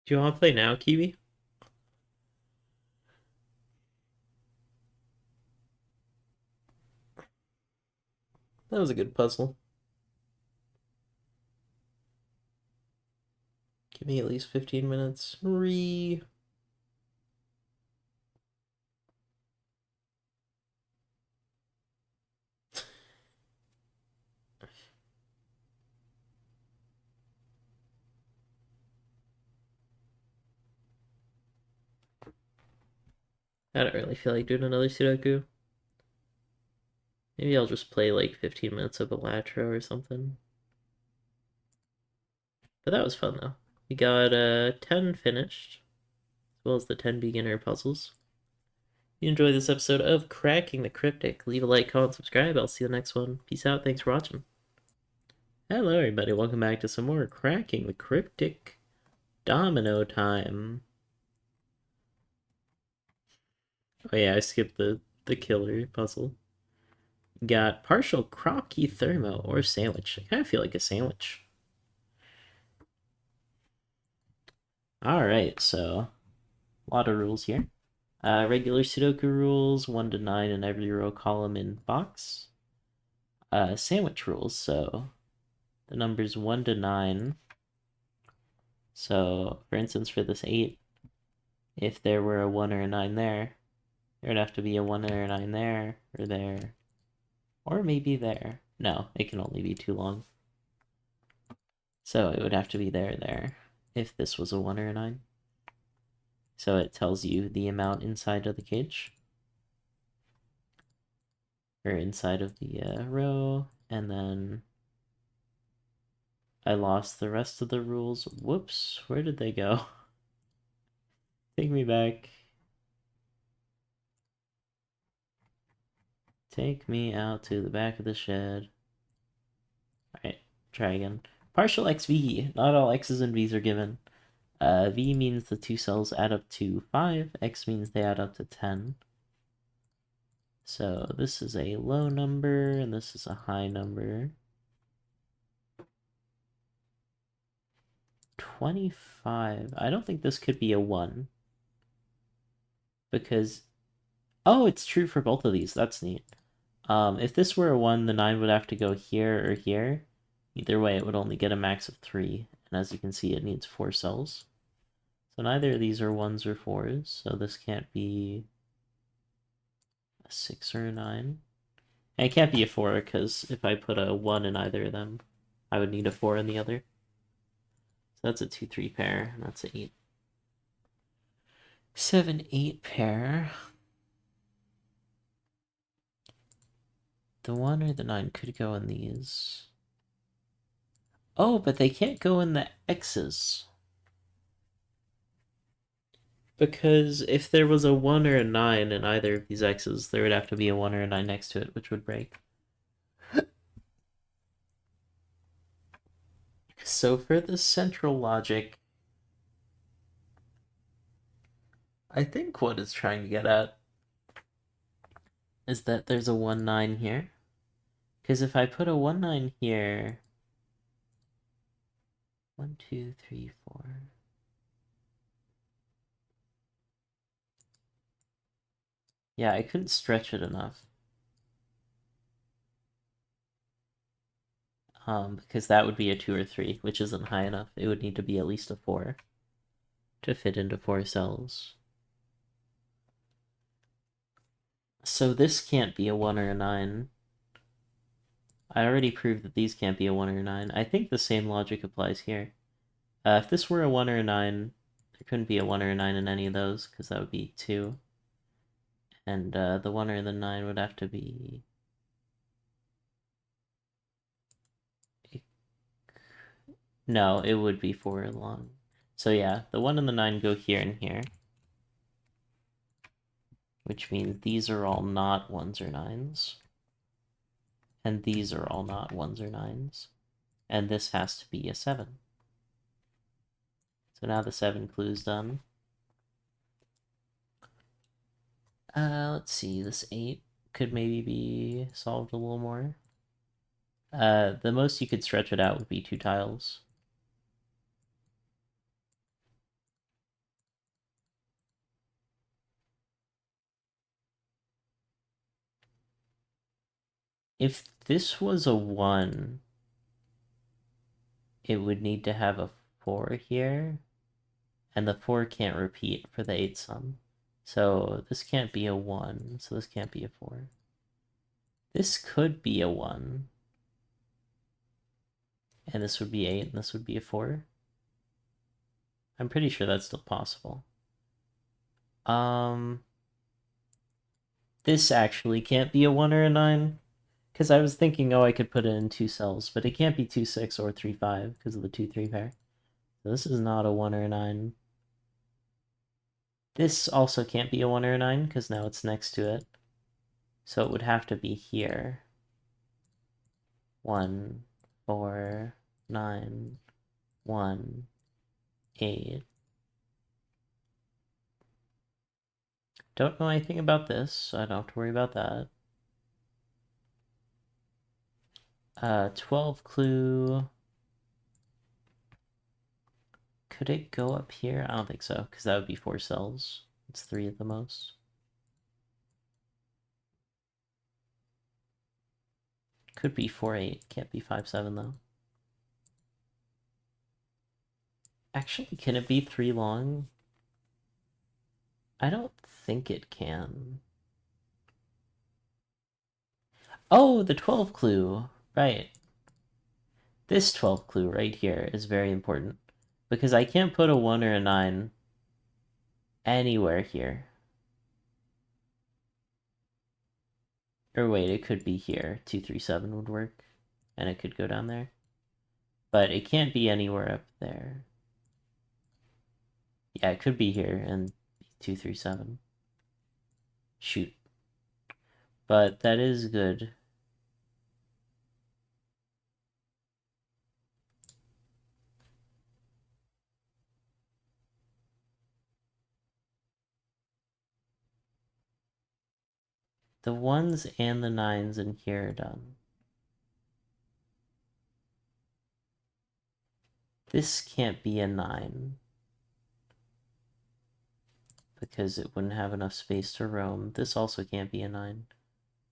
Do you want to play now, Kiwi?
That was a good puzzle. Give me at least 15 minutes.
I don't really feel like doing another Sudoku. Maybe I'll just play like 15 minutes of Elatro or something. But that was fun though. We got 10 finished, as well as the 10 beginner puzzles. If you enjoyed this episode of Cracking the Cryptic, leave a like, comment, subscribe. I'll see you in the next one. Peace out. Thanks for watching. Hello, everybody. Welcome back to some more Cracking the Cryptic domino time. Oh yeah, I skipped the killer puzzle. Got partial crocky thermo or sandwich. I kind of feel like a sandwich. Alright, so a lot of rules here. Regular Sudoku rules, 1 to 9 in every row, column, in box. Sandwich rules, so the numbers 1 to 9. So, for instance, for this 8, if there were a 1 or a 9 there, there would have to be a 1 or a 9 there, or maybe there. No, it can only be too long. So it would have to be there, if this was a 1 or a 9. So it tells you the amount inside of the cage, or inside of the row, and then I lost the rest of the rules. Whoops, where did they go? Take me back. Take me out to the back of the shed. Alright, try again. Partial XV. Not all X's and V's are given. V means the two cells add up to 5. X means they add up to 10. So this is a low number, and this is a high number. 25. I don't think this could be a 1. Because... Oh, it's true for both of these. That's neat. If this were a 1, the 9 would have to go here or here. Either way, it would only get a max of 3. And as you can see, it needs 4 cells. So neither of these are 1s or 4s. So this can't be a 6 or a 9. And it can't be a 4, because if I put a 1 in either of them, I would need a 4 in the other. So that's a 2-3 pair, and that's an 8. 7-8 pair. The 1 or the 9 could go in these. Oh, but they can't go in the X's. Because if there was a 1 or a 9 in either of these X's, there would have to be a 1 or a 9 next to it, which would break. So for the central logic, I think what it's trying to get at is that there's a 1-9 here. Because if I put a 1-9 here... 1, 2, 3, 4... Yeah, I couldn't stretch it enough. Because that would be a 2 or 3, which isn't high enough. It would need to be at least a 4 to fit into 4 cells. So this can't be a 1 or a 9. I already proved that these can't be a 1 or a 9. I think the same logic applies here. If this were a 1 or a 9, there couldn't be a 1 or a 9 in any of those, because that would be 2. And the 1 or the 9 would have to be... No, it would be 4 long. So yeah, the 1 and the 9 go here and here. Which means these are all not 1s or 9s. And these are all not 1s or 9s. And this has to be a 7. So now the 7 clue's done. Let's see, this 8 could maybe be solved a little more. The most you could stretch it out would be 2 tiles. If this was a 1, it would need to have a 4 here, and the 4 can't repeat for the 8 sum. So this can't be a 1, so this can't be a 4. This could be a 1. And this would be 8, and this would be a 4. I'm pretty sure that's still possible. This actually can't be a 1 or a 9. Because I was thinking, oh, I could put it in 2 cells, but it can't be 2, 6 or 3, 5 because of the 2, 3 pair. So this is not a 1 or a 9. This also can't be a 1 or a 9 because now it's next to it. So it would have to be here. 1, 4, 9, 1, 8. Don't know anything about this, so I don't have to worry about that. 12 clue. Could it go up here? I don't think so, because that would be 4 cells. It's 3 at the most. Could be 4, 8. Can't be 5, 7, though. Actually, can it be 3 long? I don't think it can. Oh, the 12 clue. Right. This 12 clue right here is very important. Because I can't put a 1 or a 9 anywhere here. Or wait, it could be here. 2, 3, 7 would work. And it could go down there. But it can't be anywhere up there. Yeah, it could be here and be 2, 3, 7. Shoot. But that is good. The 1s and the 9s in here are done. This can't be a 9. Because it wouldn't have enough space to roam. This also can't be a 9.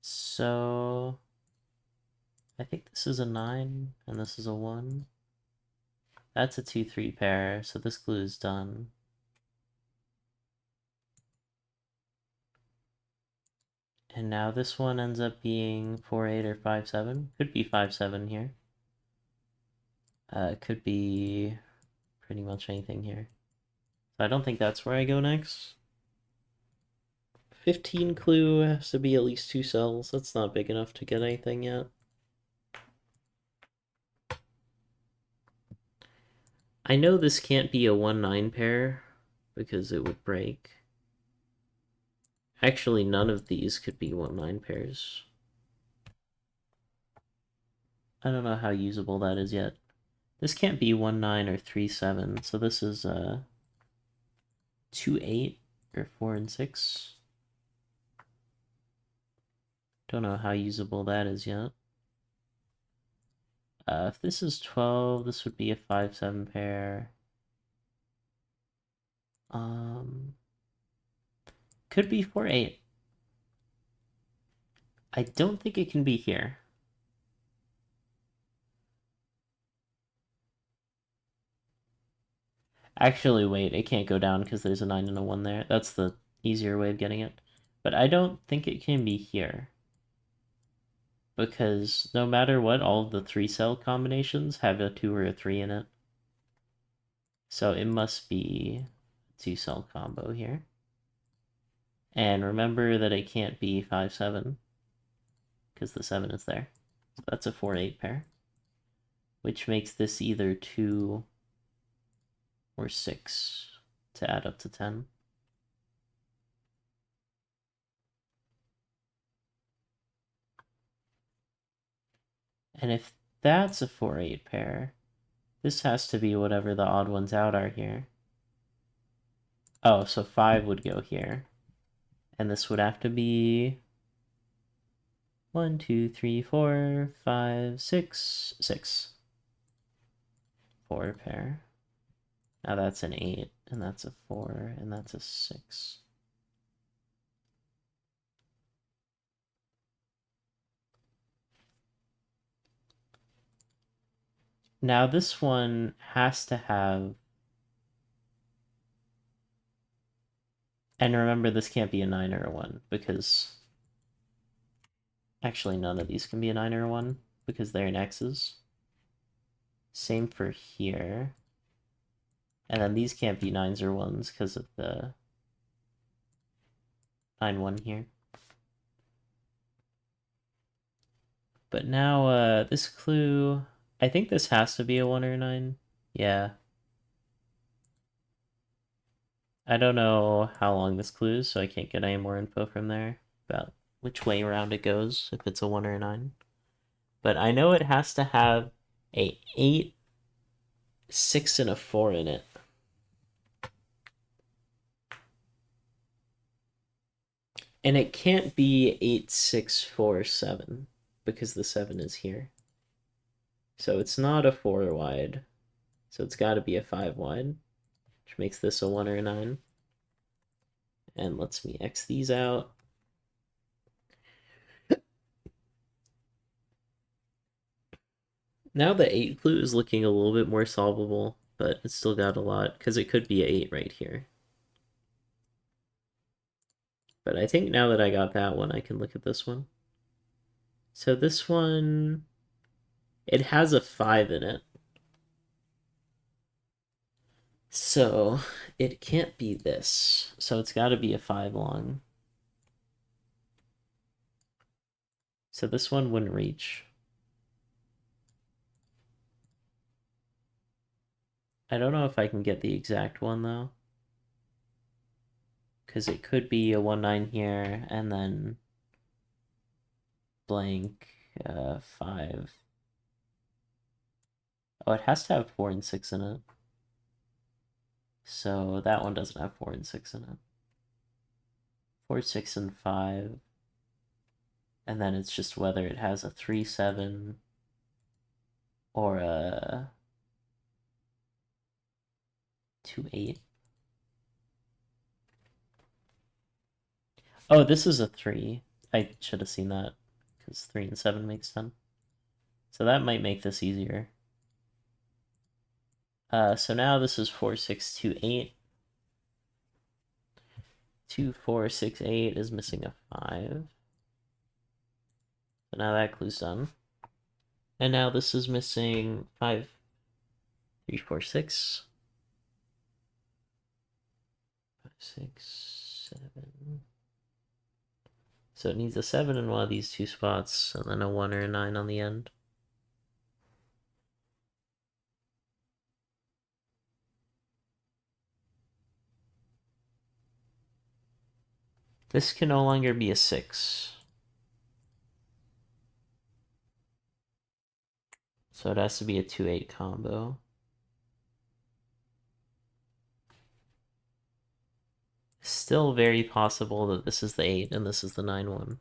So I think this is a 9 and this is a 1. That's a 2, 3 pair, so this glue is done. And now this one ends up being 4, 8 or 5, 7. Could be 5, 7 here. Could be pretty much anything here. So I don't think that's where I go next. 15 clue has to be at least 2 cells. That's not big enough to get anything yet. I know this can't be a 1-9 pair because it would break. Actually, none of these could be 1-9 pairs. I don't know how usable that is yet. This can't be 1-9 or 3-7, so this is 2-8 or 4 and 6. Don't know how usable that is yet. If this is 12, this would be a 5-7 pair. Could be 4-8. I don't think it can be here. Actually, wait, it can't go down because there's a 9 and a 1 there. That's the easier way of getting it. But I don't think it can be here. Because no matter what, all of the 3-cell combinations have a 2 or a 3 in it. So it must be a 2-cell combo here. And remember that it can't be 5-7 because the 7 is there. So that's a 4-8 pair, which makes this either 2 or 6 to add up to 10. And if that's a 4-8 pair, this has to be whatever the odd ones out are here. Oh, so 5 would go here. And this would have to be 1, 2, 3, 4, 5, 6, 6. 4 pair. Now that's an 8, and that's a 4, and that's a 6. Now this one has to have, and remember this can't be a 9 or a 1 because actually none of these can be a 9 or a 1 because they're in X's. Same for here. And then these can't be 9s or 1s because of the 9-1 here. But now this clue, I think this has to be a 1 or a 9. Yeah. I don't know how long this clue is, so I can't get any more info from there about which way around it goes, if it's a 1 or a 9. But I know it has to have a 8, 6, and a 4 in it. And it can't be 8, 6, 4, 7 because the 7 is here. So it's not a 4 wide. So it's got to be a 5 wide, which makes this a 1 or a 9. And lets me X these out. Now the 8 clue is looking a little bit more solvable, but it's still got a lot, because it could be a 8 right here. But I think now that I got that one, I can look at this one. So this one, it has a 5 in it. So it can't be this. So it's got to be a 5 long. So this one wouldn't reach. I don't know if I can get the exact one though. Because it could be a 1-9 here and then blank 5. Oh, it has to have 4 and 6 in it. So that one doesn't have 4 and 6 in it. 4, 6, and 5. And then it's just whether it has a 3, 7 or a 2, 8. Oh, this is a 3. I should have seen that because 3 and 7 makes 10. So that might make this easier. So now this is 4, 6, 2, 8. 2, 4, 6, 8 is missing a 5. So now that clue's done. And now this is missing 5, 3, 4, 6. 5, 6, 7. So it needs a 7 in one of these two spots, and then a 1 or a 9 on the end. This can no longer be a 6. So it has to be a 2-8 combo. Still very possible that this is the 8 and this is the 9-1.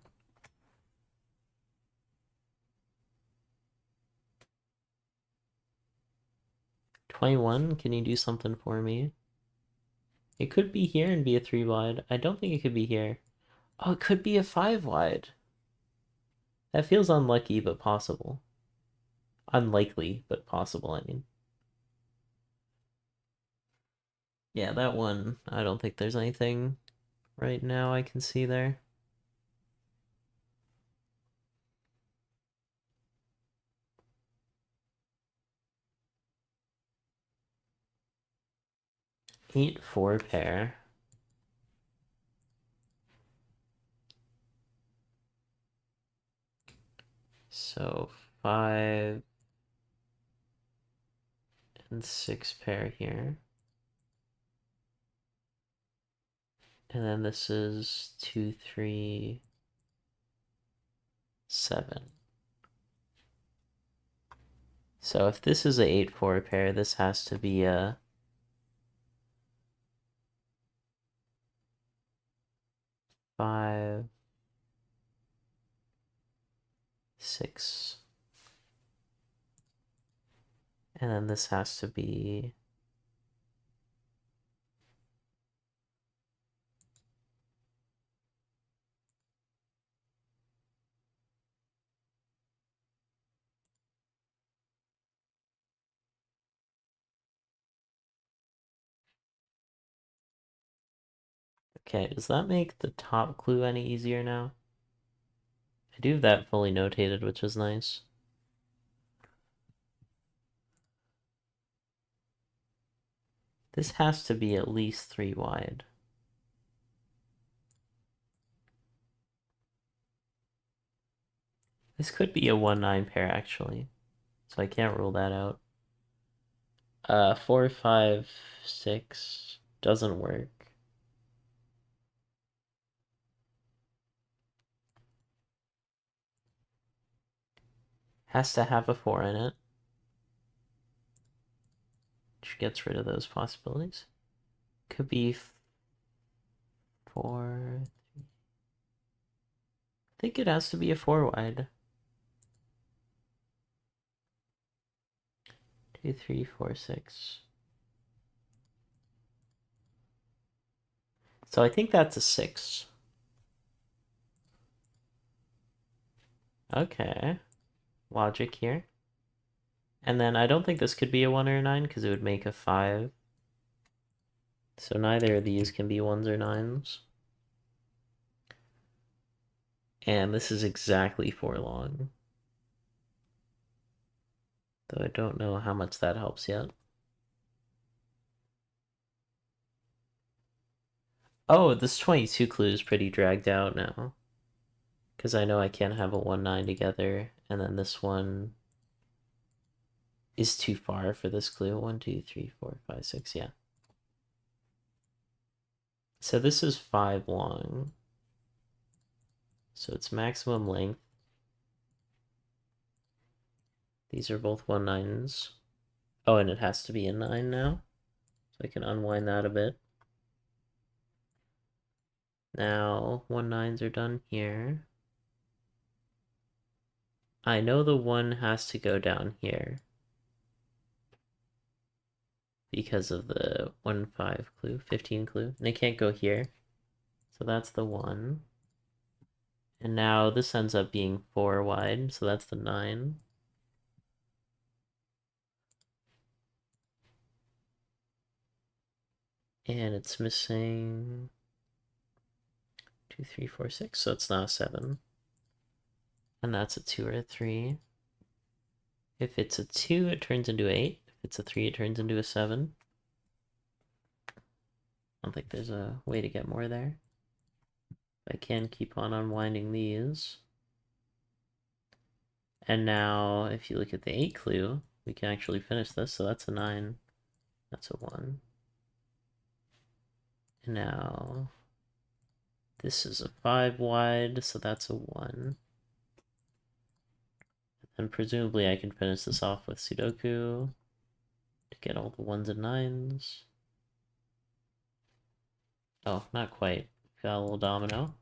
$21, can you do something for me? It could be here and be a 3 wide. I don't think it could be here. Oh, it could be a 5 wide. That feels unlucky, but possible. Unlikely, but possible, I mean. Yeah, that one, I don't think there's anything right now I can see there. Eight, 4 pair. So 5 and 6 pair here. And then this is 2, 3, 7. So if this is a 8, 4 pair, this has to be a 5, 6. And then this has to be Okay, does that make the top clue any easier now? I do have that fully notated, which is nice. This has to be at least 3 wide. This could be a 1-9 pair, actually. So I can't rule that out. 4, 5, 6 doesn't work. Has to have a 4 in it, which gets rid of those possibilities. Could be 4. I think it has to be a 4 wide. 2, 3, 4, 6. So I think that's a 6. Okay. Logic here. And then I don't think this could be a 1 or a 9 because it would make a 5. So neither of these can be 1s or 9s. And this is exactly 4 long. Though I don't know how much that helps yet. Oh, this 22 clue is pretty dragged out now. Because I know I can't have a 1-9 together, and then this one is too far for this clue. 1, 2, 3, 4, 5, 6, yeah. So this is 5 long. So it's maximum length. These are both 1-9s. Oh, and it has to be a 9 now. So I can unwind that a bit. Now, 1-9s are done here. I know the 1 has to go down here because of the 1-5 clue, 15 clue, and it can't go here. So that's the 1. And now this ends up being 4 wide, so that's the 9. And it's missing 2, 3, 4, 6, so it's not a 7. And that's a 2 or a 3. If it's a 2, it turns into 8. If it's a 3, it turns into a 7. I don't think there's a way to get more there. I can keep on unwinding these. And now, if you look at the 8 clue, we can actually finish this. So that's a 9. That's a 1. And now, this is a 5 wide, so that's a 1. And presumably I can finish this off with Sudoku to get all the 1s and 9s. Oh, not quite. Got a little domino.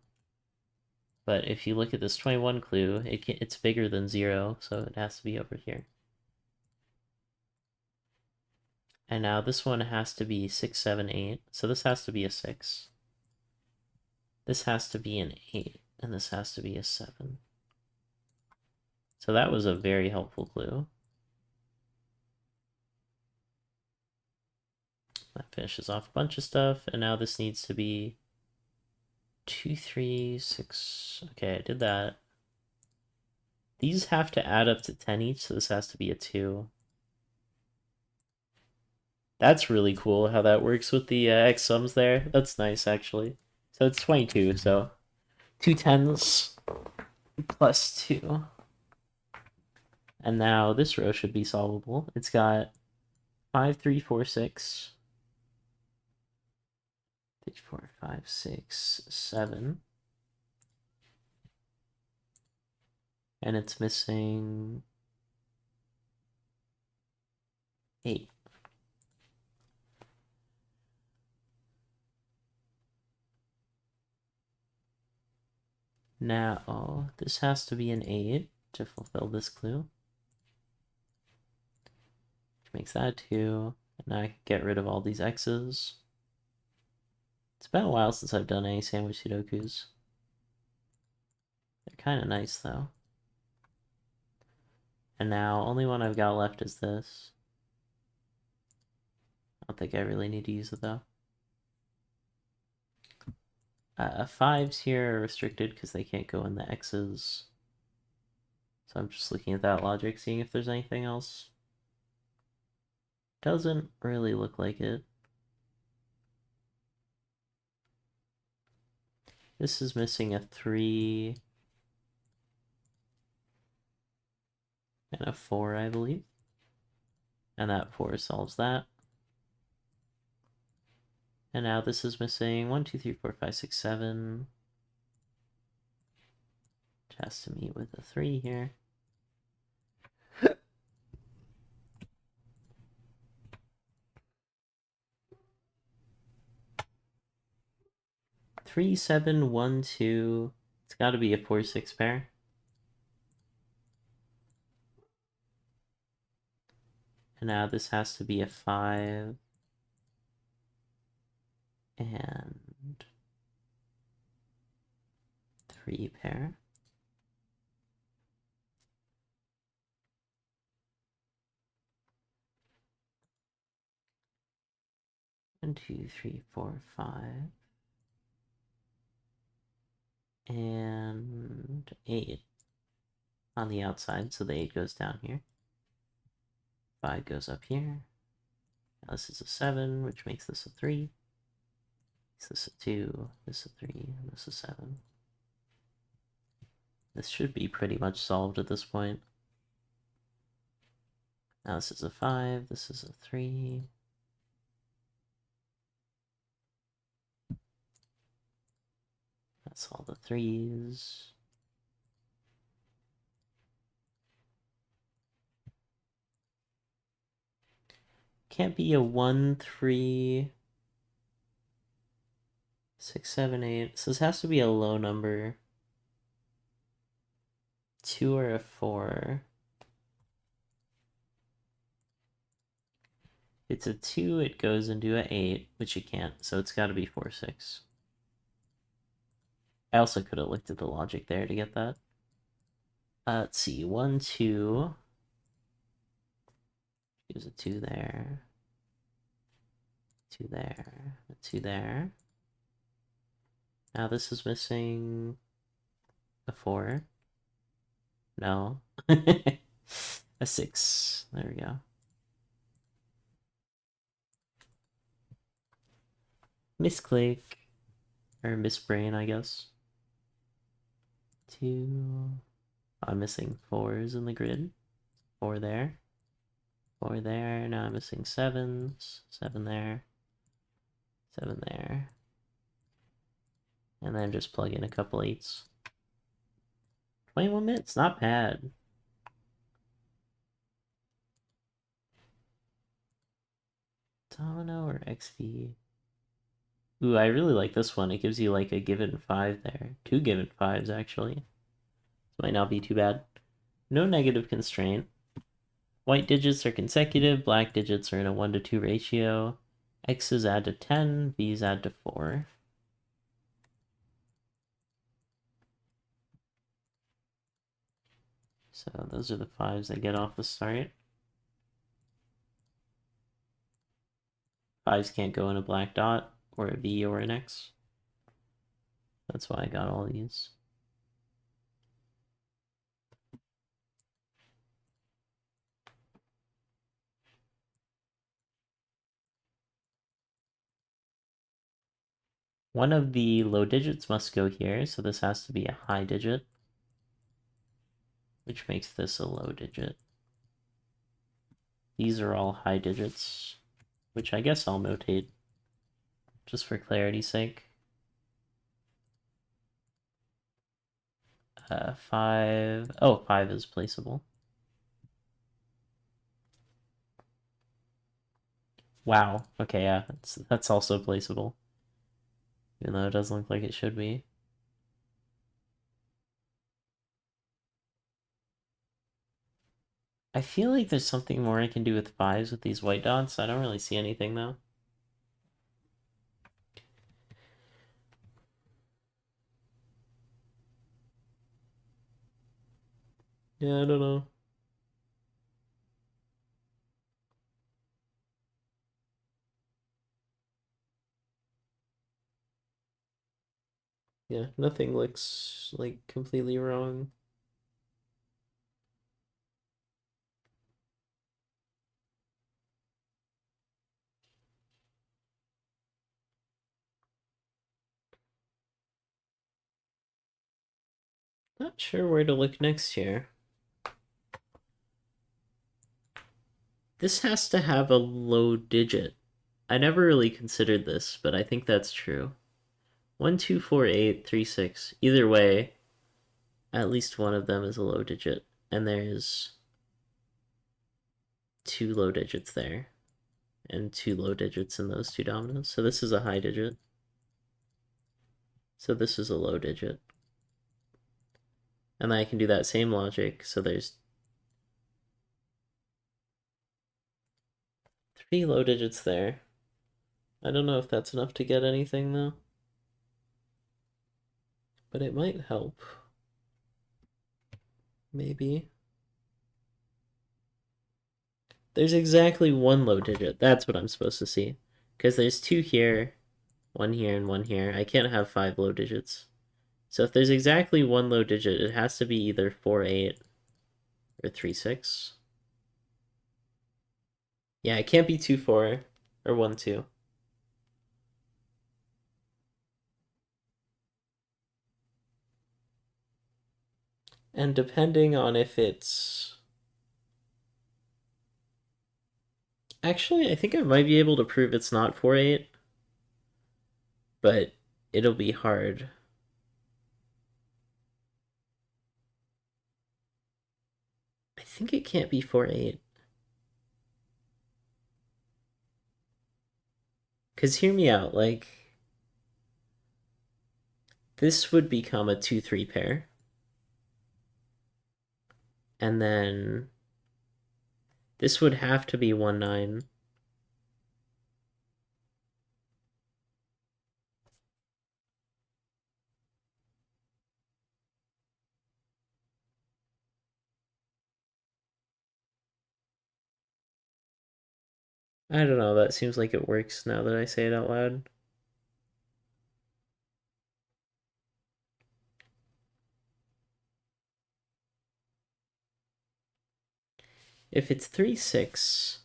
But if you look at this 21 clue, it's bigger than 0, so it has to be over here. And now this one has to be 6, 7, 8. So this has to be a 6. This has to be an 8. And this has to be a 7. So that was a very helpful clue. That finishes off a bunch of stuff. And now this needs to be 2, 3, 6. Okay, I did that. These have to add up to 10 each, so this has to be a 2. That's really cool how that works with the X sums there. That's nice, actually. So it's 22, so 2 10s plus 2. And now this row should be solvable. It's got 5, 3, 4, 6. 3, 4, 5, 6, 7. And it's missing 8. Now, this has to be an 8 to fulfill this clue. Which makes that a 2. And now I can get rid of all these X's. It's been a while since I've done any sandwich Sudokus. They're kind of nice, though. And now, only one I've got left is this. I don't think I really need to use it, though. Fives here are restricted because they can't go in the X's. So I'm just looking at that logic, seeing if there's anything else. Doesn't really look like it. This is missing a 3 and a 4, I believe. And that 4 solves that. And now this is missing 1, 2, 3, 4, 5, 6, 7. Which has to meet with a 3 here. Three, 7, 1, 2. It's got to be a 4, 6 pair. And now this has to be a 5 and 3 pair. And 2, 3, 4, 5. And 8 on the outside, so the 8 goes down here. 5 goes up here. Now this is a 7, which makes this a 3. Makes this a 2, this a 3, and this a 7. This should be pretty much solved at this point. Now this is a 5, this is a 3. That's all the 3s. Can't be a 1, 3, 6, 7, 8. So this has to be a low number. 2 or a 4. If it's a 2, it goes into a 8, which it can't, so it's got to be 4, 6. I also could have looked at the logic there to get that. Let's see, 1, 2. There's a 2 there. 2 there. A 2 there. Now this is missing a 4. No. A 6. There we go. Misclick. Or misbrain, I guess. 2. I'm missing 4s in the grid. 4 there. 4 there. Now I'm missing 7s. 7 there. 7 there. And then just plug in a couple 8s. 21 minutes, not bad. Domino or XV? Ooh, I really like this one. It gives you like a given 5 there. 2 given 5s, actually. This might not be too bad. No negative constraint. White digits are consecutive. Black digits are in a 1 to 2 ratio. X's add to 10. V's add to 4. So those are the 5s that get off the start. 5s can't go in a black dot, or a V, or an X. That's why I got all these. One of the low digits must go here, so this has to be a high digit, which makes this a low digit. These are all high digits, which I guess I'll notate just for clarity's sake. 5. Oh, 5 is placeable. Wow. Okay, yeah, that's also placeable. Even though it doesn't look like it should be. I feel like there's something more I can do with 5s with these white dots. I don't really see anything though. Yeah, I don't know.
Yeah, nothing looks like completely wrong.
Not sure where to look next here. This has to have a low digit. I never really considered this, but I think that's true. 1, 2, 4, 8, 3, 6. Either way, at least one of them is a low digit. And there's 2 low digits there. And 2 low digits in those 2 dominoes. So this is a high digit. So this is a low digit. And then I can do that same logic. So there's 3 low digits there. I don't know if that's enough to get anything though. But it might help. Maybe. There's exactly 1 low digit. That's what I'm supposed to see. Because there's 2 here, 1 here, and 1 here. I can't have 5 low digits. So if there's exactly 1 low digit, it has to be either 4, 8 or 3, 6. Yeah, it can't be 2, 4 or 1, 2. And depending on if it's... Actually, I think I might be able to prove it's not 4, 8. But it'll be hard. I think it can't be 4, 8. Because hear me out, like... This would become a 2, 3 pair. And then... This would have to be 1, 9. I don't know, that seems like it works now that I say it out loud. If it's 3, 6,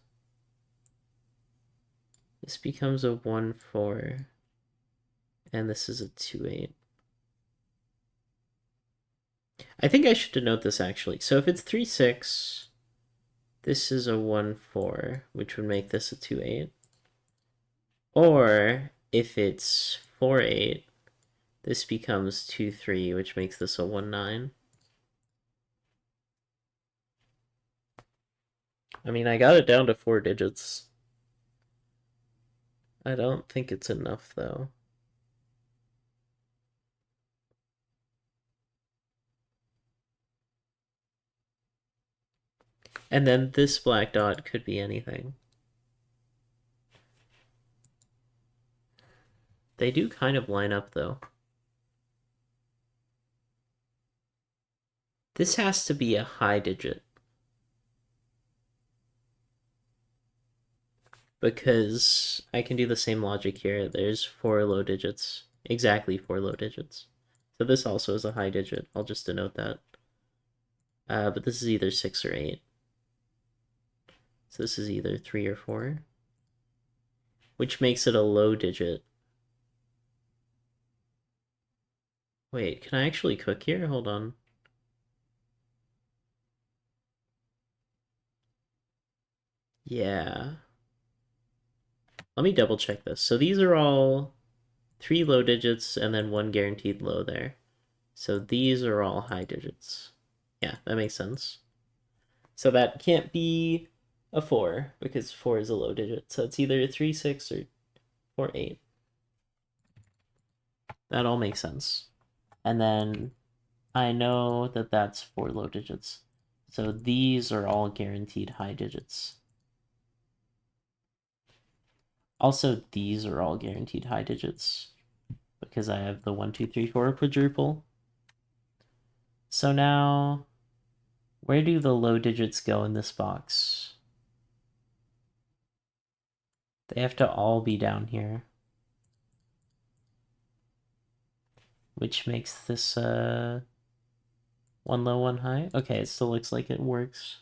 this becomes a 1, 4, and this is a 2, 8. I think I should denote this actually. So if it's 3, 6, this is a 1, 4, which would make this a 2, 8. Or if it's 4, 8, this becomes 2, 3, which makes this a 1, 9. I mean, I got it down to 4 digits. I don't think it's enough, though. And then this black dot could be anything. They do kind of line up, though. This has to be a high digit. Because I can do the same logic here. There's 4 low digits. Exactly 4 low digits. So this also is a high digit. I'll just denote that. But this is either 6 or 8. So this is either 3 or 4. Which makes it a low digit. Wait, can I actually cook here? Hold on. Yeah. Let me double check this. So these are all 3 low digits and then 1 guaranteed low there. So these are all high digits. Yeah, that makes sense. So that can't be a 4 because 4 is a low digit. So it's either 3, 6 or 4, 8. That all makes sense. And then I know that that's 4 low digits. So these are all guaranteed high digits. Also, these are all guaranteed high digits because I have the 1, 2, 3, 4 quadruple. So now, where do the low digits go in this box? They have to all be down here. which makes this one low, one high. Okay, it still looks like it works.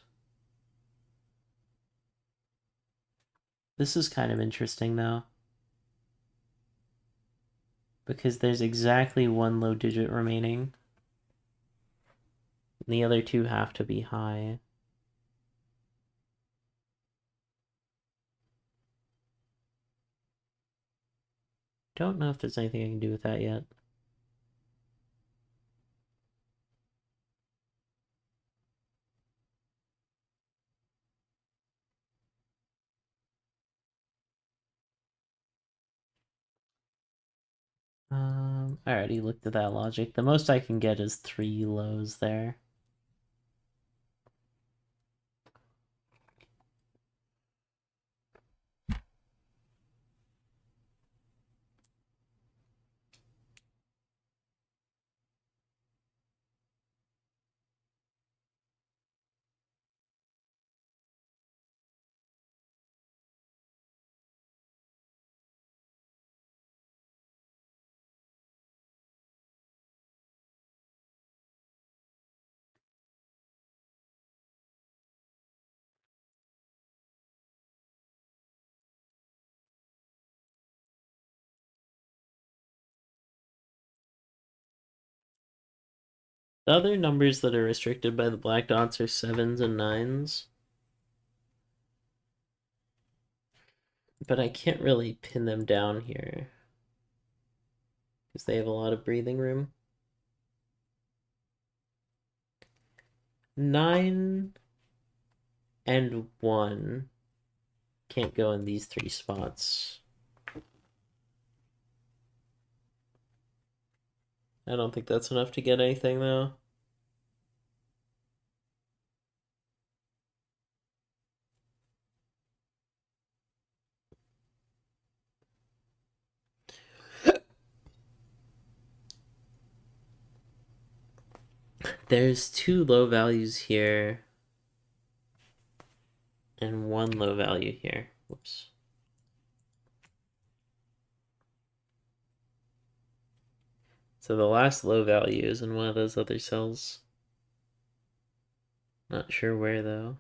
This is kind of interesting though, because there's exactly one low digit remaining. And the other two have to be high. Don't know if there's anything I can do with that yet. I already looked at that logic. The most I can get is 3 lows there. The other numbers that are restricted by the black dots are 7s and 9s. But I can't really pin them down here because they have a lot of breathing room. 9 and 1 can't go in these 3 spots. I don't think that's enough to get anything though. There's 2 low values here and 1 low value here. Whoops. So the last low value is in one of those other cells. Not sure where though.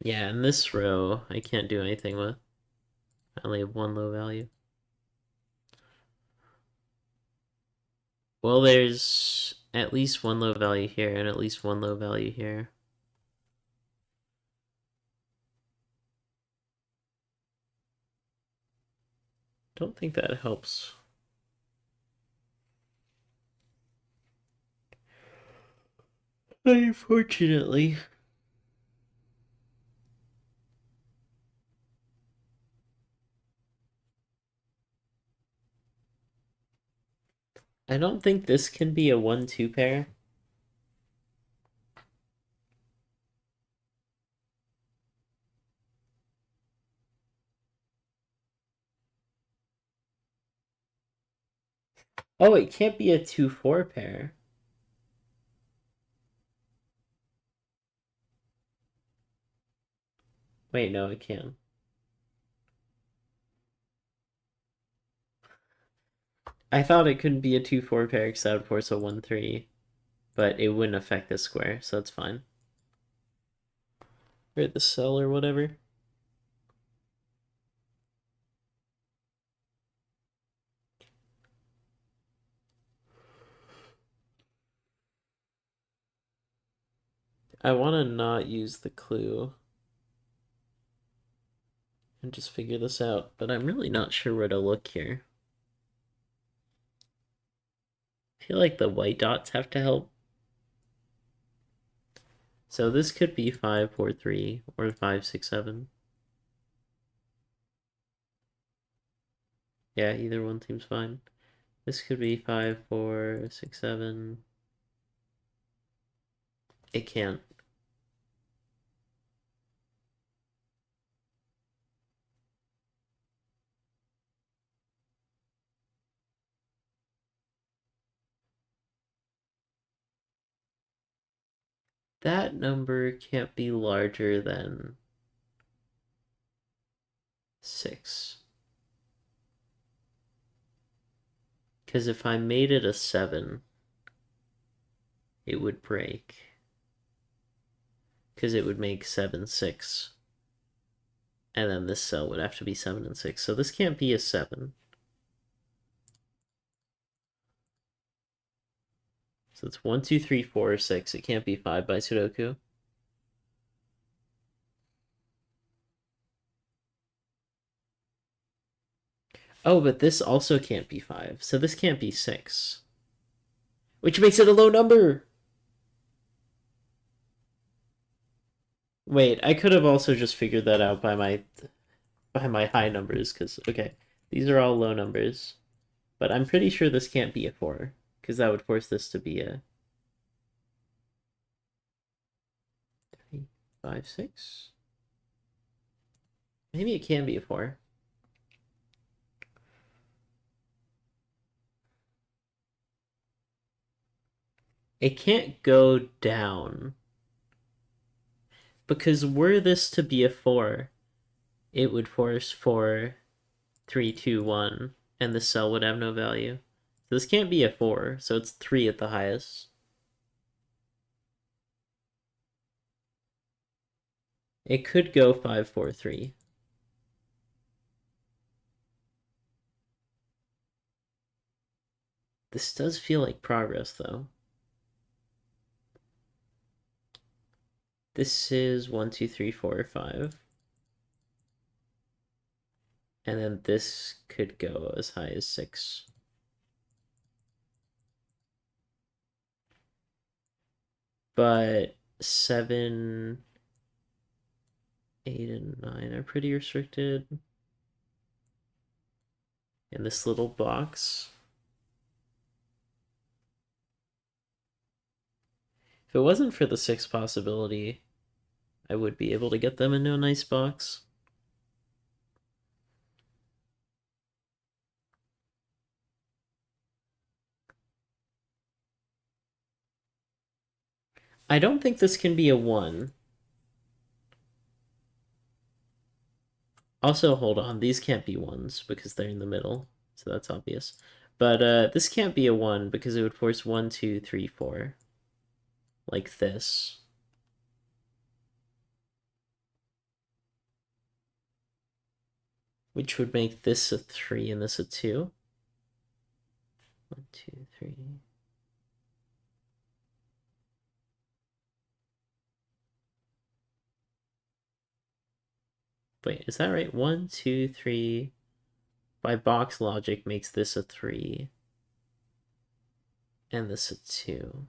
Yeah, in this row, I can't do anything with. I only have 1 low value. Well, there's at least 1 low value here and at least 1 low value here. Don't think that helps. Unfortunately. I don't think this can be a 1-2 pair. Oh, it can't be a 2-4 pair. Wait, no, it can. I thought it couldn't be a 2-4 pair because that would force a 1-3, but it wouldn't affect this square, so that's fine. Or the cell or whatever. I want to not use the clue and just figure this out, but I'm really not sure where to look here. I feel like the white dots have to help. So this could be 5-4-3 or 5-6-7. Yeah, either one seems fine. This could be 5-4-6-7. It can't. that number can't be larger than 6. Because if I made it a 7, it would break. Because it would make 7, 6. And then this cell would have to be 7 and 6. So this can't be a 7. So it's 1, 2, 3, 4, or 6. It can't be 5 by Sudoku. Oh, but this also can't be 5. So this can't be 6. Which makes it a low number! Wait, I could have also just figured that out by my high numbers, because, okay, these are all low numbers. But I'm pretty sure this can't be a 4, because that would force this to be a 3, 5, 6. Maybe it can be a 4. It can't go down. Because were this to be a 4, it would force 4, 3, 2, 1, and the cell would have no value. So this can't be a 4, so it's 3 at the highest. It could go 5, 4, 3. This does feel like progress, though. This is 1, 2, 3, 4, 5. And then this could go as high as 6. But 7, 8, and 9 are pretty restricted. In this little box. If it wasn't for the 6 possibility, I would be able to get them into a nice box. I don't think this can be a 1. Also, hold on, these can't be 1s because they're in the middle, so that's obvious. But this can't be a 1 because it would force 1, 2, 3, 4. Like this. Which would make this a 3 and this a 2. 1, 2, 3. Wait, is that right? 1, 2, 3. By box logic makes this a 3. And this a 2.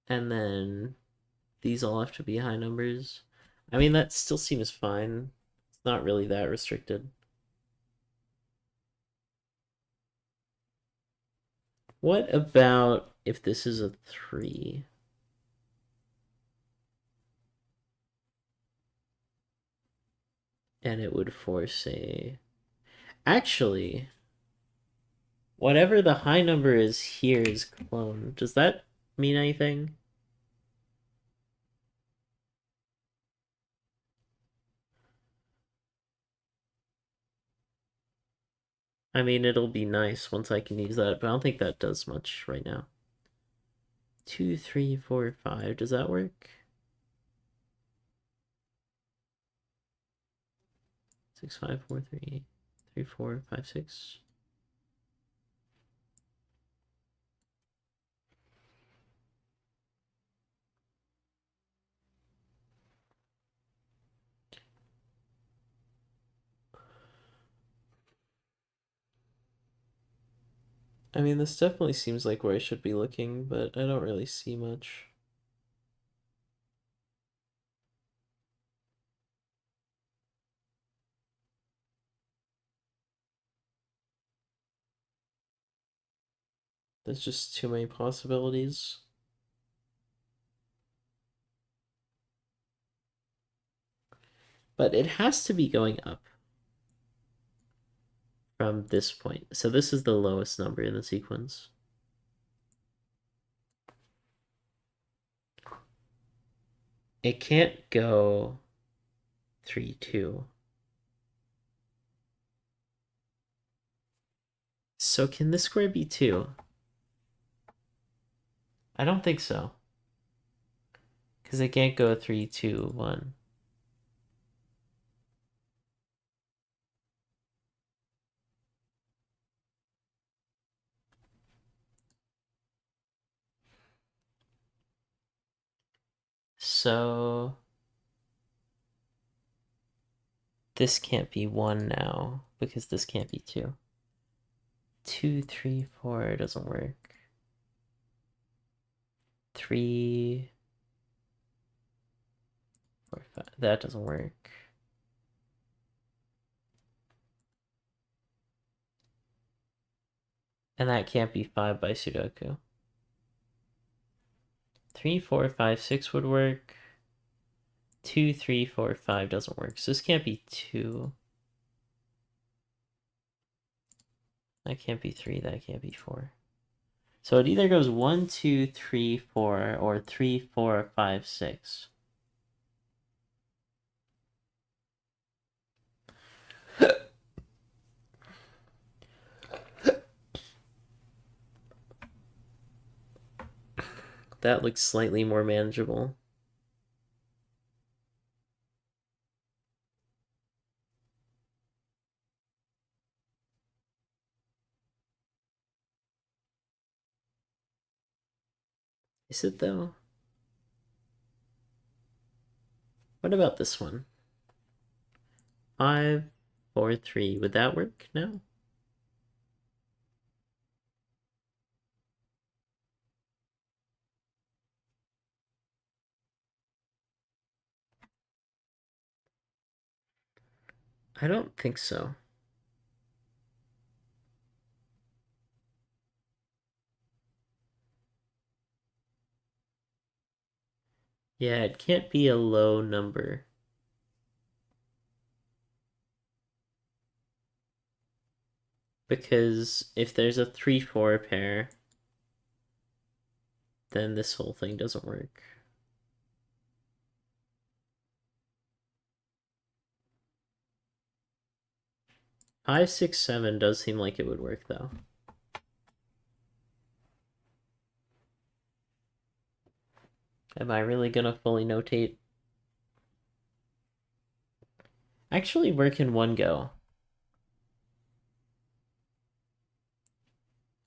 And then these all have to be high numbers. I mean, that still seems fine. It's not really that restricted. What about if this is a 3? And it would force a... Actually, whatever the high number is here is cloned. Does that mean anything? I mean, it'll be nice once I can use that, but I don't think that does much right now. 2, 3, 4, 5. Does that work? 6, 5, 4, 3, 3, 4, 5, 6. I mean, this definitely seems like where I should be looking, but I don't really see much. There's just too many possibilities. But it has to be going up from this point. So this is the lowest number in the sequence. It can't go 3-2. So can this square be 2? I don't think so. Because it can't go 3-2-1. So this can't be 1 now because this can't be 2. 2, 3, 4 doesn't work. 3, 4, 5. That doesn't work. And that can't be 5 by Sudoku. 3, 4, 5, 6 would work. 2, 3, 4, 5 doesn't work. So this can't be 2. That can't be 3. That can't be 4. So it either goes 1, 2, 3, 4, or 3, 4, 5, 6. That looks slightly more manageable. Is it though? What about this one? 5, 4, 3. Would that work? No? I don't think so. Yeah, it can't be a low number. Because if there's a 3-4 pair, then this whole thing doesn't work. Five, 6, 7 does seem like it would work though. Am I really gonna fully notate? Actually, where can one go?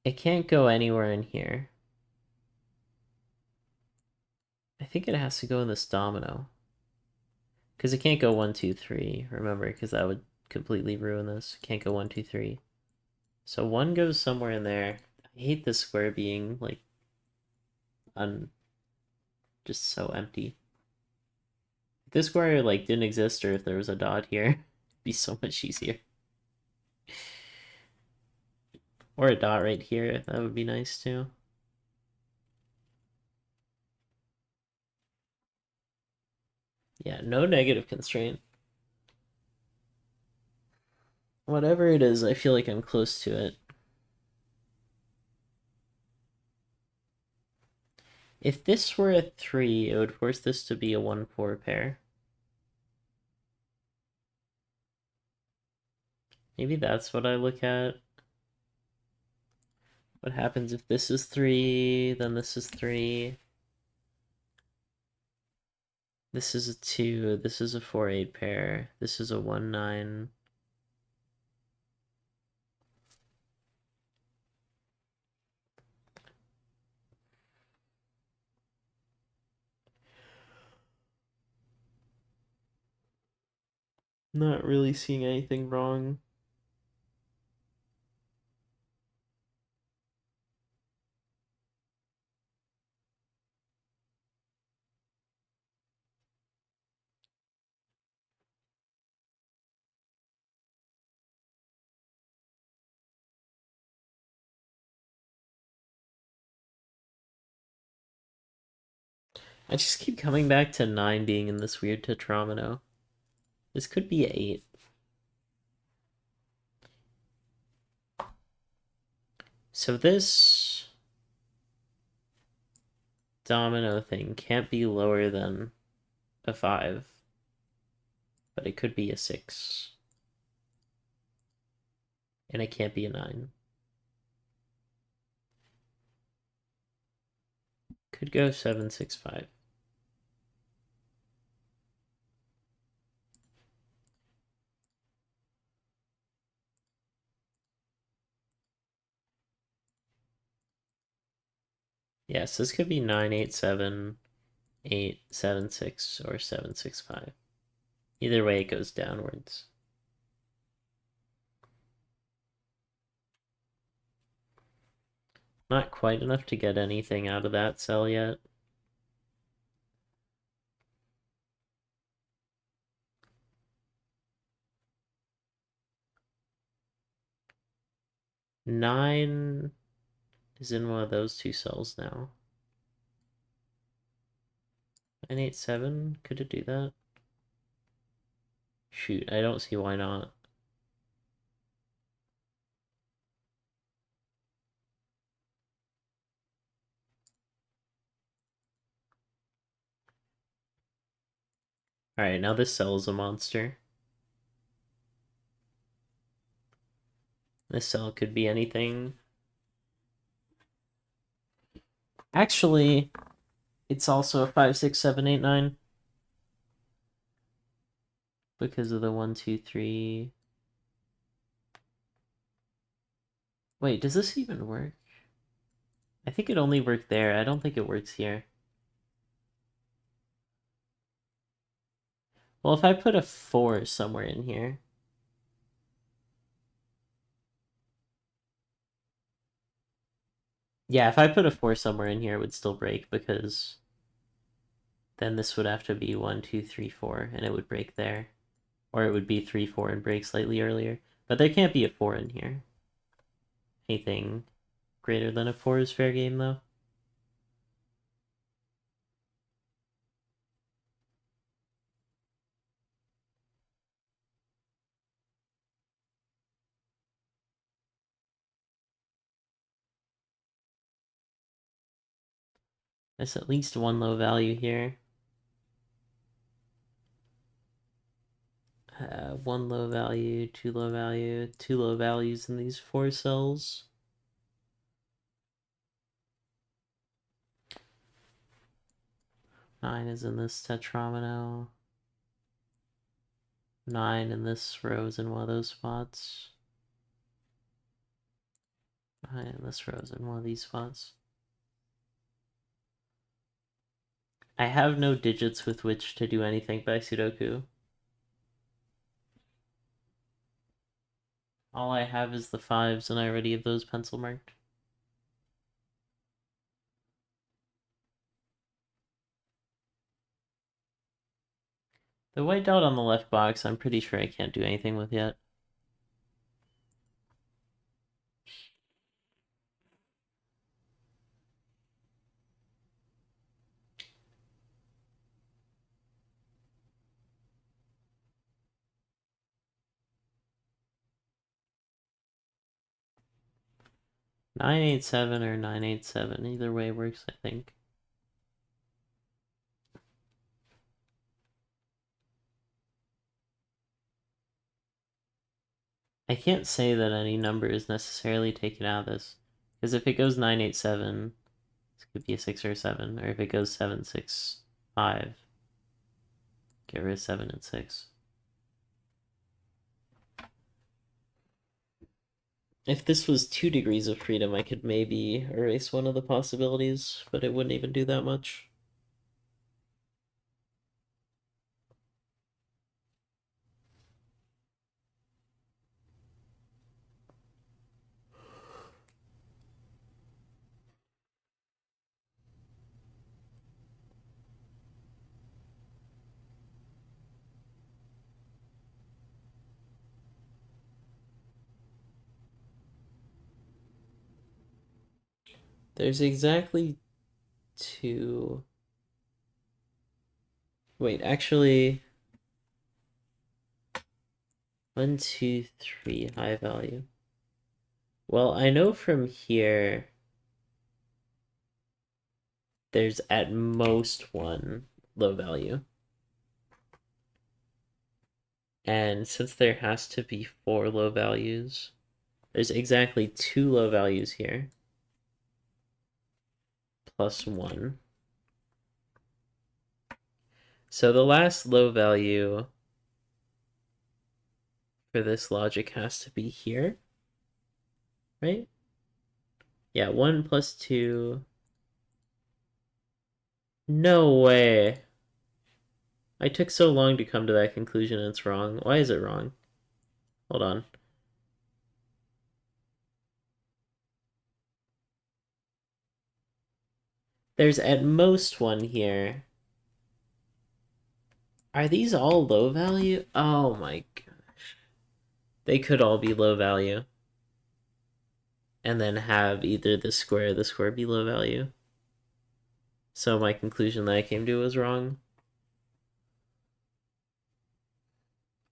It can't go anywhere in here. I think it has to go in this domino. Because it can't go 1, 2, 3. Remember, because that would completely ruin this. It can't go 1, 2, 3. So 1 goes somewhere in there. I hate this square being like just so empty. If this square like didn't exist, or if there was a dot here, it'd be so much easier. Or a dot right here, that would be nice too. Yeah, no negative constraint. Whatever it is, I feel like I'm close to it. If this were a 3, it would force this to be a 1-4 pair. Maybe that's what I look at. What happens if this is 3, then this is 3. This is a 2, this is a 4-8 pair, this is a 1-9. Not really seeing anything wrong. I just keep coming back to 9 being in this weird tetromino. This could be 8. So this domino thing can't be lower than a 5, but it could be a 6. And it can't be a 9. Could go 765. Yes, this could be 987, 876, or 765. Either way, it goes downwards. Not quite enough to get anything out of that cell yet. Nine is in one of those two cells now. 987, could it do that? Shoot, I don't see why not. Alright, now this cell is a monster. This cell could be anything. Actually, it's also a 5, 6, 7, 8, 9. Because of the 1, 2, 3. Wait, does this even work? I think it only worked there. I don't think it works here. Well, if I put a 4 somewhere in here. Yeah, if I put a 4 somewhere in here, it would still break because then this would have to be 1, 2, 3, 4, and it would break there. Or it would be 3, 4 and break slightly earlier. But there can't be a 4 in here. Anything greater than a 4 is fair game, though. There's at least one low value here. One low value, two low value, two low values in these 4 cells. Nine is in this tetramino. 9 in this row is in one of those spots. 9 in this row is in one of these spots. I have no digits with which to do anything by Sudoku. All I have is the 5s, and I already have those pencil marked. The white dot on the left box, I'm pretty sure I can't do anything with yet. Nine eight seven or 987, either way works, I think. I can't say that any number is necessarily taken out of this, because if it goes 987, this could be a 6 or a 7, or if it goes 765, get rid of 7 and 6. If this was 2 degrees of freedom, I could maybe erase one of the possibilities, but it wouldn't even do that much. There's exactly 2. Wait, actually, 1, 2, 3 high value. Well, I know from here there's at most 1 low value. And since there has to be 4 low values, there's exactly 2 low values here. Plus 1. So the last low value for this logic has to be here, right? Yeah, 1 plus 2. No way. I took so long to come to that conclusion and it's wrong. Why is it wrong? Hold on. There's at most 1 here. Are these all low value? Oh my gosh. They could all be low value. And then have either the square be low value. So my conclusion that I came to was wrong.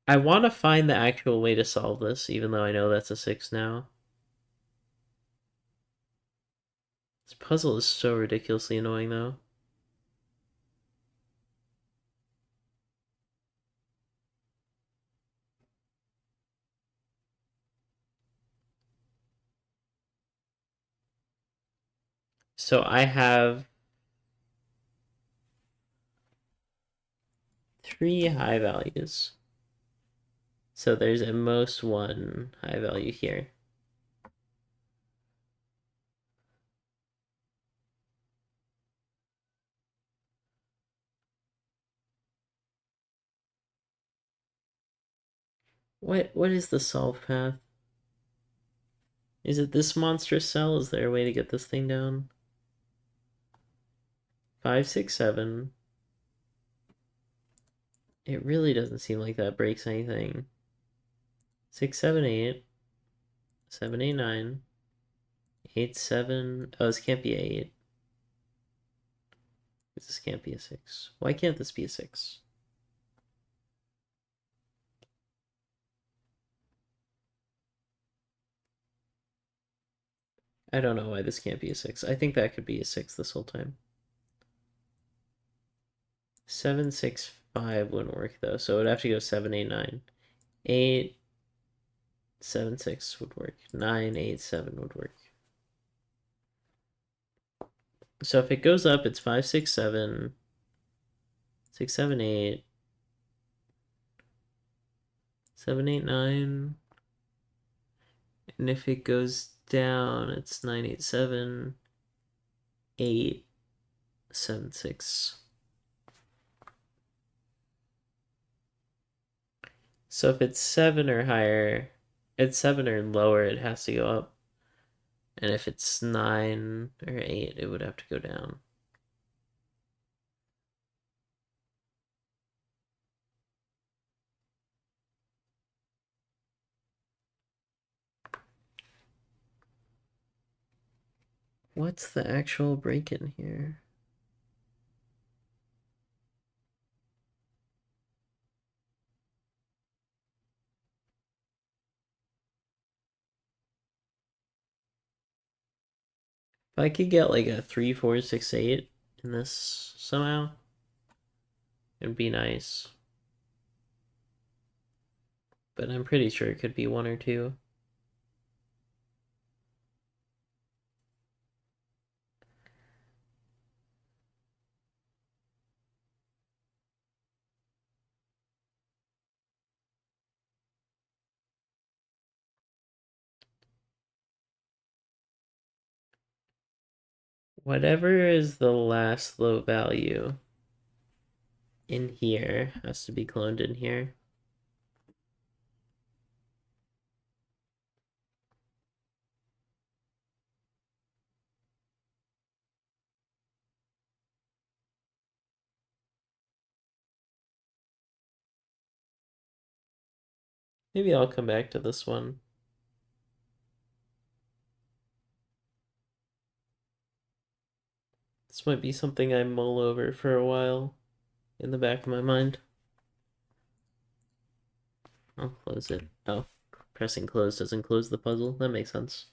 I want to find the actual way to solve this, even though I know that's a 6 now. This puzzle is so ridiculously annoying, though. So I have 3 high values. So there's at most 1 high value here. What is the solve path? Is it this monstrous cell? Is there a way to get this thing down? 5, 6, 7. It really doesn't seem like that breaks anything. 6, 7, 8. 7, 8, 9. 8, 7. Oh, this can't be 8. This can't be a 6. Why can't this be a 6? I don't know why this can't be a 6. I think that could be a 6 this whole time. 7, 6, 5 wouldn't work though, so it would have to go 7, 8, 9. 8, 7, 6 would work. 9, 8, 7 would work. So if it goes up, it's 5, 6, 7, 6, 7, 8, 7, 8, 9. And if it goes down, it's 9, 8, 7, 8, 7, 6. So if it's 7 or higher, it's 7 or lower, it has to go up. And if it's 9 or 8, it would have to go down. What's the actual break in here? If I could get like a 3, 4, 6, 8 in this somehow, it'd be nice. But I'm pretty sure it could be 1 or 2. Whatever is the last low value in here has to be cloned in here. Maybe I'll come back to this one. This might be something I mull over for a while in the back of my mind. I'll close it. Oh, pressing close doesn't close the puzzle. That makes sense.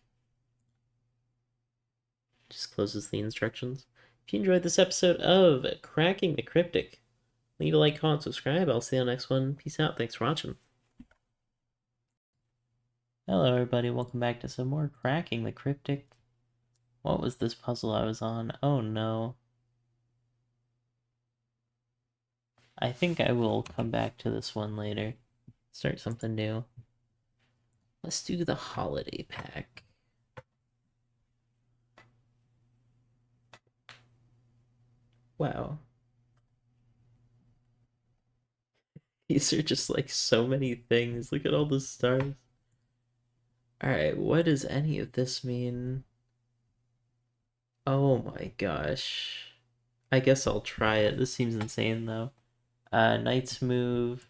Just closes the instructions. If you enjoyed this episode of Cracking the Cryptic, leave a like, comment, subscribe. I'll see you on the next one. Peace out. Thanks for watching. Hello everybody, welcome back to some more Cracking the Cryptic. What was this puzzle I was on? Oh no. I think I will come back to this one later. Start something new. Let's do the holiday pack. Wow. These are just like so many things. Look at all the stars. Alright, what does any of this mean? Oh my gosh. I guess I'll try it. This seems insane though. Knight's move.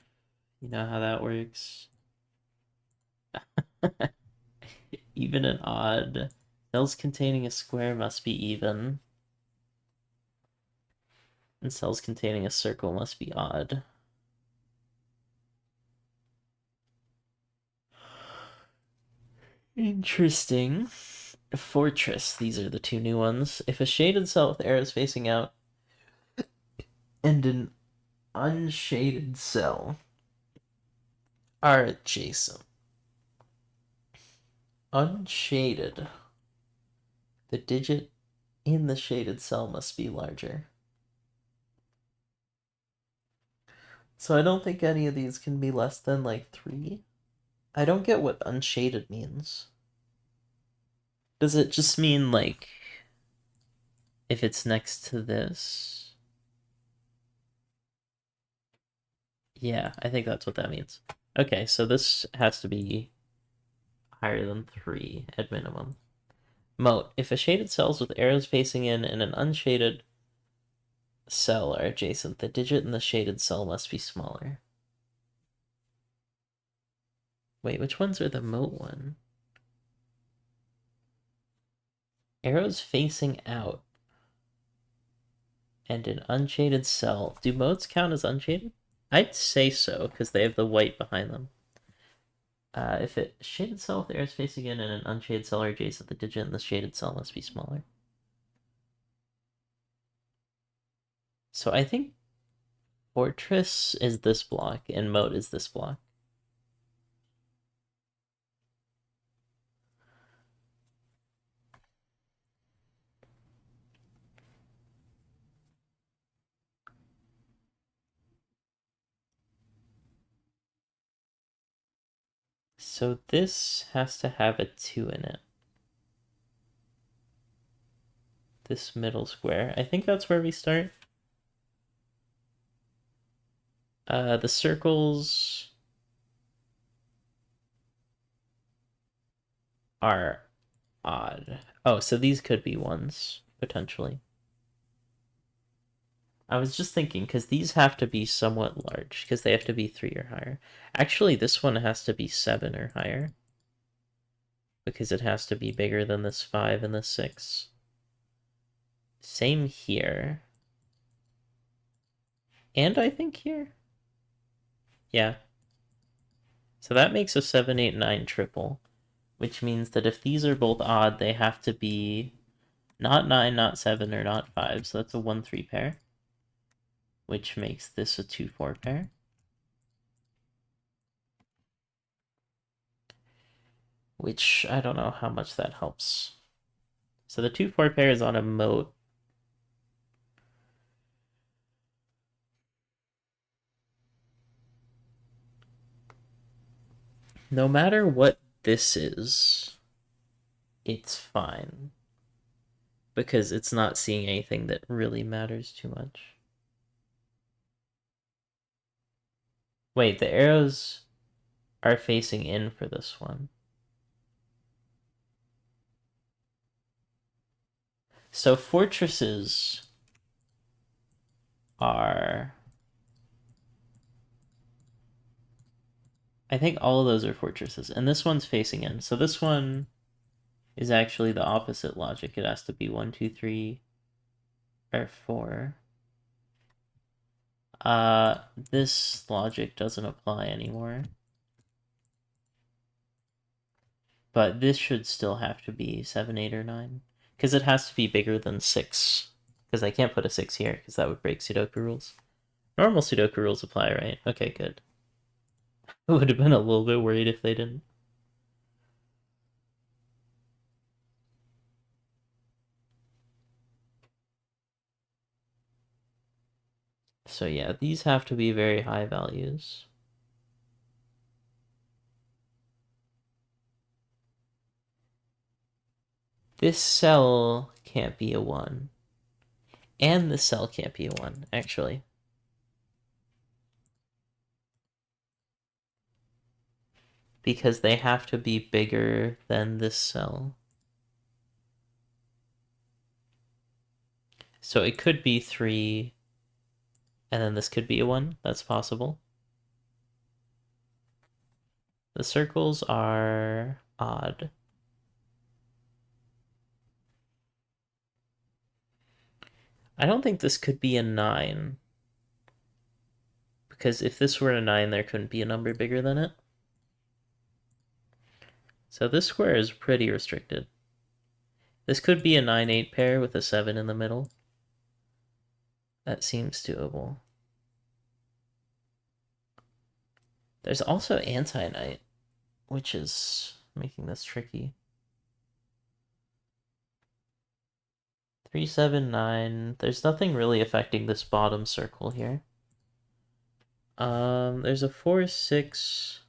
You know how that works. Even and odd. Cells containing a square must be even. And cells containing a circle must be odd. Interesting. Fortress, these are the two new ones. If a shaded cell with arrows facing out and an unshaded cell are adjacent. Unshaded. The digit in the shaded cell must be larger. So I don't think any of these can be less than like 3. I don't get what unshaded means. Does it just mean like if it's next to this? Yeah, I think that's what that means. Okay, so this has to be higher than 3 at minimum. Moat. If a shaded cells with arrows facing in and an unshaded cell are adjacent, the digit in the shaded cell must be smaller. Wait, which ones are the moat one? Arrows facing out and an unshaded cell. Do moats count as unshaded? I'd say so, because they have the white behind them. If it shaded cell with arrows facing in and an unshaded cell are adjacent, the digit in the shaded cell must be smaller. So I think Fortress is this block and Moat is this block. So this has to have a 2 in it. This middle square. I think that's where we start. The circles are odd. Oh, so these could be 1s, potentially. I was just thinking, because these have to be somewhat large, because they have to be 3 or higher. Actually, this one has to be 7 or higher, because it has to be bigger than this 5 and this 6. Same here. And I think here. Yeah. So that makes a 7, 8, 9 triple, which means that if these are both odd, they have to be not 9, not 7, or not 5. So that's a 1, 3 pair, which makes this a 2, 4 pair. Which I don't know how much that helps. So the 2, 4 pair is on a moat. No matter what this is, it's fine. Because it's not seeing anything that really matters too much. Wait, the arrows are facing in for this one. So fortresses are... I think all of those are fortresses, and this one's facing in. So this one is actually the opposite logic. It has to be 1, 2, 3, or 4. This logic doesn't apply anymore. But this should still have to be 7, 8, or 9. Because it has to be bigger than 6. Because I can't put a 6 here, because that would break Sudoku rules. Normal Sudoku rules apply, right? Okay, good. I would have been a little bit worried if they didn't. So yeah, these have to be very high values. This cell can't be a 1. And this cell can't be a 1, actually. Because they have to be bigger than this cell. So it could be 3, and then this could be a 1. That's possible. The circles are odd. I don't think this could be a 9. Because if this were a 9, there couldn't be a number bigger than it. So this square is pretty restricted. This could be a 9-8 pair with a 7 in the middle. That seems doable. There's also anti-knight, which is making this tricky. 3, 7, 9. There's nothing really affecting this bottom circle here. There's a 4, 6.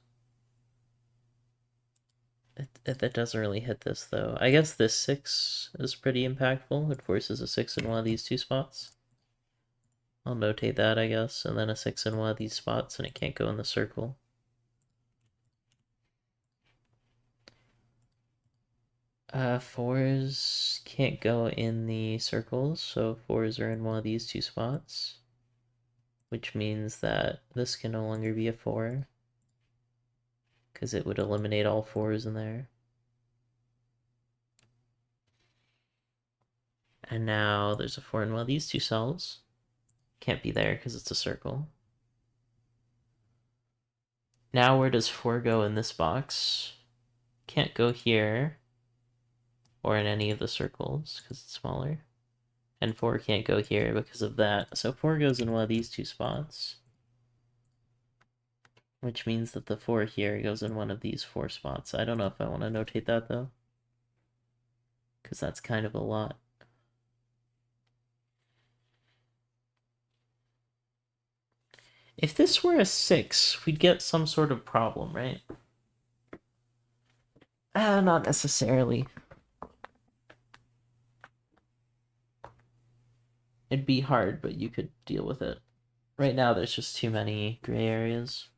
That doesn't really hit this, though. I guess this 6 is pretty impactful. It forces a 6 in one of these two spots. I'll notate that, I guess. And then a 6 in one of these spots, and it can't go in the circle. Fours can't go in the circles, so fours are in one of these two spots. Which means that this can no longer be a 4. Because it would eliminate all 4s in there. And now there's a 4 in one of these two cells. Can't be there because it's a circle. Now where does 4 go in this box? Can't go here. Or in any of the circles because it's smaller. And 4 can't go here because of that. So 4 goes in one of these two spots. Which means that the 4 here goes in one of these 4 spots. I don't know if I want to notate that, though. Because that's kind of a lot. If this were a 6, we'd get some sort of problem, right? Not necessarily. It'd be hard, but you could deal with it. Right now, there's just too many gray areas.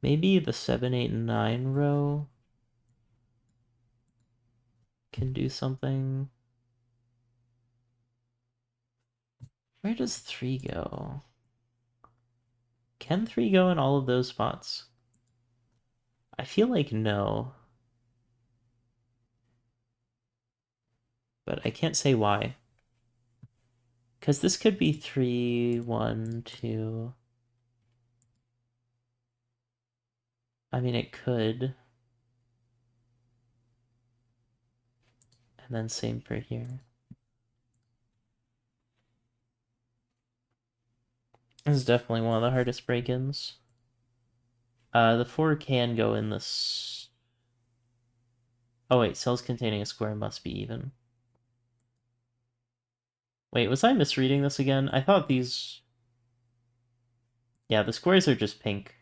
Maybe the 7, 8, and 9 row can do something. Where does 3 go? Can 3 go in all of those spots? I feel like no. But I can't say why. Because this could be 3, 1, 2. I mean, it could. And then same for here. This is definitely one of the hardest break-ins. The 4 can go in this... Oh wait, cells containing a square must be even. Wait, was I misreading this again? I thought these... Yeah, the squares are just pink.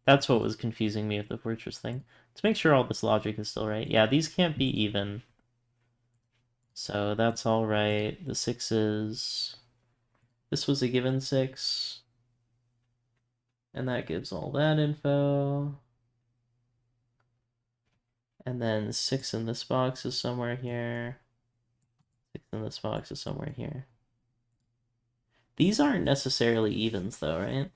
That's what was confusing me with the fortress thing. To make sure all this logic is still right. Yeah, these can't be even. So that's all right. The 6s... This was a given 6. And that gives all that info. And then 6 in this box is somewhere here. 6 in this box is somewhere here. These aren't necessarily evens though, right?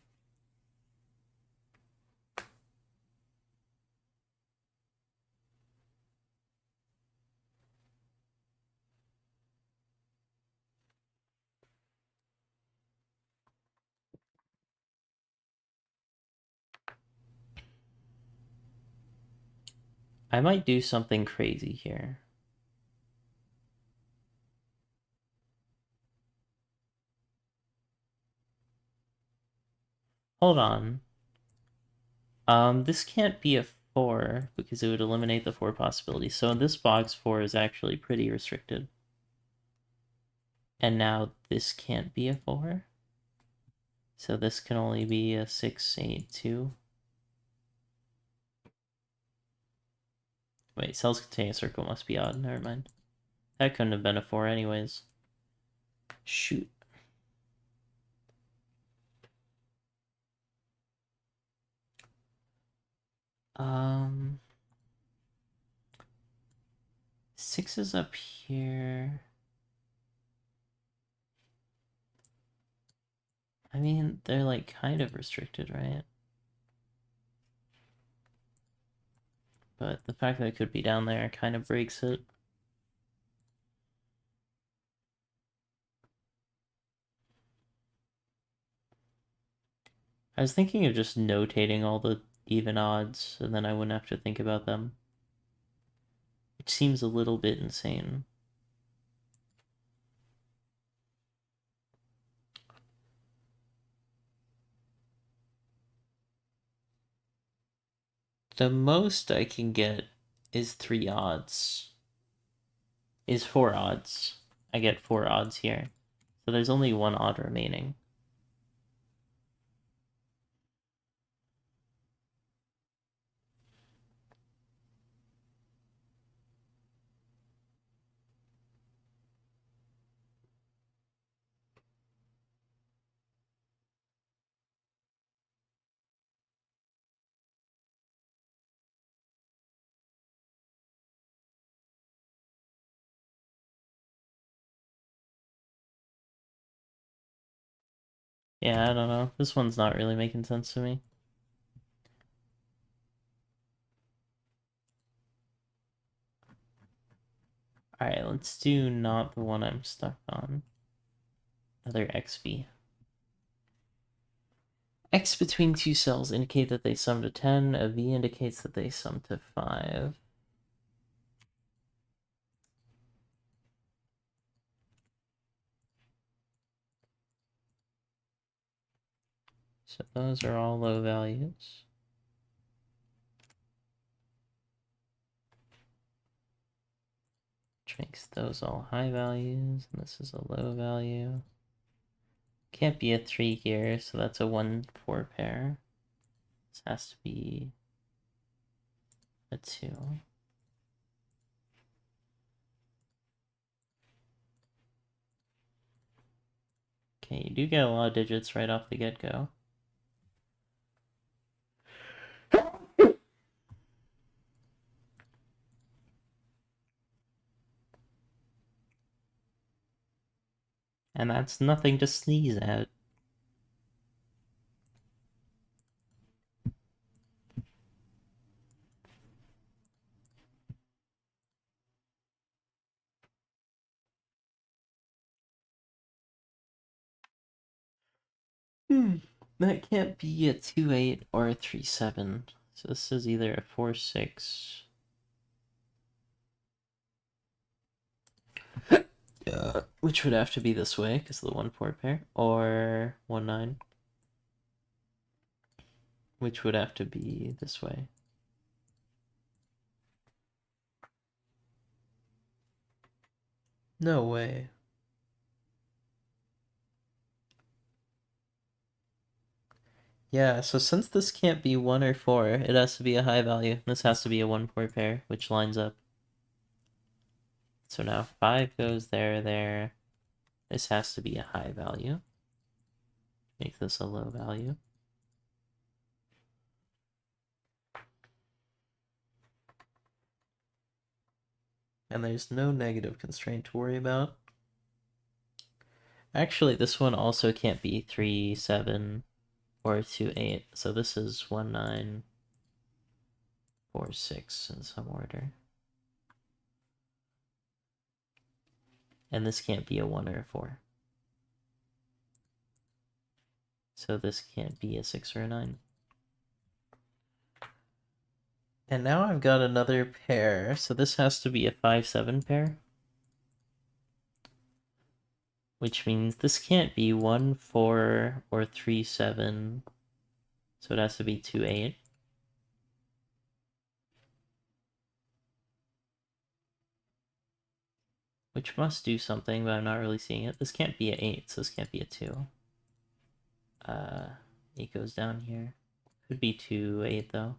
I might do something crazy here. Hold on. This can't be a 4 because it would eliminate the 4 possibilities. So in this box, 4 is actually pretty restricted. And now this can't be a 4. So this can only be a 6, 8, 2. Wait, cells containing a circle must be odd. Never mind. That couldn't have been a 4 anyways. Shoot. Um, 6 is up here. I mean, they're like kind of restricted, right? But the fact that it could be down there kind of breaks it. I was thinking of just notating all the even odds, and then I wouldn't have to think about them. Which seems a little bit insane. The most I can get is 3 odds. Is 4 odds. I get 4 odds here. So there's only 1 odd remaining. Yeah, I don't know. This one's not really making sense to me. Alright, let's do not the one I'm stuck on. Another XV. X between 2 cells indicate that they sum to 10. A V indicates that they sum to 5. So those are all low values. Which makes those all high values, and this is a low value. Can't be a 3 here, so that's a 1-4 pair. This has to be a 2. Okay, you do get a lot of digits right off the get-go. And that's nothing to sneeze at. That can't be a 2-8 or a 3-7. So this is either a 4-6. Which would have to be this way, because of the 1-4 pair. Or 1-9. Which would have to be this way. No way. Yeah, so since this can't be 1 or 4, it has to be a high value. This has to be a 1-4 pair, which lines up. So now 5 goes there, there. This has to be a high value. Make this a low value. And there's no negative constraint to worry about. Actually, this one also can't be 3-7 or 2-8. So this is 1-9, 4-6 in some order. And this can't be a 1 or a 4. So this can't be a 6 or a 9. And now I've got another pair. So this has to be a 5-7 pair. Which means this can't be 1-4 or 3-7. So it has to be 2-8. which must do something, but I'm not really seeing it. This can't be an 8, so this can't be a 2. 8 goes down here. Could be 2, 8, though.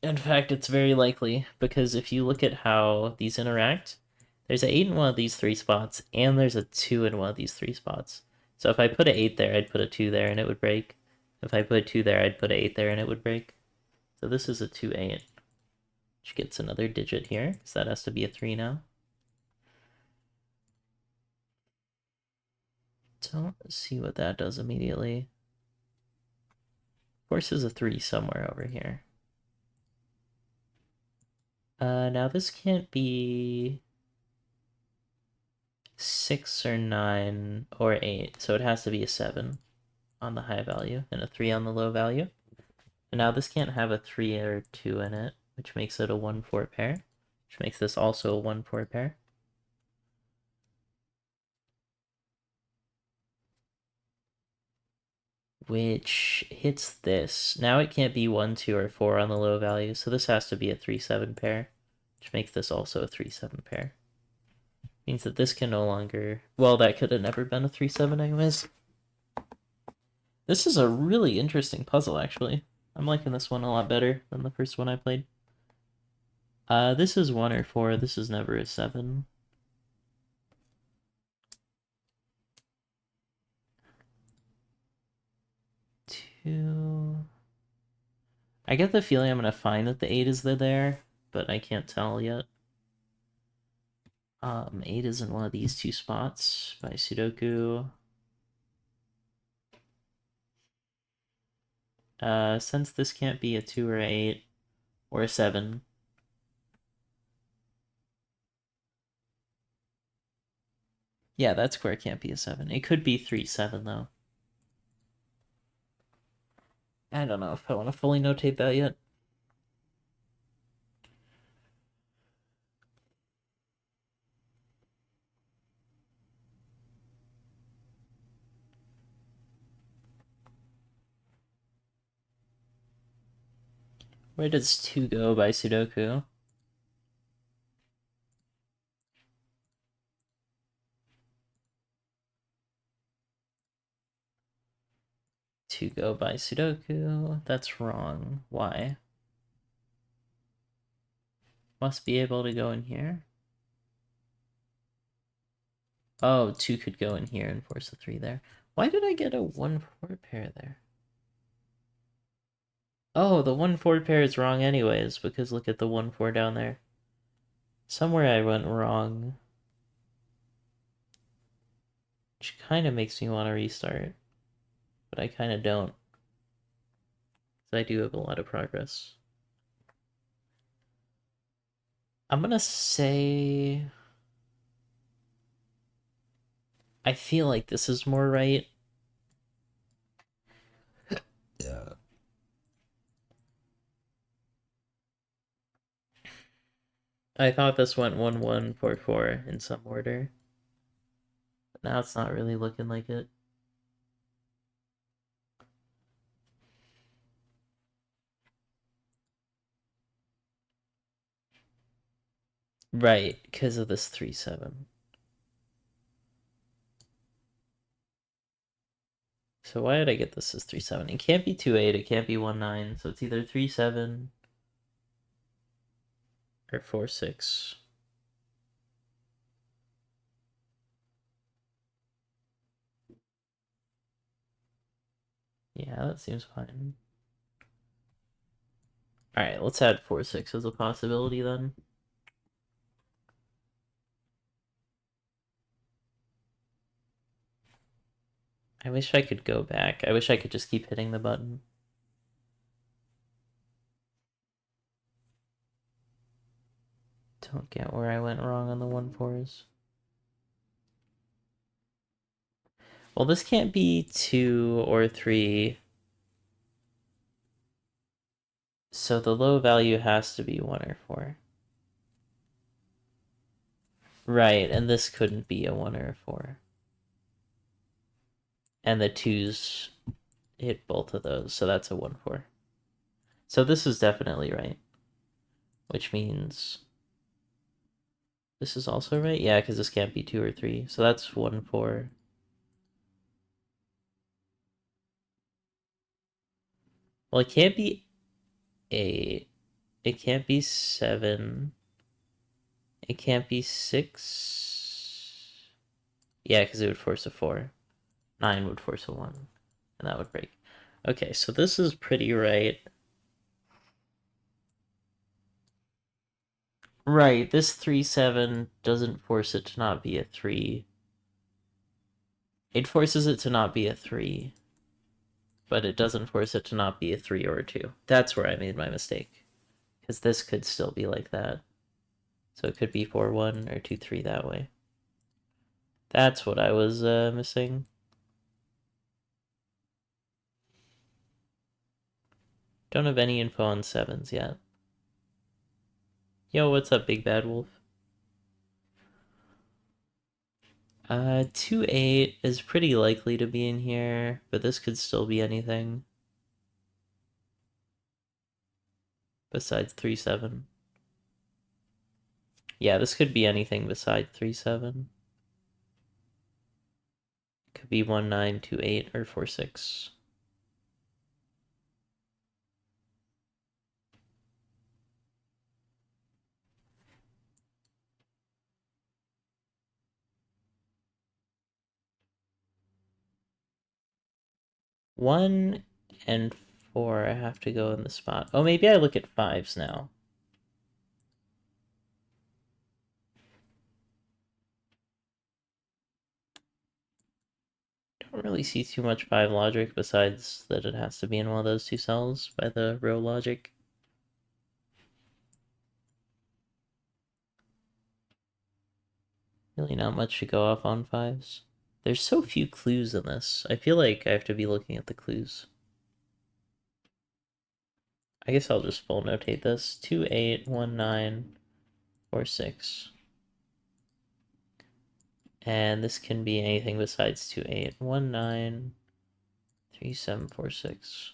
In fact, it's very likely, because if you look at how these interact, there's an 8 in one of these 3 spots, and there's a 2 in one of these 3 spots. So if I put an 8 there, I'd put a 2 there, and it would break. If I put a 2 there, I'd put an 8 there, and it would break. So this is a 2, 8. Which gets another digit here, because that has to be a 3 now. Don't see what that does immediately. Forces a 3 somewhere over here. Now this can't be 6 or 9 or 8, so it has to be a 7 on the high value and a 3 on the low value. And now this can't have a 3 or 2 in it, which makes it a 1-4 pair, which makes this also a 1-4 pair. Which hits this. Now it can't be 1, 2, or 4 on the low value, so this has to be a 3-7 pair, which makes this also a 3-7 pair. Means that this can no longer... Well, that could have never been a 3-7 anyways. This is a really interesting puzzle, actually. I'm liking this one a lot better than the first one I played. This is 1 or 4. This is never a 7. I get the feeling I'm going to find that the 8 is there, but I can't tell yet. 8 is in one of these 2 spots by Sudoku. Since this can't be a 2 or a 8 or a 7. Yeah, that square can't be a 7. It could be 3-7 though. I don't know if I want to fully notate that yet. Where does 2 go by Sudoku? To go by Sudoku. That's wrong. Why? Must be able to go in here. Oh, 2 could go in here and force a 3 there. Why did I get a 1-4 pair there? Oh, the 1-4 pair is wrong anyways, because look at the 1-4 down there. Somewhere I went wrong. Which kind of makes me want to restart. But I kind of don't. So I do have a lot of progress. I'm gonna say... I feel like this is more right. Yeah. I thought this went 1-1-4-4 in some order. But now it's not really looking like it. Right, because of this 3-7. So why did I get this as 3-7? It can't be 2-8, it can't be 1-9, so it's either 3-7 or 4-6. Yeah, that seems fine. Alright, let's add 4-6 as a possibility then. I wish I could go back. I wish I could just keep hitting the button. Don't get where I went wrong on the 1-4s. Well, this can't be 2 or 3. So the low value has to be 1 or 4. Right, and this couldn't be a 1 or a 4. And the 2s hit both of those, so that's a 1-4. So this is definitely right. which means this is also right. Yeah, because this can't be 2 or 3. So that's 1, 4. Well, it can't be 8. It can't be 7. It can't be 6. Yeah, because it would force a 4. 9 would force a 1. And that would break. Okay, so this is pretty right. Right, this 3, 7 doesn't force it to not be a 3. It forces it to not be a 3. But it doesn't force it to not be a 3 or a 2. That's where I made my mistake. Because this could still be like that. So it could be 4, 1 or 2, 3 that way. That's what I was missing. Don't have any info on 7s yet. Yo, what's up, Big Bad Wolf? 2, 8 is pretty likely to be in here, but this could still be anything besides 3, 7. Yeah, this could be anything besides 3, 7. Could be 1, 9, 2, 8, or 4, 6. One and 4, I have to go in the spot. Oh, maybe I look at 5s now. Don't really see too much 5 logic besides that it has to be in one of those 2 cells by the row logic. Really not much to go off on 5s. There's so few clues in this. I feel like I have to be looking at the clues. I guess I'll just full notate this. 2, 8, 1, 9, 4, 6. And this can be anything besides 2, 8, 1, 9, 3, 7, 4, 6.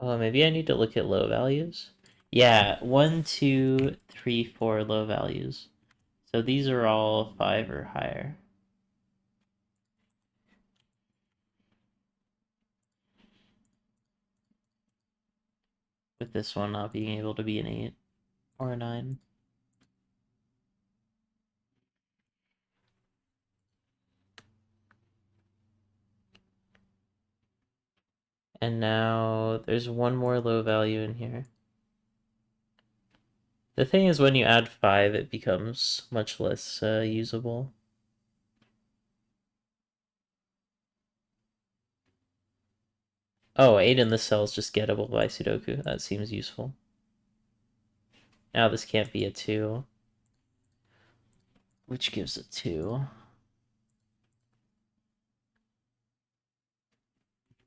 Oh, maybe I need to look at low values. Yeah, 1, 2, 3, 4 low values. So these are all 5 or higher. With this one not being able to be an 8 or a 9. And now there's one more low value in here. The thing is, when you add 5, it becomes much less usable. Oh, 8 in this cell is just gettable by Sudoku. That seems useful. Now this can't be a 2. Which gives it 2.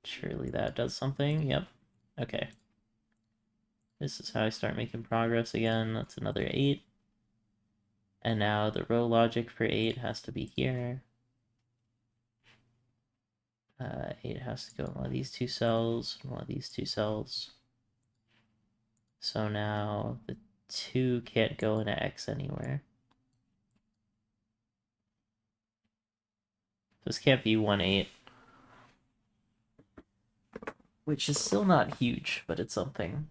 Surely that does something. Yep. Okay. This is how I start making progress again. That's another 8. And now the row logic for 8 has to be here. 8 has to go in one of these 2 cells, and one of these 2 cells. So now the 2 can't go into X anywhere. This can't be 1, 8. Which is still not huge, but it's something.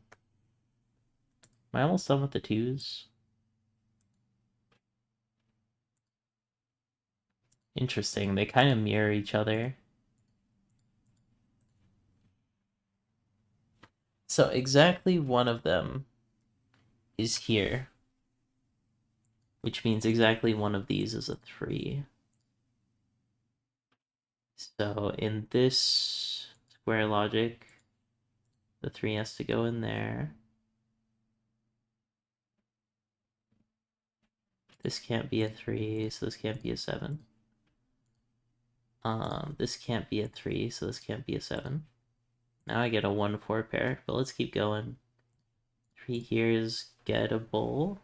Am I almost done with the 2s? Interesting, they kind of mirror each other. So exactly one of them is here, which means exactly one of these is a 3. So in this square logic, the 3 has to go in there. This can't be a 3, so this can't be a 7. This can't be a 3, so this can't be a 7. Now I get a 1-4 pair, but let's keep going. 3 here is gettable.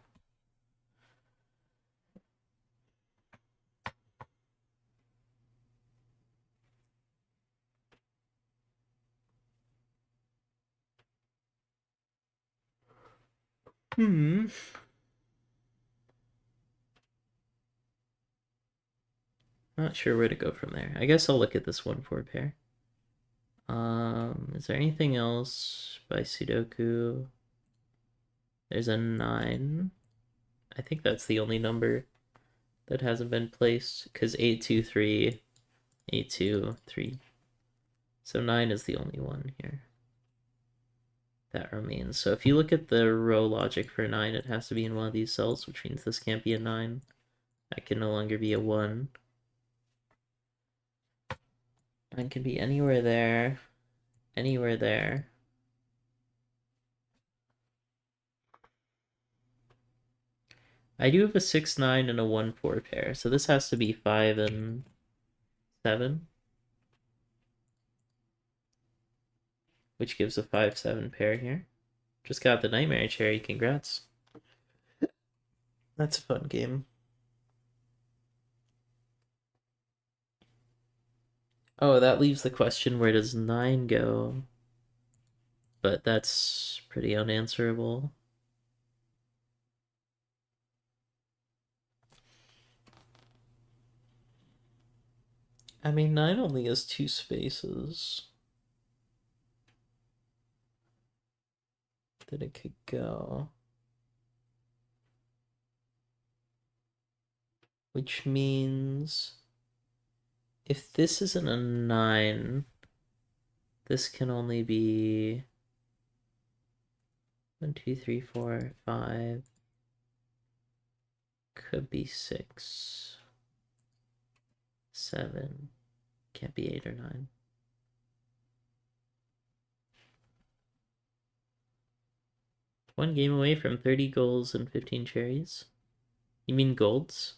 Hmm. Not sure where to go from there. I guess I'll look at this 1-4 pair. Is there anything else by Sudoku? There's a 9. I think that's the only number that hasn't been placed, because 8, 2, 3, 8, 2, 3. So 9 is the only one here that remains. So if you look at the row logic for 9, it has to be in one of these cells, which means this can't be a 9. That can no longer be a 1. 9 can be anywhere there, anywhere there. I do have a 6, 9, and a 1, 4 pair, so this has to be 5 and 7, which gives a 5, 7 pair here. Just got the Nightmare Cherry, congrats. That's a fun game. Oh, that leaves the question, where does 9 go? But that's pretty unanswerable. I mean, 9 only has 2 spaces that it could go. Which means if this isn't a 9, this can only be 1, 2, 3, 4, 5. Could be 6, 7. Can't be 8 or 9. One game away from 30 goals and 15 cherries. You mean golds?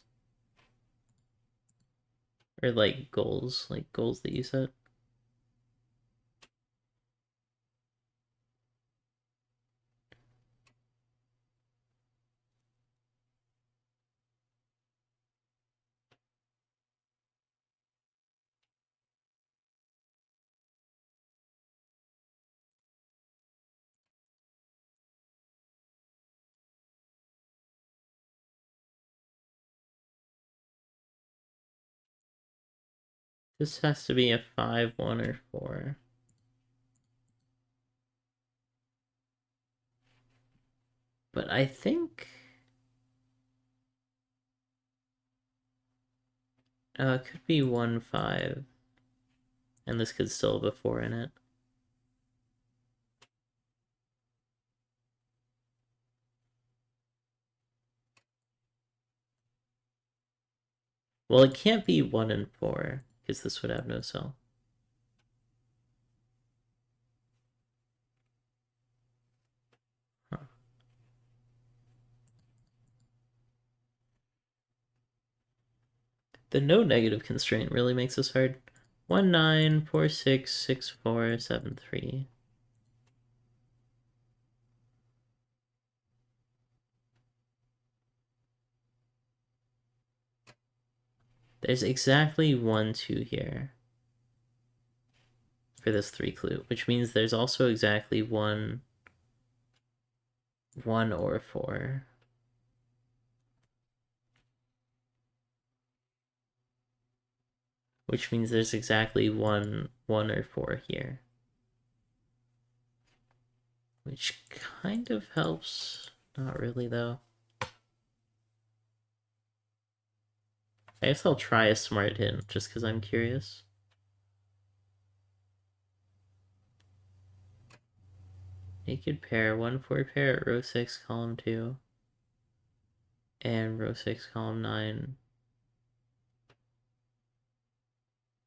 Or like goals that you set? This has to be a 5, 1, or 4. But I think it could be 1, 5. And this could still have a 4 in it. Well, it can't be 1 and 4, because this would have no cell. Huh. The no negative constraint really makes this hard. 1, 9, 4, 6, 6, 4, 7, 3. There's exactly 1, 2 here for this 3 clue, which means there's also exactly 1, 1 or 4. Which means there's exactly 1, 1 or 4 here. Which kind of helps. Not really, though. I guess I'll try a smart hint, just because I'm curious. Naked pair, 1, 4 pair at row 6, column 2. And row 6, column 9.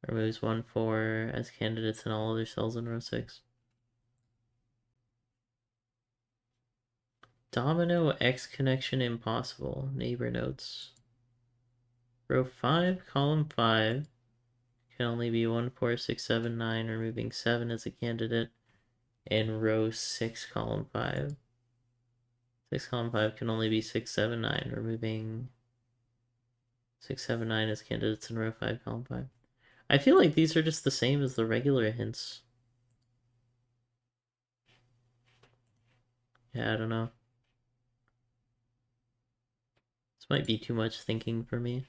Removes 1, 4 as candidates in all other cells in row 6. Domino X connection impossible. Neighbor notes. Row 5, column 5 can only be 1, 4, 6, 7, 9, removing 7 as a candidate. And row 6, column 5. 6, column 5 can only be 6, 7, 9, removing 6, 7, 9 as candidates in row 5, column 5. I feel like these are just the same as the regular hints. Yeah, I don't know. Might be too much thinking for me.